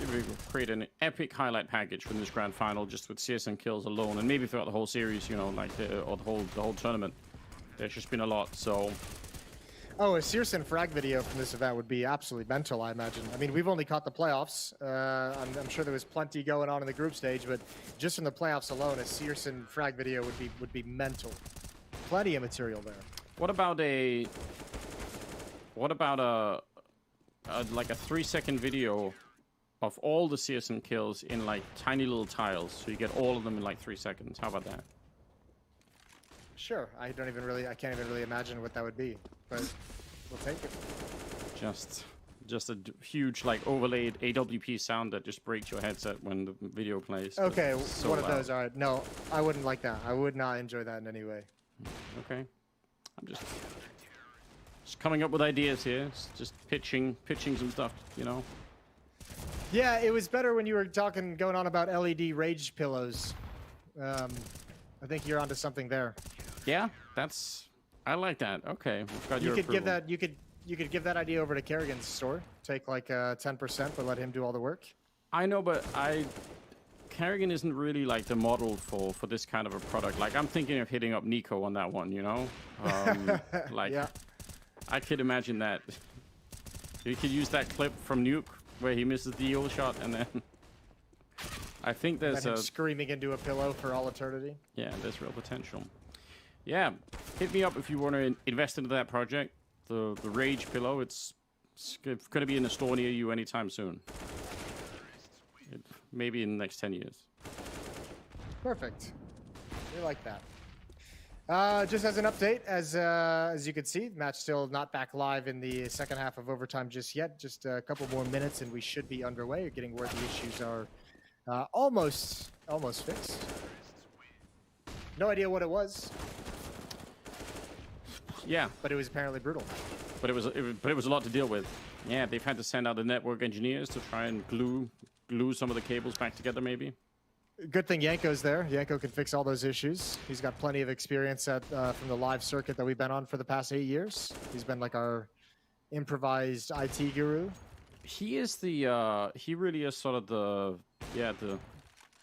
Maybe we'll create an epic highlight package from this grand final just with searsson kills alone, and maybe throughout the whole series, you know, like the whole tournament. There's just been a lot, so... Oh, a searsson frag video from this event would be absolutely mental, I imagine. I mean, we've only caught the playoffs. I'm sure there was plenty going on in the group stage, but just in the playoffs alone, a searsson frag video would be mental. Plenty of material there. What about a like a 3-second video of all the searsson kills in like tiny little tiles, so you get all of them in like 3 seconds? How about that? Sure. I can't even really imagine what that would be, but we'll take it. Just Just a huge, like, overlaid AWP sound that just breaks your headset when the video plays. Okay, So one of loud. those. All right. No, I wouldn't like that. I would not enjoy that in any way. Okay. I'm just coming up with ideas here. Just pitching some stuff, you know? Yeah, it was better when you were going on about LED rage pillows. I think you're onto something there. Yeah, I like that. Okay, we've got You your could give approval. that. You could give that idea over to Kerrigan's store. Take like 10%, but let him do all the work. I know, but Kerrigan isn't really like the model for this kind of a product. Like, I'm thinking of hitting up Nico on that one, you know? Like, Yeah. I could imagine that. You could use that clip from Nuke where he misses the eel shot, and then I think there's Let him screaming into a pillow for all eternity. yeah, there's real potential. Yeah, hit me up if you want to invest into that project. The Rage pillow, it's going to be in the store near you anytime soon. Maybe in the next 10 years. Perfect. We like that. Just as an update, as you can see, match still not back live in the second half of overtime just yet. Just a couple more minutes and we should be underway. Getting where the issues are almost fixed. No idea what it was, Yeah, but it was apparently brutal. but it was a lot to deal with. Yeah, they've had to send out the network engineers to try and glue some of the cables back together, maybe. Good thing Yanko's there. Yanko can fix all those issues. He's got plenty of experience from the live circuit that we've been on for the past 8 years. He's been like our improvised IT guru. He is he really is sort of the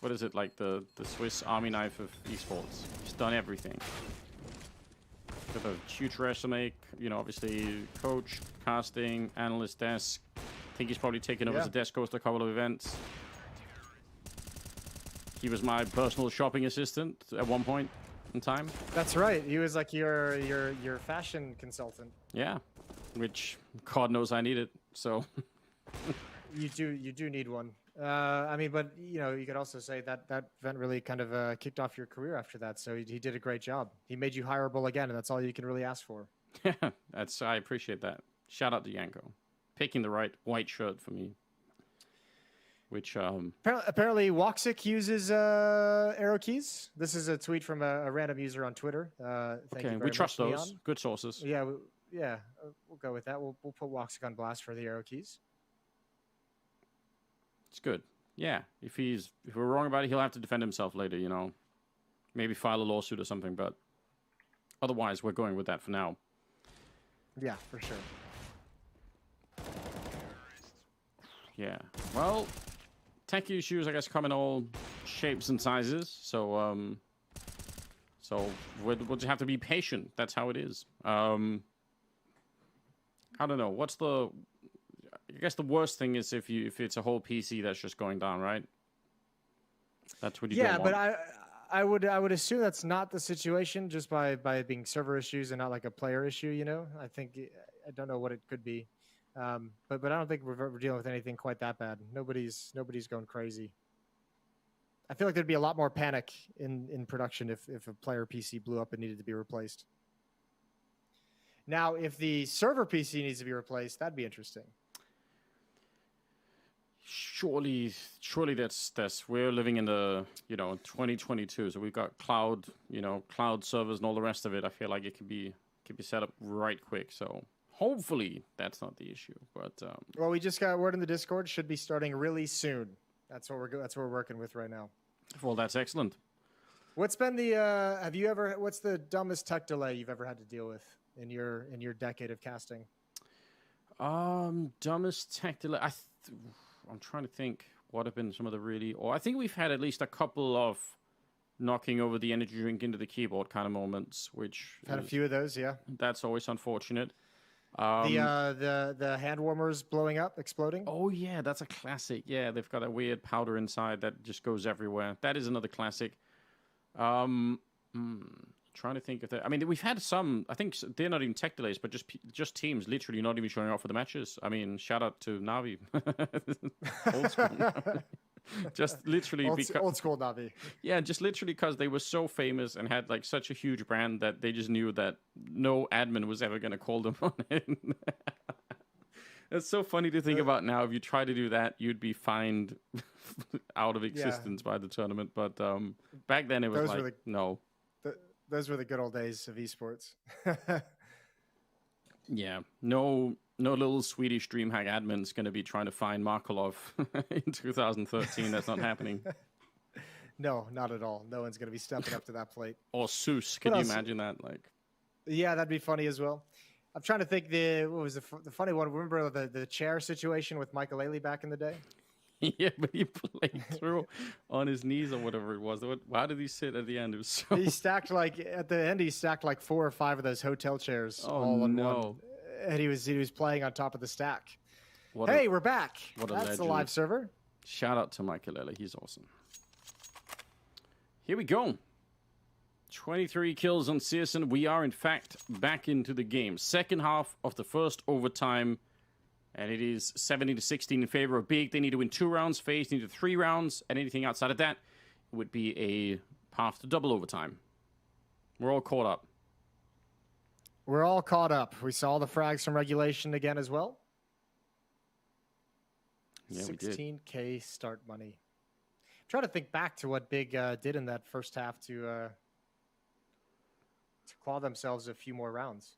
what is it, like the Swiss Army knife of esports. He's done everything. Got a huge resume, you know, obviously coach, casting, analyst desk. I think he's probably taken over as a desk host a couple of events. He was my personal shopping assistant at one point in time. That's right. He was like your fashion consultant. Yeah, which God knows I need it. So You do need one. I mean, but you know, you could also say that event really kind of kicked off your career after that. So he did a great job. He made you hireable again, and that's all you can really ask for. yeah, I appreciate that. Shout out to Yanko, picking the right white shirt for me. Which Apparently Woxic uses arrow keys. This is a tweet from a random user on Twitter. Thank you very we much, trust those. Leon. Good sources. Yeah, we'll go with that. We'll put Woxic on blast for the arrow keys. It's good. Yeah, if we're wrong about it, he'll have to defend himself later, you know. Maybe file a lawsuit or something, but otherwise we're going with that for now. Yeah, for sure. Yeah. Well, tech issues, I guess, come in all shapes and sizes. So we'll just have to be patient. That's how it is. I don't know. I guess the worst thing is if it's a whole PC that's just going down, right? That's what you don't want. but I would assume that's not the situation just by it being server issues and not like a player issue. You know, I don't know what it could be, but I don't think we're dealing with anything quite that bad. Nobody's going crazy. I feel like there'd be a lot more panic in production if a player PC blew up and needed to be replaced. Now, if the server PC needs to be replaced, that'd be interesting. Surely that's we're living in the 2022, so we've got cloud servers and all the rest of it. I feel like it can be set up right quick. So hopefully that's not the issue. But well, we just got word in the Discord, should be starting really soon. That's what we're working with right now. Well, that's excellent. What's been the what's the dumbest tech delay you've ever had to deal with in your decade of casting? Dumbest tech delay. I'm trying to think what have been some of the really... Or I think we've had at least a couple of knocking over the energy drink into the keyboard kind of moments, which... Had a few of those, yeah. That's always unfortunate. The hand warmers blowing up, exploding. Oh, yeah, that's a classic. Yeah, they've got a weird powder inside that just goes everywhere. That is another classic. Trying to think of that. I mean, we've had some. I think they're not even tech delays, but just teams literally not even showing up for the matches. I mean, shout out to Navi. Old school Navi. Just literally old school Navi. Yeah, just literally because they were so famous and had like such a huge brand that they just knew that no admin was ever going to call them on it. It's so funny to think about now. If you try to do that, you'd be fined out of existence by the tournament. But back then, it was no. Those were the good old days of esports. Yeah, no little Swedish DreamHack admin's going to be trying to find Markolov in 2013. That's not happening. No, not at all. No one's going to be stepping up to that plate. Or Seuss. Can you imagine that? Like, yeah, that'd be funny as well. I'm trying to think what was the funny one? Remember the chair situation with Michael Ailey back in the day? Yeah, but he played through on his knees or whatever it was. How did he sit at the end? It was so... He stacked at the end. He stacked like 4 or 5 of those hotel chairs all in one. And he was playing on top of the stack. We're back. That's the live server. Shout out to Michael Ailey. He's awesome. Here we go. 23 kills on Searson. We are, in fact, back into the game. Second half of the first overtime. And it is 17-16 in favor of Big. They need to win 2 rounds. FaZe need to 3 rounds. And anything outside of that would be a path to double overtime. We're all caught up. We're all caught up. We saw the frags from regulation again as well. Yeah, 16K start money. I'm trying to think back to what Big did in that first half to claw themselves a few more rounds.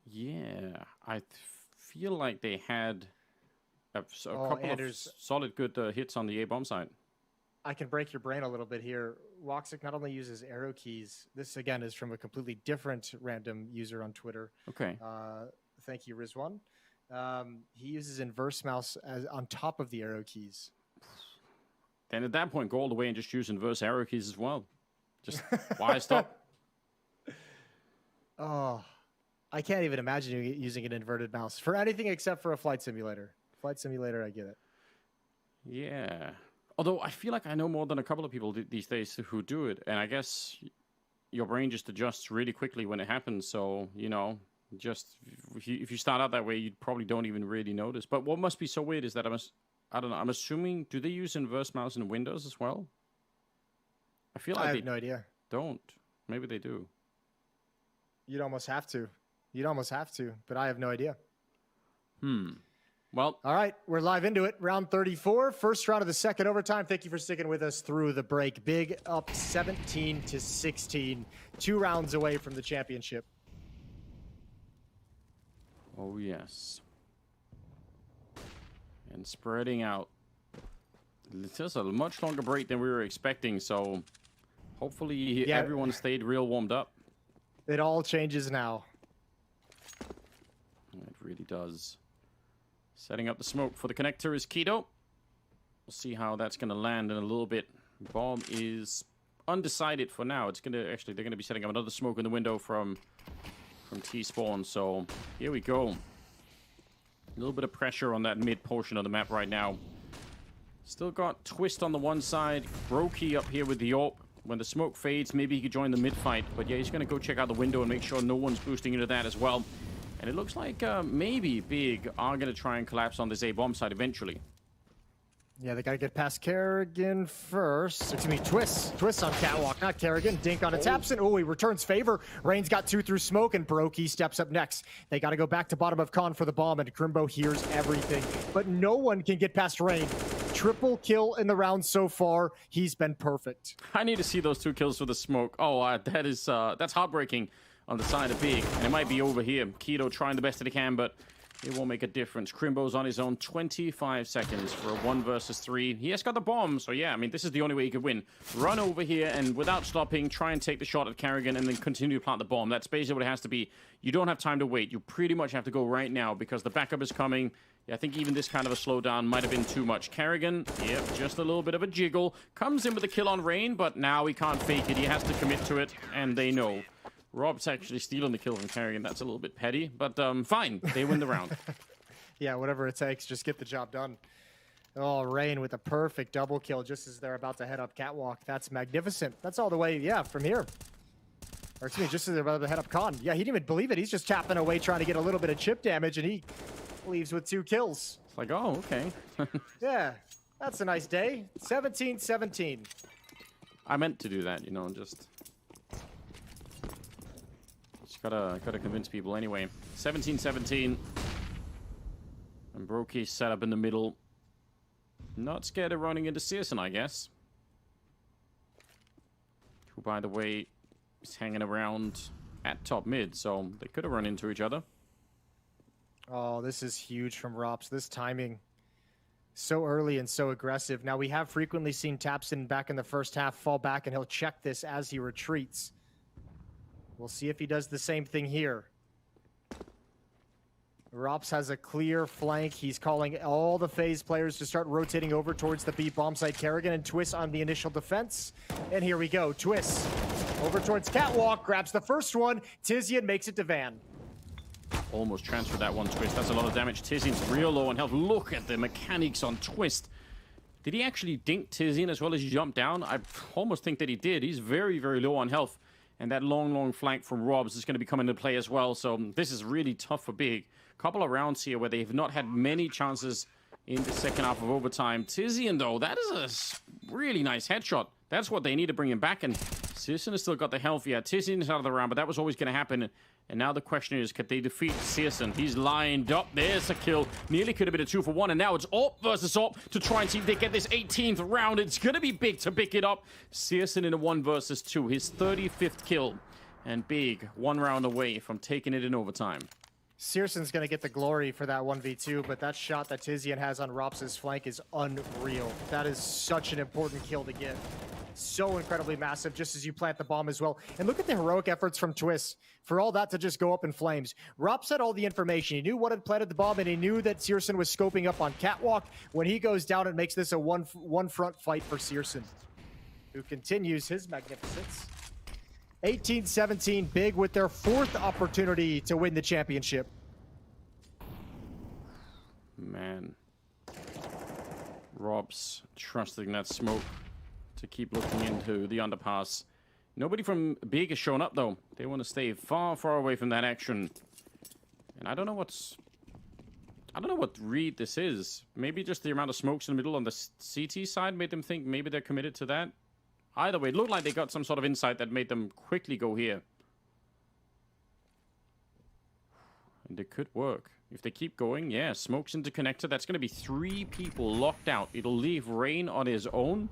Yeah, I feel like they had a couple of solid good hits on the A-bomb side. I can break your brain a little bit here. Woxic not only uses arrow keys. This, again, is from a completely different random user on Twitter. Okay. Thank you, Rizwan. He uses inverse mouse on top of the arrow keys. Then at that point, go all the way and just use inverse arrow keys as well. Just why stop? Oh, I can't even imagine you using an inverted mouse for anything except for a flight simulator. Flight simulator, I get it. Yeah. Although I feel like I know more than a couple of people these days who do it. And I guess your brain just adjusts really quickly when it happens. So, you know, just if you start out that way, you probably don't even really notice. But what must be so weird is that I don't know. I'm assuming, do they use inverse mouse in Windows as well? I feel like I have no idea. Don't. Maybe they do. You'd almost have to. But I have no idea. Well, all right, we're live into it. Round 34, first round of the second overtime. Thank you for sticking with us through the break. Big up 17-16, 2 rounds away from the championship. Oh, yes. And spreading out. It's just a much longer break than we were expecting, so hopefully everyone stayed real warmed up. It all changes now. It really does. Setting up the smoke for the connector is Keto. We'll see how that's going to land in a little bit. Bomb is undecided for now. It's going to actually, they're going to be setting up another smoke in the window from T-spawn. So here we go. A little bit of pressure on that mid portion of the map right now. Still got Twist on the one side. Brokey up here with the AWP. When the smoke fades, maybe he could join the mid fight. But yeah, he's going to go check out the window and make sure no one's boosting into that as well. And it looks like maybe Big are going to try and collapse on this A-bomb side eventually. Yeah, they got to get past Kerrigan first. Excuse me, Twist on catwalk, not Kerrigan. Dink on a Tapson. Oh, he returns favor. Rain's got 2 through smoke, and Brokey steps up next. They got to go back to bottom of con for the bomb, and Crimbo hears everything. But no one can get past Rain. Triple kill in the round so far. He's been perfect. I need to see those 2 kills with the smoke. Oh, that's heartbreaking on the side of Big. And it might be over here. Keto trying the best that he can, but it won't make a difference. Crimbo's on his own. 25 seconds for a 1 versus 3. He has got the bomb, so yeah, I mean, this is the only way he could win. Run over here and without stopping, try and take the shot at Kerrigan and then continue to plant the bomb. That's basically what it has to be. You don't have time to wait. You pretty much have to go right now because the backup is coming. Yeah, I think even this kind of a slowdown might have been too much. Kerrigan, yep, just a little bit of a jiggle. Comes in with a kill on Rain, but now he can't fake it. He has to commit to it, and they know. Rob's actually stealing the kill from Kerrigan. That's a little bit petty, but fine. They win the round. Yeah, whatever it takes. Just get the job done. Oh, Rain with a perfect double kill just as they're about to head up catwalk. That's magnificent. That's all the way, yeah, from here. Or excuse me, just as they're about to head up con. Yeah, he didn't even believe it. He's just tapping away trying to get a little bit of chip damage, and he leaves with 2 kills. It's like, oh, okay. Yeah, that's a nice day. 17-17. I meant to do that, you know, just gotta convince people anyway. 17-17. And Brokey's set up in the middle. Not scared of running into Searson, I guess. Who, by the way, is hanging around at top mid, so they could have run into each other. Oh, this is huge from Rops. This timing, so early and so aggressive. Now, we have frequently seen Tapson back in the first half fall back, and he'll check this as he retreats. We'll see if he does the same thing here. Rops has a clear flank. He's calling all the FaZe players to start rotating over towards the B bomb site. Kerrigan and Twist on the initial defense. And here we go. Twist over towards Catwalk, grabs the first one. Tizian makes it to Van. Almost transferred that one, Twist. That's a lot of damage. Tizian's real low on health. Look at the mechanics on Twist. Did he actually dink Tizian as well as he jumped down? I almost think that he did. He's very, very low on health. And that long flank from Robs is going to be coming into play as well. So this is really tough for Big. Couple of rounds here where they've not had many chances in the second half of overtime. Tizian, though, that is a really nice headshot. That's what they need to bring him back. And Searson has still got the health. Yeah, Tizian is out of the round, but that was always going to happen. And now the question is, could they defeat Searson? He's lined up. There's a kill. Nearly could have been a 2-for-1. And now it's Op versus Op to try and see if they get this 18th round. It's going to be Big to pick it up. Searson in a 1 versus 2. His 35th kill. And Big 1 round away from taking it in overtime. Searson's going to get the glory for that 1v2, but that shot that Tizian has on Rops' flank is unreal. That is such an important kill to get. So incredibly massive, just as you plant the bomb as well. And look at the heroic efforts from Twist for all that to just go up in flames. Rops had all the information. He knew what had planted the bomb, and he knew that Searson was scoping up on Catwalk. When he goes down, it makes this a one front fight for Searson, who continues his magnificence. 18-17, Big with their 4th opportunity to win the championship. Man. Robs trusting that smoke to keep looking into the underpass. Nobody from Big has shown up, though. They want to stay far, far away from that action. And I don't know what read this is. Maybe just the amount of smokes in the middle on the CT side made them think maybe they're committed to that. Either way, it looked like they got some sort of insight that made them quickly go here. And it could work. If they keep going, yeah, smokes into connector. That's going to be 3 people locked out. It'll leave Rain on his own.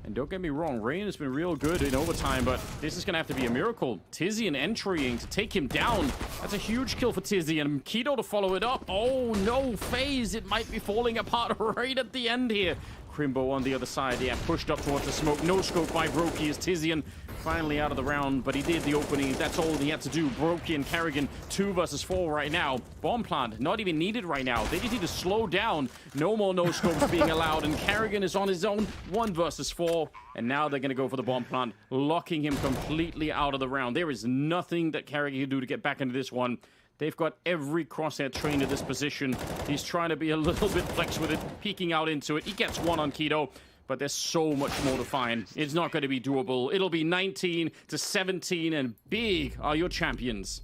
And don't get me wrong, Rain has been real good in overtime, but this is going to have to be a miracle. Tizian entering to take him down. That's a huge kill for Tizian. Keto to follow it up. Oh, no, FaZe. It might be falling apart right at the end here. Crimbo on the other side, yeah, pushed up towards the smoke. No scope by Brokey as Tizian finally out of the round, but he did the opening. That's all he had to do. Brokey and Kerrigan, 2 versus 4 right now. Bomb plant, not even needed right now. They just need to slow down. No more no scopes being allowed, and Kerrigan is on his own, 1 versus 4. And now they're going to go for the bomb plant, locking him completely out of the round. There is nothing that Kerrigan can do to get back into this one. They've got every crosshair trained at this position. He's trying to be a little bit flex with it, peeking out into it. He gets 1 on Keto, but there's so much more to find. It's not going to be doable. It'll be 19-17, and Big are your champions.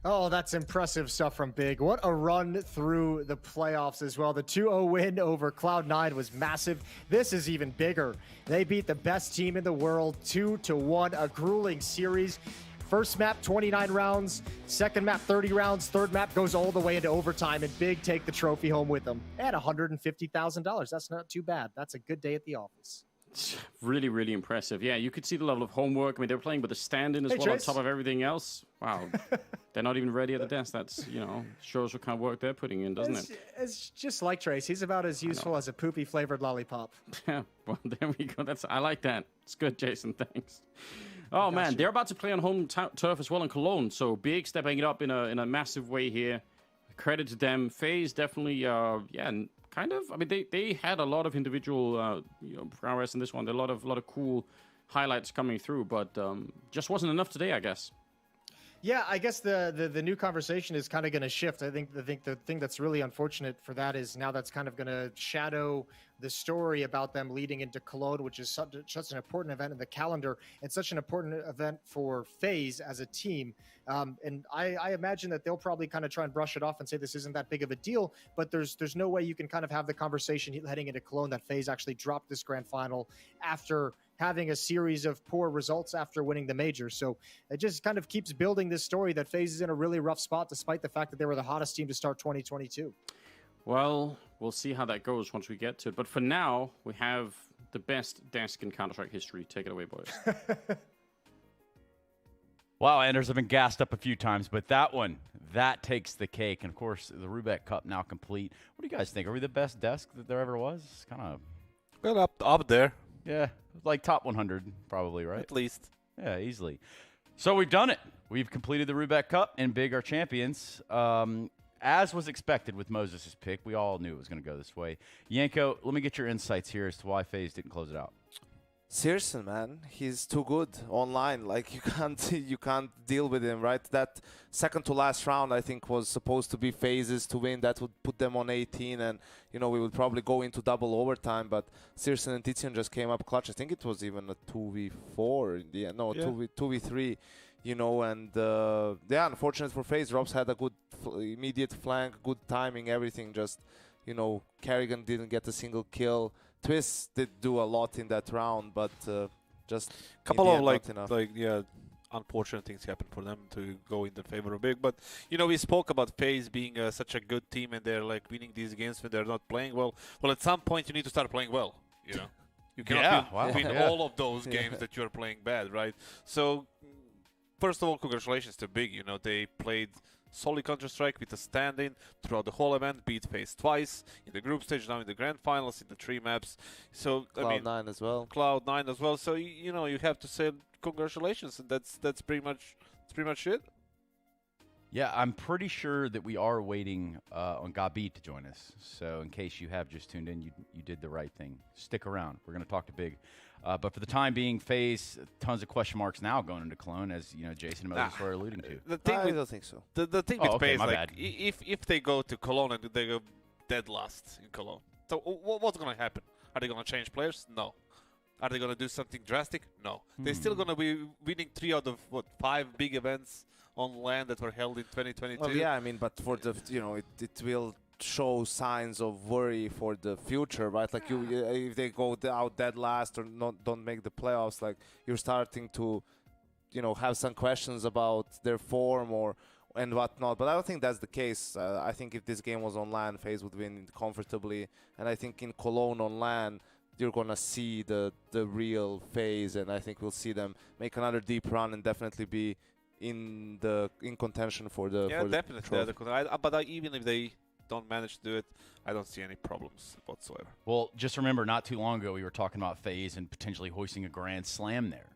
Oh, that's impressive stuff from Big. What a run through the playoffs as well. The 2-0 win over Cloud9 was massive. This is even bigger. They beat the best team in the world 2-1, a grueling series. First map, 29 rounds. Second map, 30 rounds. Third map goes all the way into overtime, and Big take the trophy home with them. And $150,000. That's not too bad. That's a good day at the office. Really, really impressive. Yeah, you could see the level of homework. I mean, they're playing with a stand-in as well Trace. on top of everything else. Wow. They're not even ready at the desk. That's, you know, shows what kind of work they're putting in, doesn't it? It's just like Trace. He's about as useful as a poopy-flavored lollipop. Yeah, well, there we go. I like that. It's good, Jason. Thanks. Oh, man, they're about to play on home turf as well in Cologne. So Big stepping it up in a massive way here. Credit to them. FaZe definitely, yeah, kind of. I mean, they had a lot of individual, prowess in this one. There are a lot of cool highlights coming through, but just wasn't enough today, I guess. Yeah, I guess the new conversation is kind of going to shift. I think the thing that's really unfortunate for that is now that's kind of going to shadow the story about them leading into Cologne, which is such an important event in the calendar and such an important event for FaZe as a team. And I imagine that they'll probably kind of try and brush it off and say this isn't that big of a deal, but there's no way you can kind of have the conversation heading into Cologne that FaZe actually dropped this grand final after having a series of poor results after winning the major. So it just kind of keeps building this story that FaZe is in a really rough spot, despite the fact that they were the hottest team to start 2022. Well, we'll see how that goes once we get to it. But for now, we have the best desk in Counter-Strike history. Take it away, boys. Wow, Anders have been gassed up a few times, but that takes the cake. And, of course, the Roobet Cup now complete. What do you guys think? Are we the best desk that there ever was? Kind of. Well, up there. Yeah, like top 100 probably, right? At least. Yeah, easily. So we've done it. We've completed the Roobet Cup, and Big are champions. As was expected with Moses' pick, we all knew it was going to go this way. Yanko, let me get your insights here as to why FaZe didn't close it out. Seriously, man, he's too good online. Like, you can't deal with him, right? That second to last round, I think, was supposed to be FaZe's to win. That would put them on 18, and we would probably go into double overtime. But Searson and Tizian just came up clutch. I think it was even a 2v4 in the end. No, yeah. 2v3. And unfortunate for FaZe. Robs had a good immediate flank, good timing, everything. Just, Kerrigan didn't get a single kill. Twist did do a lot in that round, but just a couple of unfortunate things happened for them to go in the favor of Big. But we spoke about FaZe being such a good team, and they're like winning these games when they're not playing well. Well, at some point you need to start playing well. You cannot win all of those games that you're playing bad, right? So first of all, congratulations to Big. They played solid Counter-Strike with a stand-in throughout the whole event, beat FaZe twice in the group stage, now in the grand finals, in the 3 maps. So Cloud9 as well. Cloud9 as well. So you have to say congratulations, and that's pretty much it. Yeah, I'm pretty sure that we are waiting on Gabi to join us. So in case you have just tuned in, you did the right thing. Stick around. We're going to talk to Big. But for the time being, FaZe, tons of question marks now going into Cologne, as Jason and Moses were alluding to. I don't think so. The thing with FaZe, if they go to Cologne and they go dead last in Cologne, so what's going to happen? Are they going to change players? No. Are they going to do something drastic? No. They're still going to be winning 3 out of 5 big events on LAN that were held in 2022. Well, yeah, but for the it will show signs of worry for the future, right? Like if they go out dead last or don't make the playoffs, like you're starting to have some questions about their form and whatnot. But I don't think that's the case. I think if this game was on LAN, FaZe would win comfortably, and I think in Cologne on LAN you're gonna see the real FaZe, and I think we'll see them make another deep run and definitely be in contention for the definitely. But even if they don't manage to do it, I don't see any problems whatsoever. Well, just remember, not too long ago we were talking about FaZe and potentially hoisting a Grand Slam there,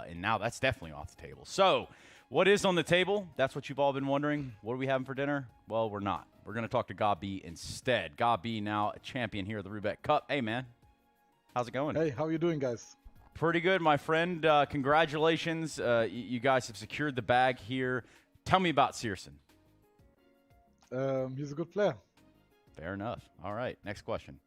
and now that's definitely off the table. So what is on the table? That's what you've all been wondering. What are we having for dinner? Well, we're not. We're going to talk to Gabi instead. Gabi, now a champion here at the Roobet Cup. Hey, man. How's it going? Hey, how are you doing, guys? Pretty good, my friend. Congratulations. You guys have secured the bag here. Tell me about Searson. He's a good player. Fair enough. All right, next question.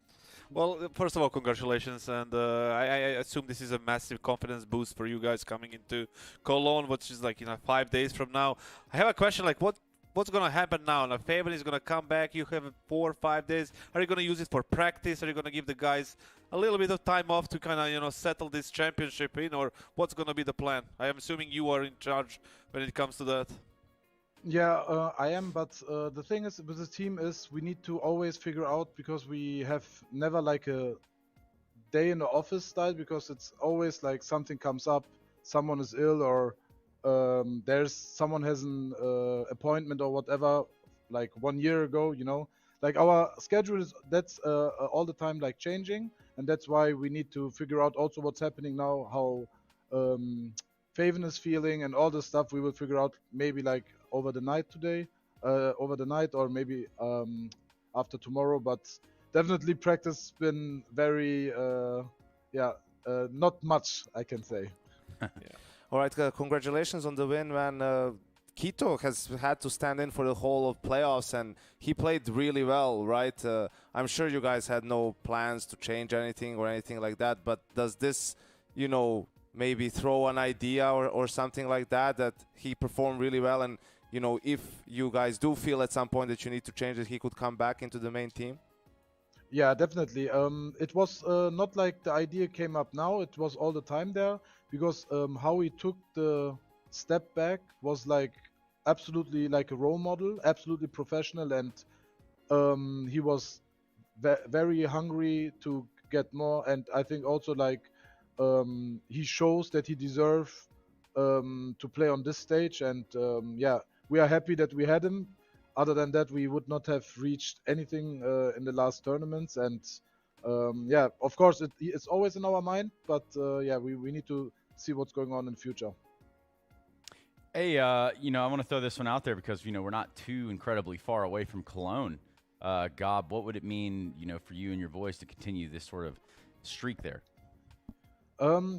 Well, first of all, congratulations, and I assume this is a massive confidence boost for you guys coming into Cologne, which is like 5 days from now. I have a question, like what's going to happen now? Now, Faven is going to come back. You have 4 or 5 days. Are you going to use it for practice? Are you going to give the guys a little bit of time off to kind of settle this championship in, or what's going to be the plan? I am assuming you are in charge when it comes to that. Yeah, I am, but the thing is with the team is we need to always figure out, because we have never like a day in the office style, because it's always like something comes up, someone is ill, or there's someone has an appointment or whatever, like 1 year ago, like our schedule is all the time like changing, and that's why we need to figure out also what's happening now, how Faven is feeling, and all the stuff we will figure out maybe like over the night today, or maybe after tomorrow. But definitely practice been very not much, I can say. Yeah. All right, congratulations on the win, man. Quito has had to stand in for the whole of playoffs, and he played really well, right? I'm sure you guys had no plans to change anything or anything like that, but does this, maybe throw an idea or something like that he performed really well, and if you guys do feel at some point that you need to change it, he could come back into the main team? Yeah, definitely. It was not like the idea came up now, it was all the time there, because how he took the step back was like absolutely like a role model, absolutely professional, and he was very hungry to get more, and I think also like he shows that he deserves to play on this stage, and yeah, we are happy that we had him. Other than that, we would not have reached anything in the last tournaments, and yeah, of course it's always in our mind, but yeah, we need to see what's going on in the future. Hey, you know, I want to throw this one out there because, you know, we're not too incredibly far away from Cologne. Gob, what would it mean, you know, for you and your voice to continue this sort of streak there?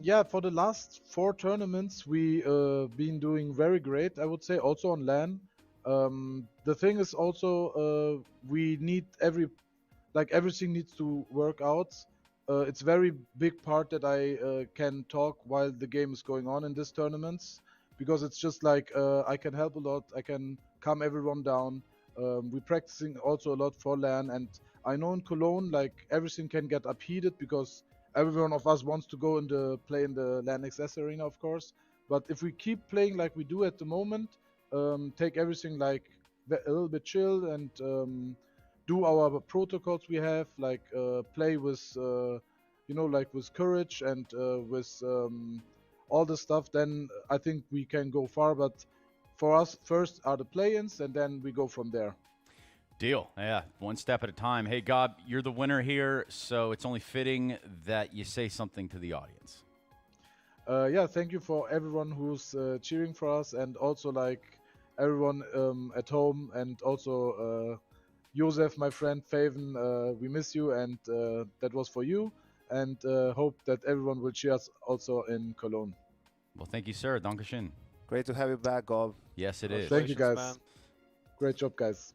Yeah, for the last 4 tournaments, we been doing very great, I would say, also on LAN. The thing is also we need everything needs to work out. It's very big part that I can talk while the game is going on in these tournaments, because it's just like I can help a lot, I can calm everyone down. We're practicing also a lot for LAN, and I know in Cologne like everything can get upheated because every one of us wants to go play in the LAN XS arena, of course. But if we keep playing like we do at the moment, take everything like a little bit chill and do our protocols we have, like play with you know, like with courage and with all the stuff, then I think we can go far. But for us, first are the play-ins, and then we go from there. Deal. Yeah, one step at a time. Hey, Gob, you're the winner here, so it's only fitting that you say something to the audience. Yeah, thank you for everyone who's cheering for us, and also like everyone at home, and also Josef, my friend, Faven, we miss you, and that was for you, and hope that everyone will cheer us also in Cologne. Well, thank you, sir. Dankeschön. Great to have you back, Gob. Yes, it is. Thank you, guys. Man. Great job, guys.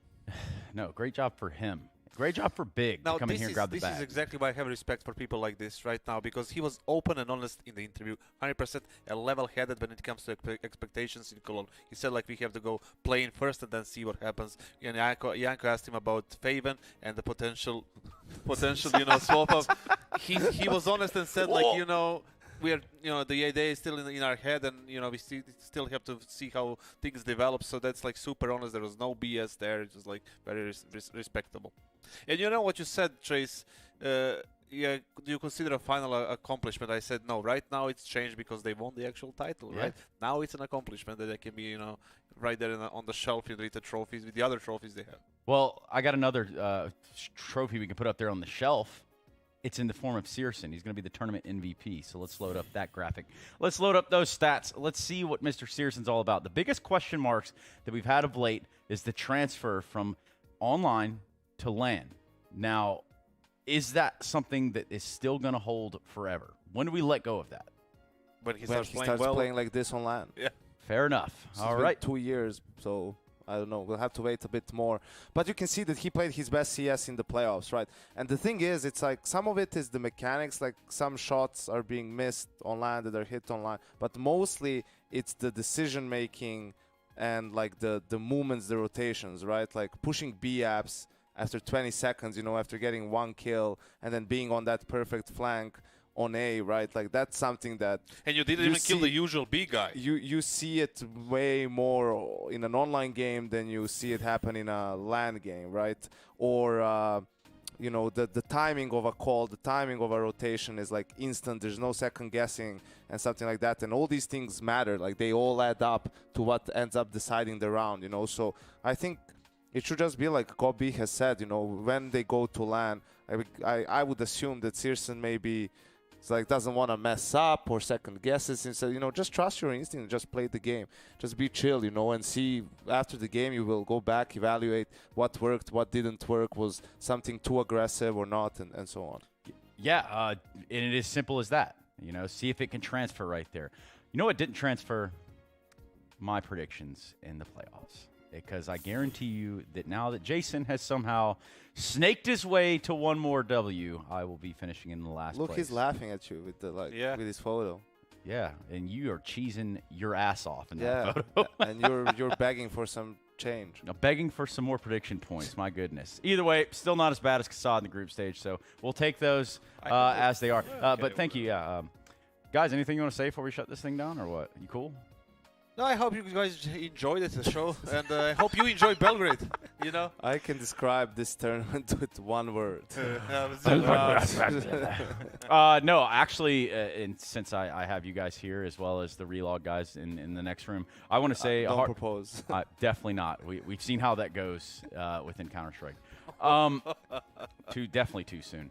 No, great job for him. Great job for Big to come in here and grab the bag. This is exactly why I have respect for people like this right now, because he was open and honest in the interview, 100% level-headed when it comes to expectations in Cologne. He said like we have to go play in first and then see what happens. And Janko asked him about Faven and the potential you know, swap up. He was honest and said like, you know, we are, you know, the idea is still in our head, and you know we still have to see how things develop. So that's like super honest. There was no BS there. It was like very respectable. And you know what you said, Trace? Yeah, do you consider a final accomplishment? I said no. Right now it's changed because they won the actual title. Yeah. Right now it's an accomplishment that they can be, you know, right there on the shelf with the trophies, with the other trophies they have. Well, I got another trophy we can put up there on the shelf. It's in the form of Searson. He's going to be the tournament MVP. So let's load up that graphic. Let's load up those stats. Let's see what Mr. Searson's all about. The biggest question marks that we've had of late is the transfer from online to LAN. Now, is that something that is still going to hold forever? When do we let go of that? When he When starts he playing starts well. playing like this on LAN. Yeah. Fair enough. It's All been right. 2 years, so I don't know. We'll have to wait a bit more. But you can see that he played his best CS in the playoffs, right? And the thing is, it's like some of it is the mechanics, like some shots are being missed online that are hit online. But mostly it's the decision making and like the movements, the rotations, right? Like pushing B apps after 20 seconds, you know, after getting 1 kill and then being on that perfect flank on A, right? Like that's something that And you didn't even kill the usual B guy. you see it way more in an online game than you see it happen in a LAN game, right? Or you know, the timing of a call, the timing of a rotation is like instant. There's no second guessing and something like that. And all these things matter. Like they all add up to what ends up deciding the round, you know? So I think it should just be like Gobi has said, you know, when they go to LAN, I would assume that Searson maybe it's like doesn't want to mess up or second guesses, and so, you know, just trust your instinct, just play the game, just be chill, you know, and see after the game you will go back, evaluate what worked, what didn't work, was something too aggressive or not, and so on. Yeah, and it is simple as that. You know, see if it can transfer right there. You know what didn't transfer? My predictions in the playoffs. Because I guarantee you that now that Jason has somehow snaked his way to one more W, I will be finishing in the last Look, place. he's laughing at you with the with his photo. Yeah, and you are cheesing your ass off in that Yeah, photo. and you're begging for some change. Now, begging for some more prediction points, my goodness. Either way, still not as bad as Kassad in the group stage, so we'll take those as they are. But thank you, guys, anything you want to say before we shut this thing down, or what? You cool? No, I hope you guys enjoyed it, the show, and I hope you enjoy Belgrade. You know. I can describe this tournament with one word. No, actually, and since I have you guys here as well as the relog guys in the next room, I want to say don't propose. Definitely not. We've seen how that goes within Counter-Strike. Definitely too soon.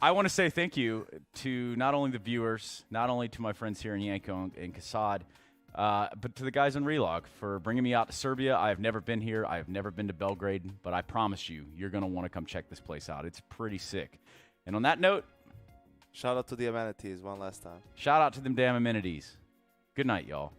I want to say thank you to not only the viewers, not only to my friends here in Yanko and Kasad, but to the guys in Relog for bringing me out to Serbia. I have never been here. I have never been to Belgrade, but I promise you, you're going to want to come check this place out. It's pretty sick. And on that note, shout out to the amenities one last time. Shout out to them damn amenities. Good night, y'all.